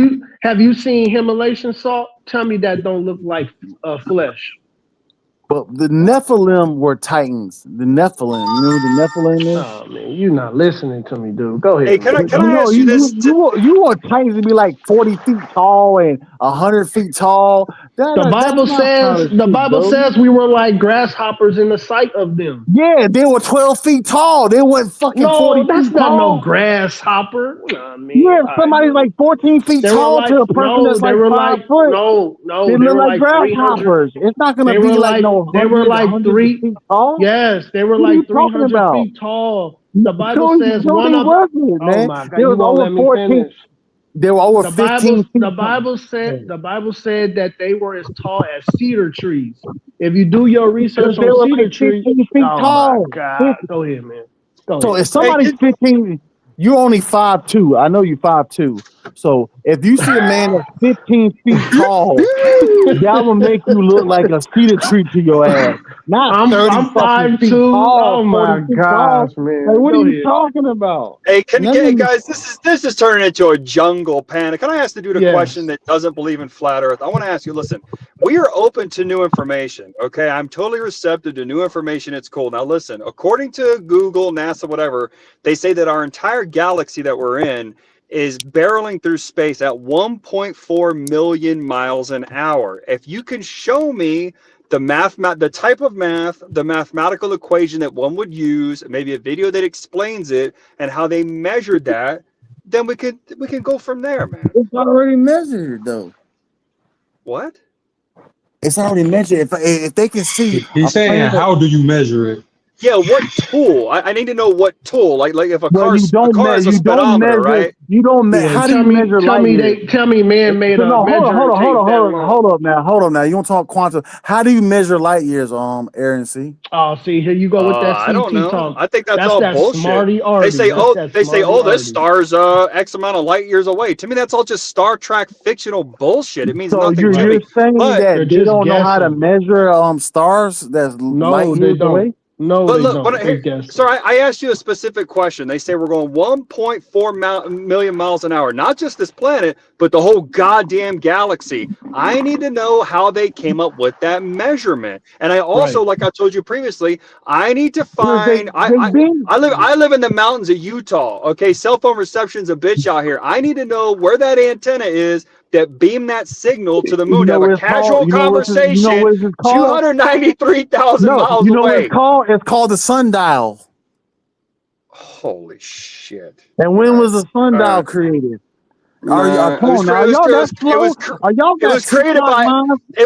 you seen Himalayan salt Tell me that don't look like flesh. But the Nephilim were Titans. The Nephilim, you know who the Nephilim is? Oh man, you're not listening to me, dude. Go ahead. Hey, can I ask you you this? You want Titans to be like 40 feet tall and 100 feet tall? The Bible says we were like grasshoppers in the sight of them. Yeah, they were 12 feet tall. They weren't fucking 40 that's feet not tall. no grasshopper. Nah, man. Yeah, somebody's like 14 feet tall to a person that's like 5 foot. No, they look like grasshoppers. It's not going to be like no. They were like 3 feet tall. Yes, they were What are like you talking 300 about? feet tall. The Bible says one of man. Oh my God, They you was won't let over me 14. finish. They were over 15 feet. The Bible said that they were as tall as cedar trees. If you do your research They on were cedar like trees, 15 feet tall. my God. Go ahead, man. So if somebody's 15, you're only 5'2". I know you're 5'2". So if you see a man that's 15 feet tall, that will make you look like a cedar tree to your ass. Not 30 I'm fucking feet 5'2". tall. Oh my 40 feet gosh, tall. man. Like, what Go are you ahead. talking about? Hey, guys, this is turning into a jungle panic. Can I ask the dude a question that doesn't believe in flat Earth? I want to ask you. Listen, we are open to new information. Okay, I'm totally receptive to new information. It's cool. Now, listen. According to Google, NASA, whatever, they say that our entire galaxy that we're in is barreling through space at 1.4 million miles an hour. If you can show me the type of math, the mathematical equation that one would use, maybe a video that explains it and how they measured that, then we can go from there, man. It's already measured, though. What? It's already measured. If they can see, He's saying, how do you measure it? Yeah, what tool? I need to know what tool. Like if a Well, car is a speedometer, right? You don't measure. How do you measure light years? Tell me, man made No, hold up. up now. You don't talk quantum. How do you measure light years, Aaron C? Oh, see, here you go with that CT I don't know. talk. I think that's all that bullshit. smarty-arty. They say, this star's X amount of light years away. To me, that's all just Star Trek fictional bullshit. It means nothing to me. You're saying that they don't know how to measure stars that's light years away? No, but they look, don't. Sorry, I asked you a specific question. They say we're going 1.4 million miles an hour. Not just this planet, but the whole goddamn galaxy. I need to know how they came up with that measurement. And I also, like I told you previously, I need to find. I live in the mountains of Utah. Okay, cell phone reception's a bitch out here. I need to know where that antenna is that beam that signal to the moon. To have a casual conversation 293,000 miles you know away. What it's called? It's called the sundial. Holy shit. And when was the sundial created? Come on now, y'all that slow? It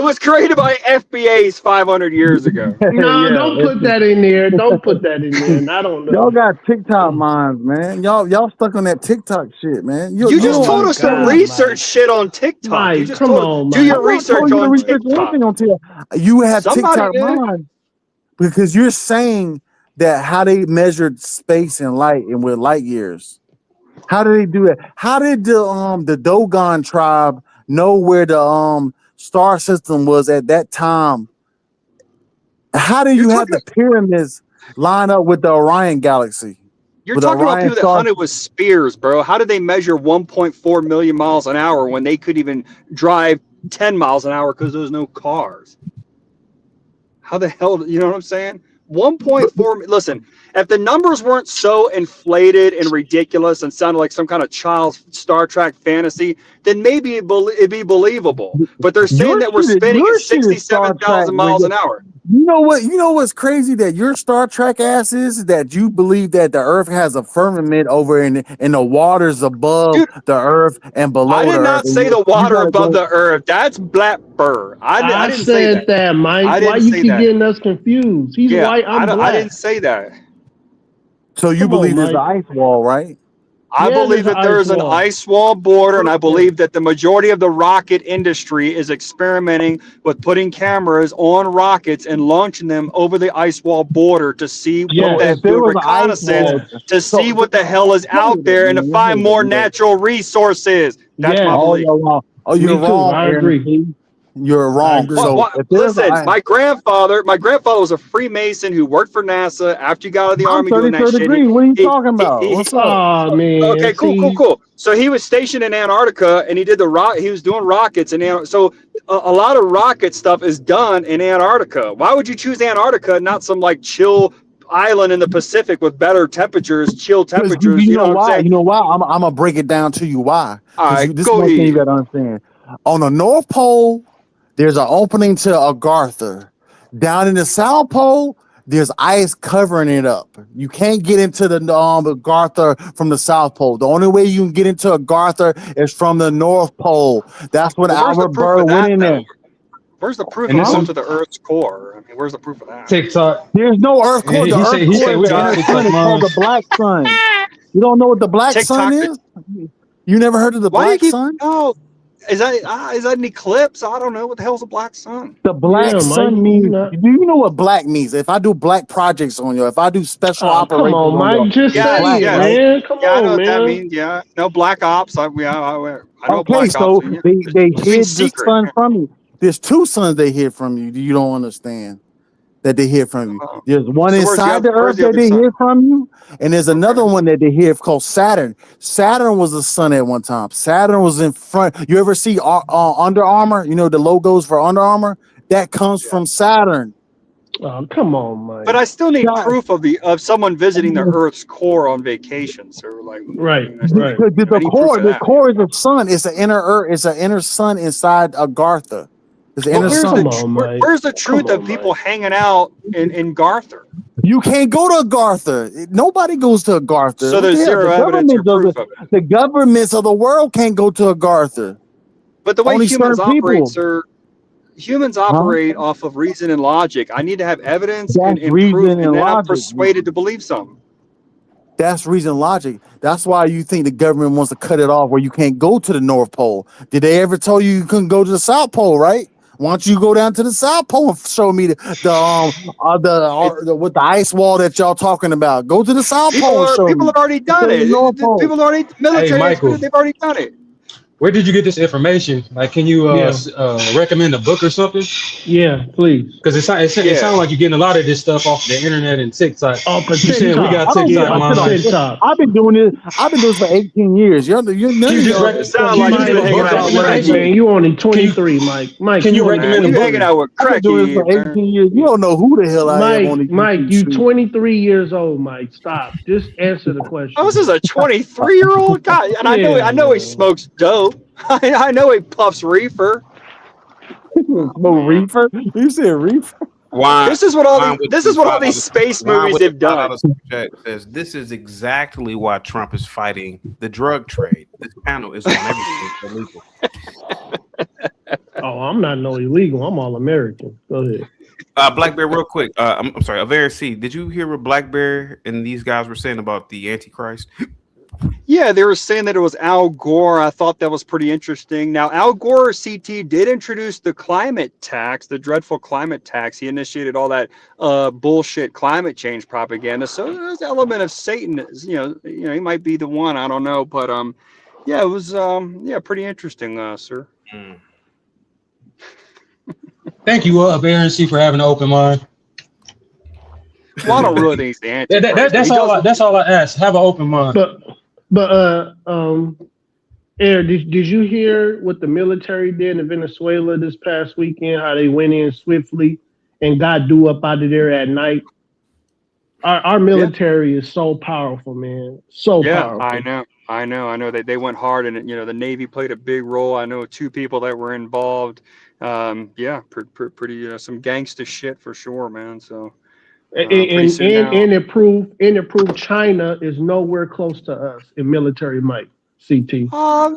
was created by FBA's 500 years ago. No, don't put that in there. Don't put that in there. I don't know. Y'all got TikTok minds, man. Y'all stuck on that TikTok shit, man. You just told us to research shit on TikTok. Mike, you just come told on, do your research on TikTok. You have TikTok minds because you're saying that how they measured space and light and with light years. How did they do it? How did the Dogon tribe know where the star system was at that time? How do you have the pyramids line up with the Orion galaxy? You're talking about people that hunted with spears, bro. How did they measure 1.4 million miles an hour when they could even drive 10 miles an hour because there's no cars? How the hell, you know what I'm saying? 1.4. Listen, if the numbers weren't so inflated and ridiculous and sounded like some kind of child's Star Trek fantasy, then maybe it'd be believable. But they're saying that we're spinning at 67,000 miles an hour. You know what? You know what's crazy that your Star Trek ass is that you believe that the Earth has a firmament over in the waters above the Earth and below. I did not say the water above the Earth. That's Blackbird. I didn't say that, Mike. Why you keep getting us confused? He's white. I'm black. I didn't say that. So you believe there's an ice wall, right? I believe that there is an ice wall border, and I believe that the majority of the rocket industry is experimenting with putting cameras on rockets and launching them over the ice wall border to see reconnaissance, to see what the hell is out there and to find more natural resources. That's my belief. Oh, you're wrong. I agree. You're wrong. Listen, my grandfather was a Freemason who worked for NASA after he got out of the Army doing that shit. What are you talking about? What's up? Oh, man. Okay, cool. So he was stationed in Antarctica and he did he was doing rockets. And so a lot of rocket stuff is done in Antarctica. Why would you choose Antarctica and not some like chill island in the Pacific with better temperatures, chill Because temperatures? you You know know what I'm why? saying? You know why? I'm gonna break it down to you why. All Because right, this is go one thing you ahead. gotta understand. On the North Pole, there's an opening to Agartha. Down in the South Pole, there's ice covering it up. You can't get into the Agartha from the South Pole. The only way you can get into Agartha is from the North Pole. That's when Well, where's the Albert proof Burr of went that in though? there. Where's the proof And of there's going some to the Earth's core? I mean, where's the proof of that? TikTok. There's no Earth core. And The he Earth said core is we the got inner TikTok sun. It's called the moms. black sun. You don't know what the black sun TikTok. is? You never heard of the Why do you black keep? sun? Oh, is that an eclipse? I don't know. What the hell's a black sun? The black Yeah, Mike. sun means. Do you know what black means? If I do black projects on you, if I do special Oh, come operations on, on you, Mike. Just it's Yes, say black, it, yes. right? man. Come Yeah, I know on, what that man. means. Yeah, no black ops. I know Okay, black ops. so Yeah, they it's been hid the secret. sun from you. There's two suns they hid from you. You don't understand that they hid from you. There's one So where's inside the where's earth the that other they sun? hid from you, and there's another one that they hid called Saturn. Saturn was the sun at one time. Saturn was in front. You ever see Under Armour? You know the logos for Under Armour? That comes from Saturn. Oh, come on, Mike. But I still need Yeah. proof of someone visiting the Earth's core on vacation. So like, Right, I still right. need- I need proof of The that. core is the sun. It's an inner earth. It's an inner sun inside Agartha. It's the But inner where's sun. where's the truth of people hanging out in Garther? You can't go to Agartha. Nobody goes to Agartha. So there's zero evidence or proof of it. The governments of the world can't go to Agartha. But the way Only humans certain operate, people. sir, humans operate off of reason and logic. I need to have evidence That's and reason proof, and and then I'm logic. persuaded to believe something. That's reason logic. That's why you think the government wants to cut it off where you can't go to the North Pole. Did they ever tell you you couldn't go to the South Pole, right? Why don't you go down to the South Pole and show me the with the ice wall that y'all talking about? Go to the South Pole and show People me. have already done Instead of it. the North Pole. People already military Michael. they've already done it. Where did you get this information? Like, can you recommend a book or something? Yeah, please. Because it sounds like you're getting a lot of this stuff off the internet and TikTok. Off of You said we got TikTok. TikTok, Yeah, mom. TikTok. I've been doing this. I've been doing this for 18 years. You're none of y'all. It sounds like you've been hanging out with Mike, man, you only 23, Mike. Mike, Can you on recommend that. a you book? hanging out with I've been doing this for cracky. 18 years. You don't know who the hell I am on these Mike, YouTube you streets. 23 years old, Mike. Stop. Just answer the question. Oh, this is a 23-year-old guy, and I know he smokes dope. I know he puffs reefer. No reefer? You said reefer? Why? This is what all these space movies have done. Says this is exactly why Trump is fighting the drug trade. This panel is on everything illegal. Oh, I'm not no illegal. I'm all American. Go ahead. Black Bear, real quick. I'm sorry, Avera C. Did you hear what Black Bear and these guys were saying about the Antichrist? Yeah, they were saying that it was Al Gore. I thought that was pretty interesting. Now, Al Gore, CT, did introduce the climate tax, the dreadful climate tax. He initiated all that bullshit climate change propaganda. So there's an element of Satan. You know, he might be the one. I don't know, but yeah, it was pretty interesting, sir. Mm. Thank you, RNC, for having an open mind. Well, I don't really think he's the Antichrist. That's all I ask. Have an open mind. But Air, did you hear what the military did in Venezuela this past weekend? How they went in swiftly and got due up out of there at night? Our military is so powerful, man. So powerful. I know. They went hard, and the Navy played a big role. I know 2 people that were involved. Pretty some gangster shit for sure, man. So. And it proved China is nowhere close to us in military might. CT.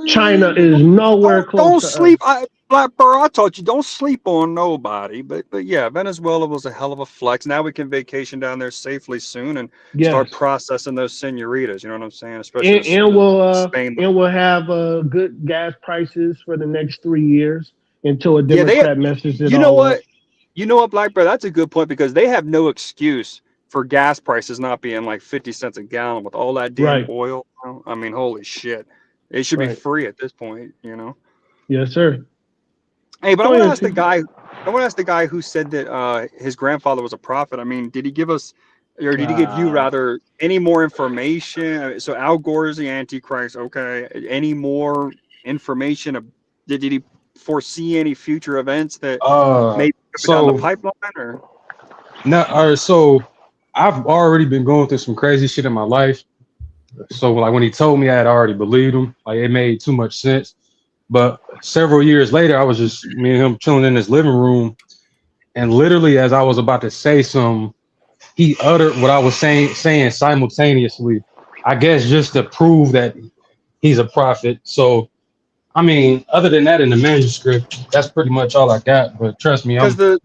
China is nowhere close to sleep. us. Black Burr, I taught you, don't sleep on nobody. But yeah, Venezuela was a hell of a flex. Now we can vacation down there safely soon and start processing those senoritas. You know what I'm saying? Especially Spain. And we'll have good gas prices for the next 3 years until a Democrat messes it all up. You know what, Black Bear? That's a good point because they have no excuse for gas prices not being like 50 cents a gallon with all that damn oil. I mean, holy shit. It should be free at this point, Yes, sir. Hey, but I want to ask the guy who said that his grandfather was a prophet. I mean, did he give us, or did he give you rather any more information? So Al Gore is the Antichrist. Okay. Any more information? Did he foresee any future events that Uh, may come down the so pipeline, or so I've already been going through some crazy shit in my life. So like when he told me, I had already believed him. Like it made too much sense. But several years later, I was just me and him chilling in his living room, and literally as I was about to say something, he uttered what I was saying simultaneously. I guess just to prove that he's a prophet. So I mean, other than that in the manuscript, that's pretty much all I got. But trust me, because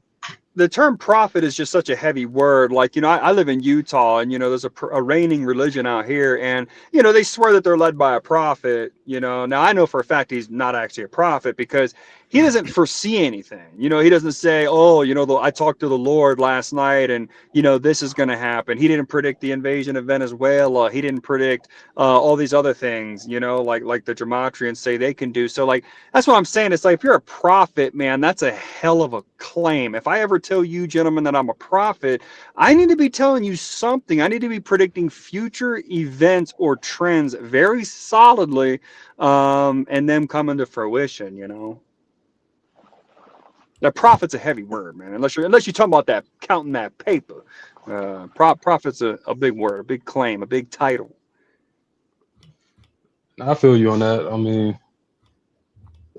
the term prophet is just such a heavy word. Like, I live in Utah, and, there's a reigning religion out here, and, they swear that they're led by a prophet, Now, I know for a fact he's not actually a prophet because he doesn't foresee anything. He doesn't say, oh, I talked to the Lord last night and, this is going to happen. He didn't predict the invasion of Venezuela. He didn't predict all these other things, like the Gematrians say they can do. So, like, that's what I'm saying. It's like, if you're a prophet, man, that's a hell of a claim. If I ever tell you, gentlemen, that I'm a prophet, I need to be telling you something. I need to be predicting future events or trends very solidly, and them coming to fruition, Now, prophet's a heavy word, man. Unless you're talking about that, counting that paper. Prophet's a big word, a big claim, a big title. I feel you on that. I mean,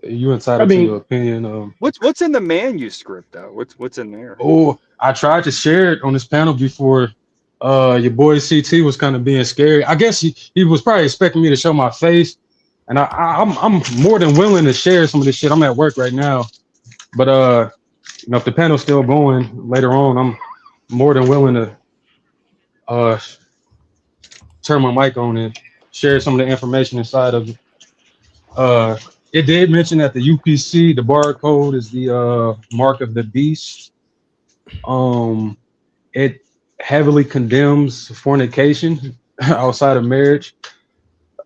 you entitled to your opinion. What's in the manuscript though? What's in there? Oh, I tried to share it on this panel before. Your boy CT was kind of being scary. I guess he was probably expecting me to show my face, and I'm more than willing to share some of this shit. I'm at work right now, but if the panel's still going later on, I'm more than willing to turn my mic on and share some of the information inside of it. It did mention that the UPC, the barcode, is the mark of the beast. It heavily condemns fornication outside of marriage.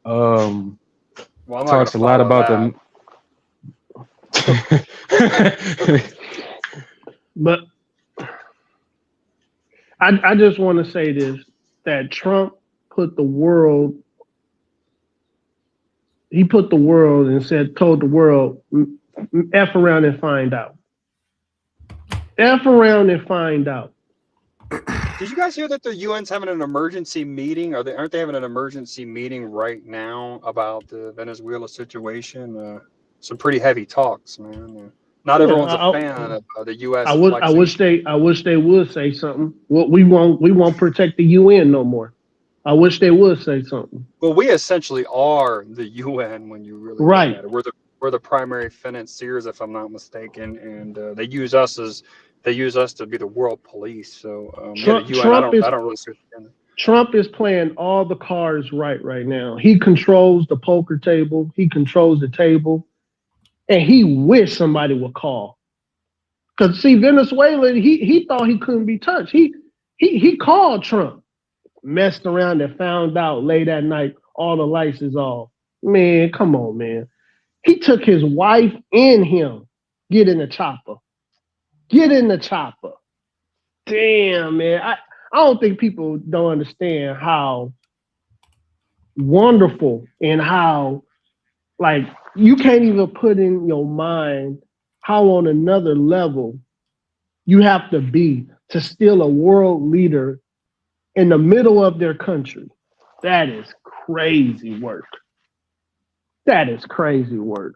Talks a lot about the. But I just want to say this, that Trump put the world. He put the world and told the world, F around and find out. F around and find out. Did you guys hear that the UN's having an emergency meeting? Aren't they having an emergency meeting right now about the Venezuela situation? Some pretty heavy talks, man. Not everyone's a fan of the U.S. I wish they would say something. Well, we won't protect the UN no more. I wish they would say something. Well, we essentially are the UN when you really right. Look at it. We're the primary financiers, if I'm not mistaken, and they use us to be the world police. So the UN, I don't really see it. Trump is playing all the cards right now. He controls the poker table. He controls the table, and he wish somebody would call. Because see, Venezuela, he thought he couldn't be touched. He called Trump. Messed around and found out late at night all the lights is off. Man, come on, man. He took his wife and him. Get in the chopper. Get in the chopper. Damn, man. I don't think people don't understand how wonderful and how, like, you can't even put in your mind how on another level you have to be to still a world leader in the middle of their country. That is crazy work. That is crazy work.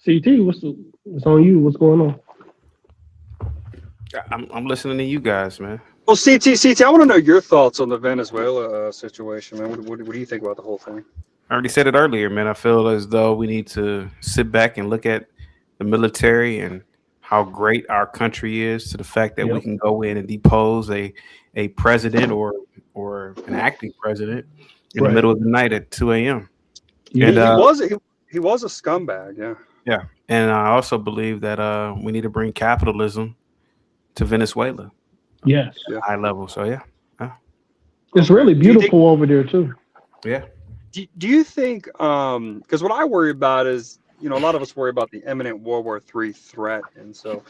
CT, it's on you. What's going on? I'm listening to you guys, man. Well, CT, I want to know your thoughts on the Venezuela situation, man. What do you think about the whole thing? I already said it earlier, man. I feel as though we need to sit back and look at the military and how great our country is, to the fact that we can go in and depose a president or an acting president in the middle of the night at 2 a.m. Yeah, he was a scumbag, yeah. Yeah, and I also believe that we need to bring capitalism to Venezuela. Yes, high level. So yeah. It's really beautiful over there too. Yeah. Do you think, because what I worry about is, a lot of us worry about the imminent World War III threat. And so,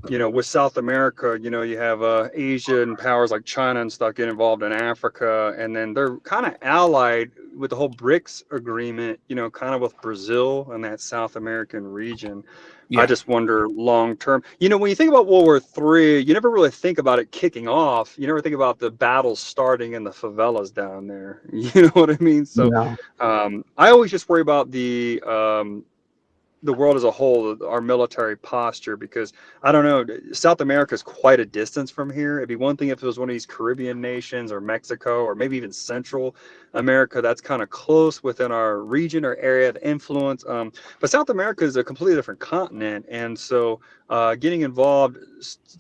with South America, you have Asian powers like China and stuff get involved in Africa. And then they're kind of allied with the whole BRICS agreement, kind of with Brazil and that South American region. I just wonder long term, when you think about World War III, you never really think about it kicking off. You never think about the battles starting in the favelas down there. You know what I mean? So I always just worry about the world as a whole, our military posture, because I don't know, South America is quite a distance from here. It'd be one thing if it was one of these Caribbean nations or Mexico or maybe even Central America. That's kind of close within our region or area of influence. But South America is a completely different continent. And so getting involved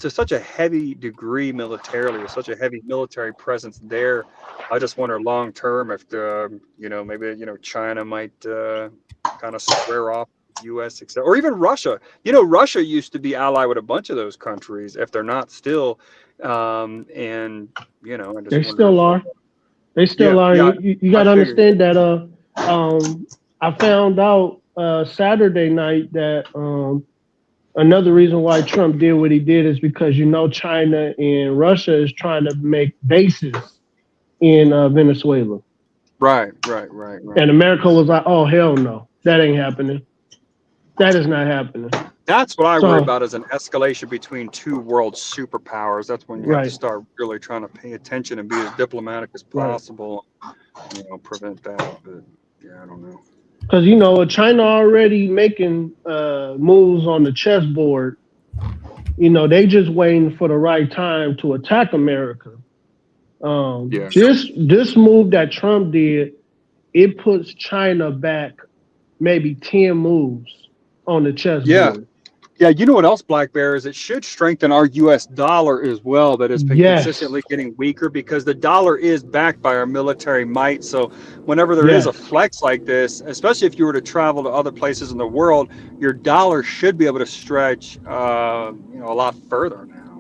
to such a heavy degree militarily, with such a heavy military presence there, I just wonder long term if, maybe, China might kind of square off U.S., etc., or even Russia. Russia used to be allied with a bunch of those countries, if they're not still. And I just They still are. They still are. Yeah, You got to understand that. I found out Saturday night that another reason why Trump did what he did is because China and Russia is trying to make bases in Venezuela. Right. And America was like, "Oh hell no, that ain't happening. That is not happening." That's what I worry about, is an escalation between two world superpowers. That's when you have to start really trying to pay attention and be as diplomatic as possible. Prevent that. But I don't know. Because China already making moves on the chessboard. They just waiting for the right time to attack America. This move that Trump did, it puts China back maybe 10 moves on the chessboard. Yeah, you know what else, Black Bear, is it should strengthen our U.S. dollar as well, that has been consistently getting weaker, because the dollar is backed by our military might. So whenever there is a flex like this, especially if you were to travel to other places in the world, your dollar should be able to stretch a lot further now.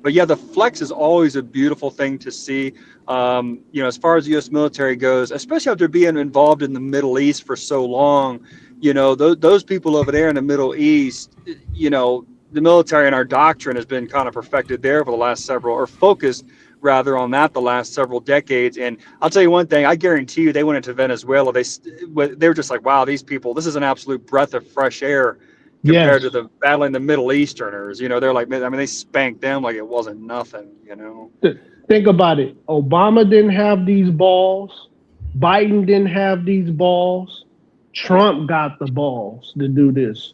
But yeah, the flex is always a beautiful thing to see. As far as the U.S. military goes, especially after being involved in the Middle East for so long, those people over there in the Middle East, the military and our doctrine has been kind of perfected there for the last focused rather on that the last several decades. And I'll tell you one thing, I guarantee you, they went into Venezuela, they were just like, wow, these people, this is an absolute breath of fresh air compared to the battling the Middle Easterners. They're like, they spanked them like it wasn't nothing. Think about it. Obama didn't have these balls. Biden didn't have these balls. Trump got the balls to do this.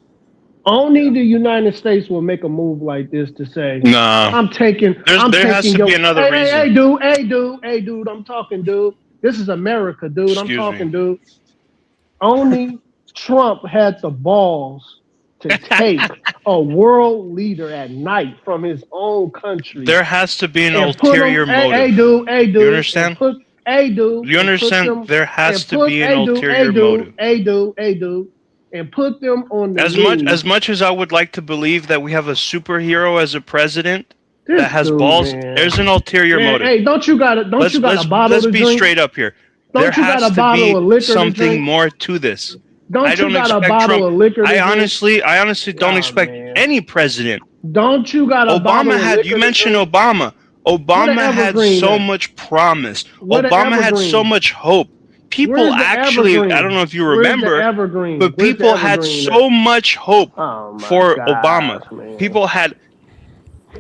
Only the United States will make a move like this to say, "Nah, I'm taking." There has to be another reason. Hey, dude, I'm talking, dude. This is America, dude. I'm talking, dude. Only Trump had the balls to take a world leader at night from his own country. There has to be an ulterior motive. Hey, dude. You understand? You understand? There has to be an ulterior motive. Hey, dude. And put them on the as much as I would like to believe that we have a superhero as a president that has balls, there's an ulterior motive. Hey, don't you got a bottle Let's to be drink? straight up here. Don't there you got has a bottle to of be liquor to something drink? more to this. I don't expect I honestly don't expect any president. Don't you got a bottle of liquor? You mentioned Obama. Obama had so much promise. Obama had so much hope. People actually, I don't know if you remember, but people had so much hope for Obama. People had,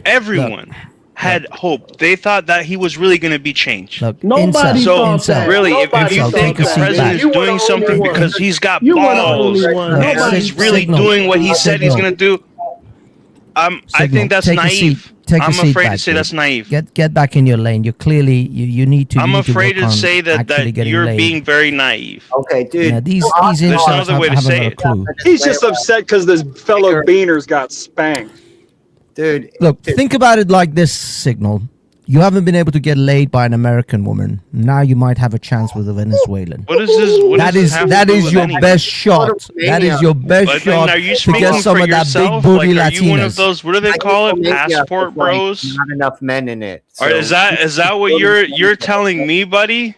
everyone had hope. They thought that he was really going to be changed. Nobody thought that. Really, if you think the president is doing something because he's got balls and he's really doing what he said he's going to do, I think that's naive. I'm afraid to say that's naive. Get back in your lane. You clearly you need to. I'm afraid to say that you're being very naive. Okay, dude. Yeah, these there's another way to say it. He's just upset because this fellow beaners got spanked. Dude, look, think about it like this, Signal. You haven't been able to get laid by an American woman. Now you might have a chance with a Venezuelan. What is this? That is your best shot. That is your best shot Are you to get speaking some for of that big yourself? booty Like, are you one of Latinas. those? What do they call it? Passport bros. Not enough men in it. Or is that what you're telling me, buddy?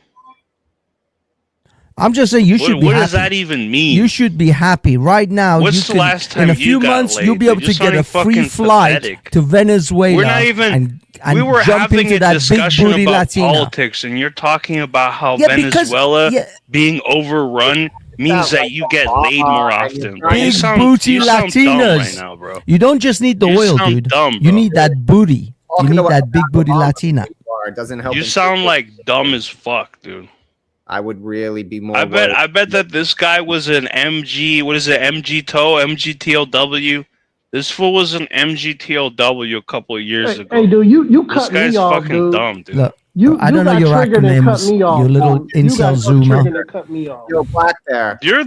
I'm just saying you should be What happy. does that even mean? You should be happy right now. What's you the can, last time in a you few got months laid, you'll be dude? able You're to get a sounding free fucking flight pathetic. to Venezuela. We're not even. and We were jump having into a that big discussion booty about Latina. politics, and you're talking about how Yeah, because- Venezuela yeah. being overrun means that you get laid more often. Bro. Big booty you sound dumb Latinas. right now, bro. You don't just need the You oil, sound dude. dumb, You bro. need that booty. You need that big booty Latina. It doesn't help. You sound like dumb as fuck, dude. I would really be more. I bet that this guy was an MG. What is it? MGTOW. This fool was an MGTOW a couple of years ago. Hey, dude, you This cut guy's me off, fucking dude. dumb, dude. Look, You I don't know got your triggered and cut acronyms, me off, you little dude. You incel got zoomer. triggered and cut me off. You're black there. You're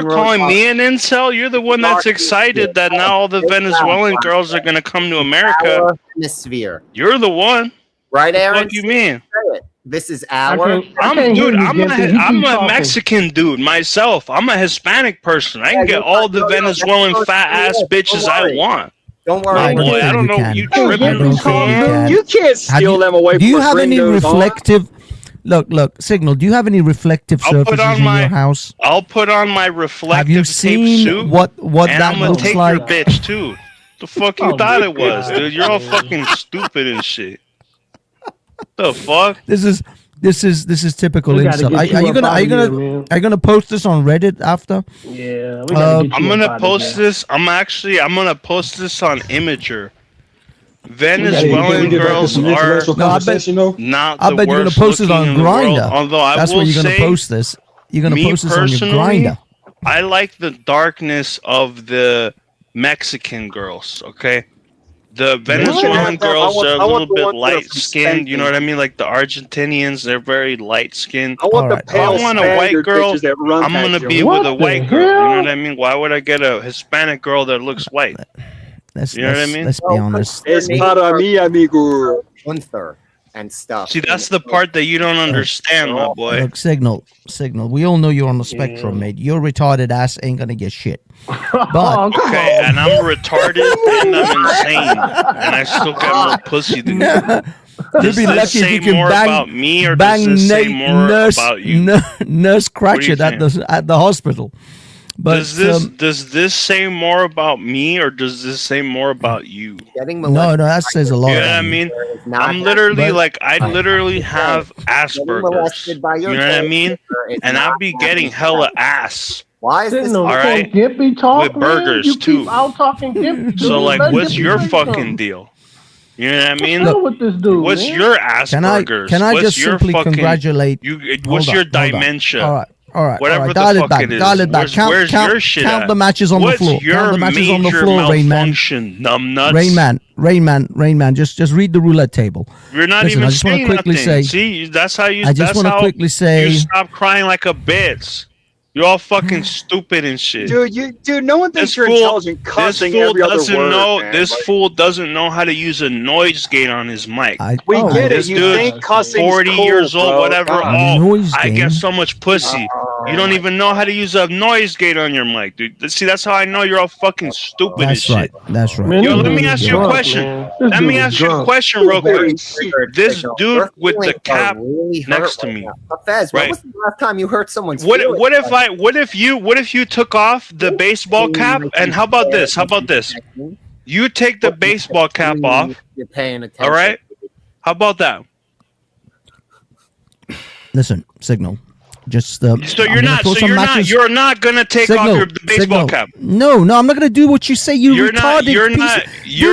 calling me an incel. You're the one that's excited that now all the Venezuelan girls are gonna come to America. Our hemisphere. You're the one. Right, Aaron? What do you mean? This is our. I'm a Mexican dude myself. I'm a Hispanic person. I can get all the Venezuelan fat ass bitches I want. Don't worry. Oh, boy, I don't know. You tripping? You can't steal them away Do you from have any gringos, huh? reflective? Look, Signal. Do you have any reflective surfaces in your house? I'll put on my reflective Have you tape seen suit. what and that I'm gonna looks take like? your bitch too. The fuck you thought it was, dude? You're all fucking stupid and shit. The fuck? This is typical We gotta incel. get you up out of here, man. Are you gonna post this on Reddit after? Yeah, we gotta get I'm you gonna up out of post here. this. I'm gonna post this on Imager. We Venezuelan get back to girls some are intellectual conversation, though. not I the bet you're gonna worst post it looking on in the world. Grindr. Although I That's will where you're gonna say, post this. You're gonna me post this on your personally, Grindr. I like the darkness of the Mexican girls. Okay, the Venezuelan girls are a little bit light skinned. You know what I mean? Like the Argentinians, they're very light skinned. I want the If pale I want a white Spaniard girl, bitches that run I'm that gonna joint. be What with a the white girl. You hell? know what I mean? Why would I get a Hispanic girl that looks white? You know what I mean? Let's be honest. Es para mi amigo. Gunther and stuff. See, that's the part that you don't understand, my boy. Look, Signal. We all know you're on the spectrum, mate. Your retarded ass ain't gonna get shit. But Okay, and I'm retarded and I'm insane, and I still got more pussy than you. you'd Does be this lucky say if you can more bang, about me, or bang does this say more nurse, about you? Nurse What do you Cratchit at think? the hospital. But does this say more about me, or does this say more about you? no, that says a lot. You know what I mean? I'm literally But- I literally have Asperger's. molested by You your know what I kid mean? is And not I'll be getting hella ass. Why is this? Signal, All right. Gimpy talk, With burgers, man. You too. keep out talking Gimpy. So, dude. like, Let what's Gimpy your say fucking something. deal? You know what I mean? What's wrong with this dude, What's man? your Can I Asperger's? just simply congratulate? What's Hold your on, hold on. dementia? All right. Whatever all right. the Dial fuck it back. it is. Dial it back. Where's your shit count at? the matches on What's the floor. your Count the matches on the major floor, Rain Man. malfunction, numbnuts? Rain Man. Just read the roulette table. You're not Listen, even I just want to saying quickly nothing. say. See, that's how you. I just that's want to how quickly say. you stop crying like a bitch. You're all fucking stupid and shit. Dude, no one thinks you're intelligent cussing every other word, man. This fool doesn't know how to use a noise gate on his mic. We get it. This You dude's think cussing's 40 cool, years old, bro. whatever. God. Oh, I get so much pussy. You don't even know how to use a noise gate on your mic, dude. See, that's how I know you're all fucking stupid and That's shit. right. That's right. Man, Yo, this let dude me is ask you a drunk, question. man. This Let dude me is ask you a drunk. question real quick. This dude with the cap next to me. Fez, when Right. was the last time you hurt someone's What feelings? if you took off the baseball cap, and how about this? You take the baseball cap off. You're paying attention. All right? How about that? Listen, Signal. Just So you're not gonna take off the baseball cap. No, I'm not gonna do what you say. You're retarded. You're Dude,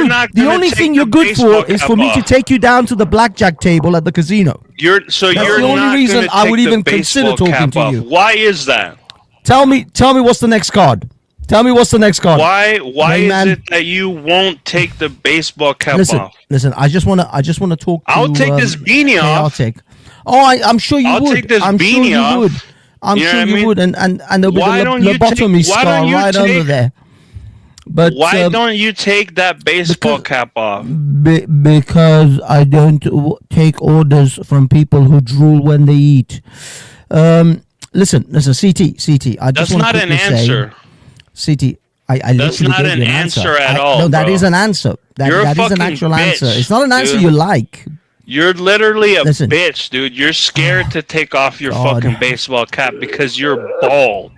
not the gonna only take thing the you're good baseball for is cap for me to off. take you down to the blackjack table at the casino. That's You're the only not reason gonna I would take the even consider baseball talking cap to off. you. Why is that? Tell me what's the next card. Tell me what's the next card. Why Rain is Man, it that you won't take the baseball cap off? Listen. I just wanna talk. To, I'll take this beanie off. I'm sure you I'll would. take this I'm sure beanie you off. would. I'm You know sure what I you mean? would. And there'll be Why the don't you lobotomy take- why scar don't you right under take- there. But why don't you take that baseball cap off? Because I don't take orders from people who drool when they eat. Listen, CT. I just That's want not to an answer. CT, I That's literally not gave an you answer at No, all. that bro. is an answer. You're a That is an fucking actual bitch, answer. It's not an answer dude. you like. You're literally a Listen. bitch, dude. You're scared to take off your God. fucking baseball cap because you're bald.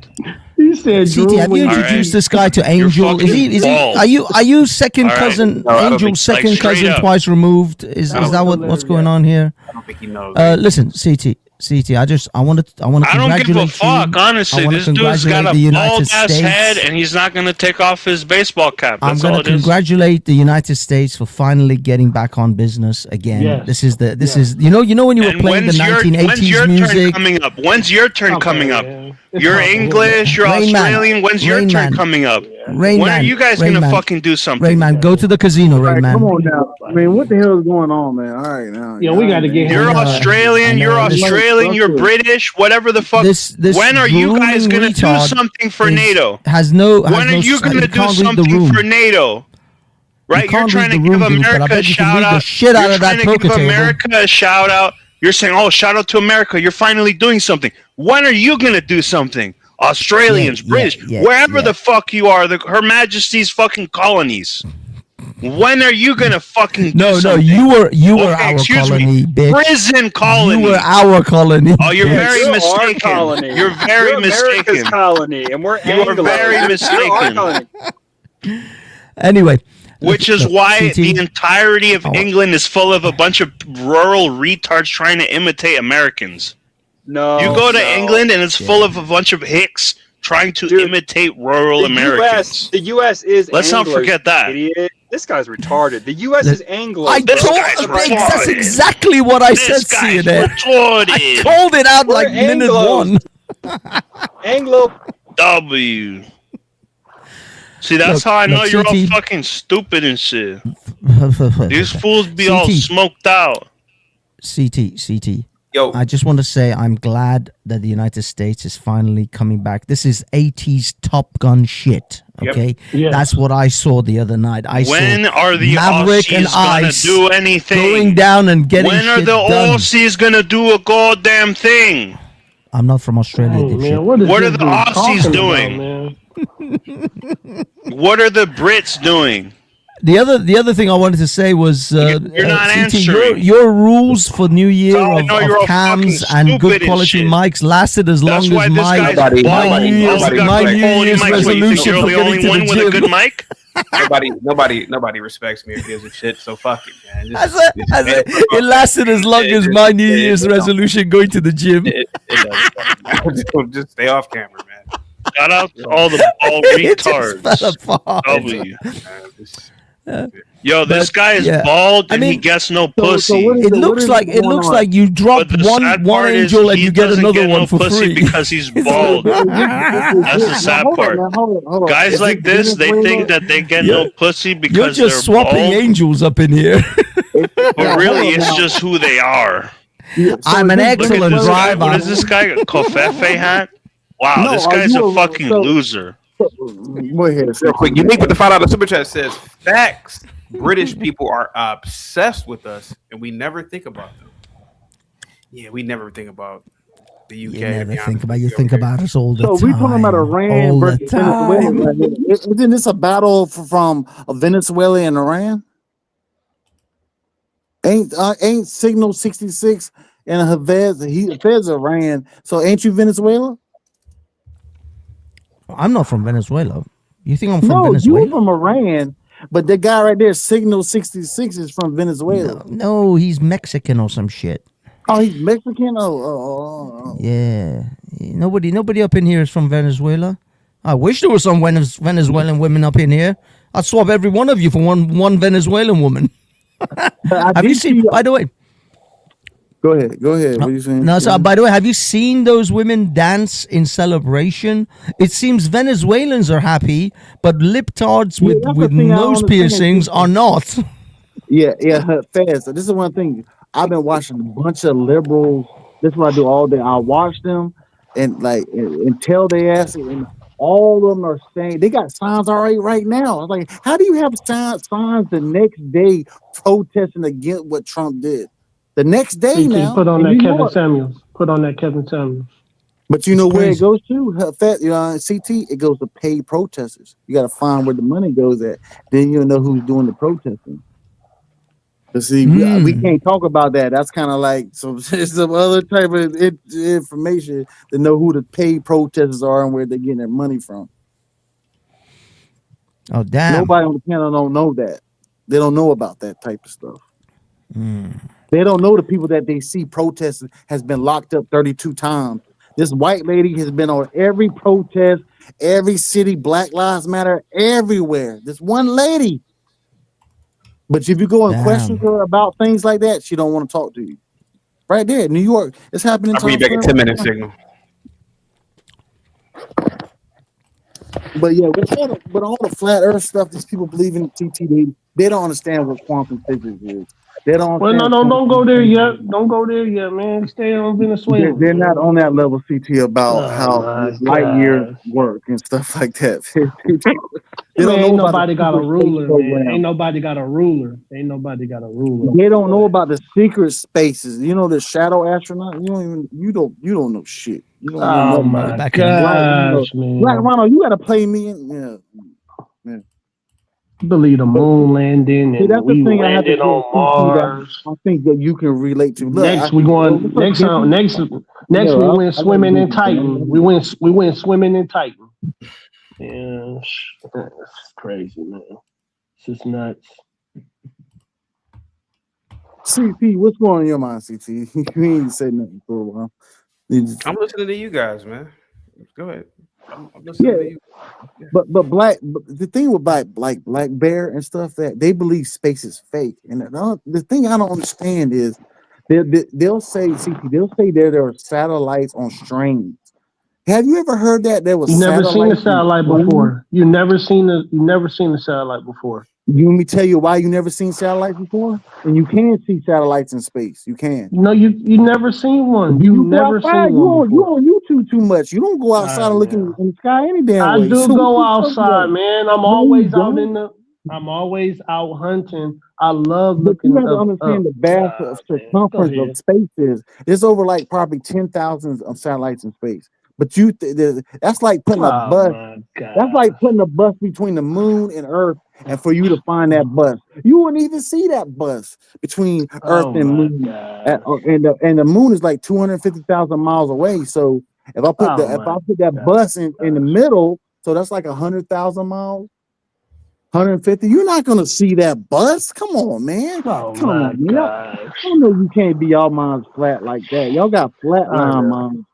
He said, CT, have you All introduced right. this guy to Angel? Is he? bald. Are you second All right. cousin? No, I don't Angel's think- second like, straight cousin up. twice removed. Is that what's going on here? I don't think he knows. Listen, CT. I want to I don't give a congratulate fuck, you. honestly. I wanna This dude's got congratulate a the United bald ass States. head and he's not gonna take off his baseball cap. I'm That's going all to it is. congratulate the United States for finally getting back on business again. Yes. This is you know when you were And playing the when's 1980s your turn music. coming up? When's your turn coming up? man. It's You're not for him. English, you're Rain Man. Australian. When's your Rain turn Man. coming up? Rain When Man. are you guys Rain gonna Man. fucking do something? Rain Man, go to the casino, Rain Man. Come on now. I mean, what the hell is going on, man? All right, now. Yeah, we got to get him. You're I know. Australian, you're I know. Australian, you're British, whatever the fuck. This When are you guys drooling gonna do retard something for is- NATO? Has no. When are you gonna do can't read the something room. for NATO? Right? You're can't trying to read the give room, dude, but I America bet a you can shout read the out. shit out You're of that trying to poker give table. America a shout out. You're saying, "Oh, shout out to America. You're finally doing something." When are you gonna do something? Australians, British, wherever the fuck you are, Her Majesty's fucking colonies. When are you gonna fucking do No, something? you were Okay, our excuse colony, me. bitch. Prison colony. You were our colony. Oh, you're very You're our mistaken. colony. You're very You're America's mistaken. colony, and we're You are Anglo. very You're our mistaken. colony. Anyway, Which is look, why CT, the entirety of England is full of a bunch of rural retards trying to imitate Americans. No, You go to no. England and it's full of a bunch of hicks trying to imitate rural The Americans. the U.S. is. Let's not Anglo, forget that. Idiot. This guy's retarded. The U.S. is Anglo. I bro. told that's exactly what I said, CNN. I called it out We're like minute Anglos. one. Anglo. W. See, that's Look, how I know look, you're all CT. fucking stupid and shit. These fools be all CT. smoked out. CT. Yo. I just want to say I'm glad that the United States is finally coming back. This is 80s Top Gun shit. Okay, Yes. that's what I saw the other night. I When saw are the Maverick and Aussies gonna Ice do anything? going down and getting When are shit the done. Aussies gonna do a goddamn thing? I'm not from Australia, Hey, dipshit. man, what is What this are the dude Aussies talking doing? about, man? What are the Brits doing? The other thing I wanted to say was You're not CT, answering. your rules for New Year So I know you're all of cams fucking and stupid good and quality shit. mics lasted as That's long why as this my guy's Nobody- bald. nobody- New Year's, nobody- my nobody- New Year's What, you think resolution you're for the getting only to one the with a gym. good mic? Nobody respects me or gives a shit. So fuck it, man. It lasted as long as my New Year's resolution going to the gym. It does. Just stay off camera, man. Shout out to all the bald It just retards. fell apart. W. Yo, this But, guy is yeah. bald I and mean, he gets no so pussy. what is It it- looks what is like going on? you But dropped the one sad one part is angel and he you get doesn't another get one no for pussy free. because he's bald. That's the sad part. Hold on. Guys Is like this this, they Venezuela? think that they get You're- no pussy You're because just they're swapping bald, angels up in here. but really it's just who they are. Yeah, so I'm an is this excellent Look at this guy. driver. What is this guy? Kofefe hat? Wow, No, this are guy's you a a- fucking so- loser. Go ahead. Real quick, Unique with the $5 super chat says facts. British people are obsessed with us, and we never think about them. Yeah, we never think about the UK. You to never be think honest about with you think okay? about us all the So time. we talking about Iran all the versus Venezuela. time. Right here. Isn't this a battle from Venezuela and Iran? Ain't Signal 66 and Hafez Iran? So ain't you Venezuela? I'm not from Venezuela. You think I'm from No, Venezuela? you from Iran, but the guy right there, Signal 66, is from Venezuela. No, he's Mexican or some shit. Oh, he's Mexican. Oh. Yeah. Nobody up in here is from Venezuela. I wish there were some Venezuelan women up in here. I'd swap every one of you for one Venezuelan woman. Have you seen? By the way, Go ahead. What are you saying? no. So by the way, have you seen those women dance in celebration? It seems Venezuelans are happy, but libtards Yeah, with that's the thing I don't nose understand. piercings are not. Yeah, fast. This is one thing. I've been watching a bunch of liberals. This is what I do all day. I watch them and until they ask it, and All of them are saying they got signs already right now. I'm like, how do you have signs the next day protesting against what Trump did? The next day CT, now. put on in that New Kevin York. Samuels. Put on that Kevin Samuels. But you It's know where it crazy. goes to? CT, it goes to paid protesters. You got to find where the money goes at. Then you'll know who's doing the protesting. But see, we can't talk about that. That's kind of like some other type of information to know who the paid protesters are and where they're getting their money from. Oh, damn. Nobody on the panel don't know that. They don't know about that type of stuff. Mm. They don't know the people that they see protesting has been locked up 32 times. This white lady has been on every protest, every city, Black Lives Matter, everywhere. This one lady. But if you go and question her about things like that, she don't want to talk to you. Right there, New York. It's happening. I'll be back in 10 minutes, Signal. But yeah, with all the flat Earth stuff, these people believe in CT. They don't understand what quantum physics is. They don't. Well, no, don't go there yet. Don't go there yet, man. Stay on Venezuela. They're not on that level, CT, about how light years work and stuff like that. They don't know ain't about nobody got a the secret ruler, space man. program. Ain't nobody got a ruler. Ain't nobody got a ruler. They don't know about the secret spaces. You know the shadow astronaut. You don't know shit. You don't know Oh nothing. my Black gosh, man. Black Ronald, you gotta play me in. Yeah. Believe the moon landing See, and that's the we thing I have to landed get on Mars. I think that you can relate to. Look, Next we going next we went swimming in Titan. We went swimming in Titan. Yeah, it's crazy, man. It's just nuts. CT, what's going on in your mind, CT? You ain't said nothing for a while. I'm listening to you guys, man. Go ahead. I'm listening to you. Yeah. But the thing with Black Bear and stuff, that they believe space is fake. And the thing I don't understand is they'll say there are satellites on strings. Have you ever heard that there was You never seen a satellites satellite before. You never seen a satellite before. You want me to tell you why you never seen satellites before? And you can see satellites in space. You can. No, you never seen one. You never outside, seen one you before. on YouTube too much. You don't go outside and look in the sky any damn I way. do So go what you talking outside, about? man. I'm No, always you out don't. I'm always out hunting. I love But looking you have to up. understand the vast circumference of space is. There's over like probably 10,000 of satellites in space. But that's like putting a bus. My God. That's like putting a bus between the moon and Earth, and for you to find that bus, you wouldn't even see that bus between Earth and moon. And the moon is like 250,000 miles away. So if I put that bus in the middle, so that's like 100,000 miles. 150, you're not gonna see that bus. Come on, man. Come on, man. I know you can't be all minds flat like that. Y'all got flat line minds.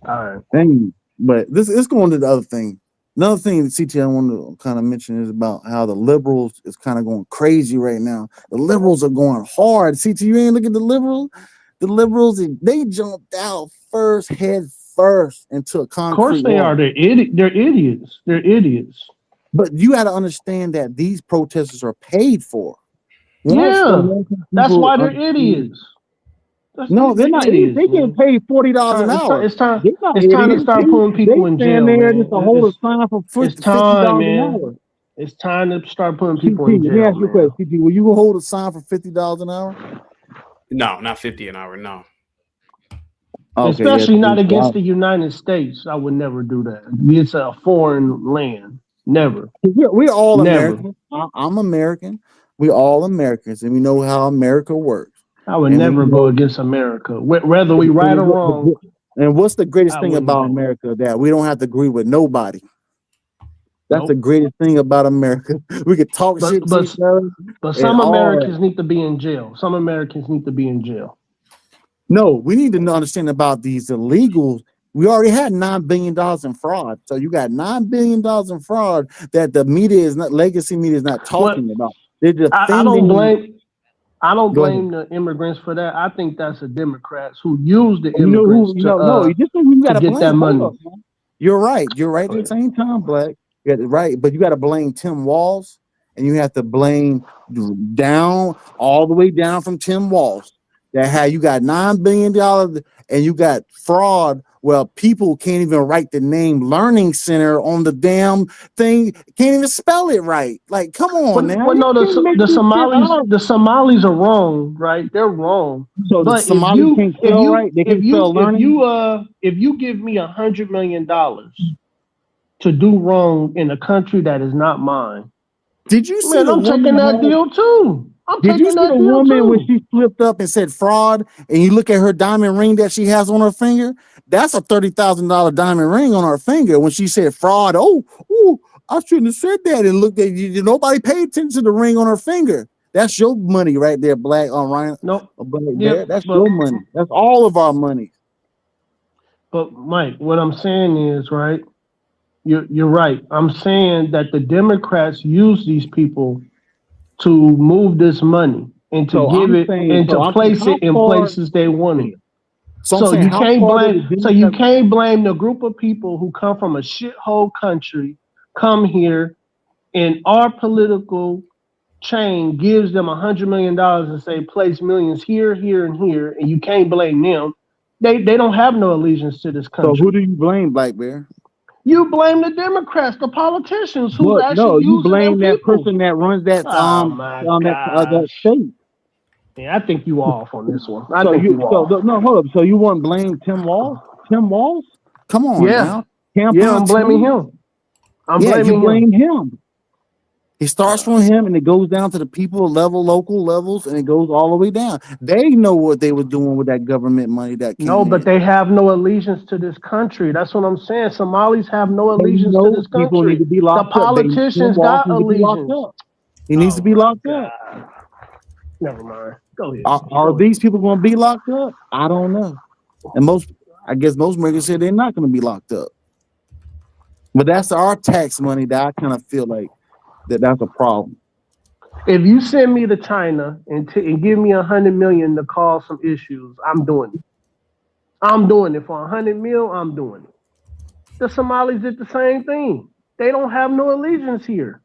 All right. But let's go on to the other thing. Another thing that CT I want to kind of mention is about how the liberals is kind of going crazy right now. The liberals are going hard. CT, you ain't look at the liberals. The liberals, they jumped out head first into a concrete. Of course they are. They're idiots. They're idiots. But you got to understand that these protesters are paid for. That's why they're idiots. No, they're not idiots. They get paid $40 an hour. It's time to start putting people in jail. There just to hold a sign for $50 an hour. It's time to start putting people in jail. Let me ask you a question. CT, will you hold a sign for $50 an hour? No, not 50 an hour. No. Okay, especially not against the United States. I would never do that. It's a foreign land. Never. We're all Americans. I'm American. We're all Americans, and we know how America works. I would never go against America, whether we right or wrong. And what's the greatest thing about America? That we don't have to agree with nobody. That's the greatest thing about America. We could talk shit to each other. But some Americans need to be in jail. Some Americans need to be in jail. No, we need to understand about these illegals. We already had $9 billion in fraud. So you got $9 billion in fraud that the media is not, legacy media is not talking about. They're defending. I don't blame the immigrants for that. I think that's the Democrats who use the immigrants to get that money. You're right. You're right at the same time, Black. You're right. But you got to blame Tim Walz, and you have to blame all the way down from Tim Walz. that you got $9 billion and you got fraud. Well, people can't even write the name Learning Center on the damn thing. Can't even spell it right. Like, come on now. Well, no, the Somalis are wrong, right? They're wrong. So the But Somalis can't spell right. They can spell learning. If you give me $100 million to do wrong in a country that is not mine, did you see man, I'm taking that deal too. Did you see the woman when she flipped up and said fraud, and you look at her diamond ring that she has on her finger? That's a $30,000 diamond ring on her finger. When she said fraud, I shouldn't have said that. And looked at you. Nobody paid attention to the ring on her finger. That's your money right there, Black on Ryan. No, that's your money. That's all of our money. But Mike, what I'm saying is, right? You're right. I'm saying that the Democrats use these people to move this money and to give it and to place it in places they want it. So you can't blame the group of people who come from a shithole country, come here, and our political chain gives them $100 million and say place millions here, here, and here, and you can't blame them. They don't have no allegiance to this country. So who do you blame, Black Bear? You blame the Democrats, the politicians who actually you blame that person that runs that that state. Yeah, I think you off on this one. Hold up. So you want to blame Tim Walz? Tim Walz? Come on now. I'm blaming him. You blame him. It starts from him and it goes down to the people level, local levels, and it goes all the way down. They know what they were doing with that government money that came in. But they have no allegiance to this country. That's what I'm saying. Somalis have no allegiance to this country. People need to be locked the politicians got allegiance. He needs to be locked up. Never mind. Go ahead. Are these people going to be locked up? I don't know. And I guess most Americans say they're not going to be locked up. But that's our tax money that I kind of feel like that's a problem. If you send me to China and give me $100 million to cause some issues, I'm doing it. I'm doing it for $100 million. I'm doing it. The Somalis did the same thing. They don't have no allegiance here.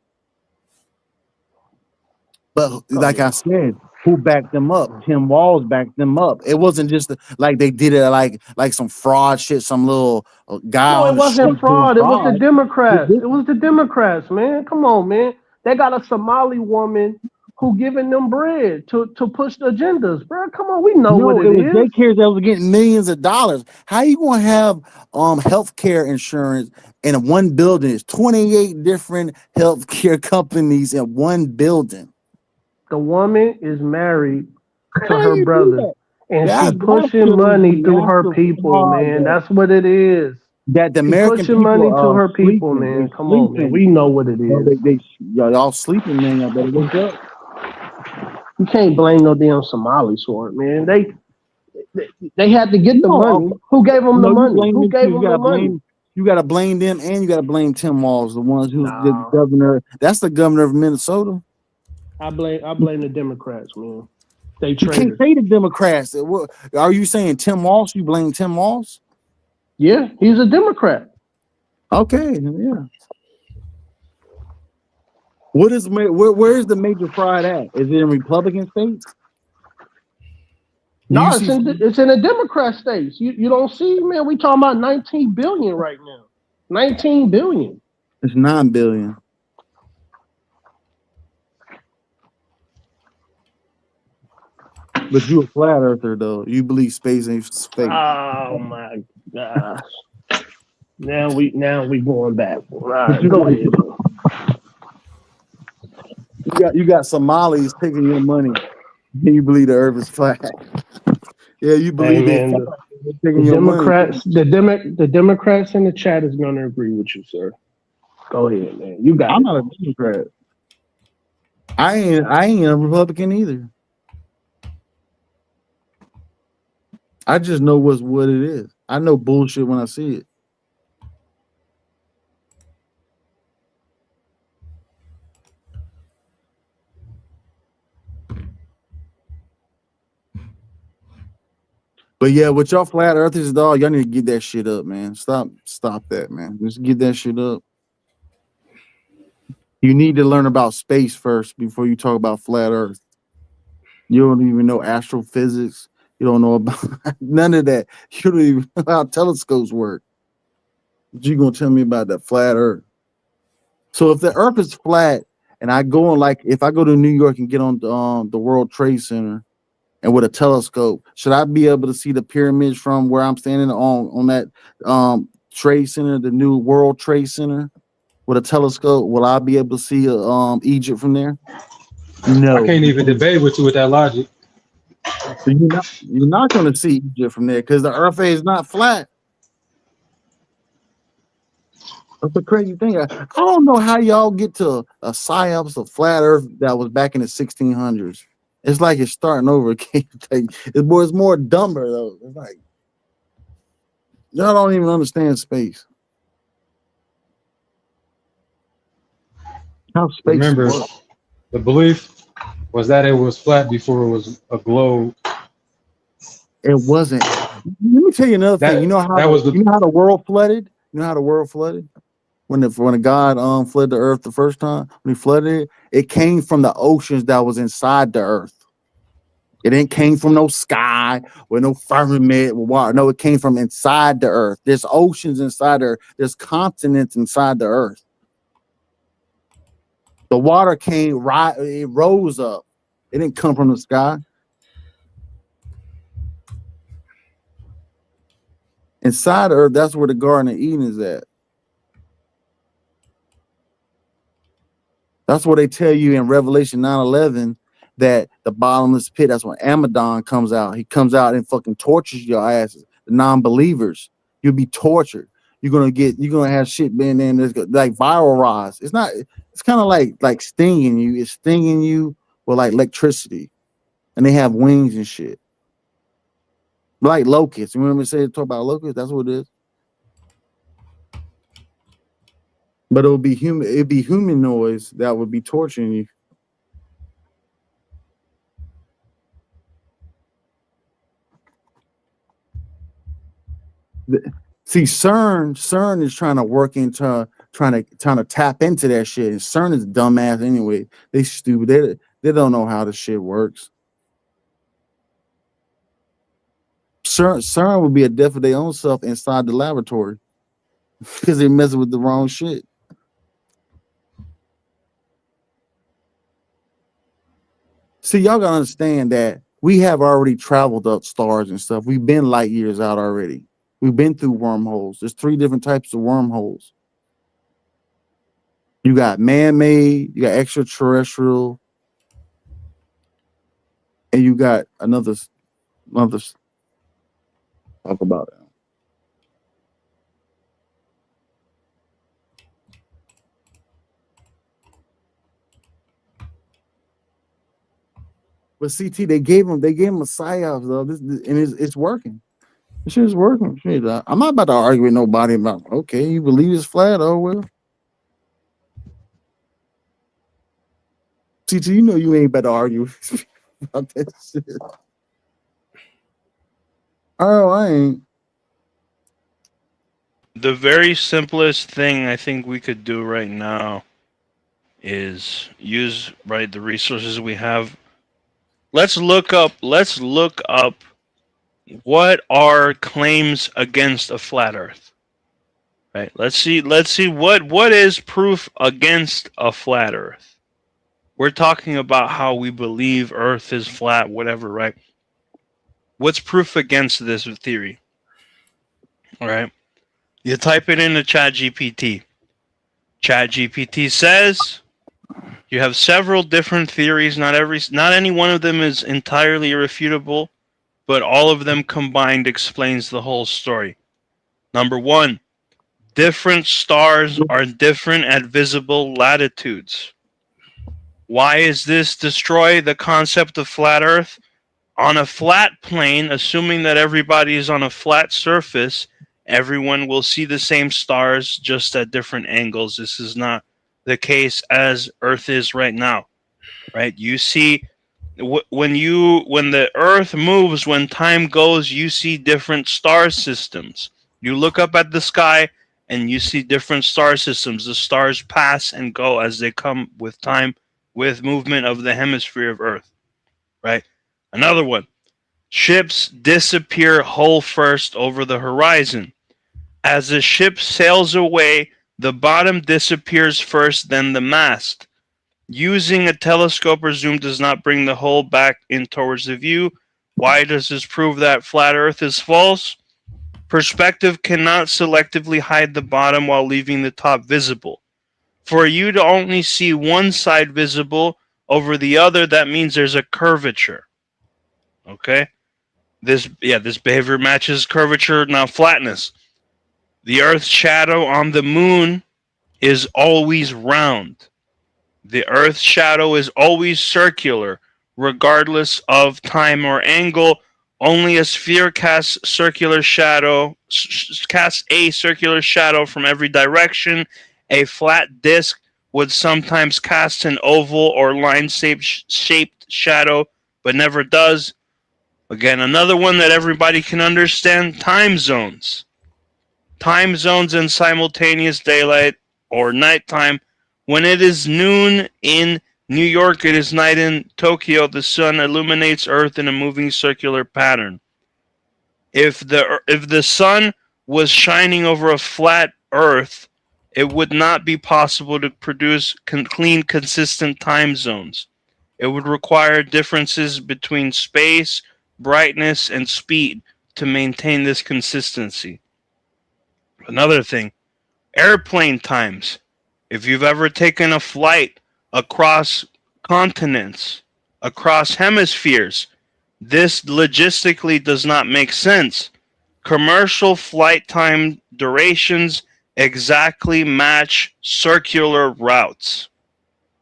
But like I said, who backed them up? Tim Walz backed them up. It wasn't just like they did it like some fraud shit, some little guy. No, it wasn't fraud. It was the Democrats. It was the Democrats, man. Come on, man. They got a Somali woman who giving them bread to push the agendas, bro. Come on, we know what it is. Daycares that was getting millions of dollars. How you gonna have healthcare insurance in one building? It's 28 different healthcare companies in one building. The woman is married to her brother, and she's pushing money through her people, man. That's what it is. That the American pushing people money to her sleeping, people, man. Come on, man. We know what it is. Y'all sleeping, man. Y'all better wake up. You can't blame no damn Somalis for it, man. They had to get the money. Who gave them the money? Who gave them the money? You got to blame them, and you got to blame Tim Walz, the ones who's the governor. That's the governor of Minnesota. I blame the Democrats, man. You can't say the Democrats. Are you saying Tim Walz? You blame Tim Walz? Yeah, he's a Democrat. Okay, yeah. Where is the major fraud at? Is it in Republican states? No, it's in the Democrat states. You don't see, man. We talking about 19 billion right now. 19 billion. It's 9 billion. But you a flat earther though. You believe space ain't fake. Oh my gosh. Now we going back. All right, go ahead. You got Somalis taking your money. And you believe the earth is flat. Yeah, you believe the Democrats, the Democrats in the chat is gonna agree with you, sir. Go ahead, man. You got I'm not a Democrat. I ain't a Republican either. I just know what it is. I know bullshit when I see it. But yeah, with y'all flat earthers, dog, y'all need to get that shit up, man. Stop that, man. Just get that shit up. You need to learn about space first before you talk about flat earth. You don't even know astrophysics. You don't know about none of that. You don't even know how telescopes work. But you gonna tell me about the flat Earth? So if the Earth is flat, and I go on, like, if I go to New York and get on the World Trade Center, and with a telescope, should I be able to see the pyramids from where I'm standing on that Trade Center, the new World Trade Center, with a telescope? Will I be able to see Egypt from there? No. I can't even debate with you with that logic. So you're not going to see Egypt from there because the Earth is not flat. That's the crazy thing. I don't know how y'all get to a psyops of flat Earth that was back in the 1600s. It's like it's starting over again. It's more dumber though. It's like y'all don't even understand space. How space Remember, works. the belief was that it was flat before it was a globe. It wasn't. Let me tell you another thing. You know how the world flooded? You know how the world flooded? When a God flooded the earth the first time, when he flooded it, it came from the oceans that was inside the earth. It didn't came from no sky or no firmament with water. No, it came from inside the earth. There's oceans inside the earth. There's continents inside the earth. The water came right, it rose up. It didn't come from the sky. Inside the earth, that's where the Garden of Eden is at. That's what they tell you in Revelation 9:11, that the bottomless pit, that's when Amadon comes out. He comes out and fucking tortures your asses, the non-believers. You'll be tortured. You're gonna have shit being in there like viral rise. It's kind of like stinging you. It's stinging you with like electricity. And they have wings and shit. Like locusts. You remember talk about locusts? That's what it is. But it'd be humanoids that would be torturing you. See, CERN is trying to work into trying to tap into that shit. And CERN is dumbass anyway. They stupid. They don't know how the shit works. CERN would be a death of their own self inside the laboratory because they're messing with the wrong shit. See, y'all gotta understand that we have already traveled up stars and stuff. We've been light years out already. We've been through wormholes. There's 3 different types of wormholes. You got man-made, you got extraterrestrial, and you got another talk about it. But CT, they gave him a psyops though. And it's working. This shit is working. Shit, I'm not about to argue with nobody about, okay, you believe it's flat, oh well. CT, you know you ain't about to argue about that shit. Oh, I ain't. The very simplest thing I think we could do right now is use the resources we have. Let's look up what are claims against a flat earth. Right? Let's see what is proof against a flat earth. We're talking about how we believe earth is flat, whatever, right? What's proof against this theory? All right. You type it into ChatGPT. ChatGPT says you have several different theories. Not any one of them is entirely irrefutable, but all of them combined explains the whole story. Number 1, different stars are different at visible latitudes. Why is this destroy the concept of flat Earth? On a flat plane, assuming that everybody is on a flat surface, everyone will see the same stars just at different angles. This is not the case as Earth is right now, right? You see, when the Earth moves, when time goes, you see different star systems. You look up at the sky and you see different star systems. The stars pass and go as they come with time, with movement of the hemisphere of Earth, right? Another one. Ships disappear hull first over the horizon. As the ship sails away, the bottom disappears first, then the mast. Using a telescope or zoom does not bring the hull back in towards the view. Why does this prove that flat Earth is false? Perspective cannot selectively hide the bottom while leaving the top visible. For you to only see one side visible over the other, that means there's a curvature. Okay? This behavior matches curvature, not flatness. The Earth's shadow on the moon is always round. The Earth's shadow is always circular, regardless of time or angle. Only a sphere casts a circular shadow from every direction. A flat disk would sometimes cast an oval or line-shaped shadow, but never does. Again, another one that everybody can understand, time zones. Time zones and simultaneous daylight or nighttime. When it is noon in New York, it is night in Tokyo. The sun illuminates Earth in a moving circular pattern. If the sun was shining over a flat Earth, it would not be possible to produce clean, consistent time zones. It would require differences between space, brightness, and speed to maintain this consistency. Another thing, airplane times. If you've ever taken a flight across continents, across hemispheres, this logistically does not make sense. Commercial flight time durations exactly match circular routes.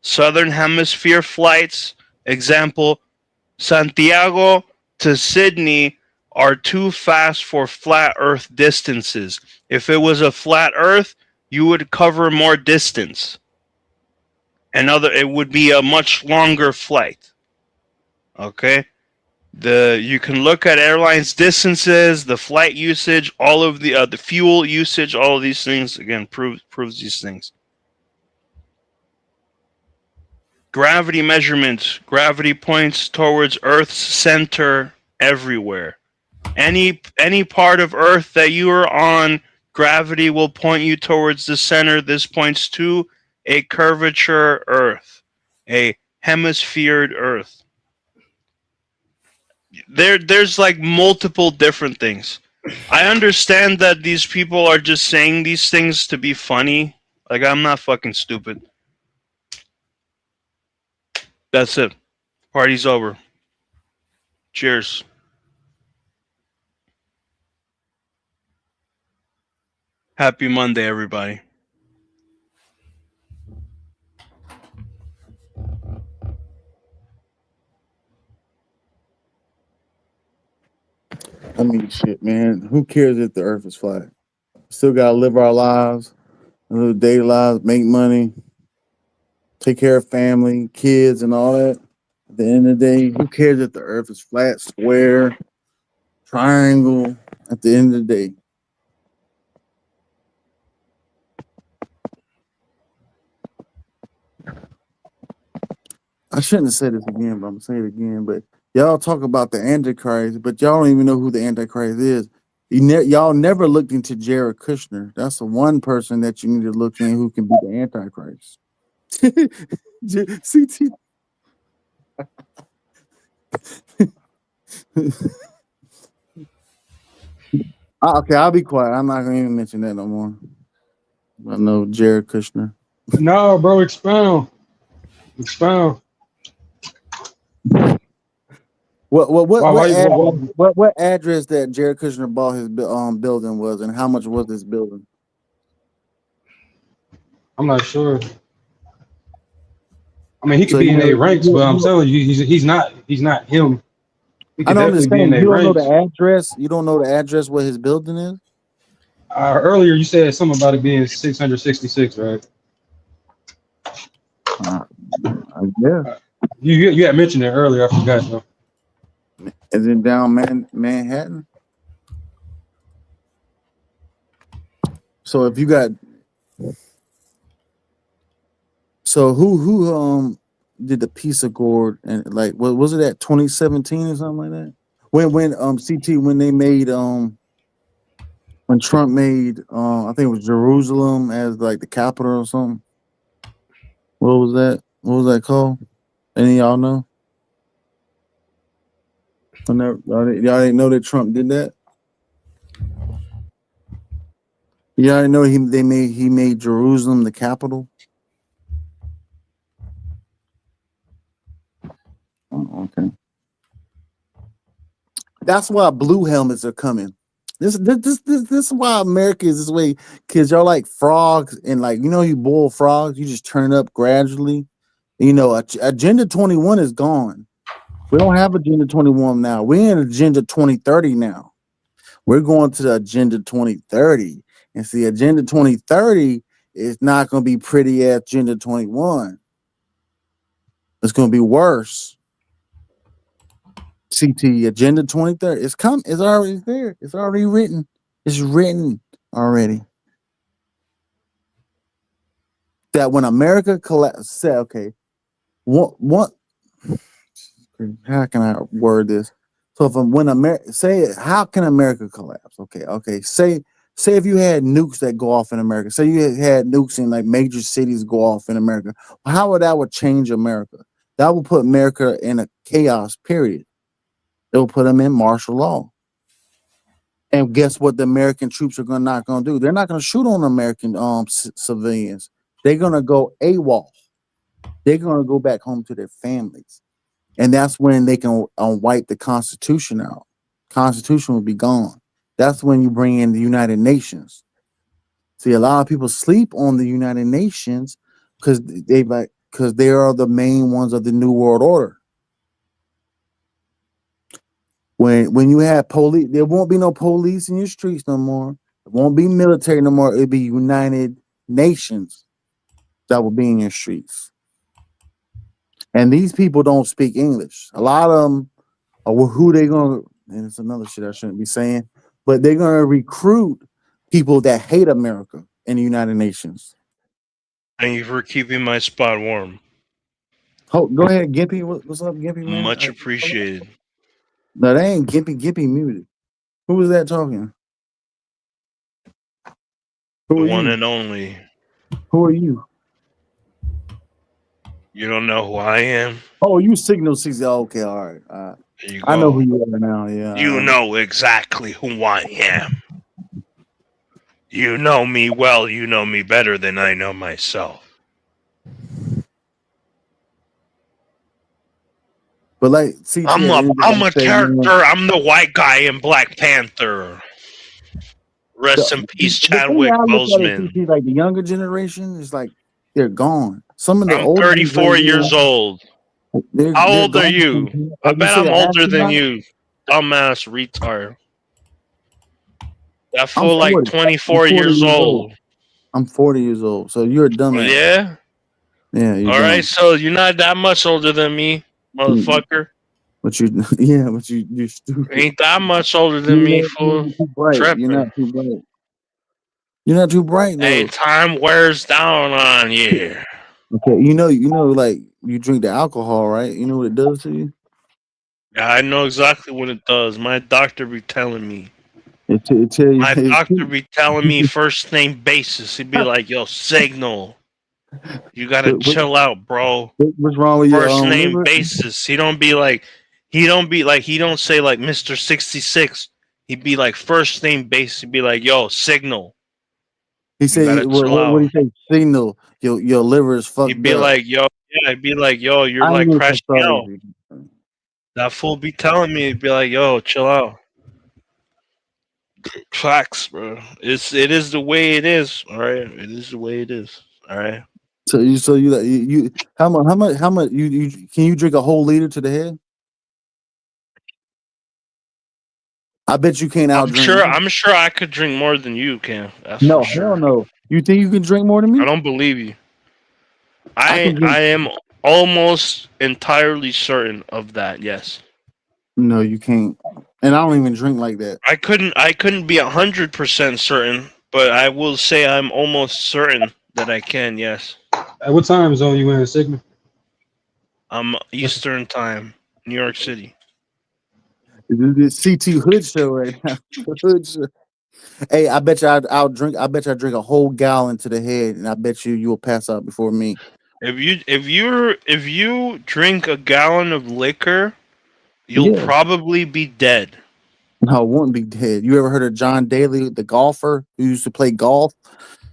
Southern hemisphere flights, example, Santiago to Sydney, are too fast for flat Earth distances. If it was a flat Earth, you would cover more distance. It would be a much longer flight. Okay? You can look at airlines distances, the flight usage, all of the fuel usage, all of these things again proves these things. Gravity measurements. Gravity points towards Earth's center everywhere. Any part of Earth that you are on, gravity will point you towards the center. This points to a curvature Earth, a hemisphered Earth. There's like multiple different things. I understand that these people are just saying these things to be funny. Like, I'm not fucking stupid. That's it. Party's over. Cheers. Happy Monday, everybody. I mean, shit, man. Who cares if the Earth is flat? Still gotta live our lives, live daily lives, make money, take care of family, kids, and all that. At the end of the day, who cares if the Earth is flat, square, triangle? At the end of the day, I shouldn't have said this again, but I'm gonna say it again. But y'all talk about the Antichrist, but y'all don't even know who the Antichrist is. Y'all never looked into Jared Kushner. That's the one person that you need to look in who can be the Antichrist. CT. Okay, I'll be quiet. I'm not gonna even mention that no more. I know Jared Kushner. No, bro, expound. Expound. What address that Jared Kushner bought his building was, and how much was this building? I'm not sure. I mean, he could be in A ranks, but I'm telling you, he's not him. He could definitely be in A ranks. You don't know the address. You don't know the address where his building is. Earlier, you said something about it being 666, right? Yeah. You had mentioned it earlier. I forgot though. Is it down Manhattan? So if you got, who did the peace accord, and like, what was it at 2017 or something like that? when CT when they made when Trump made I think it was Jerusalem as like the capital or something. What was that? What was that called? Any of y'all know? Y'all didn't know that Trump did that? Y'all didn't know he made Jerusalem the capital? Oh, okay. That's why blue helmets are coming. This is why America is this way, because y'all like frogs and like you boil frogs, you just turn it up gradually. Agenda 21 is gone. We don't have Agenda 21 now. We're in Agenda 2030 now. We're going to the Agenda 2030. And see, Agenda 2030 is not going to be pretty as Agenda 21. It's going to be worse. CT Agenda 2030. It's already there. It's already written. It's written already. That when America collapsed, okay, what how can I word this? So when America how can America collapse? Okay. Say if you had nukes that go off in America, say you had nukes in like major cities go off in America, how would change America? That would put America in a chaos period. It will put them in martial law. And guess what the American troops are not going to do? They're not going to shoot on American civilians. They're going to go AWOL. They're going to go back home to their families. And that's when they can wipe the Constitution out. Constitution will be gone. That's when you bring in the United Nations. See, a lot of people sleep on the United Nations because they are the main ones of the New World Order. When you have police, there won't be no police in your streets no more. It won't be military no more. It'll be United Nations that will be in your streets. And these people don't speak English. A lot of them are who they going to, and it's another shit I shouldn't be saying, but they're going to recruit people that hate America in the United Nations. Thank you for keeping my spot warm. Oh, go ahead, Gimpy. What's up, Gimpy, man? Much appreciated. No, that ain't Gimpy. Gimpy muted. Who was that talking? The one and only. Who are you? You don't know who I am? Oh, you Signal 60. Oh, okay, all right. There you I go. know who you are now. Yeah. You know exactly who I am. You know me well. You know me better than I know myself. But like, I'm a character. I'm the white guy in Black Panther. Rest in peace, Chadwick Boseman. Like the younger generation is like they're gone. Some of the I'm 34 years old. How old are you? I bet I'm older than you, dumbass retard. That fool like 24 years old. I'm 40 years old, so you're a dumbass. Yeah? Yeah. All right, so you're not that much older than me, motherfucker. But you're stupid. Ain't that much older than me, fool. You're not too bright. You're not too bright, though. Hey, time wears down on you. Okay, you know, like you drink the alcohol, right? You know what it does to you? Yeah, I know exactly what it does. My doctor be telling me. It tell you. My doctor be telling me first name basis. He'd be like, "Yo, Signal, you gotta chill out, bro." What's wrong with your first name liver? basis? He don't say like Mr. 66. He'd be like first name basis. He'd be like, "Yo, Signal." He said, "What do you say? Signal, your liver is fucked up." He'd be like, "Yo, yeah." He'd be like, "Yo, you're like crashing out." That fool be telling me, he'd be like, "Yo, chill out." Facts, bro. It is the way it is. All right, it is the way it is. All right. So you how much you can you drink a whole liter to the head? I bet you can't outdrink. I'm sure I could drink more than you can. That's No, for sure. hell no. You think you can drink more than me? I don't believe you. I am almost entirely certain of that. Yes. No, you can't. And I don't even drink like that. I couldn't be 100% certain, but I will say I'm almost certain that I can. Yes. At what time zone you in, Sigma? I'm Eastern time, New York City. This CT Hood show right now. Hood show. Hey, I bet you I'll drink. I bet you I drink a whole gallon to the head, and I bet you will pass out before me. If you drink a gallon of liquor, you'll probably be dead. No, I won't be dead. You ever heard of John Daly, the golfer who used to play golf?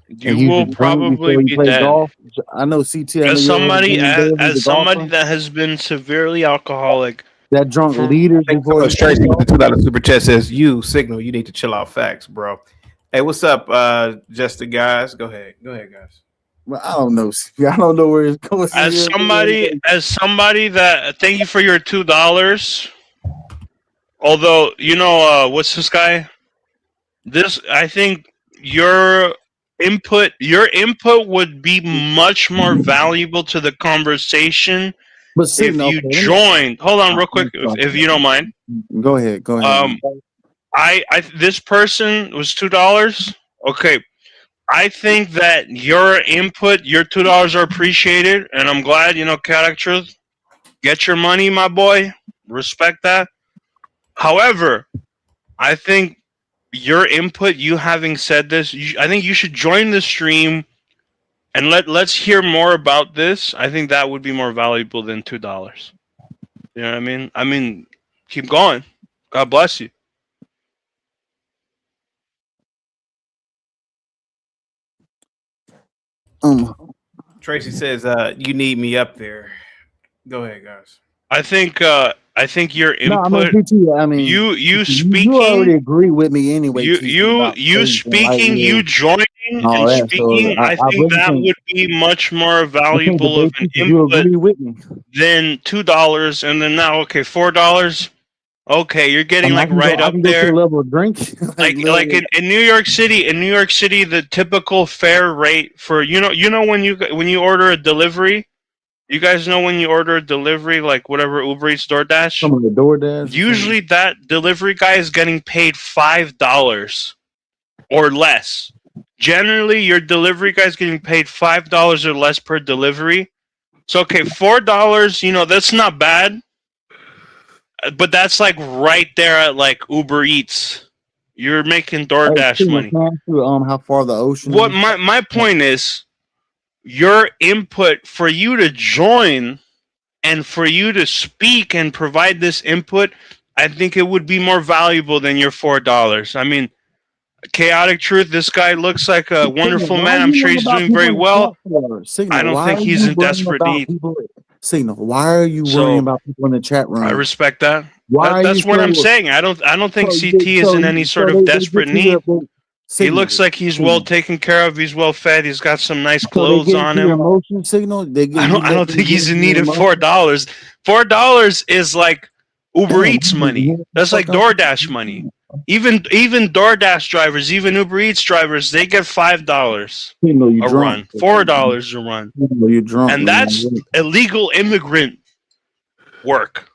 You will probably be dead. Golf? I know CT. I know As you ever heard of somebody John Daly, the somebody golfer? that has been severely alcoholic, that drunk leaders before Coach Tracy with the $2 super chat says, "You Signal, you need to chill out. Facts, bro." Hey, what's up, just the guys? Go ahead, guys. Well, I don't know. I don't know where it's going. as somebody that thank you for your $2. Although what's this guy? I think your input would be much more valuable to the conversation if you joined. Hold on, real quick, if you don't mind. Go ahead. This person was $2. Okay, I think that your input, your $2 are appreciated, and I'm glad. Chaotic Truth, get your money, my boy. Respect that. However, I think your input, you having said this, I think you should join the stream and let's hear more about this. I think that would be more valuable than $2. You know what I mean? I mean, keep going. God bless you. Tracy says, "You need me up there." Go ahead, guys. I think your input. No, I mean, you speaking. You already agree with me anyway. You speaking. You joining and speaking. So I think that would be much more valuable of an input than $2. And then now, okay, $4. Okay, you're getting right up there. Level of drink. like in New York City. In New York City, the typical fare rate for when you order a delivery. You guys know when you order a delivery, like whatever Uber Eats, DoorDash? Usually that delivery guy is getting paid $5 or less. Generally, your delivery guy is getting paid $5 or less per delivery. So, okay, $4, that's not bad. But that's like right there at like Uber Eats. You're making DoorDash money. How far the ocean is? My point is, your input for you to join and for you to speak and provide this input, I think it would be more valuable than your $4. I mean, Chaotic Truth, this guy looks like a wonderful man. I'm sure he's doing very well. I don't think he's in desperate need. Signal, why are you worrying about people in the chat room? I respect that. That's what I'm saying. I don't think CT is in any sort of desperate need. He looks like he's well taken care of. He's well fed. He's got some nice clothes on him. Emotion signal. I don't think he's in need of $4. $4 is like Uber Eats money. That's like DoorDash money. Even DoorDash drivers, even Uber Eats drivers, they get $5 a run, $4 a run, and that's illegal immigrant work.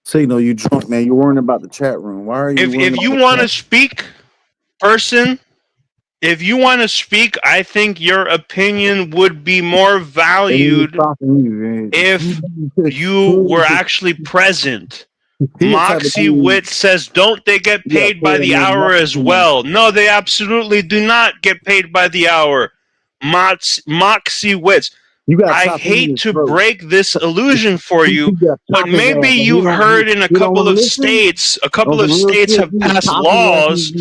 Signal, you drunk, man. You're worrying about the chat room. Why are you? If you want to speak, person, if you want to speak, I think your opinion would be more valued if you were actually present. Moxie Wit says, don't they get paid by the hour as well? No, they absolutely do not get paid by the hour. Moxie Wits. I hate to break this illusion for you, but maybe you've heard in a couple of states have passed laws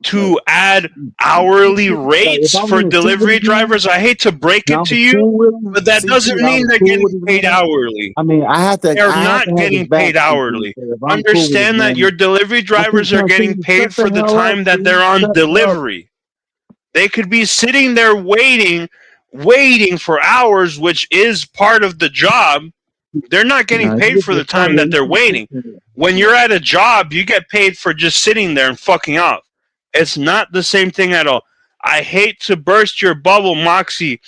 to add hourly rates for delivery drivers. I hate to break it to you, but that doesn't mean they're getting paid hourly. I mean, they're not getting paid hourly. Understand that your delivery drivers are getting paid for the time that they're on delivery. They could be sitting there waiting for hours, which is part of the job. They're not getting paid for the time that they're waiting. When you're at a job, you get paid for just sitting there and fucking off. It's not the same thing at all. I hate to burst your bubble, Moxie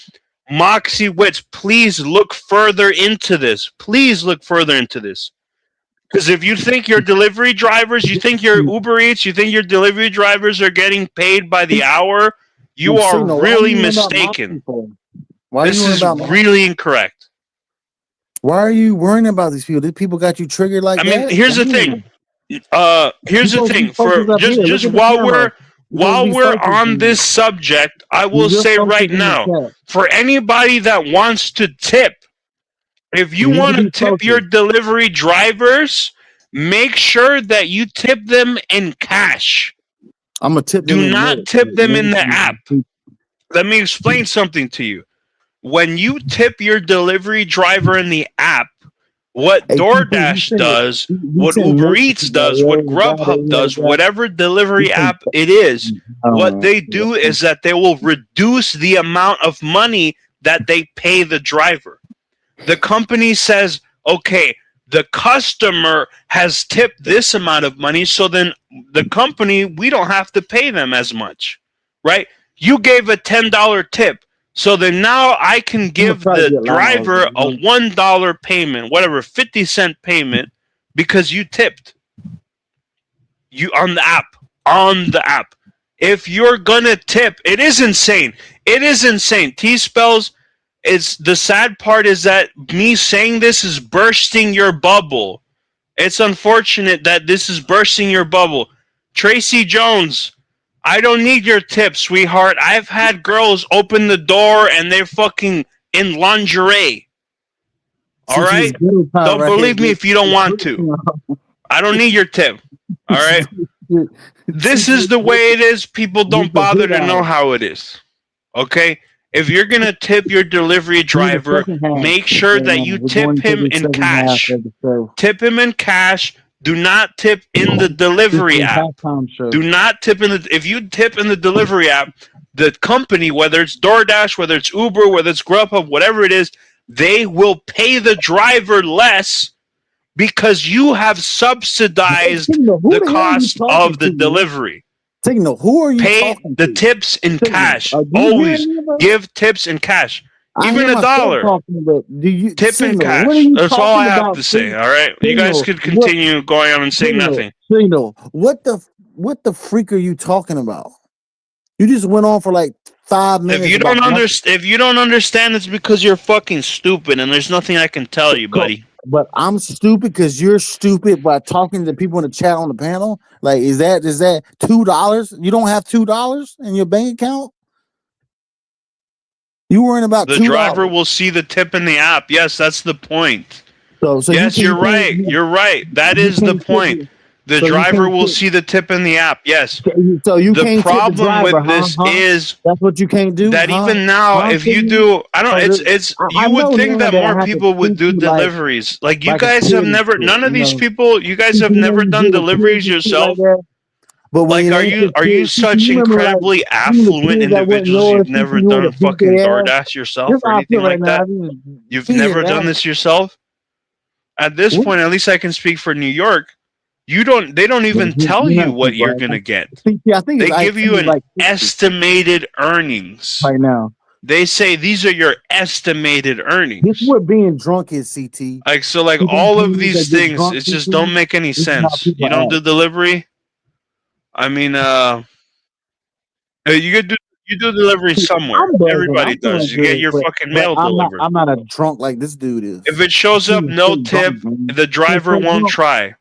Wits. Please look further into this. Please look further into this. Because if you think your delivery drivers, you think your Uber Eats, you think your delivery drivers are getting paid by the hour, you are really mistaken. This is really incorrect. Why are you worrying about these people? These people got you triggered like that? I mean, here's the thing. Here's the thing. For just while we're on this subject, I will say right now, for anybody that wants to tip, if you want to tip your delivery drivers, make sure that you tip them in cash. I'm gonna tip them. Do not tip them in the app. Let me explain something to you. When you tip your delivery driver in the app, what DoorDash does, what Uber Eats does, what Grubhub does, whatever delivery app it is, what they do is that they will reduce the amount of money that they pay the driver. The company says, okay, the customer has tipped this amount of money, so then the company, we don't have to pay them as much, right? You gave a $10 tip. So then now I can give the driver a $1 payment, whatever, 50-cent payment, because you tipped. You on the app. On the app. If you're gonna tip, it is insane. It is insane. T-Spells, it's the sad part is that me saying this is bursting your bubble. It's unfortunate that this is bursting your bubble. Tracy Jones, I don't need your tip, sweetheart. I've had girls open the door and they're fucking in lingerie. All right? Don't believe me if you don't want to. I don't need your tip. All right? This is the way it is. People don't bother to know how it is. Okay? If you're going to tip your delivery driver, make sure that you tip him in cash. Tip him in cash. Do not tip in the delivery app. Do not tip in the. If you tip in the delivery app, the company, whether it's DoorDash, whether it's Uber, whether it's Grubhub, whatever it is, they will pay the driver less because you have subsidized the cost of the delivery. Signal, who are you Pay the tips in cash. Always give tips in cash. Even $1. Tip in cash. That's all I have to say. All right, you guys could continue going on and say nothing. What the freak are you talking about? You just went on for like 5 minutes. If you don't understand, it's because you're fucking stupid, and there's nothing I can tell you, buddy. But I'm stupid because you're stupid by talking to people in the chat on the panel. Like, is that $2? You don't have $2 in your bank account? You worrying about the $2. Driver will see the tip in the app. Yes, that's the point. So yes, you're right. You're right. That is the point. The driver will see the tip in the app. Yes. So you the can't problem with this is that's what you can't do. That even now, if you do, I don't. It's you would think that more people would do deliveries. Like you guys have never. None of these people. You guys have never done deliveries yourself. But like, are you such incredibly affluent individuals? You've never done fucking DoorDash yourself or anything like that. You've never done this yourself. At this point, at least I can speak for New York. They don't even tell you what you're gonna get. They give you an estimated earnings right now. They say these are your estimated earnings. This is what being drunk is, CT. Like so, like all of these things, it just don't make any sense. You don't do delivery. I mean, you do delivery somewhere. Everybody does. You get your fucking mail delivered. I'm not a drunk like this dude is. If it shows up no tip, the driver won't try.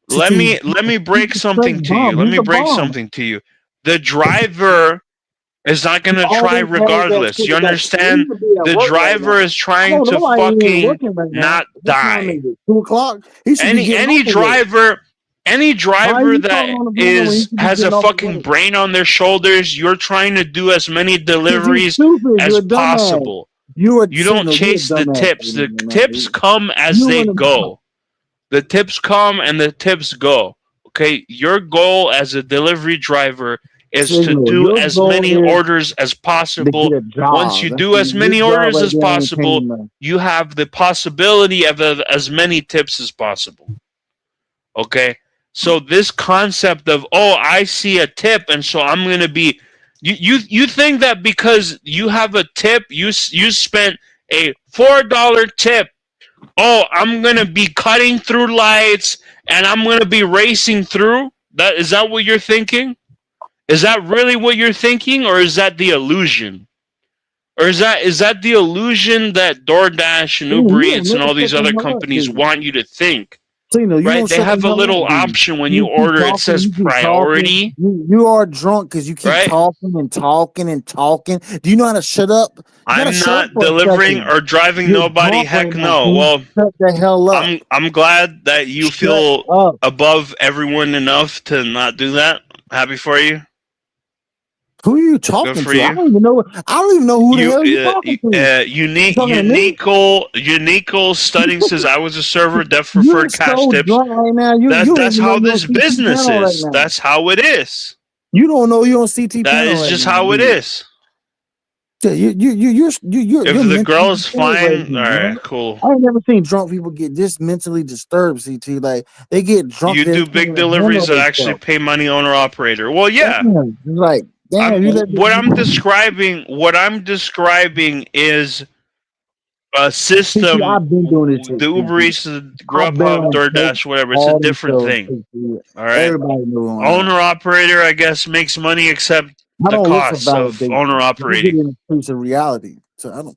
Let me break something to you. Let me break something to you. The driver is not going to try regardless. You understand? The driver is trying to fucking not die. 2 o'clock. Any driver that has a fucking brain on their shoulders, you're trying to do as many deliveries as possible. You don't chase the tips. The tips come as they go. The tips come and the tips go. Okay, your goal as a delivery driver is to do as many orders as possible. Once you do as many orders as possible, you have the possibility of as many tips as possible. Okay, so this concept of, oh, I see a tip and so I'm going to be, you think that because you have a tip, you spent a $4 tip, oh, I'm going to be cutting through lights and I'm going to be racing through? Is that what you're thinking? Is that really what you're thinking, or is that the illusion? Or is that the illusion that DoorDash and Uber Eats and all these other companies want you to think? So, you know, you right? won't They shut have the a hell little up, dude. option when You you keep order. It talking, says you keep priority, talking. You are drunk because you keep right? talking and talking and talking. Do you know how to shut up? You gotta I'm shut up not for a delivering second. or driving You're nobody. drunk right Heck now, no. dude. Well, Shut the hell up. I'm glad that you Shut feel up. above everyone enough to not do that. Happy for you. Who are you Good talking for to? I you. don't even know. I don't even know who the hell you You, talking to. You talking to me? Unique studying says I was a server, def You're referred cash so tips. drunk right now. You That's don't even know how you're on this CT business panel right is. now. That's how it is. You don't know you're on CT That panel is right just now, how it dude. is. Yeah, you're If the mentally girl's disturbed right fine, all now, man. right, cool. I ain't never seen drunk people get this mentally disturbed, CT. Like they get drunk, You they do can't big even handle deliveries that actually themselves. pay money owner operator. Well, yeah. Damn, it's like damn, you let What I'm describing is a CT, system. I've been doing this The shit, Uber CT. Eats, the I've been Grubhub, on shows, DoorDash, whatever. It's a all these different shows, thing. CT. All right. Everybody knew on that. Owner operator, I guess, makes money except I the don't look for costs of owner validation. I get operating. in the streets of reality. So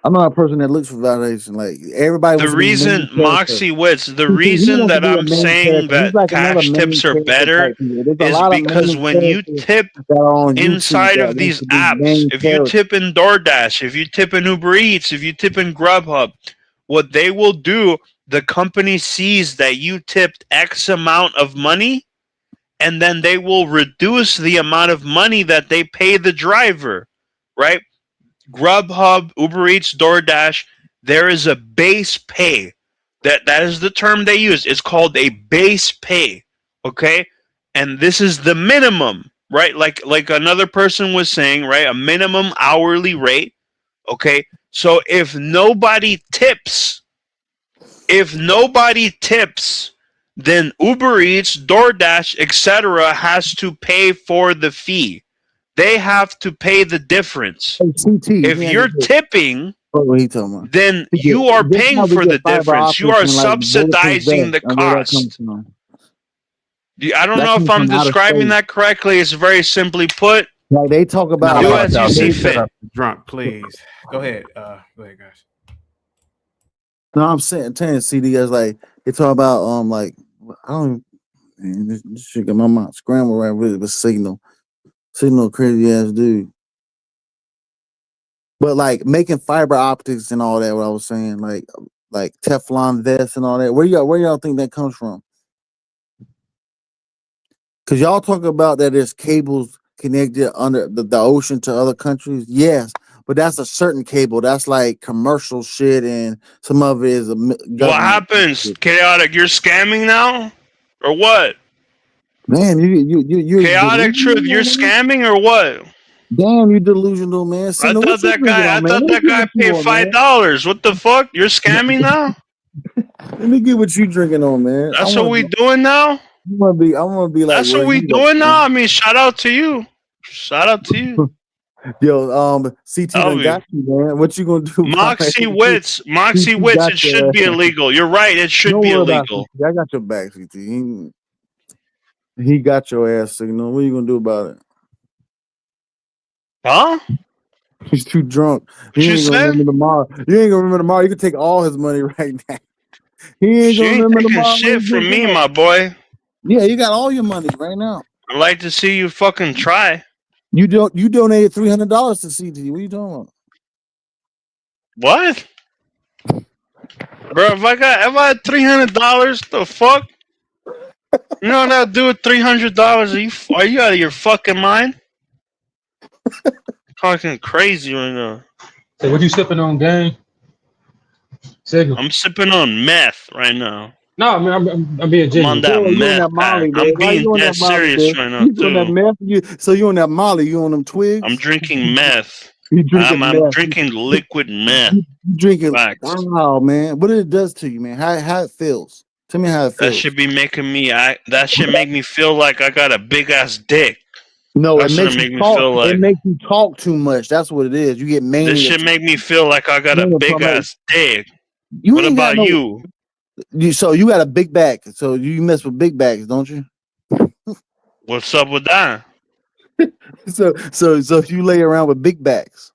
I'm not a person that looks for validation. Like everybody The wants to be reason main character. Moxie Wits, the CT, he reason wants to that be a I'm main saying character. He's that like another cash main tips are character better type people. There's a is lot of because main when you characters tip that are on YouTube inside that of want these to be apps, main if you characters. tip in DoorDash, if you tip in Uber Eats, if you tip in Grubhub, what they will do, the company sees that you tipped X amount of money, and then they will reduce the amount of money that they pay the driver, right? Grubhub, Uber Eats, DoorDash, there is a base pay. That is the term they use. It's called a base pay. Okay? And this is the minimum, right? Like another person was saying, right? A minimum hourly rate. Okay? So if nobody tips, then Uber Eats, DoorDash, etc. has to pay for the fee. They have to pay the difference. Hey, CT, If you're tipping, what he talking about? then you are This is paying how we for the get fiber difference. You optics are and like bulletproof subsidizing vests the and where that comes cost. from. I don't That know if comes I'm from outer describing space. that correctly. It's very simply put. Like they talk about Now, Do watch as you out. see They shut fit. up drunk, please. Go ahead, guys. No, I'm saying telling CDs like they talk about like I don't man, this shit got my mind scrambled right with Signal crazy ass dude. But like making fiber optics and all that, what I was saying, like Teflon vests and all that. Where y'all think that comes from? Because y'all talk about that there's cables connected under the ocean to other countries. Yes, but that's a certain cable. That's like commercial shit, and some of it is a government. What happens? Chaotic, you're scamming now? Or what? Man, you Chaotic Truth, you're scamming or what? Damn, you delusional, man. I Signal, what thought you that drinking guy on, man? Let me get what you paid on, man. $5. What the fuck? You're scamming now? Let me get what you drinking on, man. That's what we doing now? I wanna be like That's what we doing now? I mean, shout out to you. Shout out to you. Yo, CT done Love you. got you, man. What you gonna do? Moxie Wits, it should be illegal. You're right, it should Don't be worry about illegal. CT. I got your back, CT. He got your ass, Signal. What you gonna do about it? Huh? He's too drunk. What you ain't gonna said? remember tomorrow. You ain't gonna remember tomorrow. You can take all his money right now. He ain't She gonna ain't remember taking tomorrow. shit from me, my boy. Yeah, you got all your money right now. I'd like to see you fucking try. You donated $300 to CT. What are you talking about? What? Bro, if I had $300, the fuck? You know what I'd do with $300? Are you out of your fucking mind? Talking crazy right now. Hey, what you sipping on, gang? Signal. I'm sipping on meth right now. No, I mean, I'm being I'm on genuine. that You on meth that Molly, pack. man. I'm Why being you on dead that Molly, serious man? right now, You on that too. meth? So you on that Molly? You on them twigs? I'm drinking meth. You drinking I'm meth? drinking liquid meth. You drinking? Facts. Wow, man. What it does to you, man? How it feels? Tell me how it That feels. should be making me. That should make me feel like I got a big ass dick. No, That's it what makes it you make me talk. feel like. It makes you talk too much. That's what it is. You get mania. This should make me feel like I got a big ass dick. You What ain't got about no, you? So you got a big back. So you mess with big backs, don't you? What's up with that? So you lay around with big backs.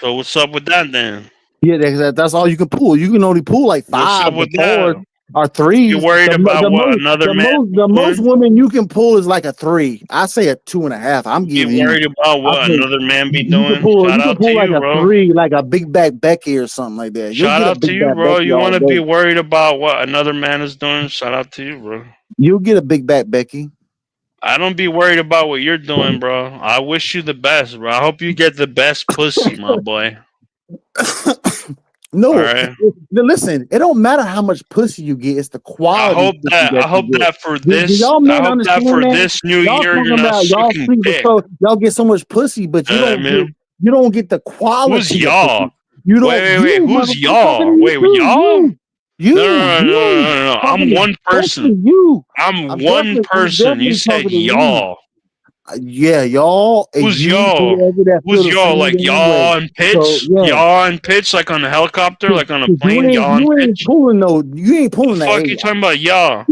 So what's up with that then? Yeah, that's all you can pull. You can only pull like What's 5 up to with 4. that? are threes. You worried about what another man? The most women you can pull is like a 3. I say a 2.5. I'm giving You worried about what another man be doing? Shout out to like you, a bro. 3, like a big back Becky or something like that. Shout out to you, bro. You want to be worried about what another man is doing? Shout out to you, bro. You'll get a big back Becky. I don't be worried about what you're doing, bro. I wish you the best, bro. I hope you get the best pussy, my boy. No, right. Listen, it don't matter how much pussy you get; it's the quality. I hope that for this, y'all men I hope that for this new year, you're not sucking dick. Y'all get so much pussy, but you don't get the quality. Who's y'all? You don't. Wait. Who's y'all? Wait, y'all? No. I'm one person. I'm one person. You said y'all. Yeah, y'all. Who's y'all? Who's y'all? Like y'all and pitch? Y'all and pitch? Like on a helicopter? Like on a plane? Y'all and pitch? You ain't pulling that. What the fuck you talking about, y'all?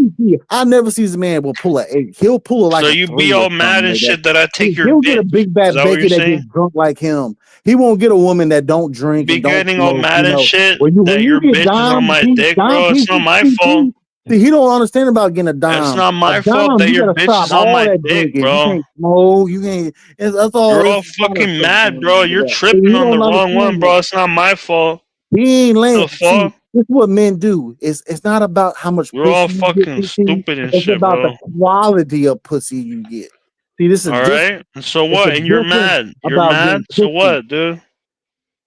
I never see this man will pull a 8. He'll pull it like. So you be all mad and shit that I take your. He'll get a big bad Becky that gets drunk like him. He won't get a woman that don't drink. Be and don't getting all mad and shit when that your bitch is on my dick, bro. It's not my fault. See, he don't understand about getting a dime. It's not my fault that your bitch is on my dick, bro. You can't smoke. You can't. That's all. You're all fucking mad, bro. You're tripping on the wrong one, bro. It's not my fault. He ain't lame. This is what men do. It's not about how much. We're all fucking stupid and shit, bro. It's about the quality of pussy you get. See, this is all right. So what? And you're mad. You're mad. So what, dude?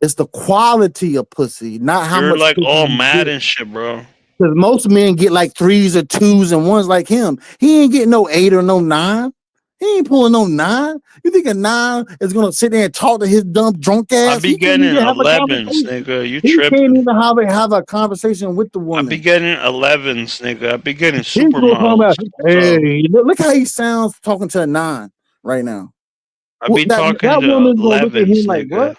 It's the quality of pussy, not how much. You're like all mad and shit, bro. Because most men get like 3s or 2s and 1s like him. He ain't getting no 8 or no 9. He ain't pulling no 9. You think a 9 is gonna sit there and talk to his dumb drunk ass? I be getting 11s, nigga. You he tripping? Can't even have a conversation with the woman. I be getting 11s, nigga. I be getting supermodels. Hey, look how he sounds talking to a 9 right now. I be talking to 11s, like, nigga. what?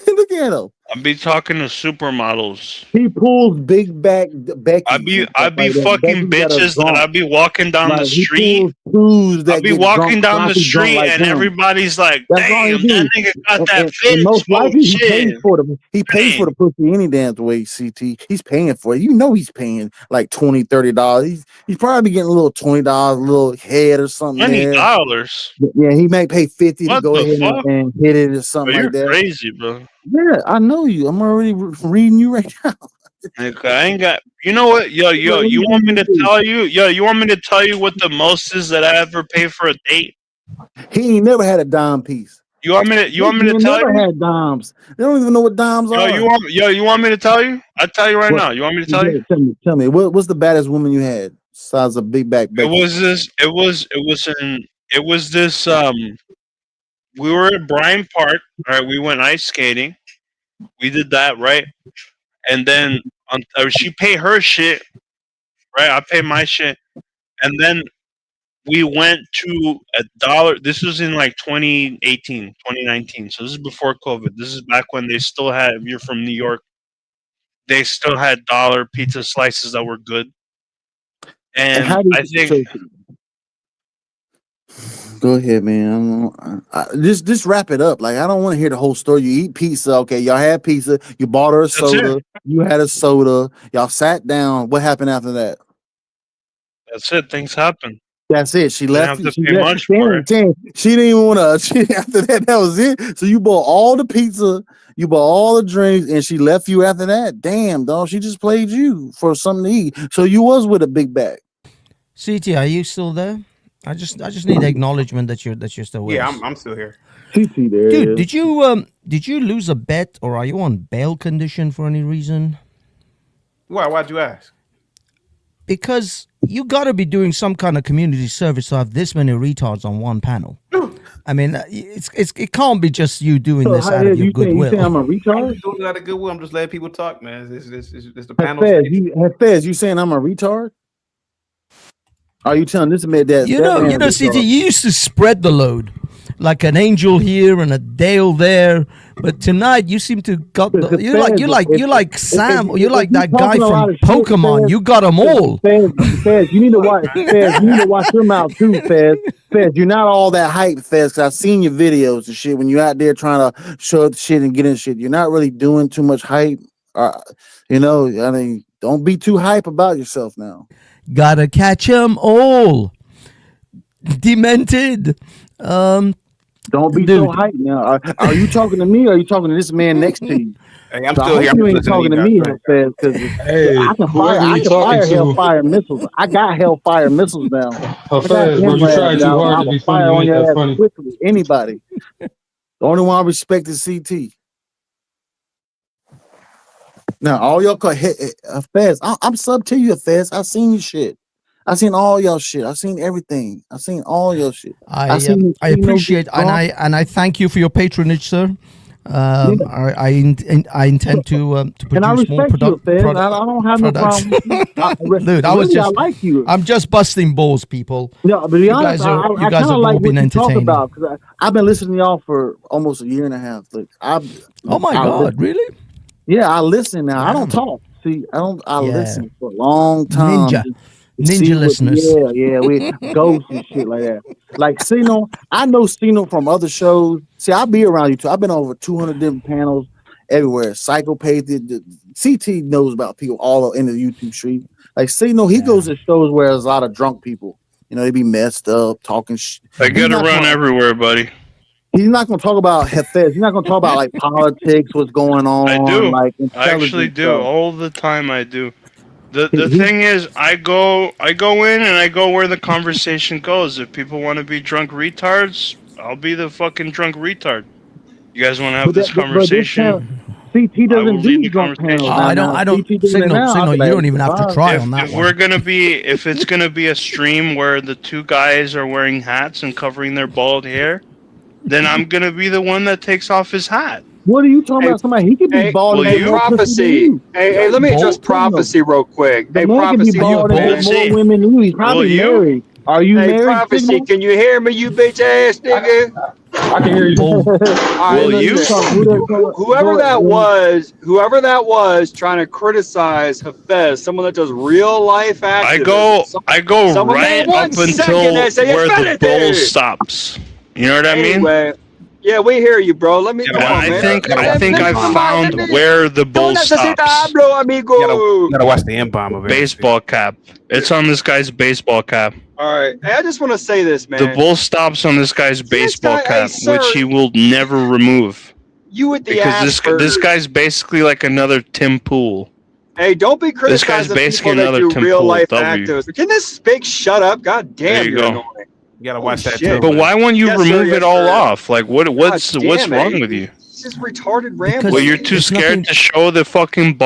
Look at him. I be talking to supermodels. He pulls big back Becky. I be fucking bitches that I be walking down the street. I be walking down the street and everybody's like, damn, that nigga got that fit. Most likely he pays for the pussy any damn way, CT. He's paying for it. You know he's paying like $20, $30. He's probably getting a little $20, a little head or something. $20? Yeah, he may pay $50 to go ahead and hit it or something like that. You're crazy, bro. Yeah, I know you. I'm already reading you right now. Like, I ain't got. You know what? Yo, you want me to tell you? Yo, you want me to tell you what the most is that I ever paid for a date? He ain't never had a dime piece. You want me to tell you? Never had dimes. They don't even know what dimes are. You want me to tell you? I'll tell you right now. You want me to tell you? Tell me. What's the baddest woman you had? Besides a big back. It was this. We were at Bryant Park. All right, we went ice skating. We did that, right? And then she paid her shit, right? I paid my shit. And then we went to $1. This was in like 2018, 2019. So this is before COVID. This is back when they still had, if you're from New York, they still had $1 pizza slices that were good. And I think... Go ahead, man. Just wrap it up. Like, I don't want to hear the whole story. You eat pizza. Okay, y'all had pizza. You bought her a soda. You had a soda. Y'all sat down. What happened after that? That's it. Things happen. That's it. She left. She didn't have to pay much for it. She didn't even want to. After that, that was it. So you bought all the pizza. You bought all the drinks, and she left you after that. Damn, dog. She just played you for something to eat. So you was with a big bag. CT, are you still there? I just need acknowledgement that you're still with us. Yeah, I'm still here. Dude, did you lose a bet, or are you on bail condition for any reason? Why'd you ask? Because you got to be doing some kind of community service to have this many retards on one panel. I mean, it can't be just you doing this out of your goodwill. You saying I'm a retard? I'm doing it out of goodwill. I'm just letting people talk, man. It's the panel. Fez, you saying I'm a retard? Are you telling this man that? You know, CT, you used to spread the load like an angel here and a Dale there, but tonight you seem to got the. You're like Sam. You're like that guy from Pokemon. You got them all. Fez, you need to watch. Fez, you need to watch your mouth too, Fez. Fez, you're not all that hype, Fez. Cause I've seen your videos and shit. When you're out there trying to show up shit and get in shit, you're not really doing too much hype. I mean, Don't be too hype about yourself now. Gotta catch 'em all. Demented. Don't be so hype now. Are you talking to me or are you talking to this man next to you? Hey, I'm So I still hope here. you I'm ain't listening talking to you me, guys. because Hey, I can whoever you talking fire to, hellfire missiles. I got hellfire missiles now. I got Fez, bro, you MRAD tried too now. hard I to will be funny. fire You on ain't that your ass funny. quickly. Anybody. The only one I respect is CT. Now all y'all call Fez. I'm sub to you, Fez. I seen your shit. I seen all y'all shit. I seen everything. I seen all your shit. I seen appreciate and I thank you for your patronage, sir. I intend to and I produce more respect you, Fez. I don't have no products. problem with you. Dude, I like you. I'm just busting balls, people. No, but to be honest, I You kind guys of have like all been what you talk entertaining. about because I've been listening to y'all for almost a year and a half. Look, Oh my God, really? Yeah, I listen now. I don't Damn. talk. See, I Yeah. listen for a long time. Ninja. to Ninja see what- listeners. we ghosts and shit like that. Like Sino, I know Sino from other shows. See, I be around you too. I've been over 200 different panels everywhere. Psychopath, CT knows about people all in the YouTube street. Like Sino, he goes to shows where there's a lot of drunk people. You know, they be messed up, talking shit. I gotta run everywhere, buddy. He's not going to talk about Hefez. He's not going to talk about like politics, what's going on. I do. Like I actually intelligence do stuff. all the time. I do. The thing is, I go in and I go where the conversation goes. If people want to be drunk retards, I'll be the fucking drunk retard. You guys want to have this conversation? CT I doesn't will lead do the drunk panels. conversation. I don't. CT doing it Signal, now. Signal. I'll be You like, don't even have to "Wow." try on that If one. we're gonna be, if it's gonna be a stream where the two guys are wearing hats and covering their bald hair, then I'm gonna be the one that takes off his hat. What are you talking about? Somebody he could be bald. Will and you? get more pussy than Prophecy. you. Hey, let me address prophecy real quick. The Hey, man can be prophecy. bald and get more women than you. He's probably married. Are you Hey, married? prophecy. Signal? Can you hear me, you bitch ass nigga? I can hear you. All right, listen. Whoever that was trying to criticize Hafez, someone that does real life activism. I go someone right name one up until second and say where the infinity. bull stops. You know what I mean? Anyway, yeah, we hear you, bro. Let me come on, I man. think I found where the bull stops. Hablo, amigo. You gotta watch the M-bomb of it. Baseball cap. It's on this guy's baseball cap. All right. Hey, I just want to say this, man. The bull stops on this guy's baseball guy- hey, cap, sir. which he will never remove. You with the Because Asperger's. this guy's basically like another Tim Pool. Hey, don't be This guy's criticizing basically people that another do Tim real Pool life W. activists. Can this pig shut up? God damn, There you you're go. annoying. You gotta watch that shit. too. But why won't you Yes, sir, remove yes, it all sir. off? Like what's God what's damn, wrong eh? with you? It's just retarded rambling. Well, you're too scared to show the fucking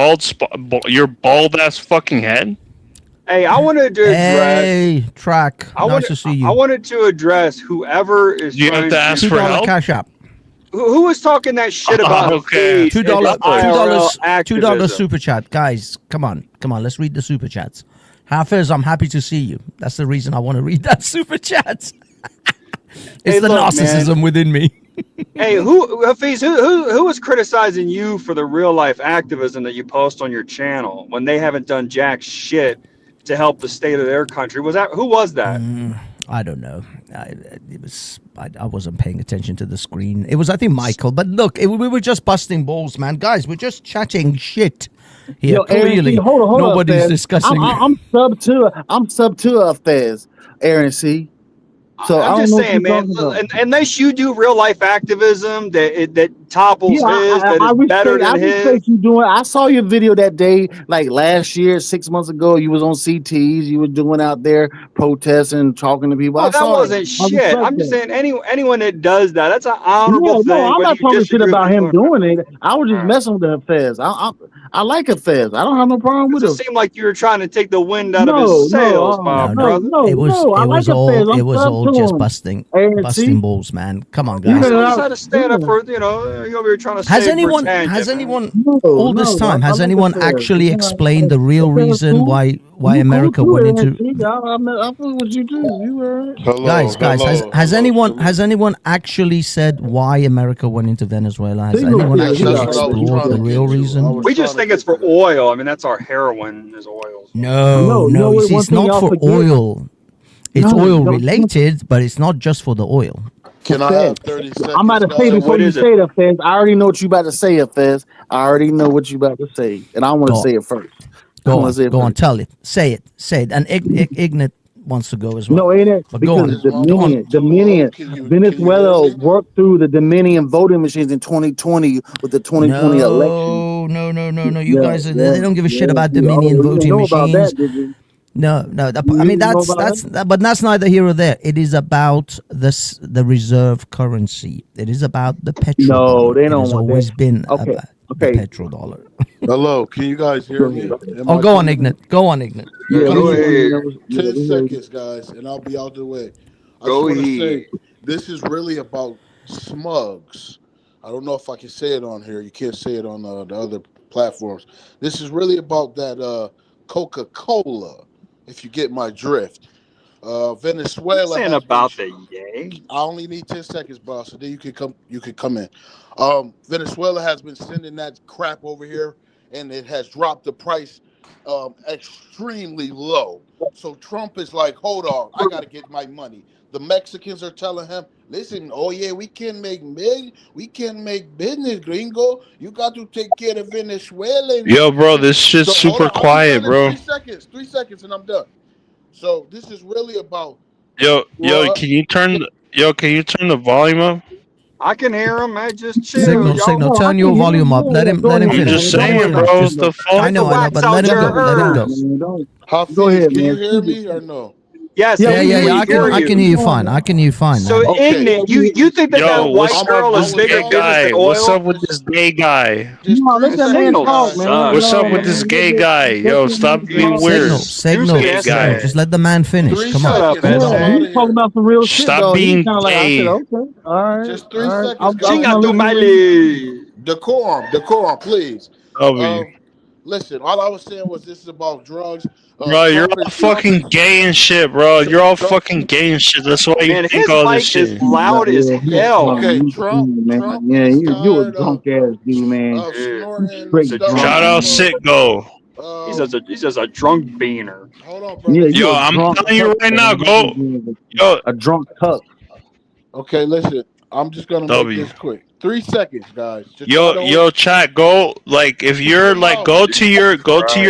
your bald ass fucking head. Hey, I wanted to address. Hey, track. Nice to see you. I wanted to address whoever is You have trying to ask for $2 help. cash app. Who was talking that shit about Okay. fees $2, and IRL $2 activism? super chat, guys. Come on. Let's read the super chats. Hafiz, I'm happy to see you. That's the reason I want to read that super chat. It's Hey, the look, narcissism man. within me. Hey, Hafiz, who was criticizing you for the real life activism that you post on your channel when they haven't done jack shit to help the state of their country? Who was that? I don't know. I wasn't paying attention to the screen. It was, I think, Michael. But look, we were just busting balls, man. Guys, we're just chatting shit here. Yo, Aaron, Clearly, hold nobody's up, Fez. discussing. I'm sub to Fez, Aaron C. So I I'm don't just know what saying, you're man. talking about. Unless you do real life activism that topples his, that is better than I his. respect you doing. I saw your video that day, like last year, 6 months ago. You was on CTs. You were doing out there protesting, talking to people. No, I that saw wasn't it. shit. I'm just saying anyone that does that's an honorable thing. No, I'm whether not you talking shit disagree about with him it or not. doing it. I was just messing with the Fez. I like a Fez. I don't have no problem with It it. seemed like you were trying to take the wind out of his sails, my brother. It was all just busting balls, man. Come on, guys. You just had to stand up for, you're over here trying to Has save anyone all this time has anyone actually explained the real reason why America went into I feel what you do. You were guys has anyone actually said why America went into Venezuela? Has anyone actually explored the real reason? We just think it's for oil. I mean, that's our heroin is oil. No, you see, it's not for oil. It's oil related, but it's not just for the oil. Can I have 30 seconds? I'm about to say before you say that, Fez. I already know what you about to say, Fez. I already know what you about to say, and I want to say it first. Go on, tell it. Say it. And Ignat wants to go as well. No, ain't it? But go Because on. Dominion, Venezuela worked through the Dominion voting machines in 2020 with the 2020 election. No. You guys, they don't give a shit about Dominion voting machines. About that, did you? No. I mean, but that's neither here or there. It is about the reserve currency. It is about the petrodollar. No, they don't It has want always that. been Okay. about the petrodollar. Hello, can you guys hear me? Oh, go on, Ignat. Go on, Ignat. Yeah, Go ahead. 10 seconds, guys, and I'll be out the way. I just Go want to ahead. say this is really about smugs. I don't know if I can say it on here. You can't say it on the other platforms. This is really about that Coca-Cola, if you get my drift. Venezuela Saying has about been, the yay. I only need 10 seconds, boss, so then you can come in. Venezuela has been sending that crap over here, and it has dropped the price extremely low. So Trump is like, hold on, I got to get my money. The Mexicans are telling him, listen, oh yeah, we can make business, gringo. You got to take care of Venezuela. Yo, bro, this shit's super quiet, bro. 3 seconds, and I'm done. So this is really about. Yo, can you turn the volume up? I can hear him. I just chill. Signal. Turn your volume up. Let him I'm finish. just saying, bro. The phone. I know, but let him go. Go ahead, can you hear me or no? Yes. Yeah. I can hear you fine. So, Ignat, you think that white girl is bigger business than oil? What's up with this gay guy? Let that man talk, man. What's up with this gay guy? Yo, stop being weird. Signal. Just let the man finish. Come on. He's talking about some real shit. Stop being gay. gay. Okay, all right. Just 3 seconds. Decorum, please. Listen, all I was saying was this is about drugs. Bro, you're all fucking gay and shit, bro. You're all fucking gay and shit. That's why you think all this shit. Is loud as hell. Okay, Trump. Yeah, you a drunk ass dude, man. Shout out Sitgo. He's just a drunk beaner. Hold on, bro. Yeah, yo, I'm telling you right now, go. Yo, a drunk cuck. Okay, listen. I'm just gonna make this quick. 3 seconds, guys. Just yo, chat. Go like if you're like go to your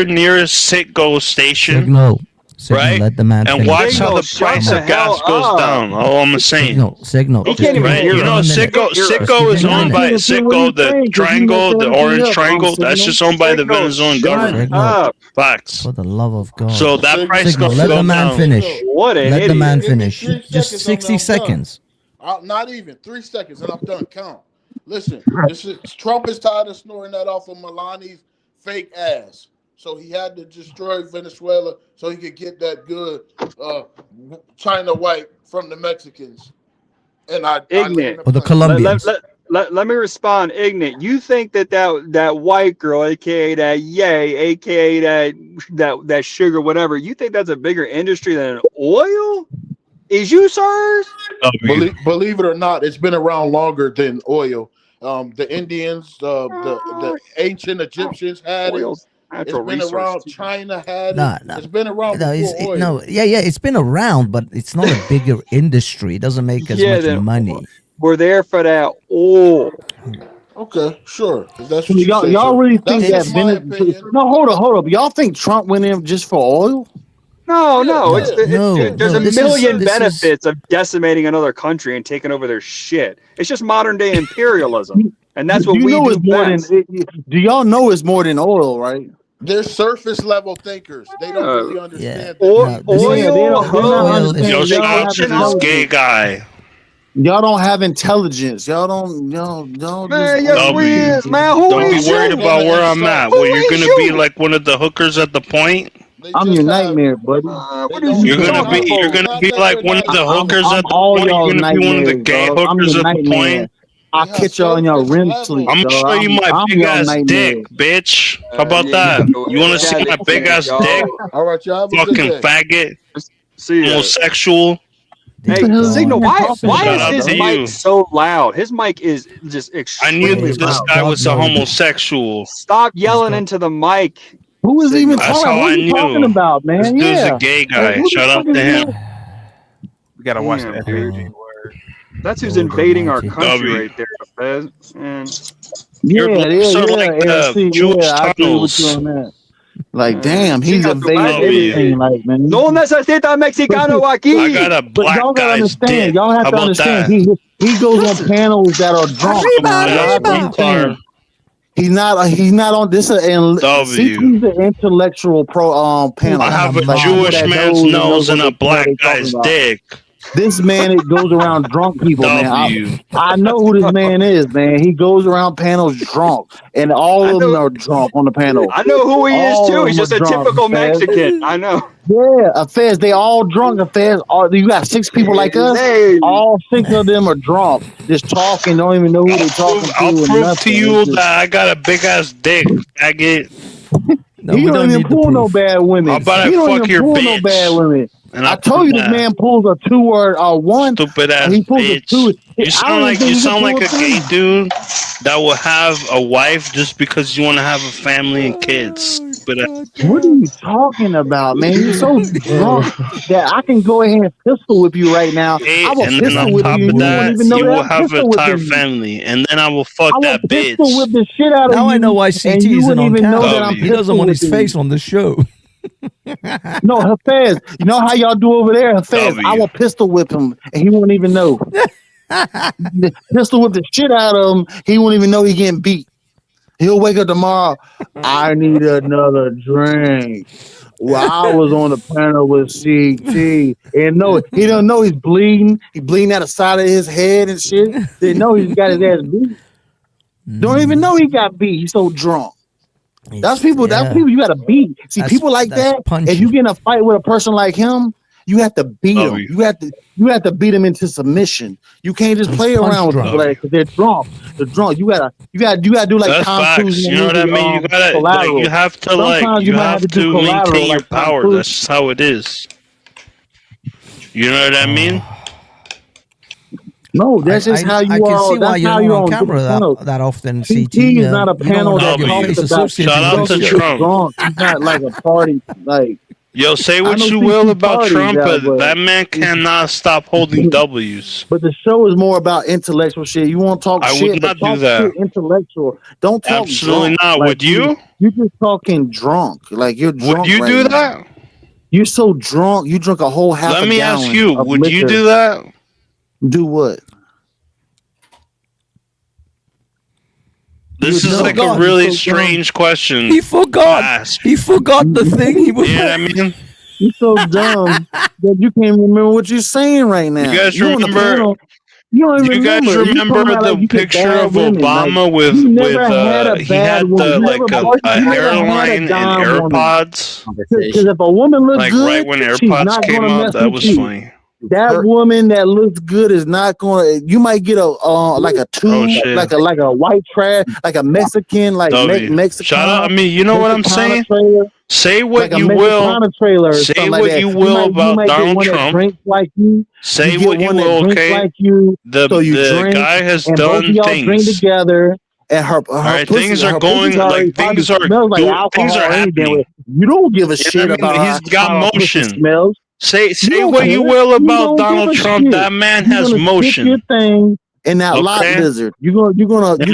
nearest Sitgo station. Signal, right? Let the man and finish. watch how the price of gas goes down. All I'm saying. Signal. He can't even hear. You know, Sitgo is owned by Sitgo, the triangle, the orange triangle. That's just owned by the Venezuelan government. Facts. For the love of God. So that price Signal, goes let down. the man finish. What a Let the man Give me finish. 3 Just seconds, 60 seconds. Not even 3 seconds, and I'm done. Count. Listen, Trump is tired of snoring that off of Melania's fake ass. So he had to destroy Venezuela so he could get that good China white from the Mexicans. And Ignat. Or the Colombians. Let me respond, Ignat. You think that white girl, aka that yay, aka that sugar, whatever, you think that's a bigger industry than oil? Is you, sirs? Believe it or not, it's been around longer than oil. The Indians, the ancient Egyptians had it. It's been around. China had it. It's been around before oil. It's been around, but it's not a bigger industry. It doesn't make as much money. We're there for that oil. Okay, sure. If that's what y'all really think that Venezuela? No, hold up. Y'all think Trump went in just for oil? No. There's a million this benefits of decimating another country and taking over their shit. It's just modern day imperialism, and that's what we do best. Do y'all know it's more than oil, right? They're surface level thinkers. They don't really understand. Oil. Yo, shout out to this gay guy. Y'all don't have intelligence. Y'all don't. Man, yes, we is, man. Who Don't is be worried you? about where I'm at. Well, you're gonna be like one of the hookers at the point. I'm your nightmare, buddy. You're gonna be like one of the hookers at the all point. y'all You're gonna be one of the gay nightmares, dog. I'm hookers your at the nightmare. point. I'll catch y'all in your REM sleep. I'm gonna show you my big ass dick, bitch. How about that? You wanna see my big ass dick? All right, y'all. Fucking faggot. Homosexual. Hey, Signal, why Shout is his out to mic you. so loud? His mic is just I extremely knew this loud. guy was a homosexual. Stop yelling into the mic. Who is even That's talking? how What I are you talking knew. about, man? This dude's Yeah. a gay guy. Hey, who the Shout out fuck to is him. that? We gotta watch Damn, that. dude. That's who's invading our country W. right there, Fez. And Yeah, Your lips are like AFC, Jewish I agree with you tunnels. on that. Like, damn, he's Chinga tu evaded madre. everything. Like, man. No necesita mexicano I aquí. got a But black y'all gotta guy's understand. dick. Y'all have How to about understand. that? He goes on panels that are drunk, man. Y'all have to understand. He's not on this. And CT's an intellectual panel. I have a Like, people Jewish that man's knows nose and what a the hell black they talking guy's about. dick. This man, it goes around drunk people, man. W. I know who this man is, man. He goes around panels drunk, and all of them are drunk on the panel. I know who he is All too. of He's them just are a drunk, typical Fez. Mexican. I know. Yeah, affairs. They all drunk. Affairs. You got 6 people like us. Hey. All 6 of them are drunk, just talking. Don't even know who they talking to. I'll and prove nothing. to you that I got a big ass dick. I get. He don't even pull no bad women. How about He I don't fuck even your pull no bad bitch? women. And I told you this man pulls a 2 or 1. Stupid ass He pulls bitch. a 2. You sound like a gay dude that will have a wife just because you want to have a family and kids. But What are you talking about, man? You're so drunk that I can go ahead and pistol whip you right now. I will and then pistol on whip top you, of and you won't that, even know you that will I'm have an pistol entire whipping you. family, and then I will fuck I will that pistol bitch. whip the shit out of Now you. I know why and CT you isn't wouldn't on even know that camera. I'm He doesn't pistol want his whipping face you. on the show. No, Hafez, you know how y'all do over there, Hafez? I will pistol whip him, and he won't even know. Pistol whip the shit out of him. He won't even know he getting beat. He'll wake up tomorrow. I need another drink. Well, I was on the panel with CT, and no, he don't know he's bleeding. He bleeding out the side of his head and shit. Didn't know he got his ass beat. Don't even know he got beat. He's so drunk. That's people. That's people you got to beat. See, people like that. If you get in a fight with a person like him, you have to beat them. You have to beat them into submission. You can't just play around with people like because they're drunk. They're drunk. You gotta do like That's Tom Cruise facts. in You the know what movie, I mean? You gotta Collateral. you have to Sometimes you might have do to Collateral maintain your like Tom power. Cruise. That's just how it is. You know what I mean? No, that's just how you I can see why that's you're how not you on on camera panels. that often. CT CT is not a you don't panel want to that have your talks face about. associated Shout out with to the He's show. Trump. drunk. He's not like a party like. Yo, say I what know you CT will about parties Trump, out, but that man cannot stop holding W's. But the show is more about intellectual shit. You want to talk I shit, would but not do talk that. shit intellectual. Don't talk Absolutely drunk. not. Like Would you? You just talking drunk. Like you're drunk. Would you right do now. that? You're so drunk. You drunk a whole half Let a me ask gallon you, of would you liquor. do that? Do what? This is like a really strange question. He forgot. He forgot the thing he was. You know what I mean? You're so dumb that you can't remember what you're saying right now. You guys You're on the remember? panel. You don't even You guys remember. You remember talking about like the you get picture bad of women. Obama Like, with you never had a he bad had woman. the You like never, a you never had a hairline and dime woman. AirPods? Because if a woman looks Like good, right when she's AirPods not came gonna out, mess that with was you. funny. That woman that looks good is not going to. You might get a like a tube, shit. like a white trash, like a Mexican, like W. Mexican. Shout out. I mean, you know what I'm saying? Trailer, Say what like a you will. Mexicana trailer or Say something what like that. you will about might get Donald one that Trump. drinks like you. Say you get what you one that will, drinks okay? like you. So you The drink, guy has and both of done y'all drink things. together. And her All right, pussy, things are her going pussy's already like things probably are smells like doing. Things alcohol are or anything. happening. You don't give a You know shit what I mean? about He's got how her pussy motion. smells. Say don't what care. you will You about don't give Donald a Trump. shit. That man You're has gonna stick your motion. thing in that lot Okay? lizard. You're gonna You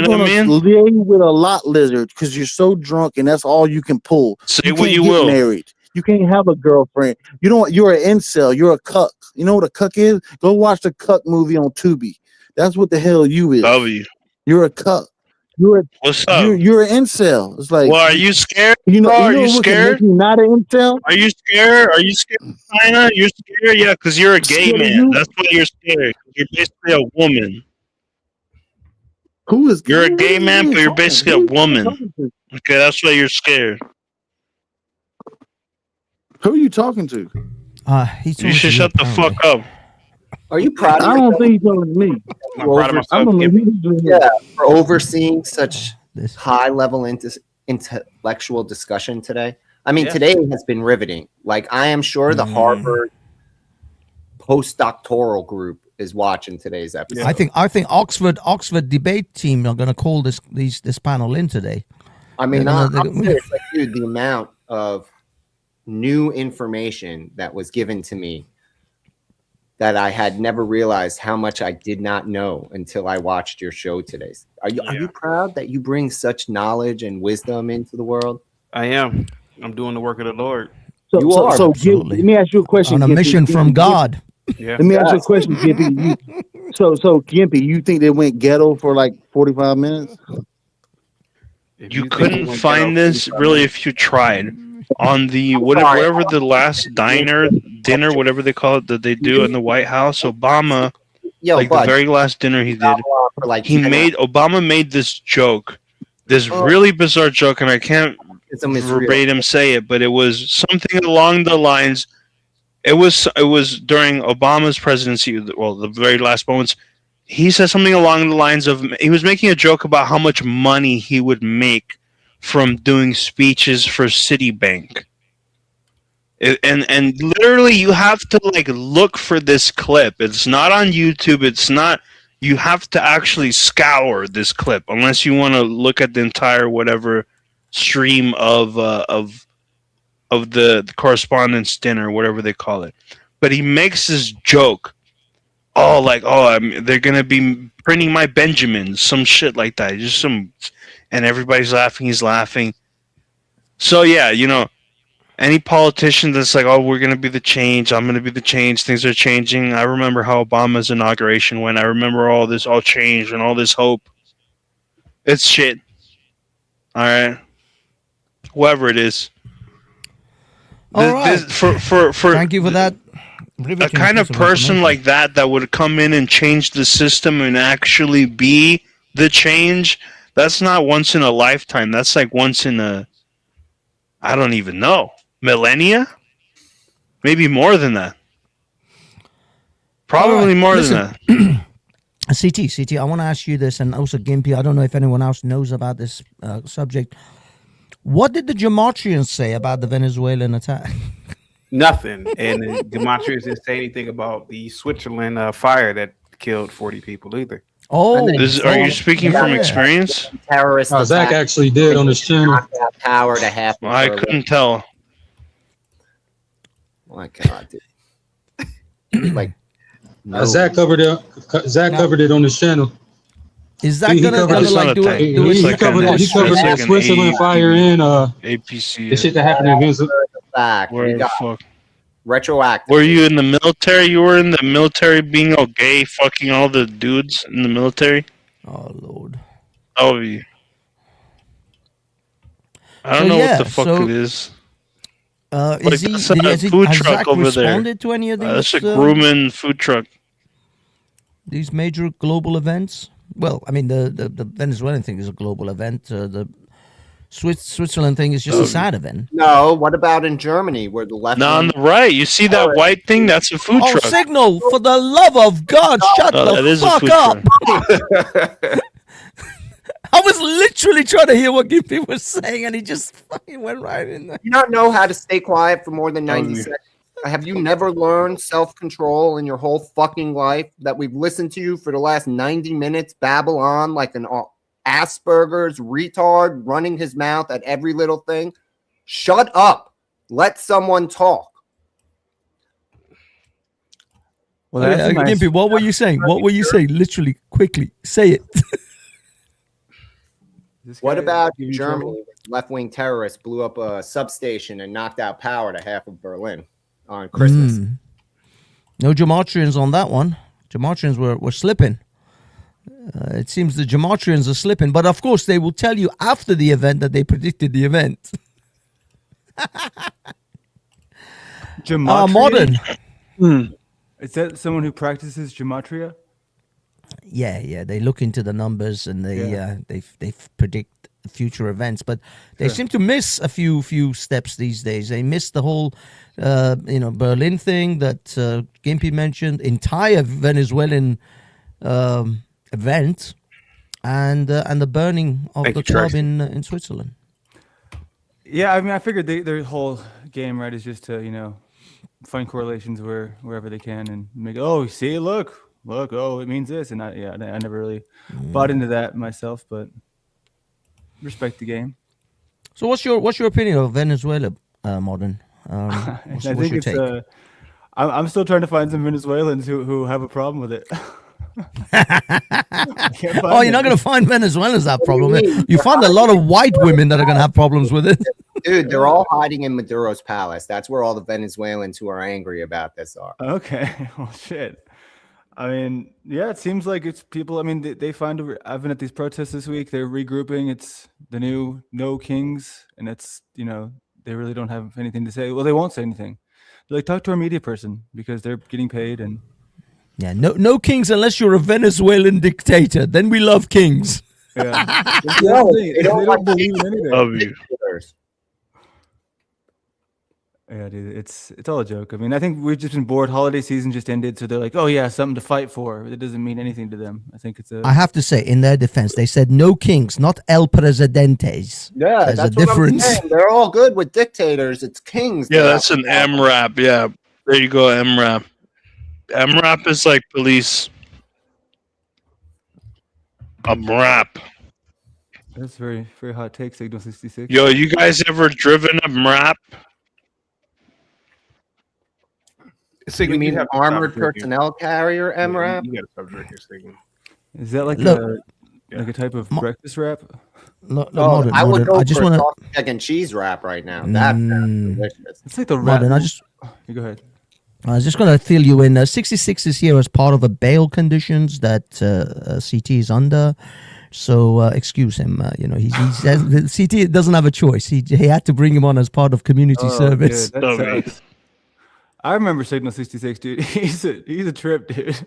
know what I mean? lay with a lot lizard because you're so drunk and that's all you can pull. Say You what can't you get will. married. You can't have a girlfriend. You don't. You're an incel. You're a cuck. You know what a cuck is? Go watch the cuck movie on Tubi. That's what the hell you is. W. You're a cuck. What's up? You're an incel. It's like Well, are you scared? you know Bro? Are you know you what can make scared? you not an incel? Are you scared? Are you scared of China? You're scared? Yeah, because you're a gay Scared of man. you? That's why you're scared. You're basically a woman. Who is? You're a what gay are man, you but you're talking? basically Who a are you woman. talking to? Okay, that's why you're scared. Who are you talking to? You should shut the fuck up. Are you proud of I don't think he's talking to me. I'm proud of I don't know who he's doing. Yeah, for overseeing such high level intellectual discussion today. I mean, Yeah. today has been riveting. Like, I am sure the Harvard postdoctoral group is watching today's episode. I think Oxford debate team are going to call this panel in today. I mean, They're I'm gonna- serious. Like, dude, the amount of new information that was given to me that I had never realized how much I did not know until I watched your show today. Are you proud that you bring such knowledge and wisdom into the world? I am. I'm doing the work of the Lord. So let me ask you a question. On a Gimpy. mission from God. Yeah. Let me ask you a question, Gimpy. So Gimpy, you think they went ghetto for like 45 minutes? You couldn't find this really if you tried. On the whatever the last dinner, whatever they call it, that they do in the White House, Obama, the very last dinner he did, Obama made this joke, this really bizarre joke, and I can't verbatim say it, but it was something along the lines. It was during Obama's presidency, well, the very last moments. He said something along the lines of, he was making a joke about how much money he would make from doing speeches for Citibank. And literally you have to like look for this clip. It's not on YouTube. It's not, you have to actually scour this clip unless you want to look at the entire whatever stream of the correspondence dinner, whatever they call it. But he makes this joke. They're gonna be printing my Benjamins, some shit like that. Just some, and everybody's laughing. He's laughing. So yeah, any politician that's like, oh, we're gonna be the change. I'm gonna be the change. Things are changing. I remember how Obama's inauguration went. I remember all this, all change and all this hope. It's shit. All right, whoever it is. All right. Thank you for that. A kind of person like that would come in and change the system and actually be the change, that's not once in a lifetime. That's like once in a, I don't even know, millennia? Maybe more than that. Probably more than that. CT, I want to ask you this, and also Gimpy, I don't know if anyone else knows about this subject. What did the Gematrians say about the Venezuelan attack? Nothing. And Demetrius didn't say anything about the Switzerland fire that killed 40 people either. Oh, are you speaking from experience? Terrorist. Zach actually did on his channel. Power to half. I couldn't tell. My God, dude. Like, no. Zach covered it. Zach covered it on his channel. Is that gonna like do it? He covered the Switzerland fire in APC. the shit that happened in Venezuela. Where the fuck? Retroactive. Were you in the military? You were in the military being all gay, fucking all the dudes in the military? Oh, Lord. Oh, yeah. I don't know what the fuck it is. Has Zach responded to any of these? That's a grooming food truck. These major global events? Well, I mean, the Venezuelan thing is a global event. The Switzerland thing is just a sad event. No, what about in Germany where the left? No, on the right. You see that white thing? That's a food truck. Signal, for the love of God, shut the fuck up. I was literally trying to hear what Gimpy was saying, and he just fucking went right in there. You not know how to stay quiet for more than 90 seconds? Have you never learned self-control in your whole fucking life? That we've listened to you for the last 90 minutes babble on like an Asperger's retard running his mouth at every little thing? Shut up. Let someone talk. Well, Gimpy, what were you saying? What were you saying? Literally, quickly, say it. What about Germany? Left-wing terrorists blew up a substation and knocked out power to half of Berlin on Christmas. No Gematrians on that one. Gematrians were slipping. It seems the Gematrians are slipping, but of course they will tell you after the event that they predicted the event. Modern. Is that someone who practices gematria? Yeah. They look into the numbers and they predict future events, but they seem to miss a few steps these days. They missed the whole, Berlin thing that Gimpy mentioned, entire Venezuelan event, and the burning of the club in Switzerland. Yeah, I mean, I figured their whole game, right, is just to find correlations wherever they can and make look, it means this, and I never really bought into that myself, but respect the game. So what's your opinion of Venezuela, Modern? What's your take? I'm still trying to find some Venezuelans who have a problem with it. You're not going to find Venezuelans that problem. You find a lot of white women that are going to have problems with it. Dude, they're all hiding in Maduro's palace. That's where all the Venezuelans who are angry about this are. Okay. Well, shit. I mean, yeah, it seems like it's people. I mean, they find. I've been at these protests this week. They're regrouping. It's the new No Kings, and it's they really don't have anything to say. Well, they won't say anything. They're like, talk to our media person because they're getting paid and. Yeah, no kings unless you're a Venezuelan dictator. Then we love kings. Yeah. They don't believe in anything. Love you. Yeah, dude, it's all a joke. I mean, I think we've just been bored. Holiday season just ended, so they're like, "Oh yeah, something to fight for." It doesn't mean anything to them. I think it's a. I have to say, in their defense, they said no kings, not el presidentes. Yeah, There's that's a what I'm difference. saying. They're all good with dictators. It's kings. Yeah, that's an MRAP. Yeah, there you go, MRAP. MRAP is like police. A MRAP. That's very, very hot take, Signal 66. Yo, you guys ever driven a MRAP? You mean an armored personnel carrier, MRAP? You gotta stop drinking, Signal. Is that like a type of breakfast wrap? I would go for a sausage, egg, and cheese wrap right now. That's delicious. It's like the wrap. Modern, go ahead. I was just going to fill you in. 66 is here as part of a bail conditions that CT is under. So excuse him. CT doesn't have a choice. He had to bring him on as part of community service. Dude, that sucks. I remember Signal 66, dude. He's a trip, dude.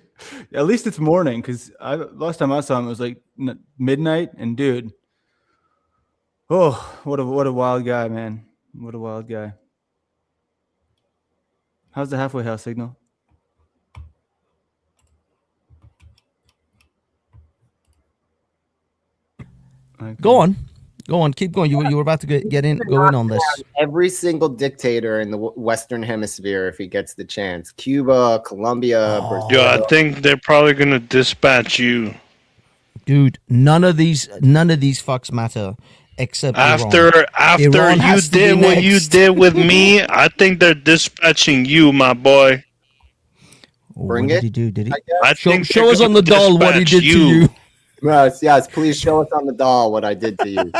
At least it's morning, because last time I saw him it was like midnight, and dude, oh, what a wild guy, man. What a wild guy. How's the halfway house, Signal? Okay. Go on, keep going. You were about to go in on this. Every single dictator in the Western Hemisphere, if he gets the chance, Cuba, Colombia, Brazil. Yo, I think they're probably gonna dispatch you, dude. None of these fucks matter except after Iran you did what you did with me. I think they're dispatching you, my boy. Bring what it. Did he do? Did he? I think show us on the doll what he did to you. Yes, please show us on the doll what I did to you.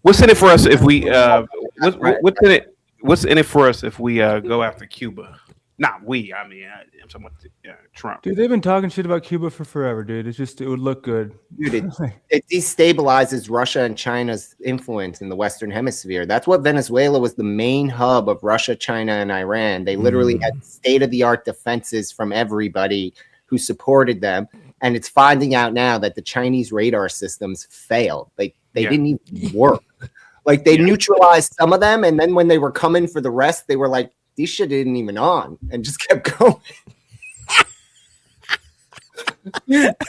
What's in it for us if we what's in it for us if we go after Cuba? Not we. I mean, I'm talking about Trump. Dude, they've been talking shit about Cuba for forever, dude. It would look good. Dude, it destabilizes Russia and China's influence in the Western Hemisphere. That's what Venezuela was, the main hub of Russia, China, and Iran. They literally had state-of-the-art defenses from everybody who supported them. And it's finding out now that the Chinese radar systems failed. They didn't even work. Like, they neutralized some of them, and then when they were coming for the rest, they were like, these shit isn't even on, and just kept going.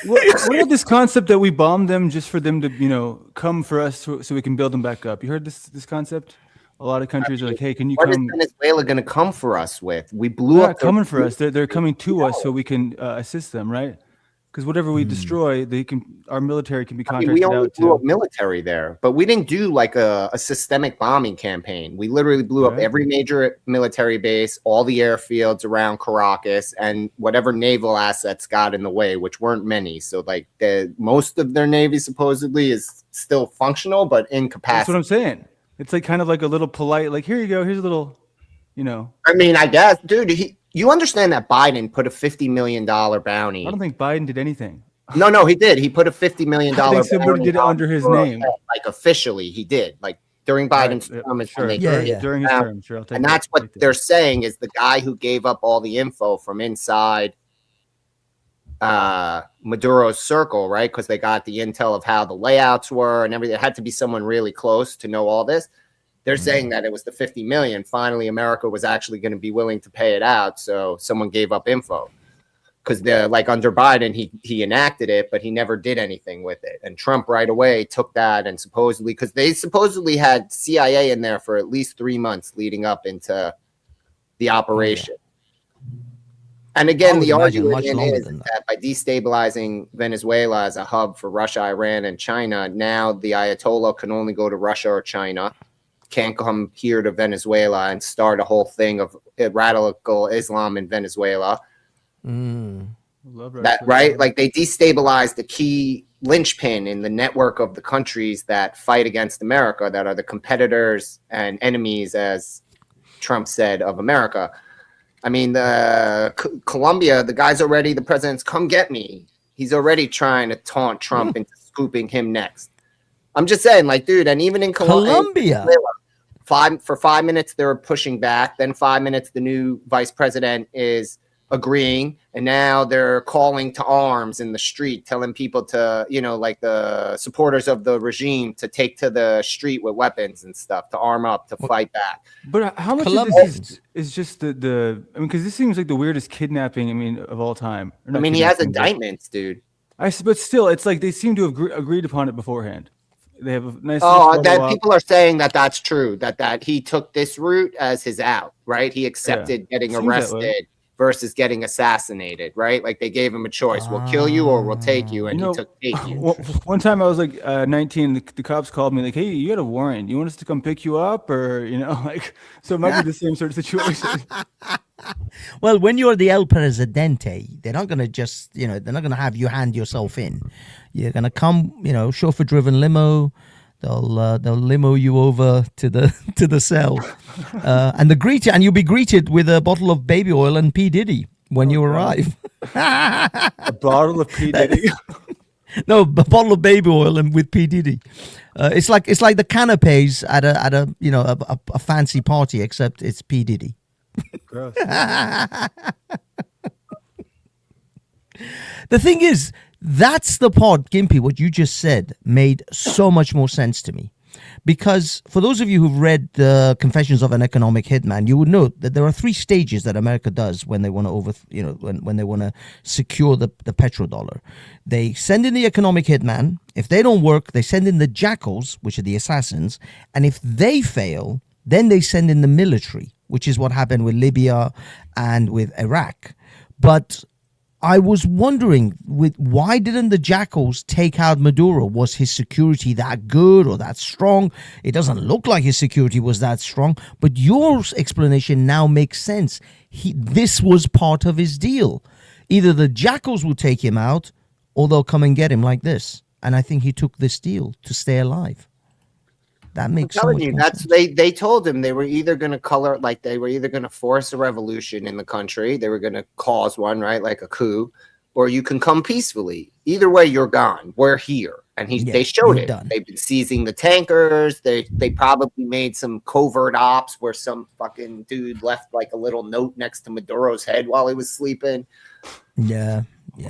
What about this concept that we bombed them just for them to, come for us so we can build them back up? You heard this concept? A lot of countries are like, hey, can you come? What is Venezuela going to come for us with? We blew up. Coming for us. They're coming to us so we can assist them, right? Because whatever we destroy, our military can be contracted we only out blew to. up military there, but we didn't do like a systemic bombing campaign. We literally blew up every major military base, all the airfields around Caracas, and whatever naval assets got in the way, which weren't many. So like most of their navy supposedly is still functional, but incapacitated. That's what I'm saying. It's like kind of like a little polite, like, here you go, here's a little, I mean, I guess, dude, you understand that Biden put a $50 million bounty. I don't think Biden did anything. No, he did. He put a $50 million I think somebody bounty did it under his name. Like officially, he did. Like during Biden's term, during his term, sure. And that's what they're saying is the guy who gave up all the info from inside Maduro's circle, right? Because they got the intel of how the layouts were and everything. It had to be someone really close to know all this. They're saying that it was the 50 million. Finally, America was actually going to be willing to pay it out. So someone gave up info because like under Biden, he enacted it, but he never did anything with it. And Trump right away took that and supposedly, because they supposedly had CIA in there for at least 3 months leading up into the operation. And again, the argument is that by destabilizing Venezuela as a hub for Russia, Iran, and China, now the Ayatollah can only go to Russia or China, can't come here to Venezuela and start a whole thing of radical Islam in Venezuela. Right? Like they destabilized the key linchpin in the network of the countries that fight against America, that are the competitors and enemies, as Trump said, of America. I mean, Colombia, the guy's already, the president's come get me. He's already trying to taunt Trump into scooping him next. I'm just saying, like, dude, and even in Colombia, for 5 minutes, they were pushing back. Then 5 minutes, the new vice president is agreeing. And now they're calling to arms in the street, telling people to, you know, like the supporters of the regime to take to the street with weapons and stuff, to arm up, to fight back. But how much of this is just the I mean, because this seems like the weirdest kidnapping, I mean, of all time. I mean, he has indictments, dude. But still, it's like they seem to have agreed upon it beforehand. They have a nice. That people are saying that that's true. That he took this route as his out, right? He accepted getting arrested versus getting assassinated, right? Like they gave him a choice: we'll kill you or we'll take you, and he took take you. One time I was like 19. The cops called me like, "Hey, you got a warrant? You want us to come pick you up, or you know, like?" So it might be the same sort of situation. Well, when you're the El Presidente, they're not going to just, you know, they're not going to have you hand yourself in. You're going to come, you know, chauffeur-driven limo. They'll limo you over to the cell, and you'll be greeted with a bottle of baby oil and P. Diddy when you arrive. A bottle of P. Diddy. No, a bottle of baby oil and with P. Diddy. It's like the canapes at a you know a fancy party, except it's P. Diddy. Gross. The thing is, that's the part, Gimpy, what you just said made so much more sense to me. Because for those of you who've read the Confessions of an Economic Hitman, you would know that there are 3 stages that America does when they want to when they want to secure the petrodollar. They send in the economic hitman. If they don't work, they send in the jackals, which are the assassins. And if they fail, then they send in the military, which is what happened with Libya and with Iraq. But I was wondering, why didn't the jackals take out Maduro? Was his security that good or that strong? It doesn't look like his security was that strong, but your explanation now makes sense. This was part of his deal. Either the jackals will take him out or they'll come and get him like this. And I think he took this deal to stay alive. That makes I'm telling you, that's they told him they were either going to force a revolution in the country, they were going to cause one, right, like a coup, or you can come peacefully. Either way, you're gone. We're here, and they showed it. Done. They've been seizing the tankers. They probably made some covert ops where some fucking dude left like a little note next to Maduro's head while he was sleeping. Yeah.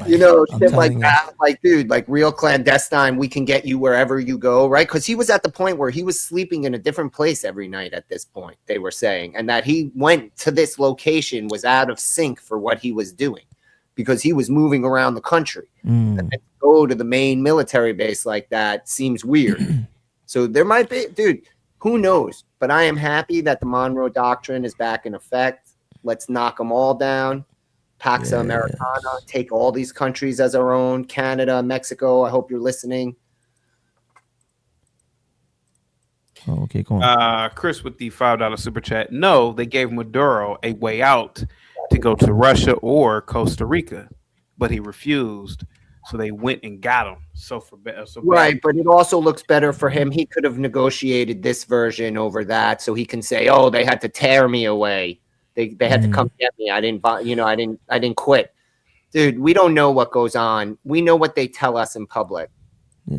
You know, shit like that. Like, dude, like real clandestine, we can get you wherever you go, right? Because he was at the point where he was sleeping in a different place every night at this point, they were saying. And that he went to this location was out of sync for what he was doing because he was moving around the country. And then to go to the main military base like that seems weird. So there might be, dude, who knows? But I am happy that the Monroe Doctrine is back in effect. Let's knock them all down. Pax Americana, take all these countries as our own. Canada, Mexico. I hope you're listening. Oh, okay, go on. Chris with the $5 super chat. No, they gave Maduro a way out to go to Russia or Costa Rica, but he refused. So they went and got him. Right, but it also looks better for him. He could have negotiated this version over that, so he can say, "Oh, they had to tear me away. They had to come get me. I didn't quit." Dude, we don't know what goes on. We know what they tell us in public.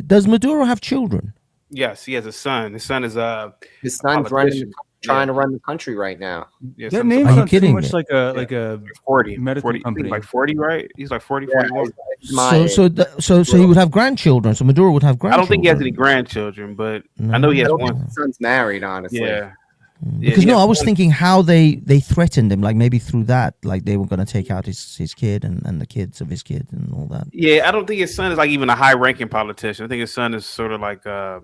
Does Maduro have children? Yes, he has a son. His son is his son's trying to run the country right now. Yeah, that name sounds too much like a 40 medical company. Like 40, right? He's like 40, 41. So he would have grandchildren. So Maduro would have grandchildren. I don't think he has any grandchildren, but I know he has one. His son's married, honestly. Yeah. Because I was thinking how they threatened him, like maybe through that, like they were going to take out his kid and the kids of his kid and all that. Yeah, I don't think his son is like even a high-ranking politician. I think his son is sort of like a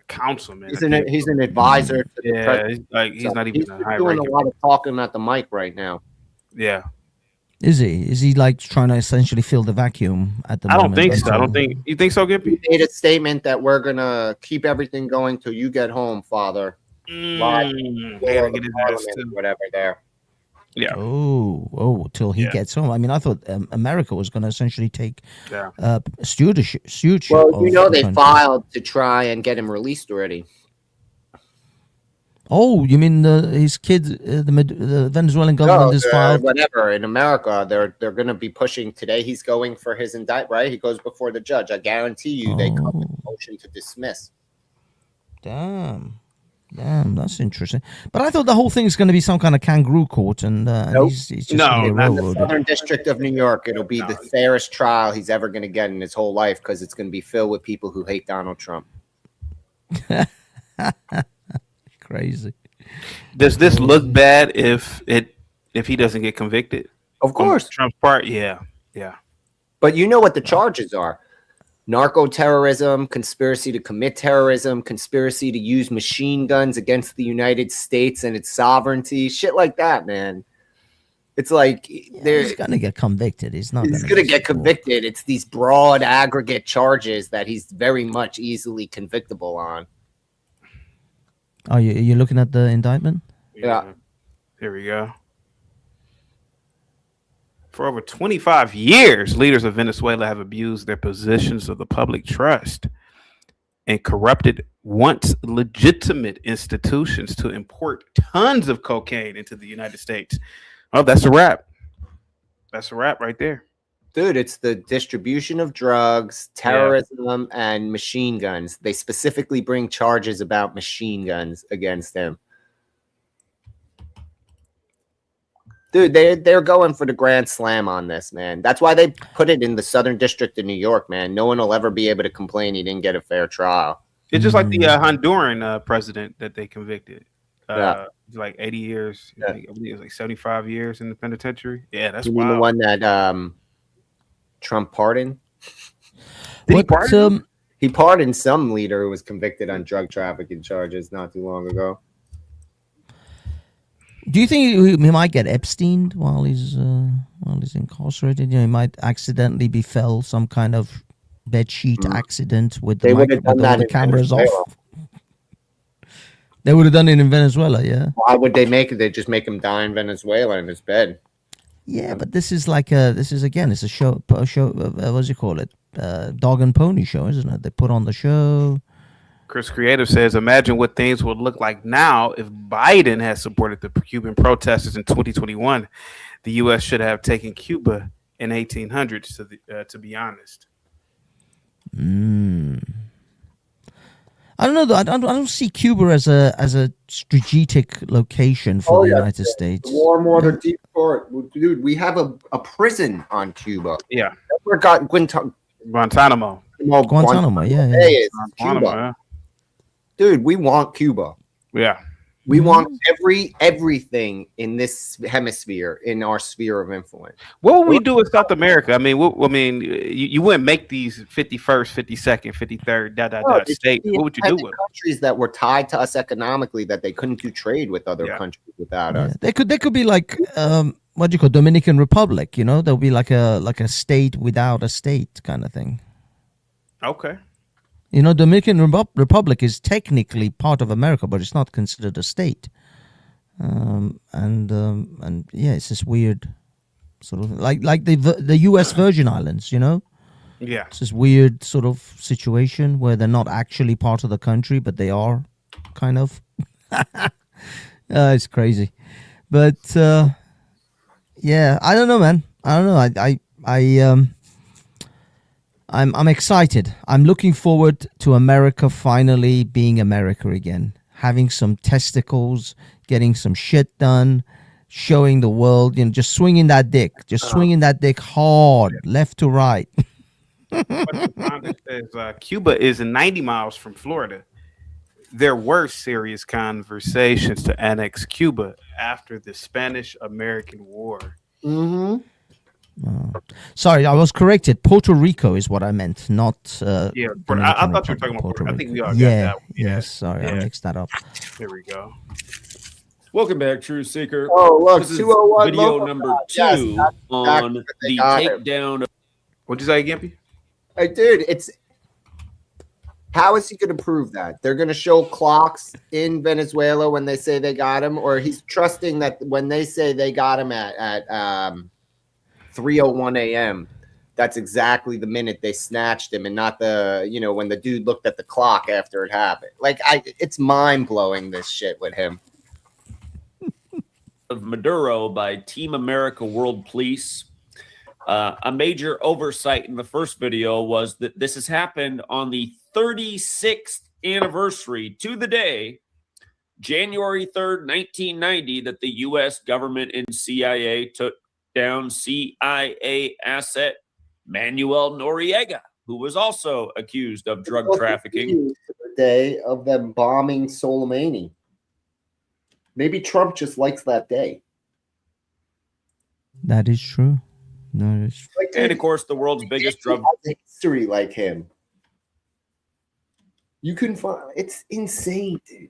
councilman. He's an advisor. To the president. He's not even a high-ranking. He's doing a lot of talking at the mic right now. Yeah. Is he like trying to essentially fill the vacuum at the moment? I don't think so. I don't think. You think so, Gimpy? He made a statement that we're gonna keep everything going till you get home, Father. Gotta get his ass too. Whatever there. Yeah. Till he gets home. I mean, I thought America was going to essentially take Yeah. stewardship. Well, of the they country. filed to try and get him released already. Oh, you mean his kids? The Venezuelan government is filed. Whatever in America, they're going to be pushing today. He's going for his indictment. Right, he goes before the judge. I guarantee you, they come with a motion to dismiss. Damn, that's interesting. But I thought the whole thing is going to be some kind of kangaroo court, and he's just going to get railroaded. Southern District of New York. It'll be the fairest trial he's ever going to get in his whole life because it's going to be filled with people who hate Donald Trump. Crazy. Does this look bad if he doesn't get convicted? Of course, Trump's part. Yeah. But you know what the charges are: narco-terrorism, conspiracy to commit terrorism, conspiracy to use machine guns against the United States and its sovereignty, shit like that, man. It's like he's gonna get convicted. He's not. He's gonna get convicted. It's these broad aggregate charges that he's very much easily convictable on. Oh, you're looking at the indictment? Yeah. Here we go. For over 25 years, leaders of Venezuela have abused their positions of the public trust and corrupted once legitimate institutions to import tons of cocaine into the United States. Oh, that's a wrap. That's a wrap right there. Dude, it's the distribution of drugs, terrorism, and machine guns. They specifically bring charges about machine guns against him. Dude, they're going for the grand slam on this, man. That's why they put it in the Southern District of New York, man. No one will ever be able to complain he didn't get a fair trial. It's just like the Honduran president that they convicted. Like 80 years. I believe it was like 75 years in the penitentiary. Yeah, that's wild. The one that Trump pardoned? Did he pardon him? He pardoned some leader who was convicted on drug trafficking charges not too long ago. Do you think he might get Epsteined while he's incarcerated? You know, he might accidentally befell some kind of bedsheet accident with all the cameras off. They would have done it in Venezuela, yeah. Why would they make it? They just make him die in Venezuela in his bed. Yeah, but this is like it's a show. What do you call it? Dog and pony show, isn't it? They put on the show. Chris Creative says, imagine what things would look like now if Biden had supported the Cuban protesters in 2021. The U.S. should have taken Cuba in 1800s, to be honest. I don't know though. I don't see Cuba as a strategic location for the United States. Warm water deep port, dude. We have a prison on Cuba. Yeah, we got Guantanamo. Guantanamo, yeah. Cuba. Yeah. Dude, we want Cuba. Yeah. We want everything in this hemisphere, in our sphere of influence. What would we do in South America? I mean, you wouldn't make these 51st, 52nd, 53rd, state. What would you do with countries that were tied to us economically that they couldn't do trade with other countries without us? They could be like what do you call Dominican Republic? You know, there'll be like a state without a state kind of thing. Okay. You know, Dominican Republic is technically part of America, but it's not considered a state. And yeah, it's this weird sort of like the U.S. Virgin Islands, you know? Yeah. It's this weird sort of situation where they're not actually part of the country, but they are, kind of. It's crazy. But, yeah, I don't know, man. I don't know. I'm excited. I'm looking forward to America finally being America again. Having some testicles, getting some shit done, showing the world, you know, just swinging that dick. Swinging that dick hard, left to right. Cuba is 90 miles from Florida. There were serious conversations to annex Cuba after the Spanish-American War. Mm-hmm. Sorry, I was corrected. Puerto Rico is what I meant, not. I thought you were talking about Puerto Rico. I think we all got that one. Yes, sorry, I mixed that up. There we go. Welcome back, Truth Seeker. Oh, look, this is video number 2 on the takedown. What'd you say, Gimpy? Hey, dude, it's How is he going to prove that? They're going to show clocks in Venezuela when they say they got him, or he's trusting that when they say they got him at 3:01 a.m., that's exactly the minute they snatched him, and not the when the dude looked at the clock after it happened. Like it's mind blowing this shit with him. Of Maduro by Team America World Police. A major oversight in the first video was that this has happened on the 36th anniversary to the day, January 3rd, 1990, that the U.S. government and CIA took down CIA asset Manuel Noriega, who was also accused of drug trafficking. The day of them bombing Soleimani. Maybe Trump just likes that day. That is true. No, it's true. And of course, the world's biggest drug history like him. You can find it's insane, dude.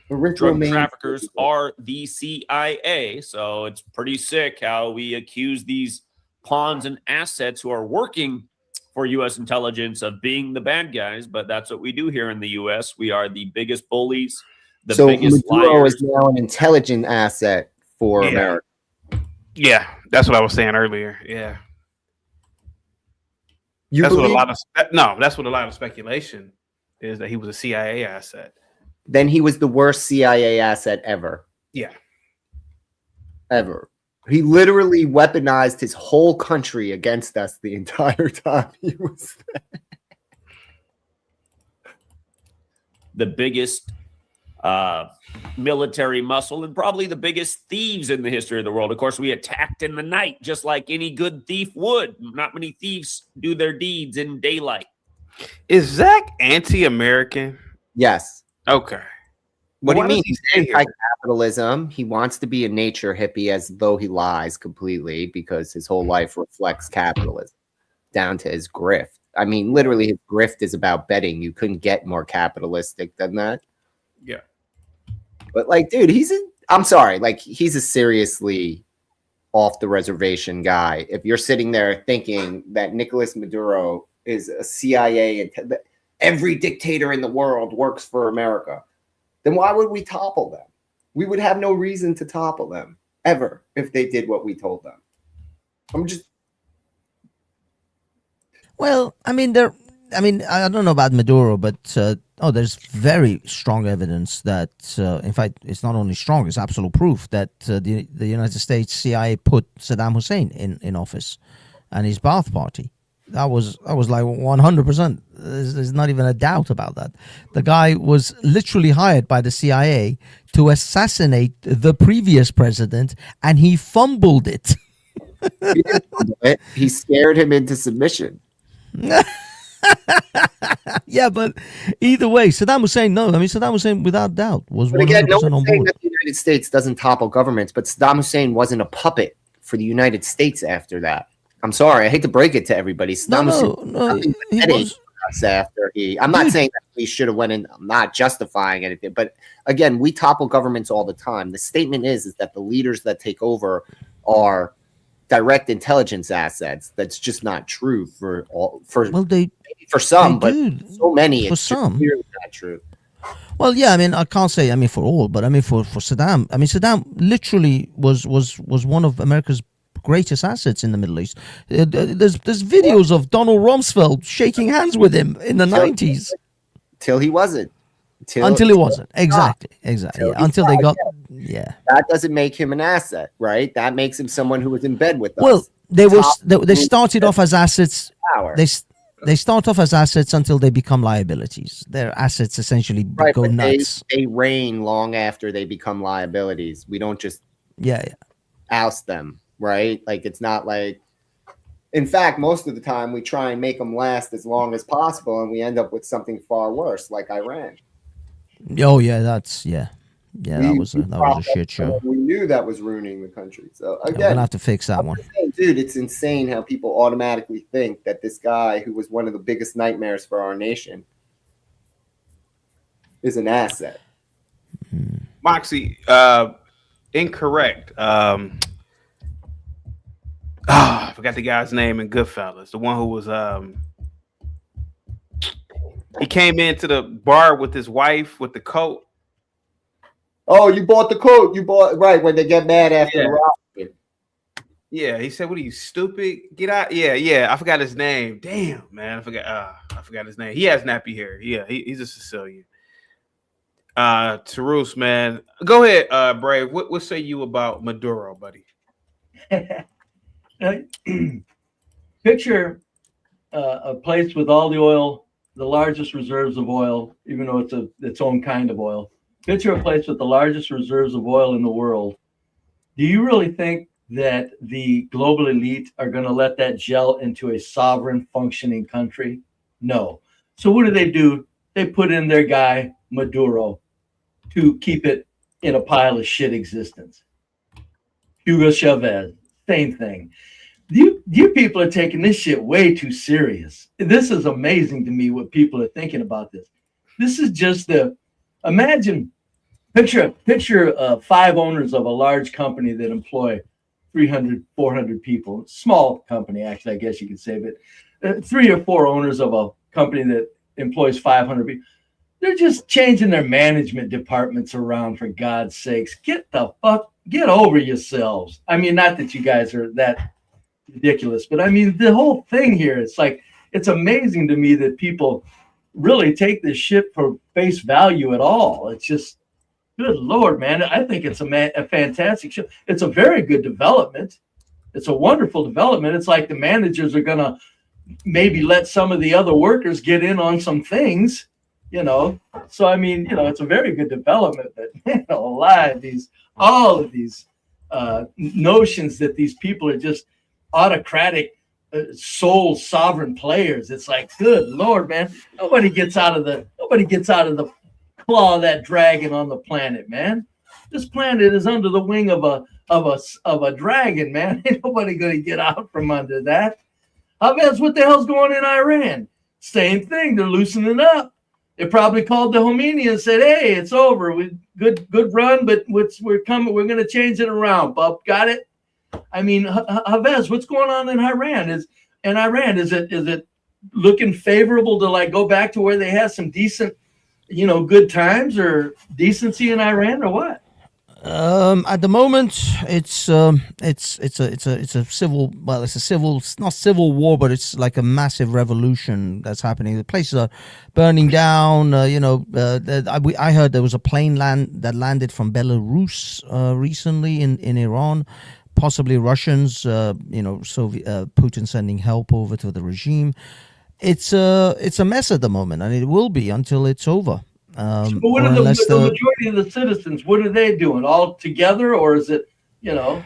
Drug traffickers are the CIA, so it's pretty sick how we accuse these pawns and assets who are working for U.S. intelligence of being the bad guys, but that's what we do here in the U.S. We are the biggest bullies, the biggest Maduro liars. is now an intelligent asset for America. Yeah, that's what I was saying earlier. Yeah, That's what a lot of speculation is, that he was a CIA asset. Then he was the worst CIA asset ever. Yeah, ever. He literally weaponized his whole country against us the entire time he was there. The biggest military muscle and probably the biggest thieves in the history of the world. Of course, we attacked in the night, just like any good thief would. Not many thieves do their deeds in daylight. Is Zach anti-American? Yes. Okay. What do you mean? He's anti-capitalism. He wants to be a nature hippie, as though he lies completely, because his whole life reflects capitalism down to his grift. I mean, literally, his grift is about betting. You couldn't get more capitalistic than that. Yeah. But like, dude, he's a seriously off the reservation guy. If you're sitting there thinking that Nicolás Maduro is a CIA and every dictator in the world works for America, then why would we topple them? We would have no reason to topple them ever if they did what we told them. Well, I mean, I don't know about Maduro, but there's very strong evidence that, in fact, it's not only strong; it's absolute proof that the United States CIA put Saddam Hussein in office, and his Ba'ath Party. That was like 100%. There's not even a doubt about that. The guy was literally hired by the CIA to assassinate the previous president, and he fumbled it. He didn't fumble it. He scared him into submission. Yeah, but either way, Saddam Hussein, without doubt, was 100% again, no on one's saying board. that the United States doesn't topple governments, but Saddam Hussein wasn't a puppet for the United States after that. I'm sorry, I hate to break it to everybody. Saddam Hussein after he. I'm not saying that we should have went in. I'm not justifying anything, but again, we topple governments all the time. The statement is that the leaders that take over are direct intelligence assets. That's just not true for all. Maybe for some, but so many, it's just clearly not true. Well, yeah, I mean, I can't say, for all, but for Saddam, Saddam literally was one of America's greatest assets in the Middle East. There's videos of Donald Rumsfeld shaking hands with him in the 90s. Till he wasn't. Until he wasn't. Exactly. Until they got, That doesn't make him an asset, right? That makes him someone who was in bed with us. Well, they started off as assets. They start off as assets until they become liabilities. Their assets essentially go nuts. They reign long after they become liabilities. We don't just oust them, right? Like, it's not like, in fact, most of the time we try and make them last as long as possible, and we end up with something far worse, like Iran. Oh yeah, that was a shit show. We knew that was ruining the country. So again, we're gonna have to fix that one. Dude, it's insane how people automatically think that this guy who was one of the biggest nightmares for our nation is an asset. Moxie, incorrect. I forgot the guy's name in Goodfellas. The one who was He came into the bar with his wife with the coat. Oh, you bought the coat. You bought right when they get mad after the rock. Yeah, he said, "What are you, stupid? Get out!" Yeah. I forgot his name. Damn, man, I forgot his name. He has nappy hair. Yeah, he's a Sicilian. Tarus, man, go ahead. Brave, what say you about Maduro, buddy? Picture a place with all the oil, the largest reserves of oil, even though it's its own kind of oil. Picture a place with the largest reserves of oil in the world. Do you really think that the global elite are going to let that gel into a sovereign functioning country? No. So what do? They put in their guy, Maduro, to keep it in a pile of shit existence. Hugo Chavez, same thing. You people are taking this shit way too serious. This is amazing to me what people are thinking about this. This is just picture 5 owners of a large company that employ 300, 400 people. Small company, actually, I guess you could say, but 3 or 4 owners of a company that employs 500 people. They're just changing their management departments around, for God's sakes. Get over yourselves. I mean, not that you guys are that ridiculous, but I mean, the whole thing here, it's amazing to me that people really take this shit for face value at all. It's just, good Lord, man. I think it's a fantastic show. It's a very good development. It's a wonderful development. It's like the managers are going to maybe let some of the other workers get in on some things, So, I mean, it's a very good development, but all of these notions that these people are just autocratic, sole sovereign players. It's like, good Lord, man. Nobody gets out of the claw of that dragon on the planet, man. This planet is under the wing of a dragon, man. Ain't nobody gonna get out from under that. That's what the hell's going on in Iran? Same thing. They're loosening up. They probably called the Khomeini and said, "Hey, it's over. Good run, but we're coming. We're gonna change it around." Bub, got it? I mean, Chavez, what's going on in Iran? Is it looking favorable to like go back to where they had some decent, good times or decency in Iran, or what? At the moment, it's a civil. Well, it's not civil war, but it's like a massive revolution that's happening. The places are burning down. I heard there was a plane that landed from Belarus recently in Iran. Possibly Russians. Putin sending help over to the regime. It's a mess at the moment, and it will be until it's over. But what are the majority of the citizens? What are they doing? All together, or is it the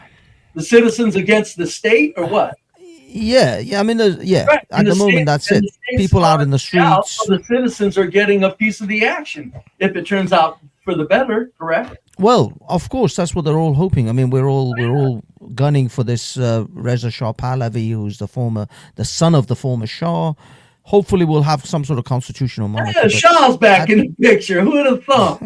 citizens against the state, or what? Yeah. I mean, right. At the moment, that's it. People out in the streets. So the citizens are getting a piece of the action if it turns out for the better. Correct. Well, of course, that's what they're all hoping. I mean, we're all gunning for this Reza Shah Pahlavi, who's the son of the former Shah. Hopefully, we'll have some sort of constitutional monarchy. Yeah, Shah's back in the picture. Who would have thought?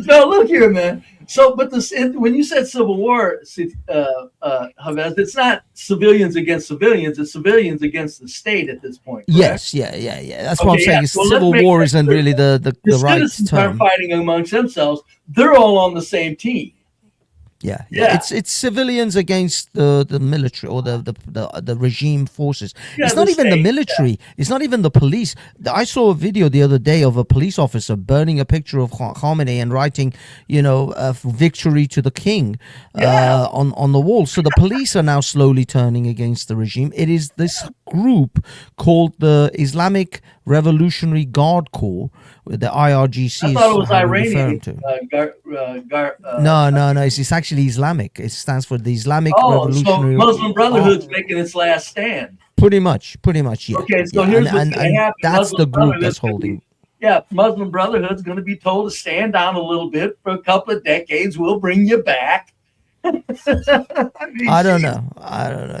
No, look here, man. So, but when you said civil war, Chavez, it's not civilians against civilians. It's civilians against the state at this point. Correct? Yes, yeah. That's what I'm saying. Civil war isn't really the right citizens term. Aren't fighting amongst themselves. They're all on the same team. Yeah. It's civilians against the military or the regime forces. Yeah, it's not even the state, military. It's not even the police. I saw a video the other day of a police officer burning a picture of Khomeini and writing, victory to the king on the wall. So the police are now slowly turning against the regime. It is this group called the Islamic Revolutionary Guard Corps, the IRGC. I thought it was Iranian. No. It's actually Islamic. It stands for the Islamic Revolutionary. So Muslim Brotherhood's making its last stand. Pretty much, yeah. Okay, so here's what's going to happen. That's the group that's holding. Yeah, Muslim Brotherhood's going to be told to stand down a little bit for a couple of decades. We'll bring you back. I don't know.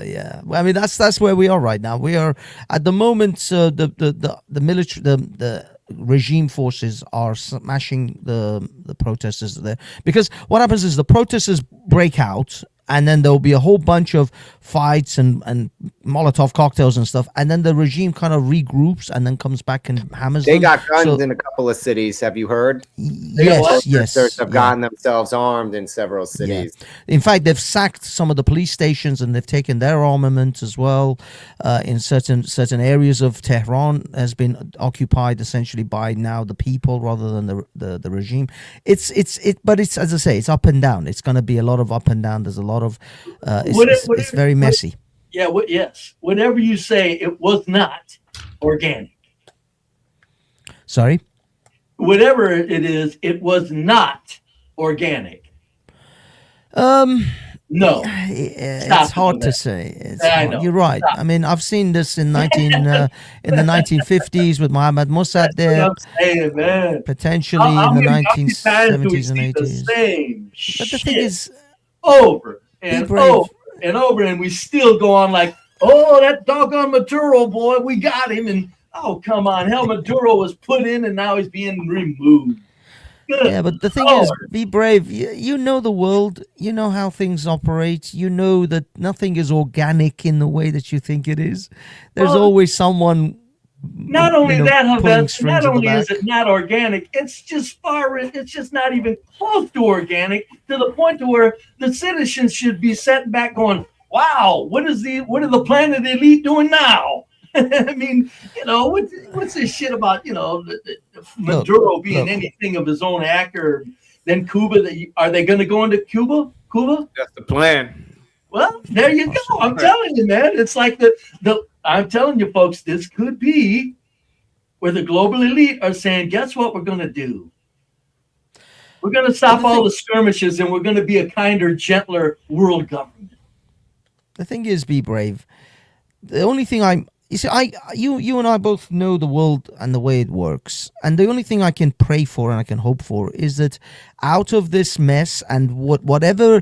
Yeah, I mean that's where we are right now. We are at the moment. The military, the regime forces are smashing the protesters there, because what happens is the protesters break out, and then there'll be a whole bunch of fights and Molotov cocktails and stuff, and then the regime kind of regroups and then comes back and hammers They them. got guns So- in a couple of cities. Have you heard? Yes, Protesters have gotten themselves armed in several cities. In fact, they've sacked some of the police stations and they've taken their armament as well. In certain areas of Tehran has been occupied essentially by now the people rather than the regime. But it's as I say, it's up and down. It's going to be a lot of up and down. There's a lot of it's very messy. Yeah, yes. Whatever you say, it was not organic. Sorry? Whatever it is, it was not organic. No, Stop it's hard with to that. say. It's I hard. know. You're right. Stop. I mean, I've seen this in the 1950s with Mohammad Mossadegh. That's what I'm saying, man. Potentially How in the many times do we 1970s and see the 80s. same But the thing shit is, over and brave. over and over, and we still go on like, oh, that doggone Maduro boy, we got him, and oh, come on, hell, Maduro was put in, and now he's being removed. Good Yeah, but the thing Lord. is, be brave. You know the world. You know how things operate. You know that nothing is organic in the way that you think it is. There's Well, always someone. Not only that, pulling Javed, strings not at the only is back. it not organic, it's just it's just not even close to organic, to the point to where the citizens should be sitting back going, wow, what are the planet elite doing now? I mean, what's this shit about, Maduro being look. anything of his own actor? Then Cuba, are they going to go into Cuba? That's the plan. Well, there you go. I'm telling you, man. It's like I'm telling you, folks, this could be where the global elite are saying, guess what we're going to do? We're going to stop all the skirmishes and we're going to be a kinder, gentler world government. The thing is, be brave. The only thing you and I both know the world and the way it works. And the only thing I can pray for and I can hope for is that out of this mess and whatever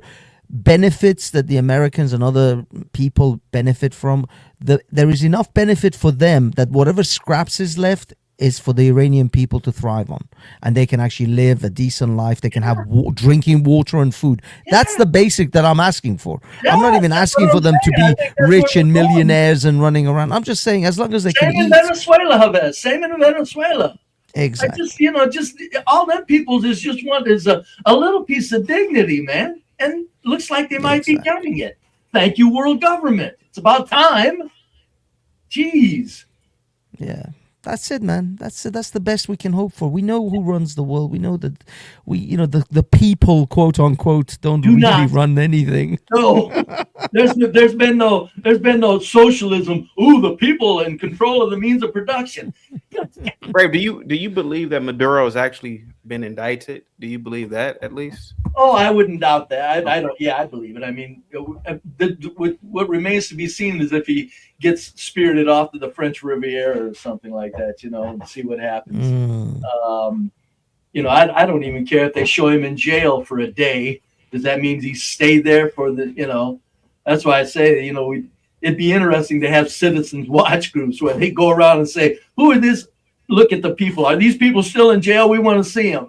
benefits that the Americans and other people benefit from, there is enough benefit for them that whatever scraps is left is for the Iranian people to thrive on, and they can actually live a decent life. They can have drinking water and food. That's the basic that I'm asking for. I'm not even asking for them to be rich and millionaires and running around. I'm just saying as long as they can Same in eat. Venezuela, Javed. Same in Venezuela. Exactly. Just all them people is a little piece of dignity, man. And looks like they might be getting it. Thank you, world government. It's about time. Jeez. Yeah. That's it, man. That's it. That's the best we can hope for. We know who runs the world. We know that the people, quote unquote, don't really run anything. No, there's been no socialism. Ooh, the people in control of the means of production. Brave, do you believe that Maduro has actually been indicted? Do you believe that at least? Oh, I wouldn't doubt that. I don't. Yeah, I believe it. I mean, what remains to be seen is if he gets spirited off to the French Riviera or something like that, and see what happens. I don't even care if they show him in jail for a day, because that means he stayed there for the. That's why I say, it'd be interesting to have citizens watch groups where they go around and say, "Who are this? Look at the people. Are these people still in jail? We want to see them."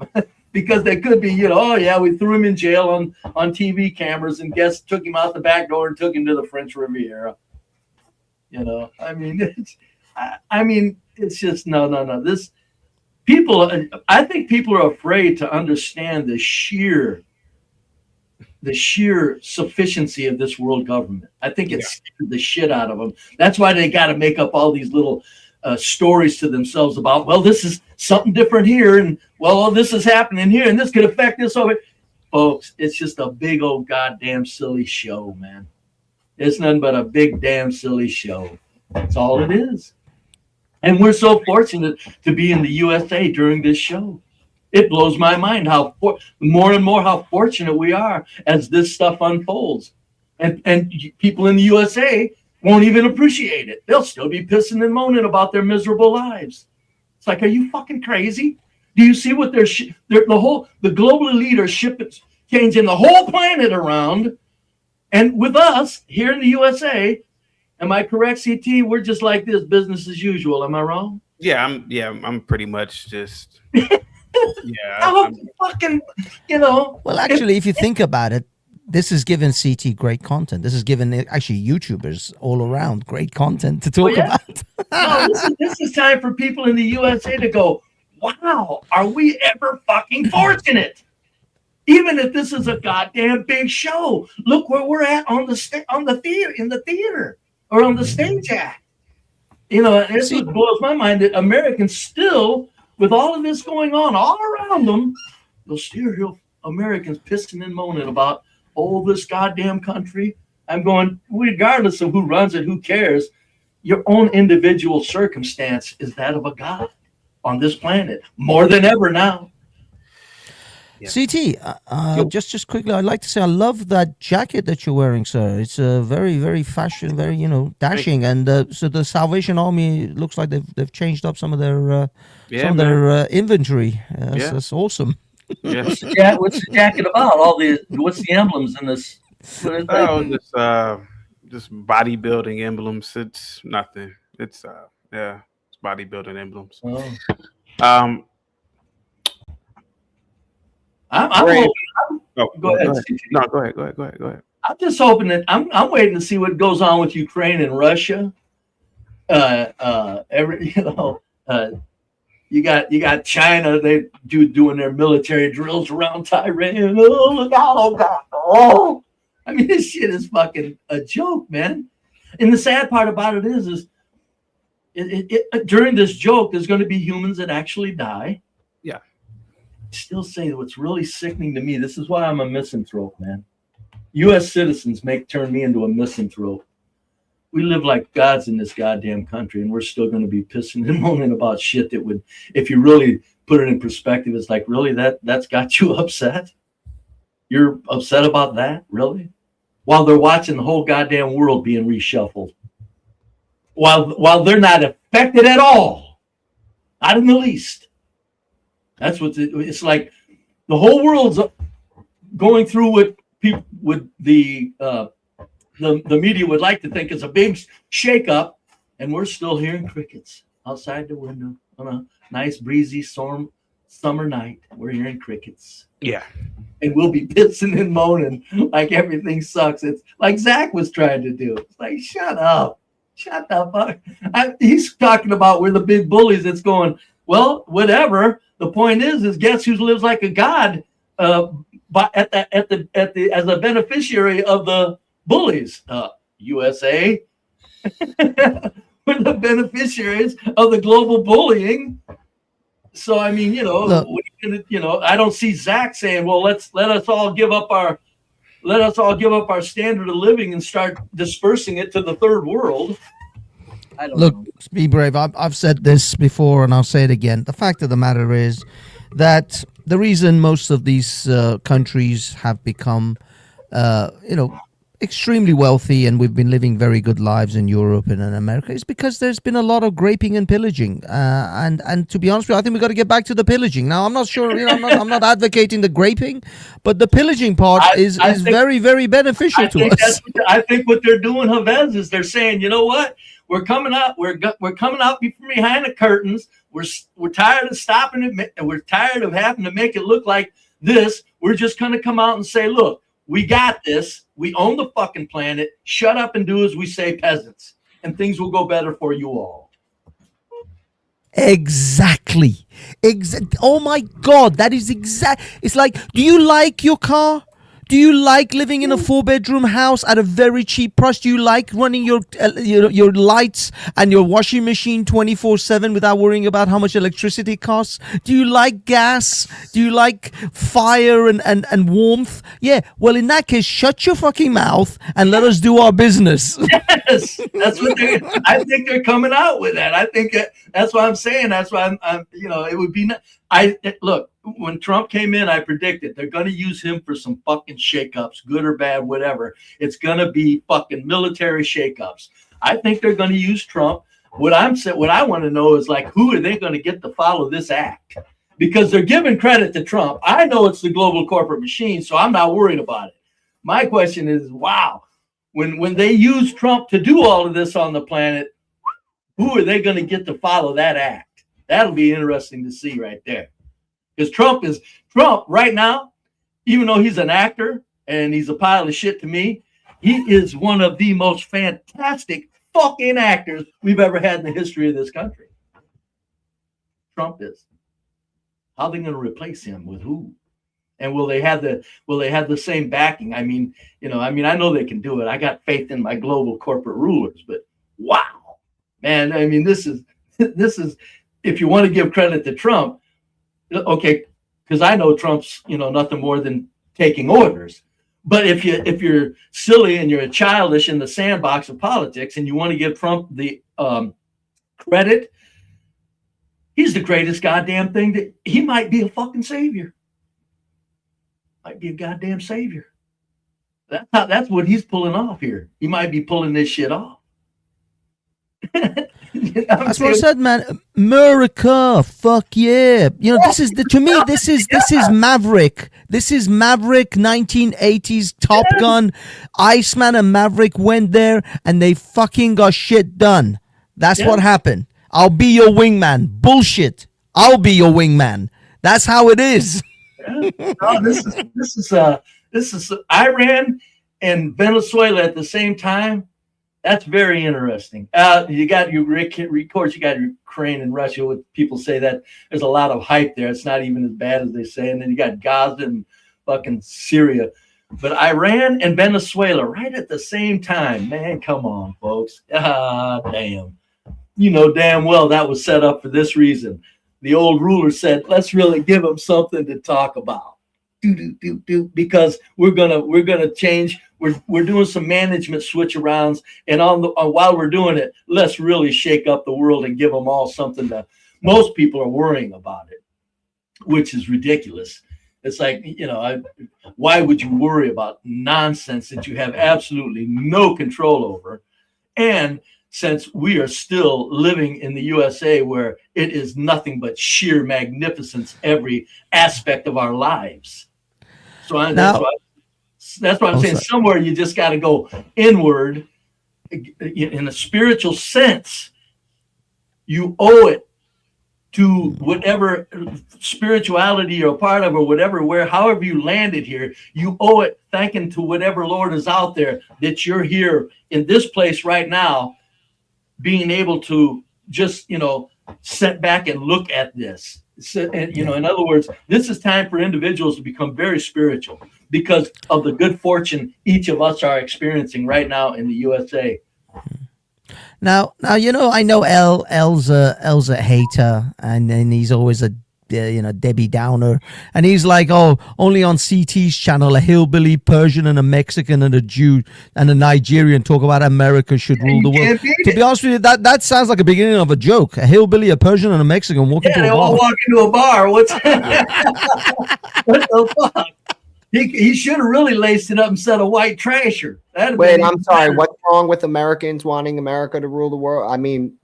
Because they could be, oh yeah, we threw him in jail on TV cameras and guests took him out the back door and took him to the French Riviera. I mean, it's just no. This people, I think people are afraid to understand the sheer sufficiency of this world government. I think it scared the shit out of them. That's why they got to make up all these little stories to themselves about, well, this is something different here, and well, this is happening here, and this could affect this over. Folks, it's just a big old goddamn silly show, man. It's nothing but a big damn silly show. That's all it is. And we're so fortunate to be in the USA during this show. It blows my mind how more and more how fortunate we are as this stuff unfolds. And people in the USA won't even appreciate it. They'll still be pissing and moaning about their miserable lives. It's like, are you fucking crazy? Do you see what the global elite are changing the whole planet around? And with us here in the USA, am I correct, CT? We're just like this, business as usual. Am I wrong? Yeah, I'm pretty much just fucking, Well, actually, if you think about it, this has given CT great content. This has given actually YouTubers all around great content to talk about. No, this is time for people in the USA to go, wow, are we ever fucking fortunate? Even if this is a goddamn big show, look where we're at on the theater, in the theater, or on the stage act. You know, this what blows my mind that Americans still, with all of this going on all around them, you'll still hear Americans pissing and moaning about, oh, this goddamn country. I'm going, regardless of who runs it, who cares? Your own individual circumstance is that of a god on this planet more than ever now. CT, just quickly, I'd like to say I love that jacket that you're wearing, sir. It's very, very fashion, very dashing, and so the Salvation Army looks like they've changed up some of their inventory. That's awesome. What's the jacket about? What's the emblems in this? Just bodybuilding emblems. It's nothing. It's it's bodybuilding emblems. Oh. I'm hoping. Go ahead. No, go ahead. I'm just hoping that I'm waiting to see what goes on with Ukraine and Russia. You got China. They doing their military drills around Tehran. Oh, look out! Oh God! Oh, I mean, this shit is fucking a joke, man. And the sad part about it is during this joke, there's going to be humans that actually die. Yeah. Still say what's really sickening to me. This is why I'm a misanthrope, man. U.S. citizens turn me into a misanthrope. We live like gods in this goddamn country, and we're still going to be pissing and moaning about shit that would, if you really put it in perspective, it's like, really, that's got you upset? You're upset about that, really? While they're watching the whole goddamn world being reshuffled, while they're not affected at all, not in the least. That's what it's like. The whole world's going through what people would the media would like to think is a big shakeup, and we're still hearing crickets outside the window on a nice breezy summer night. We're hearing crickets. Yeah, and we'll be pissing and moaning like everything sucks. It's like Zach was trying to do. It's like, shut up, shut the fuck. He's talking about we're the big bullies. It's going, well, whatever. The point is guess who lives like a god? But as a beneficiary of the bullies, USA. We're the beneficiaries of the global bullying. So I mean, I don't see Zach saying, "Well, let us all give up our standard of living and start dispersing it to the third world." Look, be brave. I've said this before, and I'll say it again. The fact of the matter is that the reason most of these countries have become, extremely wealthy, and we've been living very good lives in Europe and in America, is because there's been a lot of graping and pillaging. And to be honest with you, I think we've got to get back to the pillaging. Now, I'm not sure. I'm not advocating the graping, but the pillaging part is very, very beneficial to us. I think what they're doing, Havez, is they're saying, you know what? We're coming out. We're coming out from behind the curtains. We're tired of stopping it, and we're tired of having to make it look like this. We're just going to come out and say, look, we got this. We own the fucking planet. Shut up and do as we say, peasants, and things will go better for you all. Exactly. Oh my God, that is exact. It's like, do you like your car? Do you like living in a 4-bedroom house at a very cheap price? Do you like running your lights and your washing machine 24/7 without worrying about how much electricity costs? Do you like gas? Do you like fire and warmth? Yeah. Well, in that case, shut your fucking mouth and let us do our business. Yes, that's what I think they're coming out with that. I think that's what I'm saying. That's why I'm it would be. Look, when Trump came in, I predicted they're going to use him for some fucking shakeups, good or bad, whatever. It's going to be fucking military shakeups. I think they're going to use Trump. What I want to know is, like, who are they going to get to follow this act? Because they're giving credit to Trump. I know it's the global corporate machine, so I'm not worried about it. My question is, wow, when they use Trump to do all of this on the planet, who are they going to get to follow that act? That'll be interesting to see right there. Because Trump right now, even though he's an actor and he's a pile of shit to me. He is one of the most fantastic fucking actors we've ever had in the history of this country. Trump is. How are they going to replace him with who? And will they have the same backing? I mean, I know they can do it. I got faith in my global corporate rulers, but wow, man, I mean, this is if you want to give credit to Trump, okay, because I know Trump's nothing more than taking orders. But if you're silly and you're childish in the sandbox of politics and you want to give Trump the credit, he's the greatest goddamn thing that he might be a fucking savior. Might be a goddamn savior. That's what he's pulling off here. He might be pulling this shit off. That's what I said, man. America, fuck yeah. This is to me. This is Maverick. This is Maverick. 1980s Top Gun. Iceman and Maverick went there and they fucking got shit done. That's what happened. I'll be your wingman. Bullshit. I'll be your wingman. That's how it is. No, this is Iran and Venezuela at the same time. That's very interesting. You got of course, you got Ukraine and Russia. With people say that there's a lot of hype there. It's not even as bad as they say. And then you got Gaza and fucking Syria, but Iran and Venezuela right at the same time. Man, come on, folks. Damn. You know damn well that was set up for this reason. The old ruler said, "Let's really give them something to talk about." Because we're gonna change. We're doing some management switch-arounds, and while we're doing it, let's really shake up the world and give them all something that most people are worrying about it, which is ridiculous. It's like, why would you worry about nonsense that you have absolutely no control over? And since we are still living in the USA where it is nothing but sheer magnificence, every aspect of our lives. So that's what I'm saying. Somewhere you just got to go inward in a spiritual sense. You owe it to whatever spirituality you're a part of, or however you landed here. You owe it thanking to whatever Lord is out there that you're here in this place right now, being able to just, sit back and look at this. So, in other words, this is time for individuals to become very spiritual because of the good fortune each of us are experiencing right now in the USA. Now, I know L's a hater, and he's always a Debbie Downer, and he's like, oh, only on CT's channel a hillbilly, Persian, and a Mexican, and a Jew, and a Nigerian talk about America should rule the world. To be honest with you, that sounds like a beginning of a joke. A hillbilly, a Persian, and a Mexican walk into a bar. They all walk into a bar. What the fuck? He should have really laced it up and said a white trasher. Wait, I'm sorry. What's wrong with Americans wanting America to rule the world? I mean,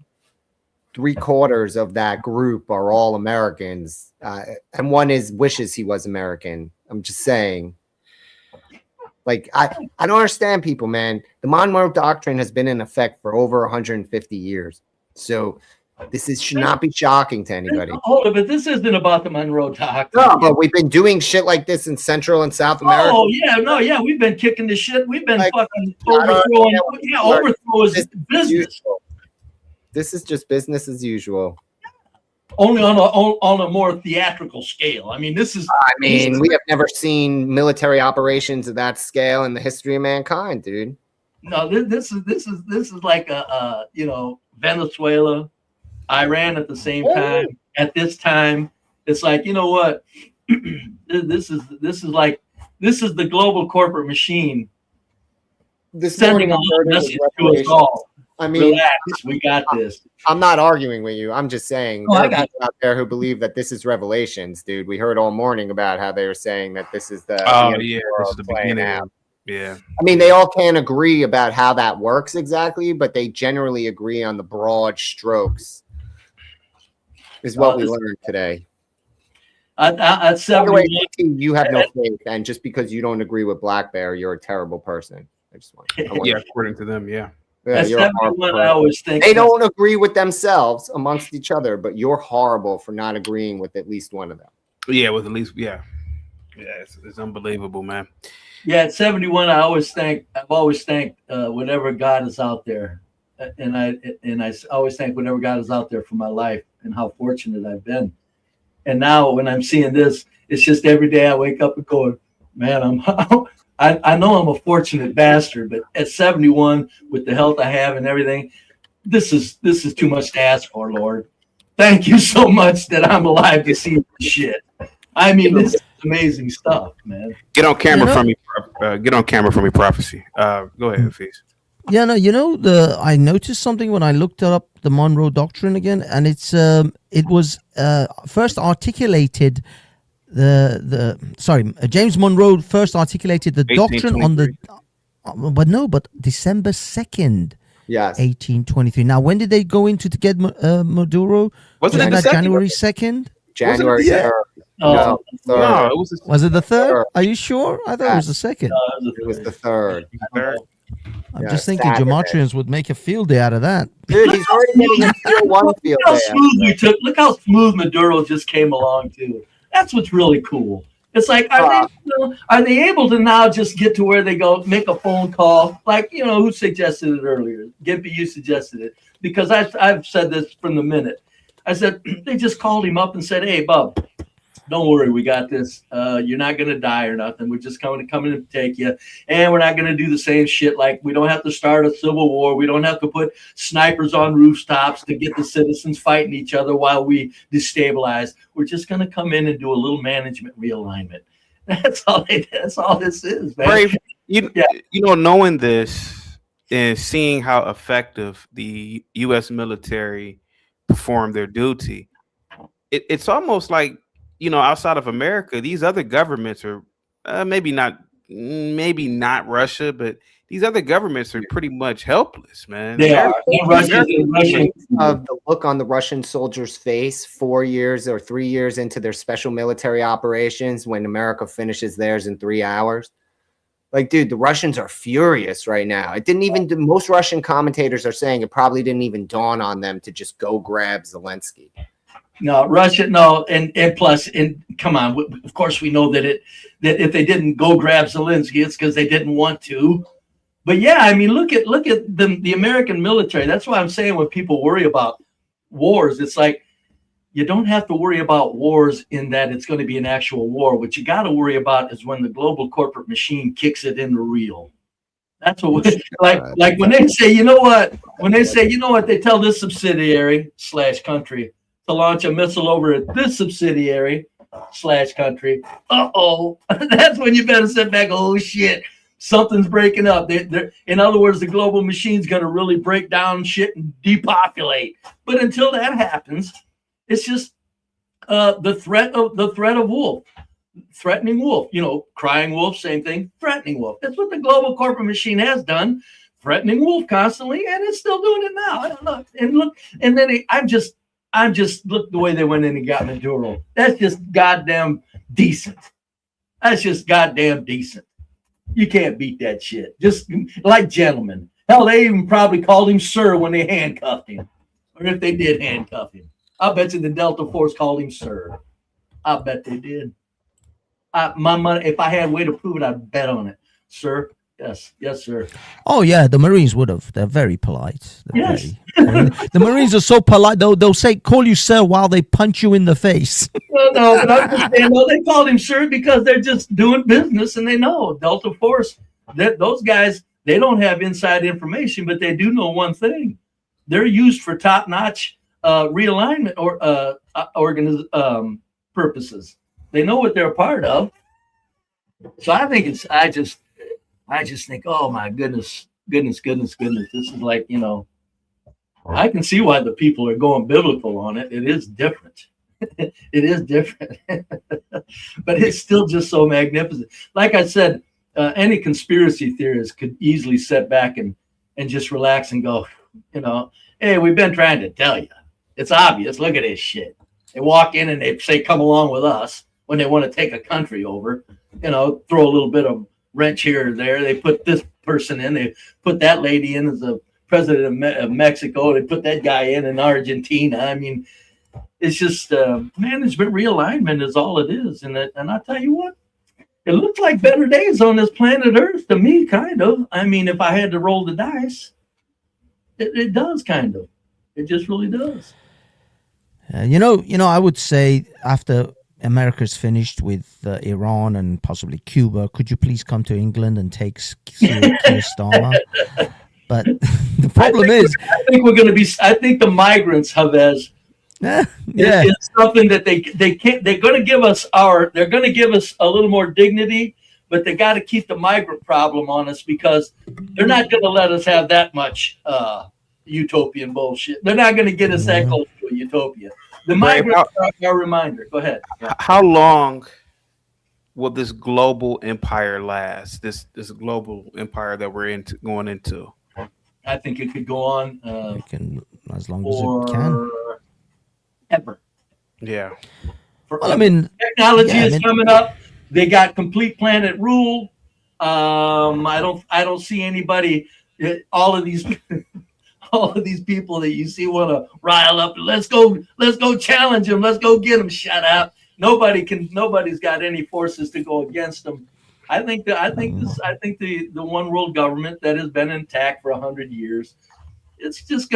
3/4 of that group are all Americans, and one wishes he was American. I'm just saying. Like, I don't understand people, man. The Monroe Doctrine has been in effect for over 150 years. So this should not be shocking to anybody. Hold on, but this isn't about the Monroe Doctrine. No, but we've been doing shit like this in Central and South America. Oh, yeah, we've been kicking the shit. We've been fucking overthrowing. Yeah, overthrow is business. This is just business as usual. Only on a more theatrical scale. I mean, we have never seen military operations of that scale in the history of mankind, dude. No, this is like Venezuela, Iran at the same time. At this time, it's like, you know what? this is the global corporate machine sending a message to us all. I mean, relax, we got this. I'm not arguing with you. I'm just saying there are people out there who believe that this is Revelations, dude. We heard all morning about how they were saying that this is the this is the beginning. Out. Yeah. I mean, they all can't agree about how that works exactly, but they generally agree on the broad strokes. Is what we learned today. At 71, you have no faith, and just because you don't agree with Black Bear, you're a terrible person. According to them, yeah. Yeah, I always think they don't agree with themselves amongst each other, but you're horrible for not agreeing with at least one of them. Yeah, with at least, yeah. Yeah, it's unbelievable, man. Yeah, at 71, I've always thanked whatever God is out there, and I always thank whatever God is out there for my life and how fortunate I've been. And now when I'm seeing this, it's just every day I wake up and go, man, I know I'm a fortunate bastard, but at 71, with the health I have and everything, this is too much to ask for, Lord. Thank you so much that I'm alive to see this shit. I mean, this is amazing stuff, man. Get on camera from me. Get on camera from me, prophecy. Go ahead, Hafiz. Yeah, no, I noticed something when I looked up the Monroe Doctrine again, and it was first articulated James Monroe first articulated the doctrine on the but December 2nd. Yes. 1823. Now, when did they go into to get Maduro? Was it that January 2nd? January 3rd. No, it was it the 3rd? Are you sure? I thought it was the 2nd. It was the 3rd. I'm just thinking Gematrians would make a field day out of that. Dude, he's already getting a tier 1 field day. Look how smooth Maduro just came along too. That's what's really cool. It's like, are they able to now just get to where they go make a phone call? Like, who suggested it earlier? Gimpy, you suggested it. Because I've said this from the minute. I said, they just called him up and said, hey, Bub, don't worry, we got this. You're not going to die or nothing. We're just coming to take you. And we're not going to do the same shit. Like, we don't have to start a civil war. We don't have to put snipers on rooftops to get the citizens fighting each other while we destabilize. We're just going to come in and do a little management realignment. That's all this is, man. Brave, knowing this and seeing how effective the U.S. military perform their duty, it's almost like, outside of America, these other governments are maybe not Russia, but these other governments are pretty much helpless, man. They are. The look on the Russian soldiers' face 4 years or 3 years into their special military operations when America finishes theirs in 3 hours. Like, dude, the Russians are furious right now. It didn't even, most Russian commentators are saying it probably didn't even dawn on them to just go grab Zelensky. No, Russia, no, and plus, come on, of course we know that if they didn't go grab Zelensky, it's because they didn't want to. But yeah, I mean, look at the American military. That's why I'm saying when people worry about wars, it's like you don't have to worry about wars in that it's going to be an actual war. What you got to worry about is when the global corporate machine kicks it into real. That's what like when they say, they tell this subsidiary / country to launch a missile over at this subsidiary / country. That's when you better sit back. Oh shit, something's breaking up. In other words, the global machine's going to really break down shit and depopulate. But until that happens, it's just the threat of wolf, threatening wolf. Crying wolf, same thing. Threatening wolf. That's what the global corporate machine has done, threatening wolf constantly, and it's still doing it now. I don't know. And then I'm just look the way they went in and got Maduro. That's just goddamn decent. That's just goddamn decent. You can't beat that shit. Just like gentlemen. Hell, they even probably called him sir when they handcuffed him, or if they did handcuff him. I bet you the Delta Force called him sir. I bet they did. My money, if I had a way to prove it, I'd bet on it. Sir, yes, sir. Oh yeah, the Marines would have. They're very polite. Yes. The Marines are so polite. They'll say, call you sir while they punch you in the face. No, but I'm just saying, they called him sir because they're just doing business and they know Delta Force, those guys, they don't have inside information, but they do know one thing. They're used for top-notch realignment or purposes. They know what they're a part of. So I think I just think, oh my goodness. This is like, I can see why the people are going biblical on it. It is different. It is different. But it's still just so magnificent. Like I said, any conspiracy theorist could easily sit back and just relax and go, hey, we've been trying to tell you. It's obvious. Look at this shit. They walk in and they say, come along with us when they want to take a country over, throw a little bit of wrench here or there. They put this person in. They put that lady in as the president of Mexico. They put that guy in Argentina. I mean, it's just management realignment is all it is. And I tell you what, It looks like better days on this planet Earth to me, kind of. I mean, if I had to roll the dice, it does kind of. It just really does. I would say after America's finished with Iran and possibly Cuba, could you please come to England and take Keir Starmer? But the problem is, I think we're going to be. I think the migrants, Chavez, is something that they can't. They're going to give us They're going to give us a little more dignity, but they got to keep the migrant problem on us because they're not going to let us have that much utopian bullshit. They're not going to get us that close to a utopia. The migrants are our reminder. Go ahead. Yeah. How long will this global empire last? This global empire that we're going into. I think it could go on. As long as it can. Ever. Yeah. Well, I mean, technology is coming up. They got complete planet rule. I don't see anybody. All of these people that you see want to rile up. Let's go challenge them. Let's go get them. Shut up. Nobody's got any forces to go against them. I think the one world government that has been intact for 100 years, it's just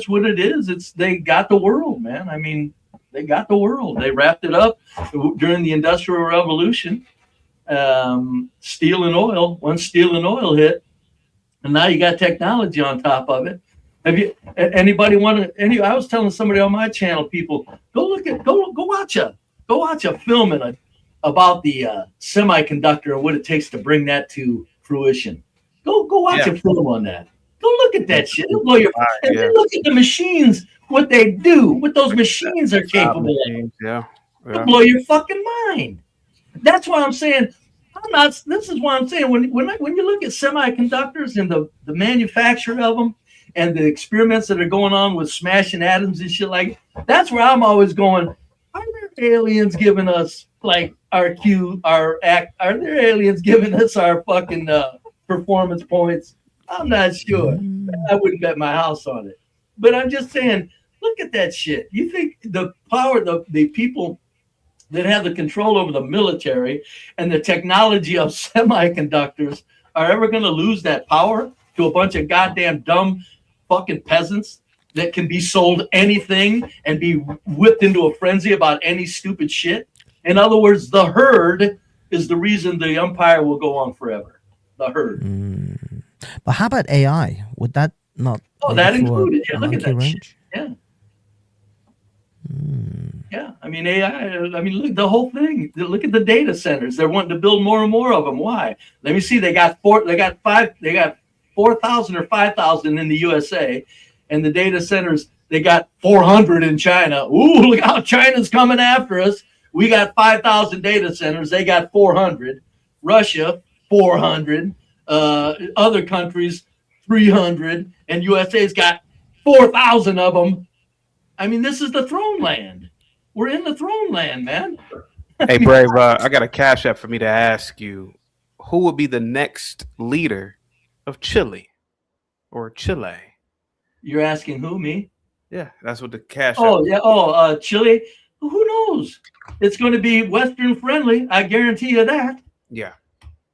what it is. They got the world, man. I mean, they got the world. They wrapped it up during the Industrial Revolution. Steel and oil. Once steel and oil hit, and now you got technology on top of it. Anybody want to? I was telling somebody on my channel, people, go watch a film about the semiconductor and what it takes to bring that to fruition. Go watch a film on that. Go look at that shit. It'll blow your and then look at the machines, what they do, what those machines are capable of. It'll blow your fucking mind. That's why I'm saying this is why I'm saying when you look at semiconductors and the manufacture of them and the experiments that are going on with smashing atoms and shit like that's where I'm always going. Are there aliens giving us like are there aliens giving us our fucking performance points? I'm not sure. I wouldn't bet my house on it. But I'm just saying, look at that shit. You think the power, the people that have the control over the military and the technology of semiconductors are ever going to lose that power to a bunch of goddamn dumb fucking peasants that can be sold anything and be whipped into a frenzy about any stupid shit? In other words, the herd is the reason the empire will go on forever. The herd. But how about AI? Would that not? Oh, that included. Yeah, look at that shit. Yeah. Yeah, I mean AI. I mean, look the whole thing. Look at the data centers. They're wanting to build more and more of them. Why? Let me see. They got 4,000 or 5,000 in the USA, and the data centers they got 400 in China. Ooh, look how China's coming after us. We got 5,000 data centers. They got 400. Russia 400. Other countries 300, and USA's got 4,000 of them. I mean, this is the throne land. We're in the throne land, man. Hey, Brave, I got a cash app for me to ask you. Who would be the next leader of Chile or Chile? You're asking who, me? Yeah, that's what the cash Oh, app. yeah. Oh, Chile. Who knows? It's going to be Western friendly. I guarantee you that. Yeah.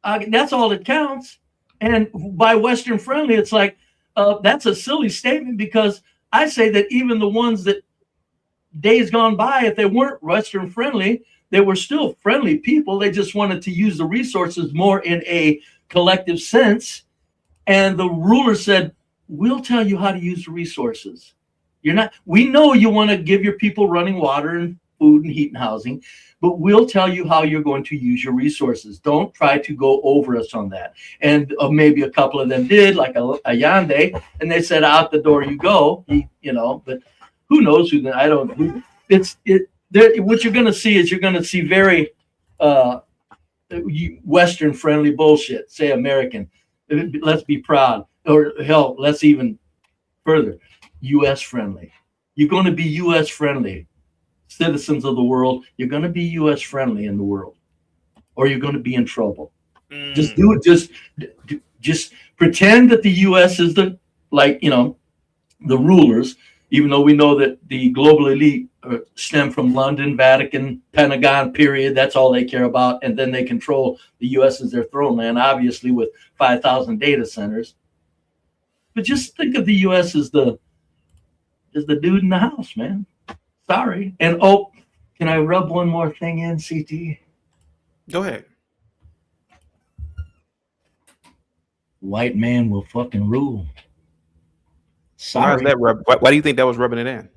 That's all that counts. And by Western friendly, it's like, that's a silly statement because I say that even the ones that days gone by, if they weren't Western friendly, they were still friendly people. They just wanted to use the resources more in a collective sense. And the ruler said, we'll tell you how to use the resources. We know you want to give your people running water and food and heat and housing, but we'll tell you how you're going to use your resources. Don't try to go over us on that. And maybe a couple of them did, like Allende, and they said, out the door you go, but who knows who what you're going to see is you're going to see very Western friendly bullshit, say American. Let's be proud, or hell, let's even further, U.S. friendly. You're going to be U.S. friendly. Citizens of the world, you're going to be U.S. friendly in the world, or you're going to be in trouble. Just do it. Just pretend that the U.S. is the rulers, even though we know that the global elite stem from London, Vatican, Pentagon, period. That's all they care about. And then they control the U.S. as their throne land, obviously with 5,000 data centers. But just think of the U.S. as the dude in the house, man. Sorry. And can I rub one more thing in, CT? Go ahead. White man will fucking rule. Sorry. Why do you think that was rubbing it in?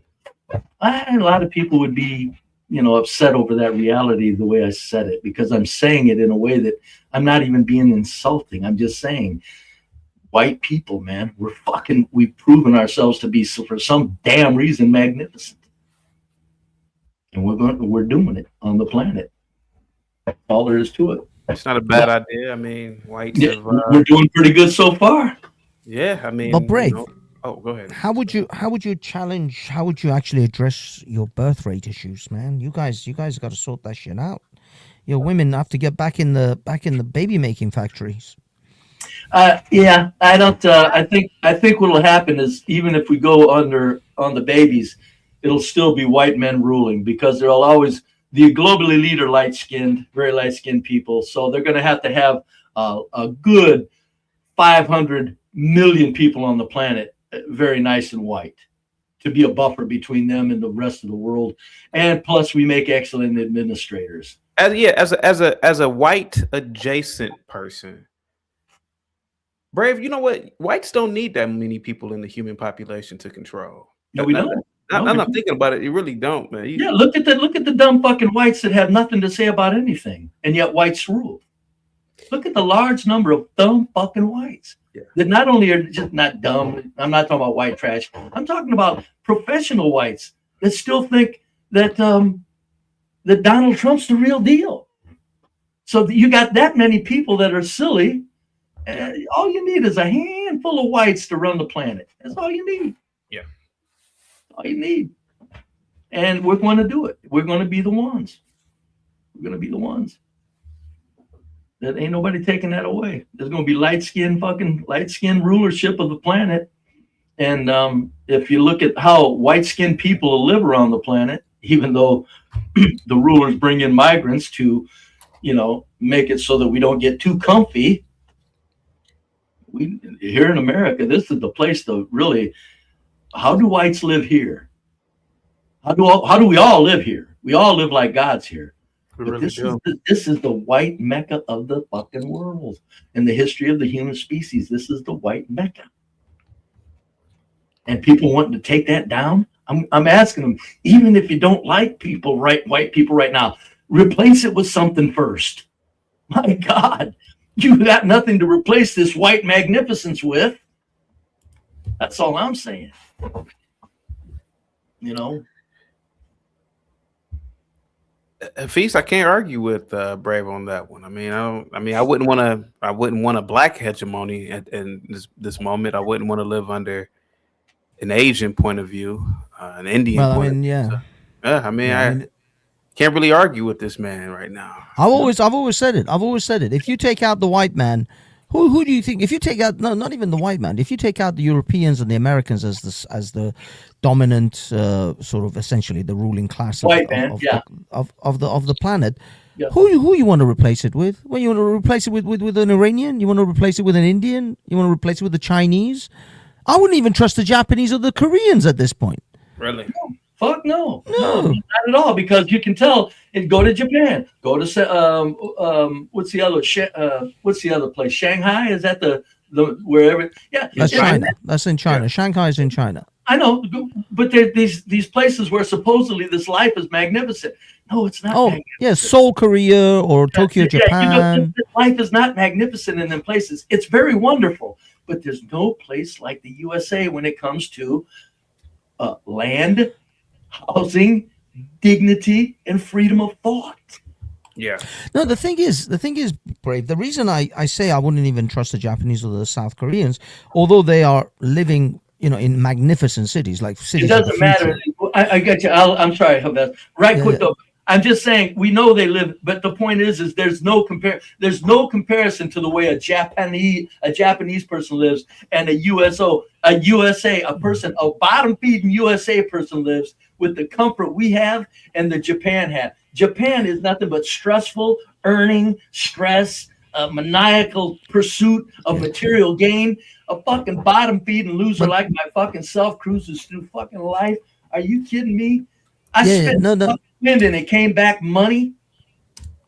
A lot of people would be, upset over that reality the way I said it, because I'm saying it in a way that I'm not even being insulting. I'm just saying, white people, man, we've proven ourselves to be, for some damn reason, magnificent, and we're doing it on the planet. That's all there is to it. It's not a bad idea. I mean, whites we're doing pretty good so far. Yeah, I mean, but Brave. Oh, go ahead. How would you actually address your birth rate issues, man? You guys got to sort that shit out. Your women have to get back in the baby making factories. Yeah, I don't. I think what'll happen is, even if we go on the babies, it'll still be white men ruling, because there'll always, the global elite are very light skinned people. So they're going to have a good 500 million people on the planet, very nice and white, to be a buffer between them and the rest of the world. And plus, we make excellent administrators. As a white adjacent person, Brave, you know what? Whites don't need that many people in the human population to control. No, we don't. I'm not thinking about it. You really don't, man. Yeah, look at the dumb fucking whites that have nothing to say about anything, and yet whites rule. Look at the large number of dumb fucking whites that not only are just not dumb. I'm not talking about white trash. I'm talking about professional whites that still think that that Donald Trump's the real deal. So you got that many people that are silly. All you need is a handful of whites to run the planet. That's all you need. Yeah. All you need. And we're going to do it. We're going to be the ones. We're going to be the ones. That ain't nobody taking that away. There's going to be light skin rulership of the planet. And if you look at how white skinned people live around the planet, even though the rulers bring in migrants to, make it so that we don't get too comfy. Here in America, this is the place to really, how do whites live here? How do we all live here? We all live like gods here. But this is the white Mecca of the fucking world. In the history of the human species, this is the white Mecca. And people wanting to take that down, I'm asking them, even if you don't like white people right now, replace it with something first. My God, you got nothing to replace this white magnificence with. That's all I'm saying. Feast, I can't argue with Brave on that one. I wouldn't want a black hegemony in this moment. I wouldn't want to live under an Asian point of view, an Indian point of view. I can't really argue with this man right now. I've always said it. If you take out the white man, who do you think? If you take out not even the white man, if you take out the Europeans and the Americans as the dominant sort of essentially the ruling class of the planet, who you want to replace it with? Well, you want to replace it with an Iranian? You want to replace it with an Indian? You want to replace it with the Chinese? I wouldn't even trust the Japanese or the Koreans at this point. Really? Fuck no, not at all. Because you can tell. Go to Japan. Go to what's the other place? Shanghai? Is that the wherever? Yeah, that's China. That's in China. Yeah. Shanghai is in China. I know, but there these places where supposedly this life is magnificent. No, it's not. Oh, yeah, Seoul, Korea, or Tokyo, Japan. Life is not magnificent in them places. It's very wonderful, but there's no place like the USA when it comes to land, housing, dignity, and freedom of thought. Yeah. No, the thing is, Brave. The reason I say I wouldn't even trust the Japanese or the South Koreans, although they are living, in magnificent cities like cities. It doesn't matter. I get you. I'm sorry, Quick though. I'm just saying we know they live, but the point is there's no comparison to the way a Japanese person lives and a bottom feeding USA person lives with the comfort we have and the Japan have. Japan is nothing but stressful, earning, stress, maniacal pursuit of material gain. A fucking bottom feeding loser like my fucking self cruises through fucking life. Are you kidding me? I spent and it came back money.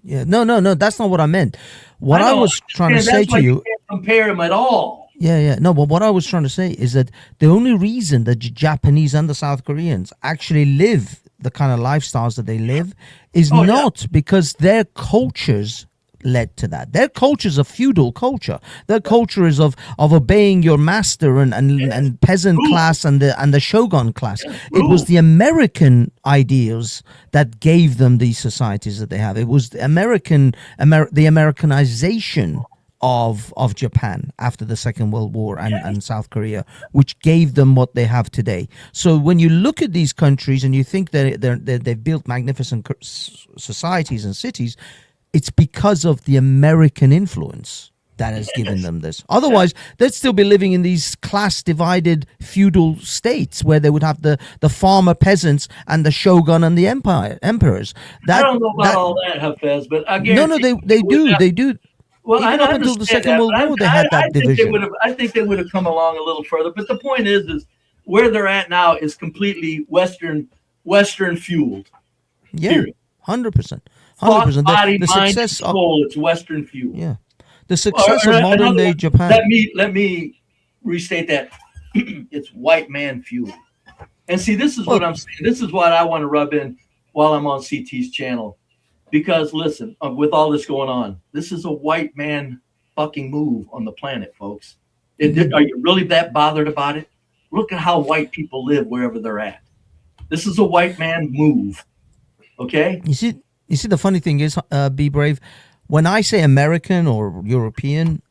Yeah, no, that's not what I meant. What I was trying to say to you, can't compare them at all. Yeah, no, but what I was trying to say is that the only reason that the Japanese and the South Koreans actually live the kind of lifestyles that they live is not because their cultures led to that. Their culture is a feudal culture. Their culture is of obeying your master and peasant class and the shogun class. It was the American ideals that gave them these societies that they have. It was the Americanization of Japan after the Second World War and South Korea, which gave them what they have today. So when you look at these countries and you think that they've built magnificent societies and cities, it's because of the American influence that has given them this. Otherwise, they'd still be living in these class-divided feudal states where they would have the farmer peasants and the shogun and the emperors. I don't know about all that, Hafez, but I guarantee they do. Well, even up until the Second World War, they had that division. I think they would have come along a little further. But the point is where they're at now is completely Western fueled. Yeah, 100%. Body, mind, soul. It's Western fuel. Yeah, the success of modern day Japan. Let me restate that. It's white man fuel. And see, this is what I'm saying. This is what I want to rub in while I'm on CT's channel. Because listen, with all this going on, this is a white man fucking move on the planet, folks. Are you really that bothered about it? Look at how white people live wherever they're at. This is a white man move. Okay? You see, the funny thing is, Be Brave, when I say American or European,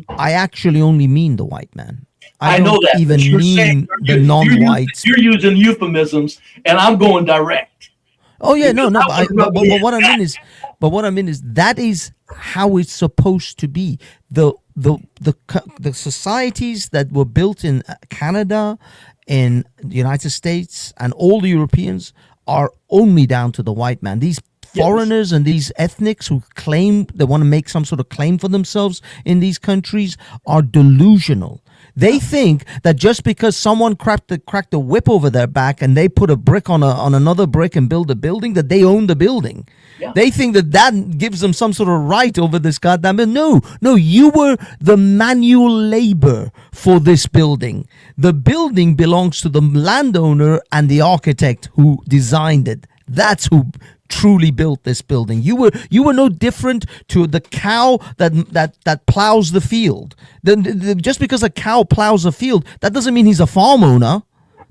I actually only mean the white man. I know that. Even mean the non-whites. You're using euphemisms, and I'm going direct. Oh yeah, no. But what I mean is that is how it's supposed to be. The societies that were built in Canada, in the United States, and all the Europeans are only down to the white man. These foreigners and these ethnics who claim they want to make some sort of claim for themselves in these countries are delusional. They think that just because someone cracked the whip over their back and they put a brick on another brick and build a building, that they own the building. Yeah. They think that gives them some sort of right over this goddamn building. No, you were the manual labor for this building. The building belongs to the landowner and the architect who designed it. That's who truly built this building. You were no different to the cow that plows the field. Just because a cow plows a field, that doesn't mean he's a farm owner.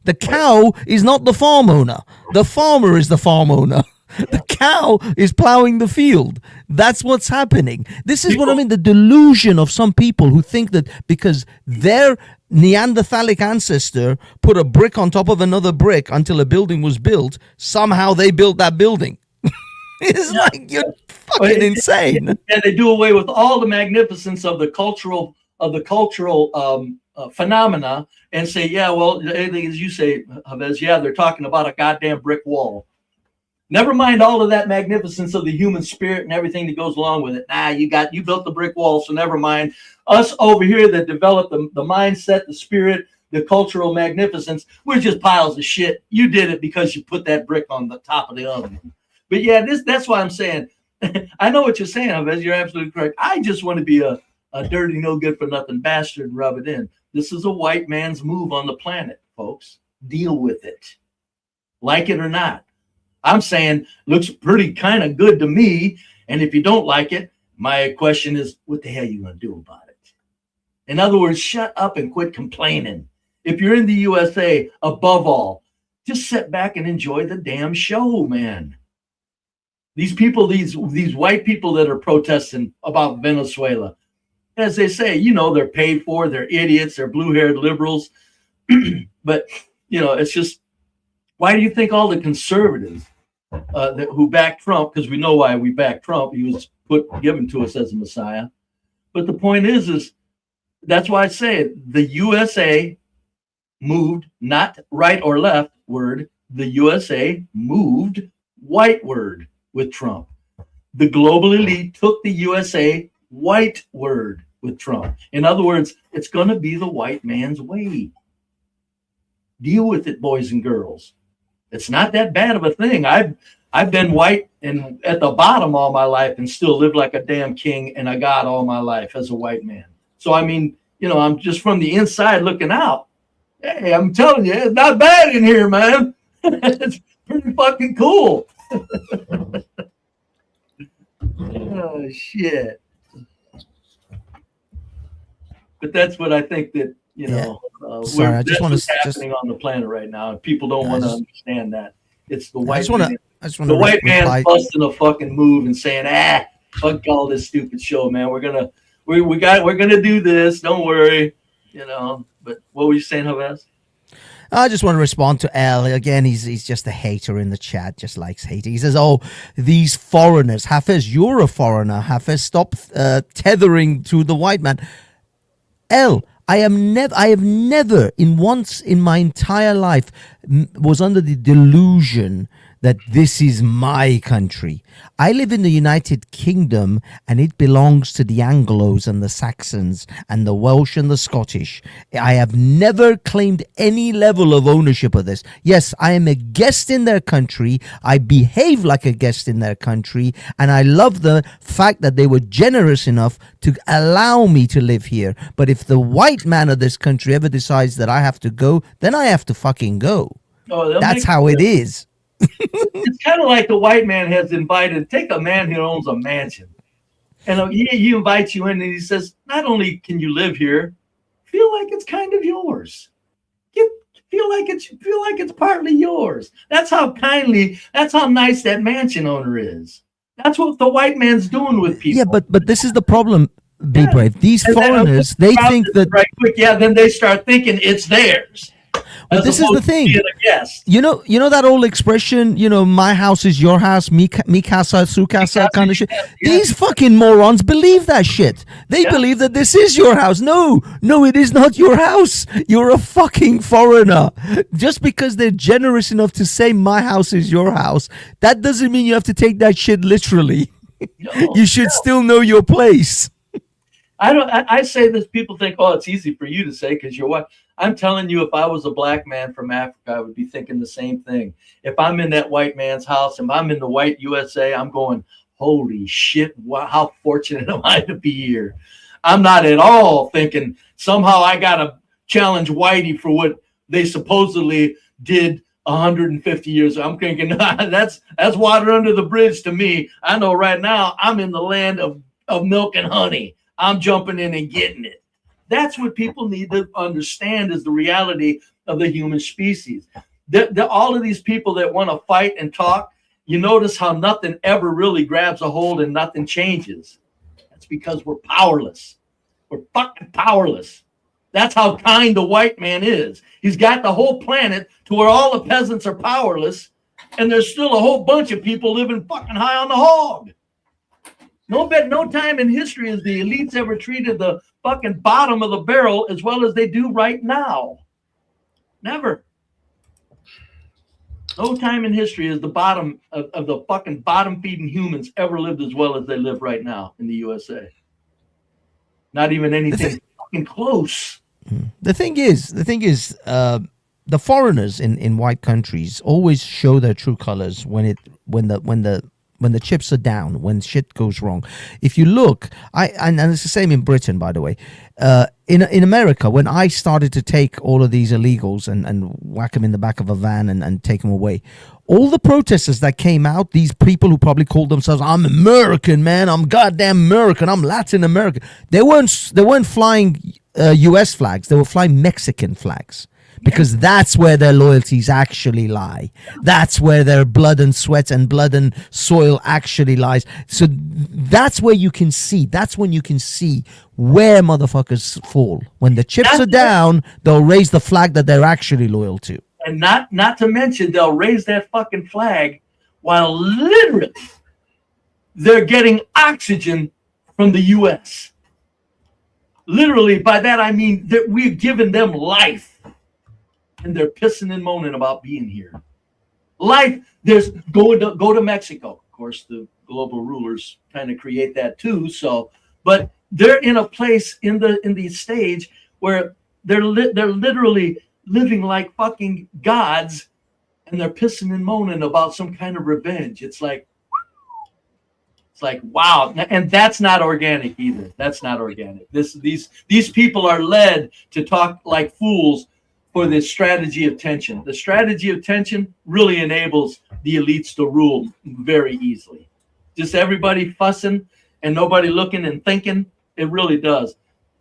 The cow is not the farm owner. The farmer is the farm owner. The cow is plowing the field. That's what's happening. This is what I mean, the delusion of some people who think that because their Neanderthalic ancestor put a brick on top of another brick until a building was built, somehow they built that building. It's like you're fucking insane. And they do away with all the magnificence of the cultural phenomena and say, yeah, well, anything as you say, Chavez, yeah, they're talking about a goddamn brick wall. Never mind all of that magnificence of the human spirit and everything that goes along with it. You built the brick wall, so never mind. Us over here that developed the mindset, the spirit, the cultural magnificence, we're just piles of shit. You did it because you put that brick on the top of the oven. But yeah, that's why I'm saying, I know what you're saying, Chavez. You're absolutely correct. I just want to be a dirty, no good for nothing bastard and rub it in. This is a white man's move on the planet, folks. Deal with it. Like it or not. I'm saying looks pretty kind of good to me. And if you don't like it, my question is, what the hell are you going to do about it? In other words, shut up and quit complaining. If you're in the USA, above all, just sit back and enjoy the damn show, man. These people, these white people that are protesting about Venezuela, as they say, they're paid for, they're idiots, they're blue-haired liberals. But, it's just, why do you think all the conservatives who backed Trump, because we know why we backed Trump. He was given to us as a messiah. But the point is that's why I say it. The USA moved not right or left word. The USA moved white word with Trump. The global elite took the USA white word with Trump. In other words, it's going to be the white man's way. Deal with it, boys and girls. It's not that bad of a thing. I've been white and at the bottom all my life and still lived like a damn king and a god all my life as a white man. So, I mean, I'm just from the inside looking out. Hey, I'm telling you, it's not bad in here, man. It's pretty fucking cool. Oh, shit. But that's what I think that, Sorry, I just want to happening on the planet right now. And people don't want to understand that. It's the white man. The white man busting a fucking move and saying, fuck all this stupid show, man. We're gonna do this. Don't worry. But what were you saying, Havas? I just want to respond to L. Again, he's just a hater in the chat, just likes hating. He says, oh, these foreigners. Hafez, you're a foreigner. Hafez, stop tethering to the white man. L, I have never once in my entire life was under the delusion that this is my country. I live in the United Kingdom and it belongs to the Anglos and the Saxons and the Welsh and the Scottish. I have never claimed any level of ownership of this. Yes, I am a guest in their country. I behave like a guest in their country. And I love the fact that they were generous enough to allow me to live here. But if the white man of this country ever decides that I have to go, then I have to fucking go. That's how it is. It's kind of like the white man has invited, take a man who owns a mansion. And he invites you in and he says, not only can you live here, feel like it's kind of yours. Feel like it's partly yours. That's how nice that mansion owner is. That's what the white man's doing with people. Yeah, but this is the problem, Be Brave. These foreigners, they think that right quick, then they start thinking it's theirs. But this is the thing. You know that old expression, my house is your house, mi casa, su casa kind of shit. These fucking morons believe that shit. They believe that this is your house. No, it is not your house. You're a fucking foreigner. Just because they're generous enough to say my house is your house, that doesn't mean you have to take that shit literally. You should still know your place. I say this, people think, oh, it's easy for you to say because you're white. I'm telling you, if I was a black man from Africa, I would be thinking the same thing. If I'm in that white man's house, if I'm in the white USA, I'm going, holy shit, how fortunate am I to be here? I'm not at all thinking somehow I got to challenge Whitey for what they supposedly did 150 years ago. I'm thinking, that's water under the bridge to me. I know right now I'm in the land of milk and honey. I'm jumping in and getting it. That's what people need to understand is the reality of the human species. All of these people that want to fight and talk, you notice how nothing ever really grabs a hold and nothing changes. That's because we're powerless. We're fucking powerless. That's how kind the white man is. He's got the whole planet to where all the peasants are powerless, and there's still a whole bunch of people living fucking high on the hog. No time in history has the elites ever treated the fucking bottom of the barrel as well as they do right now. Never. No time in history has the bottom of the fucking bottom feeding humans ever lived as well as they live right now in the USA. Not even anything fucking close. The thing is, the foreigners in white countries always show their true colors when the chips are down, when shit goes wrong. If you look, and it's the same in Britain, by the way. In America, when I started to take all of these illegals and whack them in the back of a van and take them away, all the protesters that came out, these people who probably called themselves, I'm American, man, I'm goddamn American, I'm Latin American. They weren't flying U.S. flags, they were flying Mexican flags. Because that's where their loyalties actually lie. That's where their blood and sweat and blood and soil actually lies. So that's where you can see. That's when you can see where motherfuckers fall. When the chips are down, they'll raise the flag that they're actually loyal to. And not to mention, they'll raise that fucking flag while literally they're getting oxygen from the U.S. Literally, by that I mean that we're giving them life, and they're pissing and moaning about being here. Life. There's go to Mexico. Of course, the global rulers kind of create that too. So, but they're in a place in the stage where they're literally living like fucking gods, and they're pissing and moaning about some kind of revenge. It's like wow, and that's not organic either. That's not organic. These people are led to talk like fools for the strategy of tension. The strategy of tension really enables the elites to rule very easily. Just everybody fussing and nobody looking and thinking, it really does.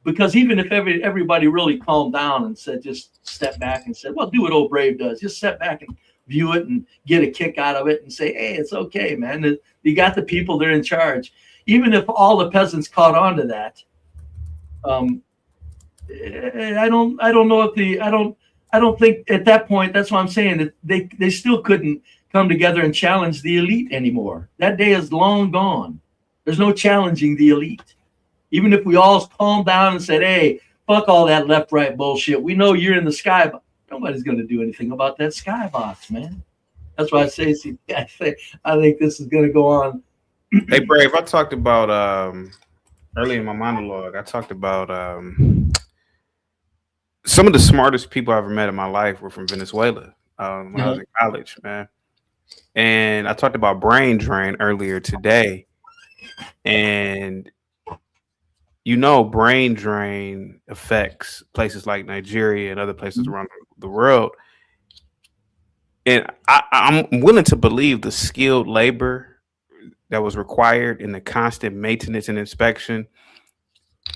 Because even if everybody really calmed down and said, just step back and said, well, do what old Brave does. Just step back and view it and get a kick out of it and say, hey, it's okay, man. You got the people, they're in charge. Even if all the peasants caught on to that, I don't think at that point, that's what I'm saying, that they still couldn't come together and challenge the elite anymore. That day is long gone. There's no challenging the elite. Even if we all calmed down and said, hey, fuck all that left-right bullshit. We know you're in the sky, but nobody's going to do anything about that skybox, man. That's why I say, I think this is going to go on. Hey, Brave, I talked about, early in my monologue, I talked about some of the smartest people I ever met in my life were from Venezuela when I was in college, man. And I talked about brain drain earlier today. And, you know, brain drain affects places like Nigeria and other places around the world. And I'm willing to believe the skilled labor that was required in the constant maintenance and inspection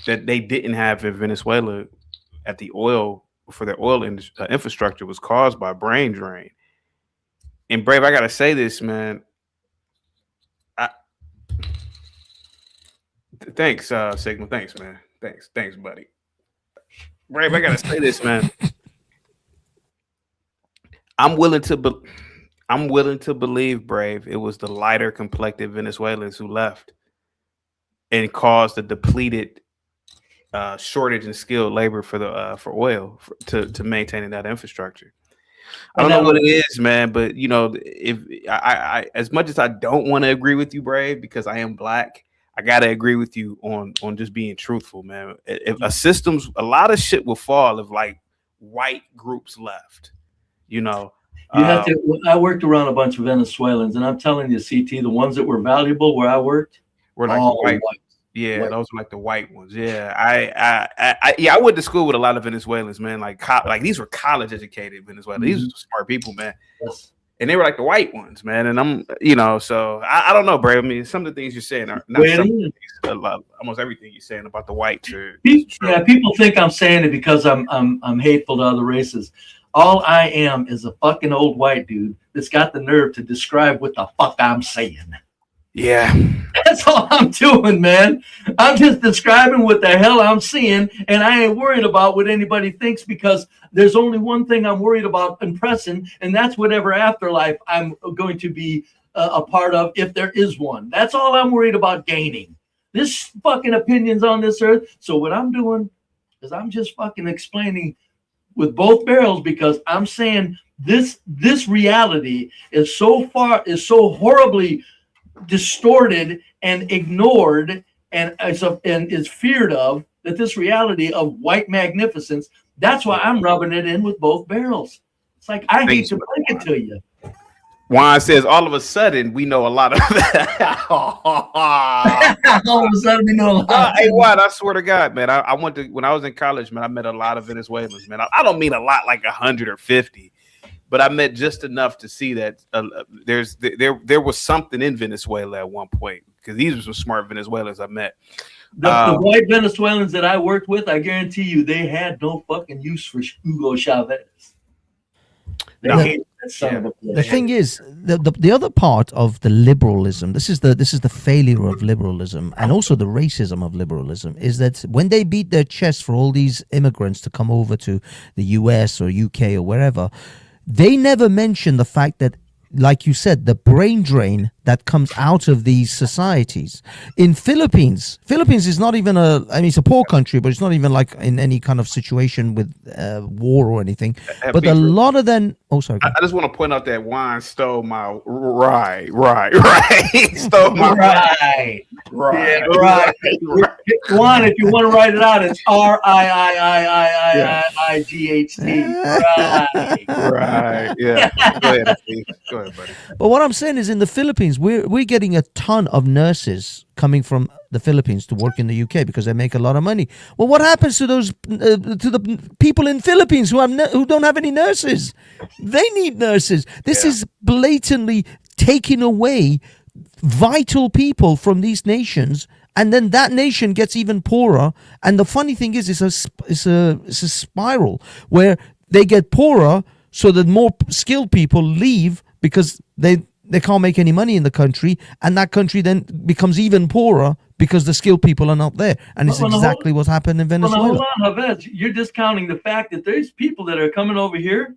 that they didn't have in Venezuela at the oil for their oil infrastructure was caused by brain drain. And Brave, I gotta say this, man. Thanks, Sigma. Thanks, man. Thanks, buddy. Brave, I gotta say this, man. I'm willing to believe, Brave, it was the lighter complected Venezuelans who left and caused the depleted shortage in skilled labor for oil to maintaining that infrastructure. I don't know what it is, man, but you know, if I as much as I don't want to agree with you, Brave, because I am black, I gotta agree with you on just being truthful, man. If a lot of shit will fall if like white groups left, you know. You have to. I worked around a bunch of Venezuelans, and I'm telling you, CT, the ones that were valuable where I worked were like white. Yeah, those were like the white ones. Yeah, I went to school with a lot of Venezuelans, man. Like these were college educated Venezuelans. These were smart people, man. Yes. And they were like the white ones, man. And I'm, you know, so I don't know, Brave. I mean, some of the things you're saying are not almost everything you're saying about the whites are. Yeah, people think I'm saying it because I'm hateful to other races. All I am is a fucking old white dude that's got the nerve to describe what the fuck I'm saying. Yeah. That's all I'm doing, man. I'm just describing what the hell I'm seeing, and I ain't worried about what anybody thinks because there's only one thing I'm worried about impressing, and that's whatever afterlife I'm going to be a part of if there is one. That's all I'm worried about gaining. This fucking opinions on this earth. So what I'm doing is I'm just fucking explaining with both barrels because I'm saying this reality is so horribly distorted and ignored and is feared of that this reality of white magnificence, that's why I'm rubbing it in with both barrels. It's like I hate to break it to you. Juan says all of a sudden we know a lot of that. All of a sudden we know a lot. Hey, Juan, I swear to God, man, I went to when I was in college, man, I met a lot of Venezuelans, man. I don't mean a lot like 100 or 50. But I met just enough to see that there was something in Venezuela at one point because these were some smart Venezuelans I met. The white Venezuelans that I worked with, I guarantee you, they had no fucking use for Hugo Chavez. The thing is, the other part of the liberalism, this is the failure of liberalism and also the racism of liberalism, is that when they beat their chest for all these immigrants to come over to the US or UK or wherever, they never mention the fact that like you said, the brain drain that comes out of these societies. In Philippines is not even it's a poor country, but it's not even like in any kind of situation with war or anything. But a lot of them. Oh, sorry. I just want to point out that wine stole my right. Stole my right. Juan, if you want to write it out, it's RIIIIIIIGHT. Right. Yeah. Go ahead, Steve. Go ahead, buddy. But what I'm saying is, in the Philippines, we're getting a ton of nurses coming from the Philippines to work in the UK because they make a lot of money. Well, what happens to those to the people in Philippines who don't have any nurses? They need nurses. This is blatantly taking away vital people from these nations, and then that nation gets even poorer. And the funny thing is, it's a spiral where they get poorer, so that more skilled people leave because they can't make any money in the country, and that country then becomes even poorer because the skilled people are not there. And it's exactly what happened in Venezuela. Hold on, Javed. You're discounting the fact that there's people that are coming over here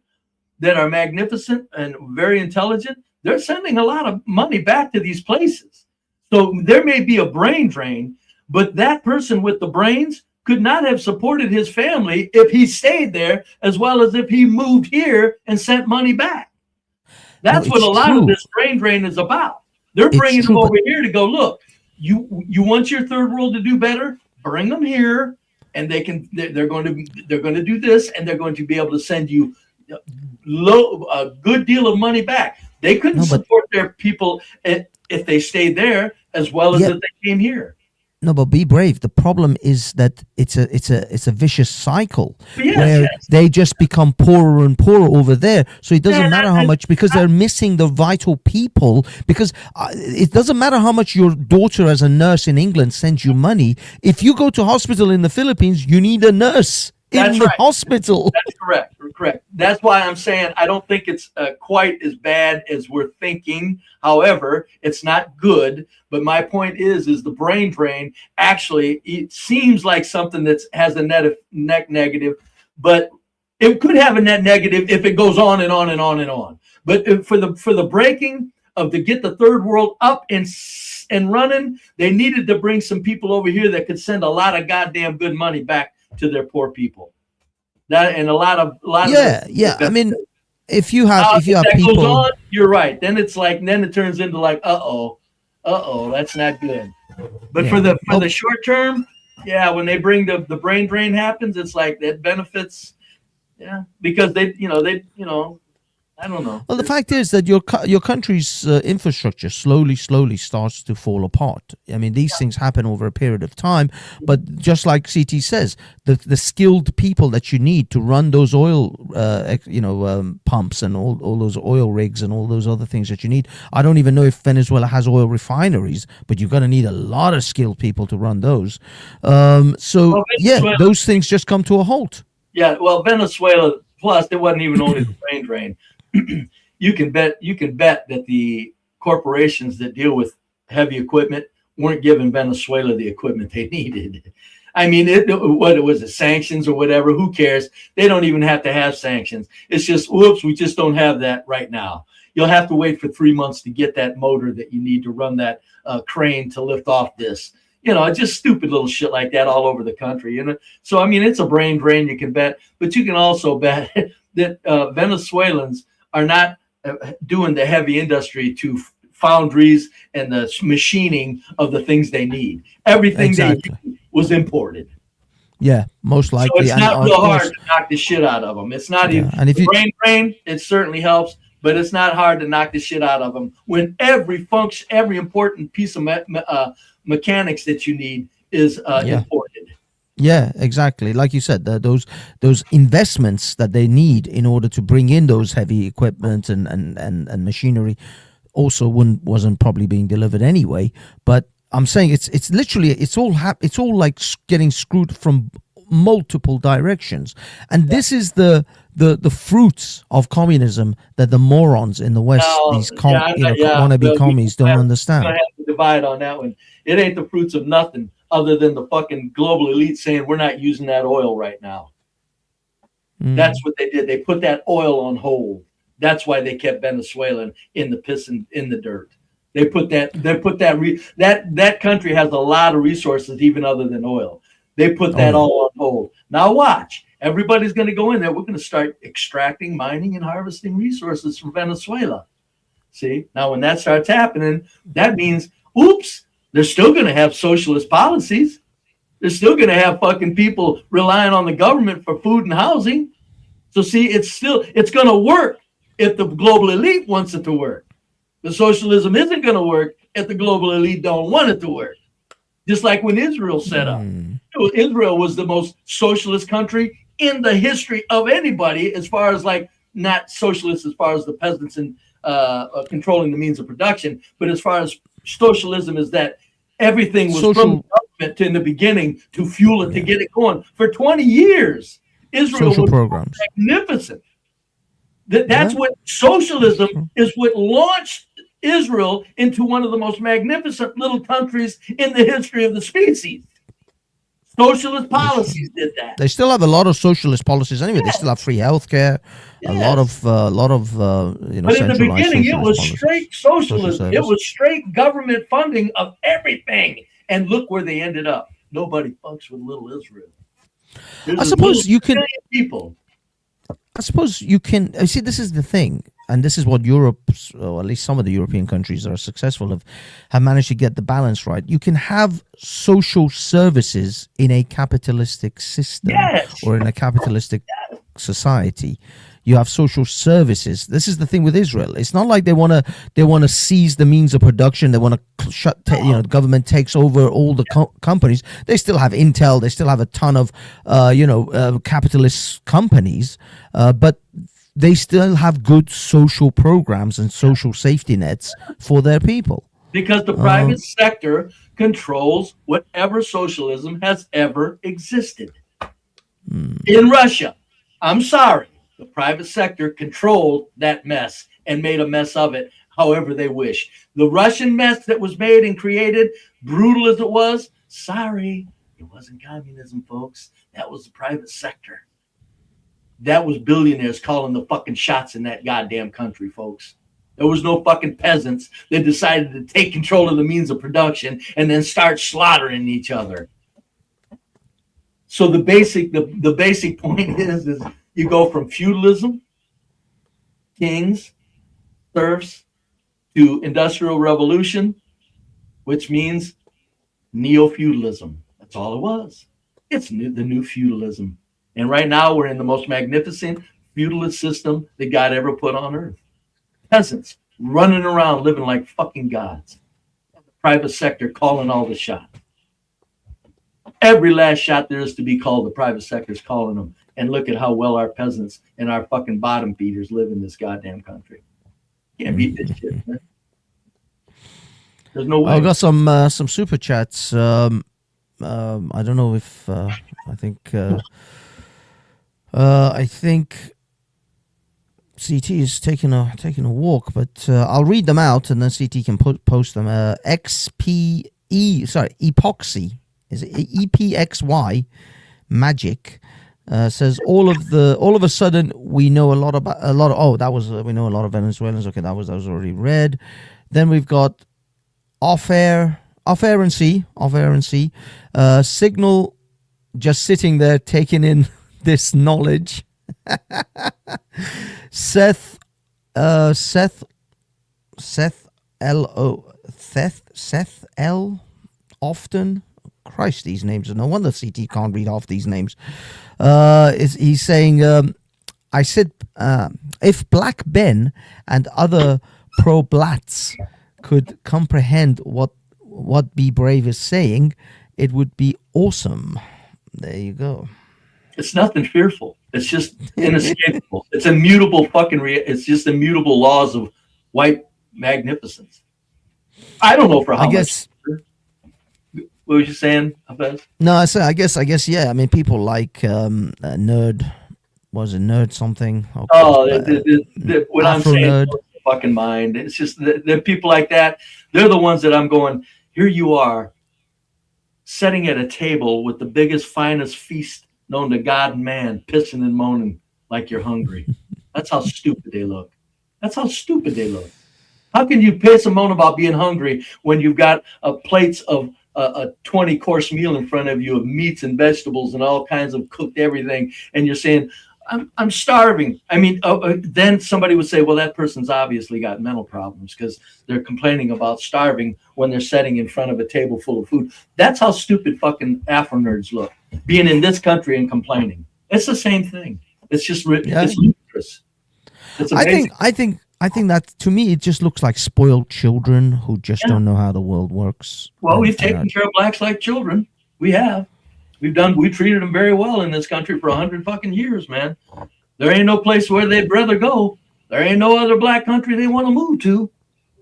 that are magnificent and very intelligent. They're sending a lot of money back to these places. So there may be a brain drain, but that person with the brains could not have supported his family if he stayed there, as well as if he moved here and sent money back. That's what a lot of this brain drain is about. They're bringing them over here to go, look, you want your third world to do better? Bring them here, and they're going to do this, and they're going to be able to send you a good deal of money back. They couldn't support their people if they stayed there as well as if they came here. No, but be brave. The problem is that it's a vicious cycle where they just become poorer and poorer over there. So it doesn't matter how much, because they're missing the vital people. Because it doesn't matter how much your daughter as a nurse in England sends you money. If you go to hospital in the Philippines, you need a nurse in the hospital. That's correct. That's why I'm saying I don't think it's quite as bad as we're thinking. However, it's not good. But my point is the brain drain actually, it seems like something that has a net negative, but it could have a net negative if it goes on and on and on and on. But for the breaking to get the third world up and running, they needed to bring some people over here that could send a lot of goddamn good money back to their poor people. That and a lot of I mean, if you have people goes on, you're right. Then it's like then it turns into like that's not good. But for the short term, when they bring the brain drain happens, it's like that benefits, because they I don't know. Well, the fact is that your country's infrastructure slowly starts to fall apart. I mean, these things happen over a period of time, but just like CT says, the skilled people that you need to run those oil, pumps and all those oil rigs and all those other things that you need. I don't even know if Venezuela has oil refineries, but you're going to need a lot of skilled people to run those. Those things just come to a halt. Yeah, well, Venezuela, plus it wasn't even only the brain drain. You can bet that the corporations that deal with heavy equipment weren't giving Venezuela the equipment they needed. I mean, what was it, sanctions or whatever? Who cares? They don't even have to have sanctions. It's just, whoops, we just don't have that right now. You'll have to wait for 3 months to get that motor that you need to run that crane to lift off this. Just stupid little shit like that all over the country. So I mean, it's a brain drain. You can bet, but you can also bet that Venezuelans are not doing the heavy industry to foundries and the machining of the things they need. Everything they need was imported. Yeah, most likely. So it's not real hard to knock the shit out of them. It's not even brain drain. It certainly helps, but it's not hard to knock the shit out of them when every important piece of mechanics that you need is imported. Yeah, exactly. Like you said, those investments that they need in order to bring in those heavy equipment and machinery also wasn't probably being delivered anyway. But I'm saying it's literally it's all like getting screwed from multiple directions, and this is the fruits of communism that the morons in the West, wannabe commies, don't understand. I have to divide on that one. It ain't the fruits of nothing other than the fucking global elite saying we're not using that oil right now. That's what they did. They put that oil on hold. That's why they kept Venezuela in the piss and in the dirt. That country has a lot of resources, even other than oil. They put that all on hold. Now watch. Everybody's going to go in there. We're going to start extracting, mining, and harvesting resources from Venezuela. See? Now, when that starts happening, that means, oops, they're still going to have socialist policies. They're still going to have fucking people relying on the government for food and housing. So see, it's going to work if the global elite wants it to work. The socialism isn't going to work if the global elite don't want it to work. Just like when Israel set up. Israel was the most socialist country in the history of anybody, as far as like not socialist as far as the peasants and controlling the means of production, but as far as socialism is that everything was from the government in the beginning to fuel it, to get it going. For 20 years, Israel was magnificent. That's what socialism is, what launched Israel into one of the most magnificent little countries in the history of the species. Socialist policies did that. They still have a lot of socialist policies anyway. They still have free healthcare, a lot of you know. But in the beginning, it was straight socialism. It was straight government funding of everything. And look where they ended up. Nobody fucks with little Israel. I suppose you can. People. I suppose you can. See, this is the thing, and this is what Europe, or at least some of the European countries that are successful have managed to get the balance right. You can have social services in a capitalistic system or in a capitalistic society. You have social services. This is the thing with Israel. It's not like they want to seize the means of production. They want to shut. The government takes over all the companies. They still have Intel. They still have a ton of capitalist companies, but they still have good social programs and social safety nets for their people. Because the private sector controls whatever socialism has ever existed. In Russia, I'm sorry. The private sector controlled that mess and made a mess of it however they wish. The Russian mess that was made and created, brutal as it was, sorry, it wasn't communism, folks. That was the private sector. That was billionaires calling the fucking shots in that goddamn country, folks. There was no fucking peasants that decided to take control of the means of production and then start slaughtering each other. So the basic point is you go from feudalism, kings, serfs, to industrial revolution, which means neo-feudalism. That's all it was. It's the new feudalism. And right now we're in the most magnificent feudalist system that God ever put on earth. Peasants running around living like fucking gods. The private sector calling all the shots. Every last shot there is to be called, the private sector is calling them. And look at how well our peasants and our fucking bottom feeders live in this goddamn country. Can't beat this shit, man. There's no way. I've got some super chats. I don't know if I think CT is taking a walk, but I'll read them out and then CT can post them. Epoxy is it EPXY Magic says all of a sudden we know we know a lot of Venezuelans. Okay, that was already read. Then we've got off air and see Signal just sitting there taking in this knowledge. Seth L often. Christ, these names. No wonder CT can't read half these names. He's saying, I said, if Black Ben and other pro-blats could comprehend what Be Brave is saying, it would be awesome. There you go. It's nothing fearful. It's just inescapable. It's immutable fucking it's just immutable laws of white magnificence. I don't know for how much. What was you saying, Hafez? No, I guess, yeah. I mean, people like Nerd. Was it Nerd something? Okay. What I'm saying is fucking mind. It's just the people like that. They're the ones that I'm going, here you are, sitting at a table with the biggest, finest feast known to God and man, pissing and moaning like you're hungry. That's how stupid they look. That's how stupid they look. How can you piss and moan about being hungry when you've got plates of a 20-course meal in front of you of meats and vegetables and all kinds of cooked everything, and you're saying, I'm starving. I mean, then somebody would say, well, that person's obviously got mental problems because they're complaining about starving when they're sitting in front of a table full of food. That's how stupid fucking Afro nerds look, being in this country and complaining. It's the same thing. It's just it's ludicrous. It's amazing. I think that, to me, it just looks like spoiled children who just don't know how the world works. Well, we've taken care of blacks like children. We have. We treated them very well in this country for 100 fucking years, man. There ain't no place where they'd rather go. There ain't no other black country they want to move to.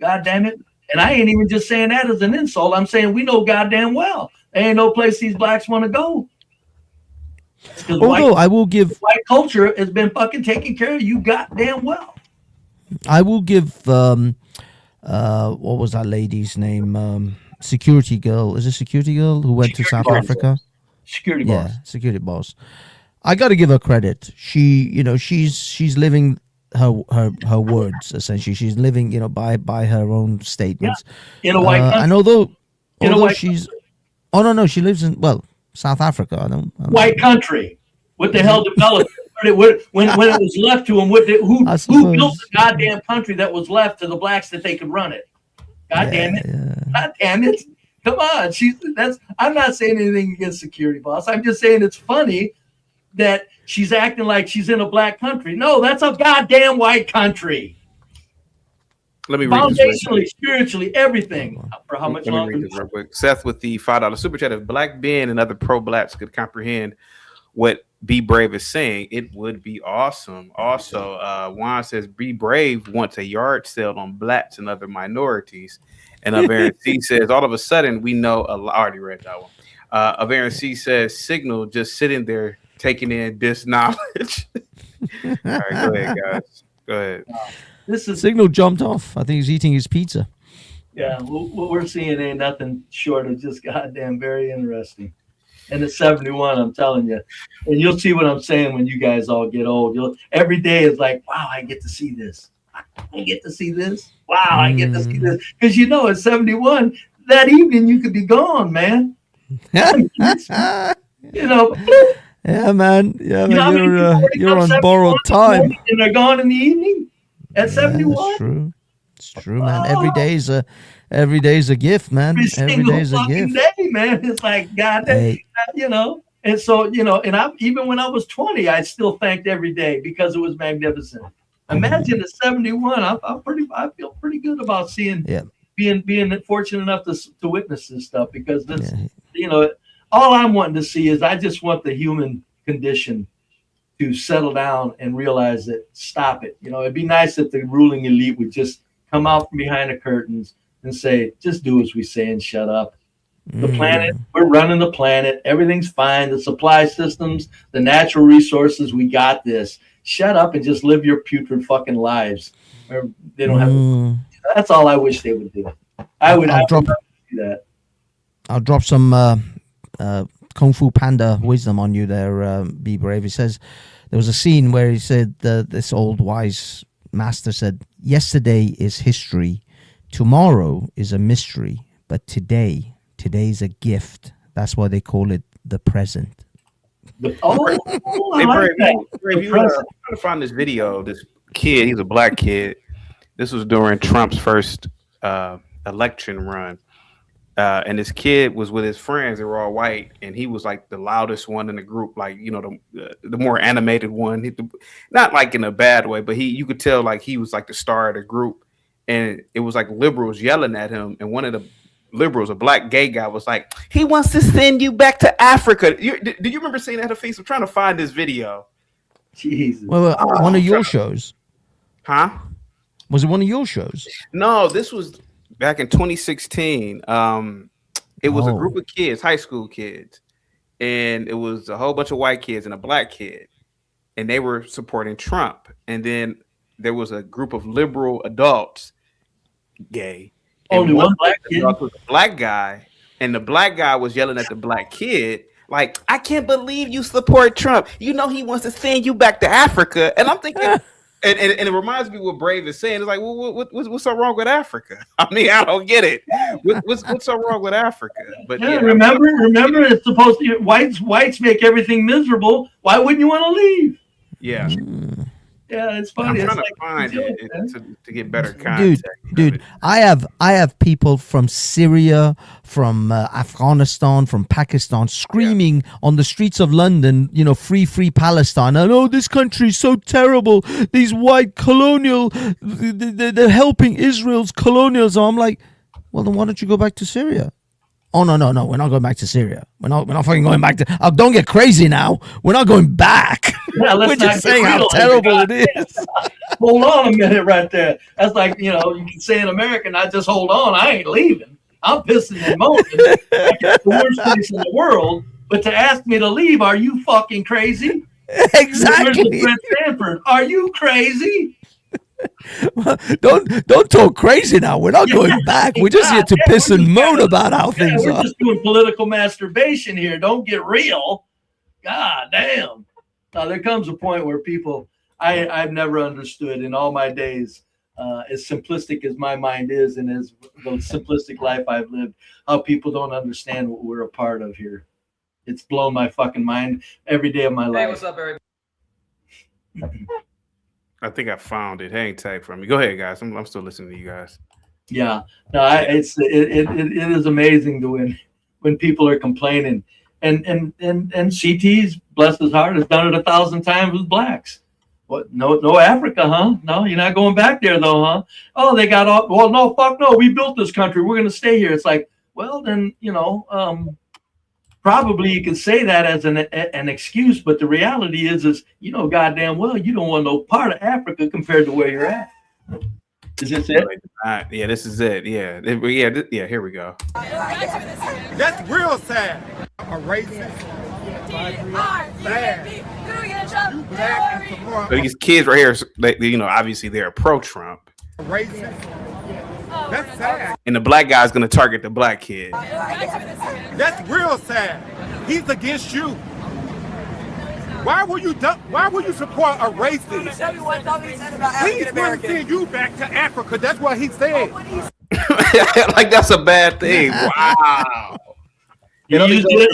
God damn it. And I ain't even just saying that as an insult. I'm saying we know goddamn well there ain't no place these blacks want to go. Although I will give white culture has been fucking taking care of you goddamn well. I will give what was that lady's name? Security girl. Is it security girl who went to South Africa? Security boss. Yeah, security boss. I got to give her credit. She's living her words, essentially. She's living, by her own statements. Yeah. In a white country. And although she's no, she lives in South Africa. I don't white country. What the hell developed it? When it was left to them, who built the goddamn country that was left to the blacks that they could run it? God damn it. God damn it. Come on. I'm not saying anything against security boss. I'm just saying it's funny that she's acting like she's in a black country. No, that's a goddamn white country. Let me read foundationally, spiritually, everything. For how much longer? Let me read this real quick. Seth with the $5 super chat. If Black Ben and other pro-blacks could comprehend what Be Brave is saying, it would be awesome. Also, Juan says Be Brave wants a yard sale on blacks and other minorities. And Aaron C says, all of a sudden, we know I already read that one. Aaron C says, Signal just sitting there taking in this knowledge. All right, go ahead, guys. Go ahead. Signal jumped off. I think he's eating his pizza. Yeah, what we're seeing ain't nothing short of just goddamn very interesting. And it's 71, I'm telling you. And you'll see what I'm saying when you guys all get old. Every day is like, wow, I get to see this. I get to see this. Wow, I get to see this. Because at 71, that evening you could be gone, man. Yeah, man. Yeah, man. You're on borrowed time. And they're gone in the evening at 71. It's true, man. Every day is a gift, man. Every day is a gift. Day, man. It's like God, And so, and even when I was 20, I still thanked every day because it was magnificent. Imagine at 71, I feel pretty good about seeing, being fortunate enough to witness this stuff because this, all I'm wanting to see is I just want the human condition to settle down and realize that stop it. It'd be nice if the ruling elite would just come out from behind the curtains and say, just do as we say and shut up. The planet, we're running the planet. Everything's fine. The supply systems, the natural resources, we got this. Shut up and just live your putrid fucking lives. They don't have. That's all I wish they would do. I would do that. I'll drop some Kung Fu Panda wisdom on you there, Be Brave. He says there was a scene where he said this old wise master said, yesterday is history, tomorrow is a mystery, but today's a gift. That's why they call it the present. Hey, Brave, you trying to find this video. This kid, he's a black kid. This was during Trump's first election run. And this kid was with his friends. They were all white, and he was like the loudest one in the group, like the more animated one. Not like in a bad way, but you could tell like he was like the star of the group. And it was like liberals yelling at him, and one of the liberals, a black gay guy, was like, "He wants to send you back to Africa." Do you remember seeing that face? I'm trying to find this video. Jesus. Well, one of your shows, huh? Was it one of your shows? No, this was back in 2016. It was a group of kids, high school kids, and it was a whole bunch of white kids and a black kid, and they were supporting Trump. And then there was a group of liberal adults, gay. Only one black kid. Was a black guy, and the black guy was yelling at the black kid, like, "I can't believe you support Trump. You know he wants to send you back to Africa." And I'm thinking, And it reminds me what Brave is saying. It's like, well, what's so wrong with Africa? I mean, I don't get it. What's so wrong with Africa? But yeah, remember, it's supposed to whites make everything miserable. Why wouldn't you want to leave? Yeah. Yeah, it's funny. I'm trying it's to find it to get better context. Dude, I have people from Syria, from Afghanistan, from Pakistan screaming on the streets of London, you know, free Palestine. And oh, this country is so terrible. These white colonial, they're helping Israel's colonialism. I'm like, well, then why don't you go back to Syria? Oh, no, we're not going back to Syria. We're not fucking going back to... Oh, don't get crazy now. We're not going back. Yeah, we're just saying how terrible it is. Hold on a minute right there. That's like, you know, you can say in American, I just hold on. I ain't leaving. I'm pissing and moaning. It's the worst place in the world. But to ask me to leave, are you fucking crazy? Exactly. Stanford, are you crazy? Don't talk crazy now. We're not going back. We're just here to piss and moan about how things we're are. just doing political masturbation here. Don't get real. God damn. Now there comes a point where people I've never understood in all my days, as simplistic as my mind is and as the simplistic life I've lived, how people don't understand what we're a part of here. It's blown my fucking mind every day of my life. Hey, what's up, everybody? I think I found it. Hang tight for me. Go ahead, guys. I'm still listening to you guys. Yeah, no, it is amazing to when people are complaining, and CT's bless his heart has done it 1,000 times with blacks. What? No Africa, huh? No, you're not going back there though, huh? Oh, they got all. Well, no, fuck no. We built this country. We're gonna stay here. It's like, well, then probably you can say that as an excuse, but the reality is you know goddamn well you don't want no part of Africa compared to where you're at. Is this it? Yeah, this is it. Yeah, yeah. Here we go. That's real sad. A racist. So these kids right here, you know, obviously they're pro-Trump. Racist. That's sad. And the black guy's gonna target the black kid. That's real sad. He's against you. Why will you support a racist? He's going to send you back to Africa. That's what he said. Like that's a bad thing. Wow. He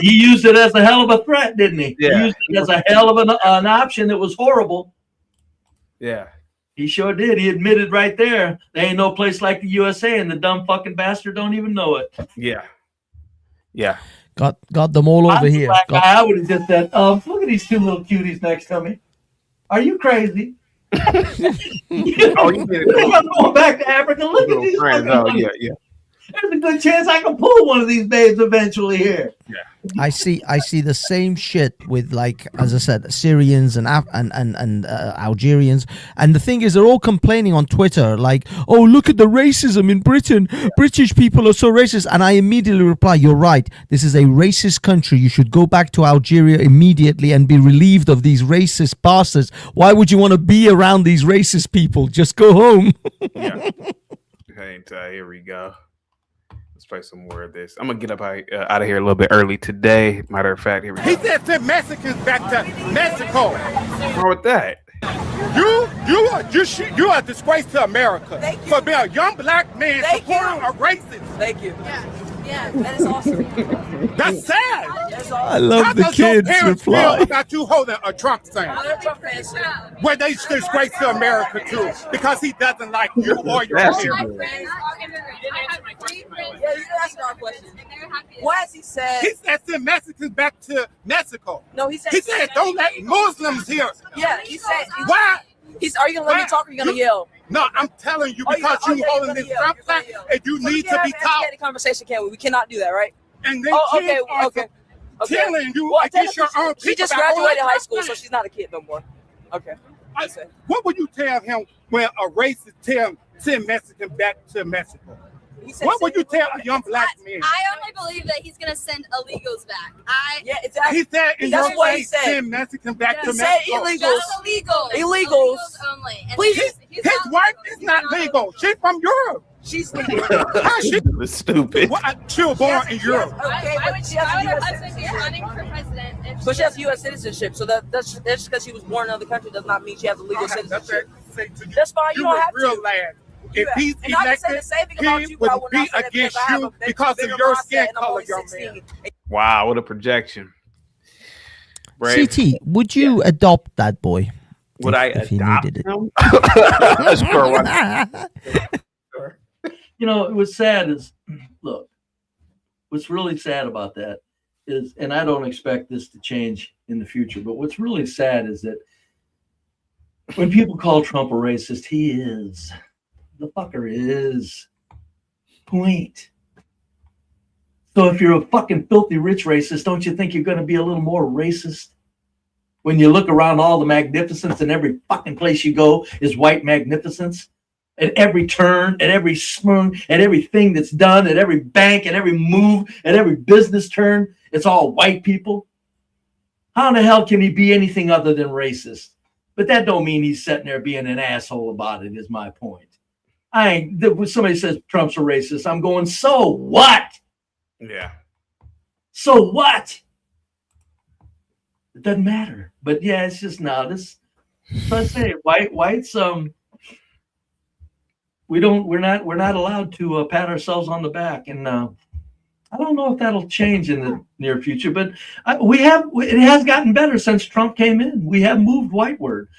used it as a hell of a threat, didn't he? Yeah. He used it as a hell of an option that was horrible. Yeah. He sure did. He admitted right there, there ain't no place like the USA, and the dumb fucking bastard don't even know it. Yeah. Yeah. Got them all over here. I would have just said, look at these two little cuties next to me. Are you crazy? Oh, you did it. I'm going back to Africa. Look at these. Yeah. There's a good chance I can pull one of these babes eventually here. Yeah. I see the same shit with, like, as I said, Syrians and Algerians, and the thing is, they're all complaining on Twitter, like, oh, look at the racism in Britain. British people are so racist, and I immediately reply, you're right. This is a racist country. You should go back to Algeria immediately and be relieved of these racist bastards. Why would you want to be around these racist people? Just go home. Yeah. Here we go. Play some more of this. I'm gonna get up out of here a little bit early today. Matter of fact, here we go. He said send Mexicans back to Mexico. What's wrong with that? You are a disgrace to America for being a young black man supporting a racist. Thank you. Yeah, that is awesome. That's sad. I love the kids reply. Feel about you holding a Trump sign? Where they disgrace to America too, because he doesn't like you or your parents. Yeah, you can ask our question. What has he said? He said send Mexicans back to Mexico. No, he said don't let Muslims here. Yeah, he said. Why? Are you gonna let me talk or are you gonna yell? No, I'm telling you because you holding this Trump sign and you need to be taught. Conversation, can we? We cannot do that, right? And then kids are telling you against your own people. She just graduated high school, so she's not a kid no more. Okay. What would you tell him when a racist send Mexicans back to Mexico? What would you tell a young black man? I only believe that he's going to send illegals back. Yeah, exactly. He said in that's your what he face, said. send Mexicans back to He said Mexico. illegals. Illegals only. And Please, his wife is not legal. She's from Europe. She's legal. How she stupid? She was born in Europe. Okay, Why but would she her has a husband be running for president? So she has U.S. citizenship. So that's just because she was born in another country does not mean she has a legal citizenship. say to you, That's fine. You don't have real to. land. If he's And I can say elected, the same thing about he you, but I would will be not say that against because I have you a because of bigger your mindset skin and I'm color, only young 16. man. Wow, what a projection. Brave. CT, would you adopt that boy? Would I if he adopt needed it? him? You know, what's sad is, look, what's really sad about that is, and I don't expect this to change in the future, but what's really sad is that when people call Trump a racist, he is. The fucker is. Point. So if you're a fucking filthy rich racist, don't you think you're going to be a little more racist? When you look around all the magnificence and every fucking place you go is white magnificence. At every turn, at every spoon, at everything that's done, at every bank, at every move, at every business turn, it's all white people. How in the hell can he be anything other than racist? But that don't mean he's sitting there being an asshole about it, is my point. When somebody says Trump's a racist, I'm going, so what? Yeah. So what? It doesn't matter. But yeah, it's just now this. So I say whites. We're not allowed to pat ourselves on the back, and I don't know if that'll change in the near future. But it has gotten better since Trump came in. We have moved whiteward.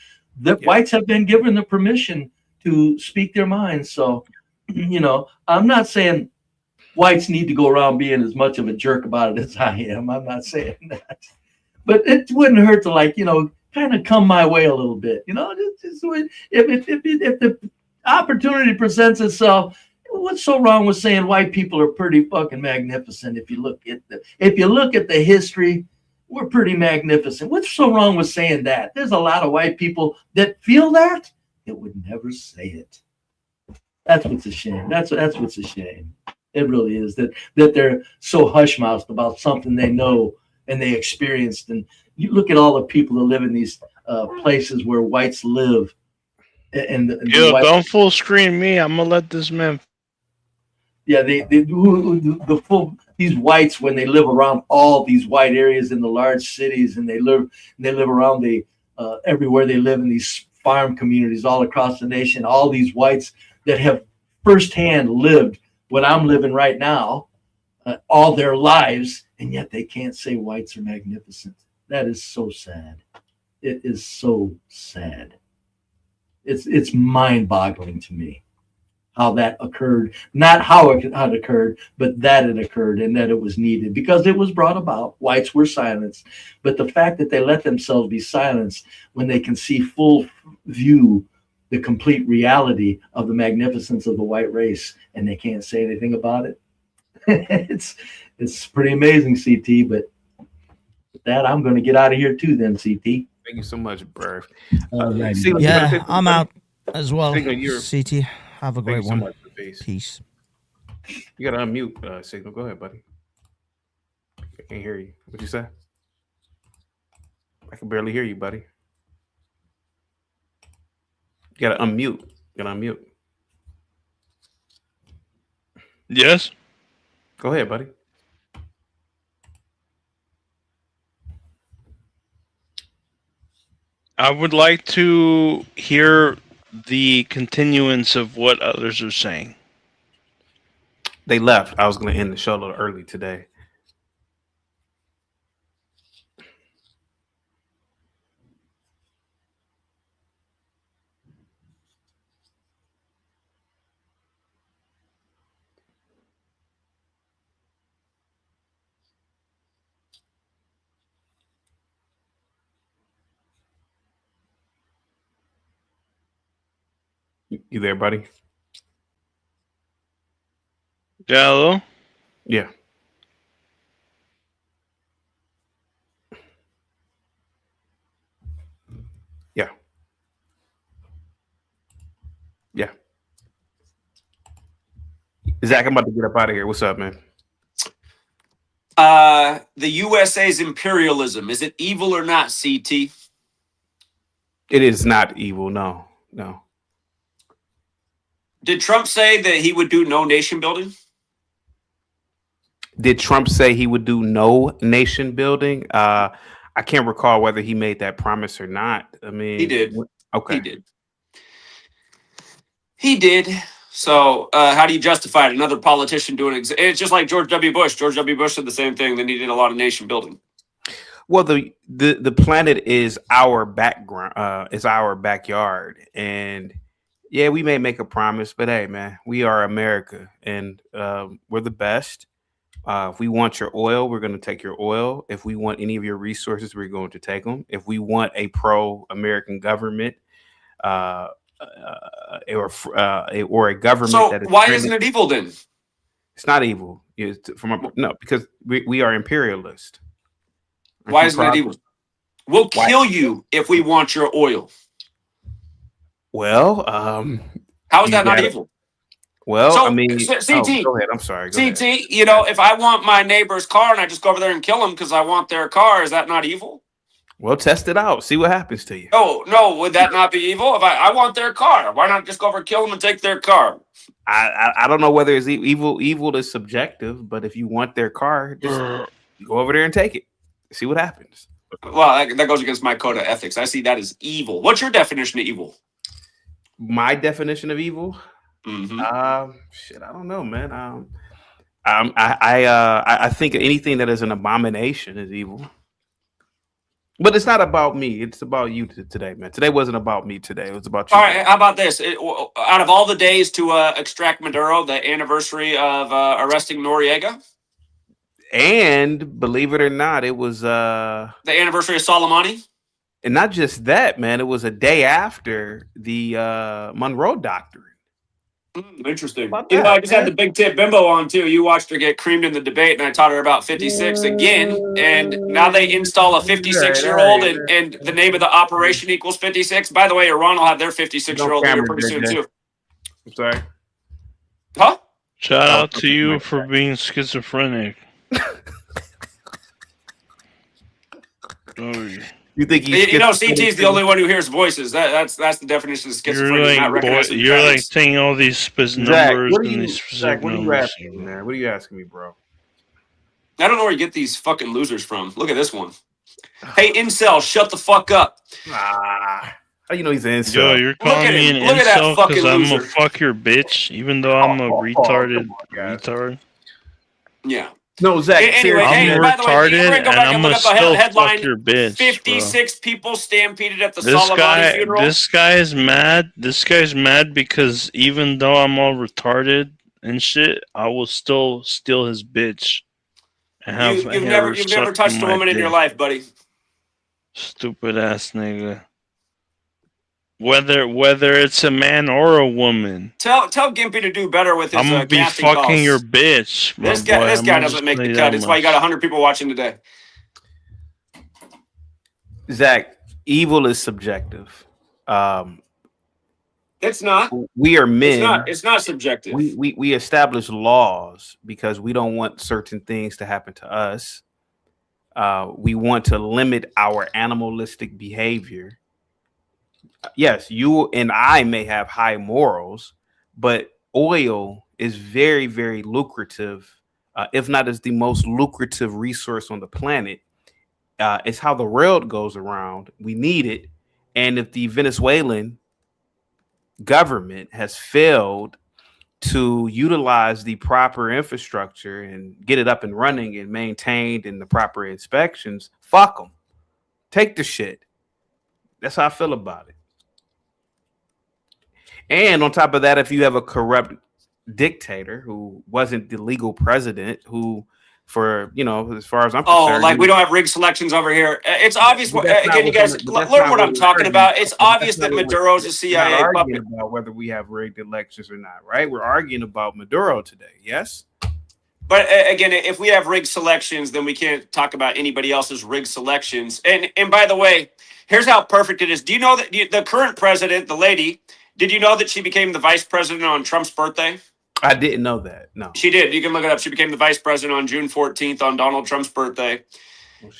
The whites have been given the permission to speak their minds. So, you know, I'm not saying whites need to go around being as much of a jerk about it as I am. I'm not saying that. But it wouldn't hurt to, like, you know, kind of come my way a little bit. You know, just if the opportunity presents itself, what's so wrong with saying white people are pretty fucking magnificent? If you look at the history, we're pretty magnificent. What's so wrong with saying that? There's a lot of white people that feel that would never say it. That's what's a shame. That's what's a shame. It really is that they're so hush-mouthed about something they know and they experienced. And you look at all the people that live in these places where whites live. Don't full screen me. I'm gonna let this man. Yeah, these whites, when they live around all these white areas in the large cities, and they live around everywhere they live in these farm communities all across the nation. All these whites that have firsthand lived what I'm living right now all their lives, and yet they can't say whites are magnificent. That is so sad. It is so sad. It's mind-boggling to me how that occurred. Not how it occurred, but that it occurred and that it was needed because it was brought about. Whites were silenced. But the fact that they let themselves be silenced when they can see full view the complete reality of the magnificence of the white race and they can't say anything about it. It's pretty amazing, CT, but with that, I'm going to get out of here too then, CT. Thank you so much, Burr. Yeah, I'm out as well. Signal, CT, have a great one. So much, peace. You got to unmute, Signal. Go ahead, buddy. I can't hear you. What'd you say? I can barely hear you, buddy. You got to unmute. Yes. Go ahead, buddy. I would like to hear the continuance of what others are saying. They left. I was going to end the show a little early today. You there, buddy? Yeah, hello? Yeah. Yeah. Yeah. Zach, I'm about to get up out of here. What's up, man? The USA's imperialism, is it evil or not, CT? It is not evil. No. Did Trump say that he would do no nation building? Did Trump say he would do no nation building? I can't recall whether he made that promise or not. I mean, He did. Okay. He did. He did. So how do you justify it? Another politician doing it? It's just like George W. Bush. George W. Bush did the same thing. Then he did a lot of nation building. Well, the planet is our background, is our backyard, and yeah, we may make a promise, but hey, man, we are America, and we're the best. If we want your oil, we're going to take your oil. If we want any of your resources, we're going to take them. If we want a pro-American government, or a government So that is why isn't it evil then? It's not evil. It's no, because we are imperialist. Aren't Why you isn't it proud? evil? We'll kill you if we want your oil. Well, How is you that not gotta- evil? Well, So, I mean, CT, go ahead. I'm sorry. Go ahead. CT, you know, if I want my neighbor's car and I just go over there and kill him because I want their car, is that not evil? Well, test it out. See what happens to you. No, would that not be evil? If I want their car, why not just go over and kill them and take their car? I don't know whether it's evil. Evil is subjective, but if you want their car, just go over there and take it. See what happens. Well, that goes against my code of ethics. I see that as evil. What's your definition of evil? My definition of evil? Shit, I don't know, man. I think anything that is an abomination is evil. But it's not about me. It's about you today, man. Today wasn't about me today. It was about you. All right, how about this? Out of all the days to extract Maduro, the anniversary of arresting Noriega, And believe it or not, it was the anniversary of Soleimani. And not just that, man. It was a day after the Monroe Doctrine. Interesting. You know, I just had the big tip bimbo on too. You watched her get creamed in the debate, and I taught her about 56 again. And now they install a 56-year-old, and the name of the operation equals 56. By the way, Iran will have their 56-year-old here pretty soon too. I'm sorry. Huh? Shout out to you for being schizophrenic. You think you know, CT is the only one who hears voices. That's the definition of schizophrenia. Not recognizing You're like facts. saying all these specific Zach, numbers what are and you, these Zach, specific what are you numbers. asking me, man? What are you asking me, bro? I don't know where you get these fucking losers from. Look at this one. Hey, incel, shut the fuck up. How you know he's an incel? Yo, you're calling me an Look at that incel fucking because I'm loser. a fuck your bitch, even though I'm a retarded retard. Yeah. No, Zach. Anyway, I'm by the way, retarded, we're gonna go and back I'm and gonna look up a still headline. fuck your bitch, 56 people stampeded at the This Soleimani funeral. guy is mad. This guy's mad because even though I'm all retarded and shit, I will still steal his bitch. And have You've never touched a woman in your life, buddy. Stupid ass nigga. Whether it's a man or a woman, Tell Gimpy to do better with his I'm gonna be casting fucking calls. your bitch. my This guy boy. I'm doesn't just make telling the you cut. that It's why you got much. 100 people watching today. Zach, evil is subjective. It's not. We are men. It's not subjective. We establish laws because we don't want certain things to happen to us. We want to limit our animalistic behavior. Yes, you and I may have high morals, but oil is very, very lucrative, if not as the most lucrative resource on the planet. It's how the world goes around. We need it. And if the Venezuelan government has failed to utilize the proper infrastructure and get it up and running and maintained in the proper inspections, fuck them. Take the shit. That's how I feel about it. And on top of that, if you have a corrupt dictator who wasn't the legal president, who, for, you know, as far as I'm concerned, Like we don't have rigged selections over here. It's obvious. But that's not Again, you what guys but that's learn not what I'm we're talking arguing about. It's about. obvious That's that not what Maduro's a we're CIA not puppet. arguing about whether we have rigged elections or not, right? We're arguing about Maduro today. Yes. But again, if we have rigged selections, then we can't talk about anybody else's rigged selections. And by the way, here's how perfect it is. Do you know that the current president, the lady, did you know that she became the vice president on Trump's birthday? I didn't know that. No. She did. You can look it up. She became the vice president on June 14th on Donald Trump's birthday.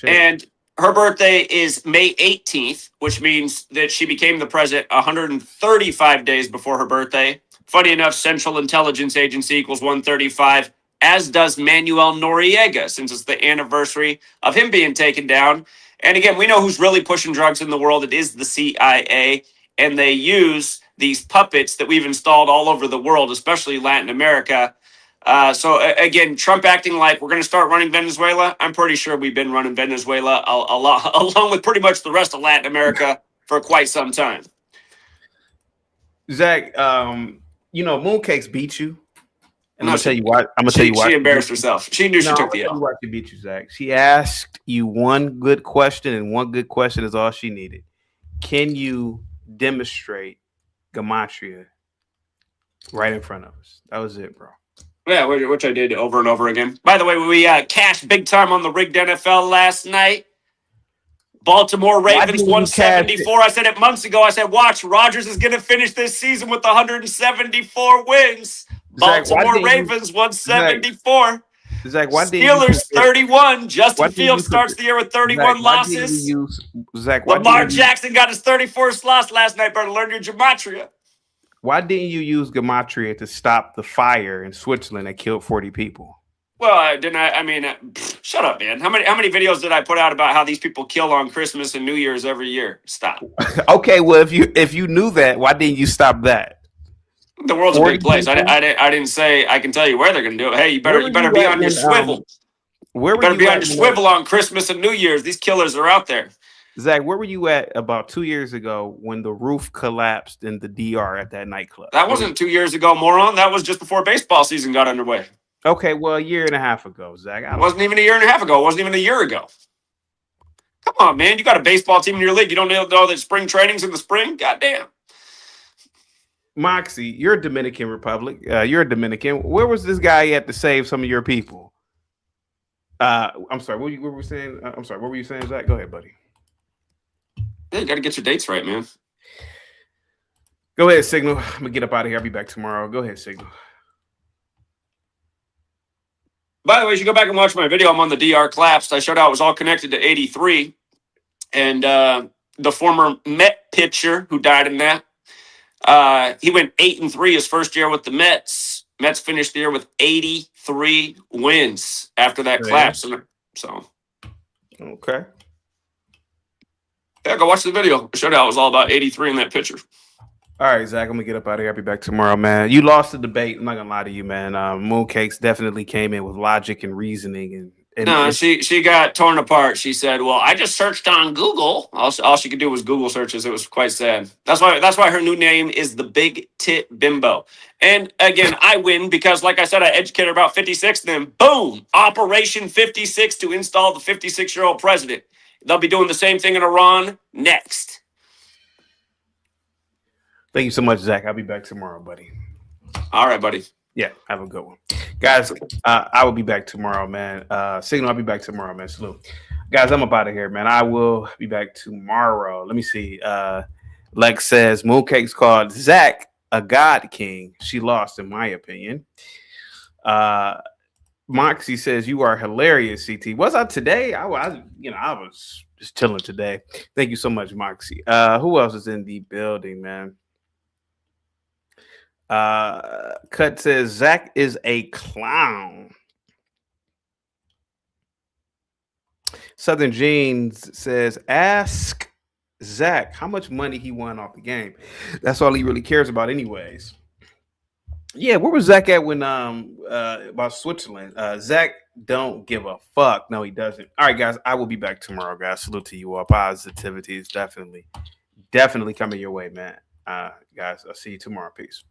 And her birthday is May 18th, which means that she became the president 135 days before her birthday. Funny enough, Central Intelligence Agency equals 135, as does Manuel Noriega, since it's the anniversary of him being taken down. And again, we know who's really pushing drugs in the world. It is the CIA, and they use these puppets that we've installed all over the world, especially Latin America. So again, Trump acting like we're going to start running Venezuela. I'm pretty sure we've been running Venezuela along with pretty much the rest of Latin America for quite some time. Zach, Mooncakes beat you. And I'm gonna tell you why. She embarrassed herself. She knew she took the L. Why she beat you, Zach. She asked you one good question, and one good question is all she needed. Can you demonstrate gematria right in front of us? That was it, bro. Yeah, which I did over and over again. By the way, we cashed big time on the rigged NFL last night. Baltimore Ravens 174. I said it months ago. I said, watch, Rodgers is going to finish this season with 174 wins. Baltimore Ravens 174. Zach, Steelers 31. Justin Fields starts the year with 31 losses. Lamar Jackson got his 31st loss last night. Better learn your gematria. Why didn't you use gematria to stop the fire in Switzerland that killed 40 people? Well, I mean, shut up, man. How many videos did I put out about how these people kill on Christmas and New Year's every year? Stop. Okay, well, if you knew that, why didn't you stop that? The world's a big place. I didn't say I can tell you where they're going to do it. Hey, you better be on your swivel. Where you better be on your swivel on Christmas and New Year's. These killers are out there. Zach, where were you at about 2 years ago when the roof collapsed in the DR at that nightclub? That wasn't 2 years ago, moron. That was just before baseball season got underway. Okay, well, a year and a half ago, Zach. It wasn't even a year and a half ago. It wasn't even a year ago. Come on, man. You got a baseball team in your league. You don't know that spring training's in the spring? Goddamn. Moxie, you're a Dominican Republic. You're a Dominican. Where was this guy at to save some of your people? I'm sorry. What were you saying? I'm sorry. What were you saying, Zach? Go ahead, buddy. Yeah, you got to get your dates right, man. Go ahead, Signal. I'm going to get up out of here. I'll be back tomorrow. Go ahead, Signal. By the way, you should go back and watch my video. I'm on the DR collapsed. I showed how it was all connected to 83. And the former Met pitcher who died in that, he went 8-3 his first year with the Mets. Mets finished the year with 83 wins after that collapse. So, okay. Yeah, go watch the video. I showed how it was all about 83 in that pitcher. All right, Zach, I'm going to get up out of here. I'll be back tomorrow, man. You lost the debate. I'm not going to lie to you, man. Mooncakes definitely came in with logic and reasoning. And she got torn apart. She said, well, I just searched on Google. All she could do was Google searches. It was quite sad. That's why her new name is the Big Tit Bimbo. And again, I win because, like I said, I educated her about 56. Then, boom, Operation 56 to install the 56-year-old president. They'll be doing the same thing in Iran next. Thank you so much, Zach. I'll be back tomorrow, buddy. All right, buddy. Yeah, have a good one. Guys, I will be back tomorrow, man. Signal, I'll be back tomorrow, man. Salute. Guys, I'm up out of here, man. I will be back tomorrow. Let me see. Lex says, Mooncakes called Zach a God King. She lost, in my opinion. Moxie says, you are hilarious, CT. Was I today? I was just chilling today. Thank you so much, Moxie. Who else is in the building, man? Cut says Zach is a clown. Southern Jeans says, ask Zach how much money he won off the game. That's all he really cares about anyways. Yeah, where was Zach at when about Switzerland? Zach don't give a fuck. No, he doesn't. All right, guys, I will be back tomorrow, guys. Salute to you all. Positivity is definitely coming your way, man. Guys, I'll see you tomorrow. Peace.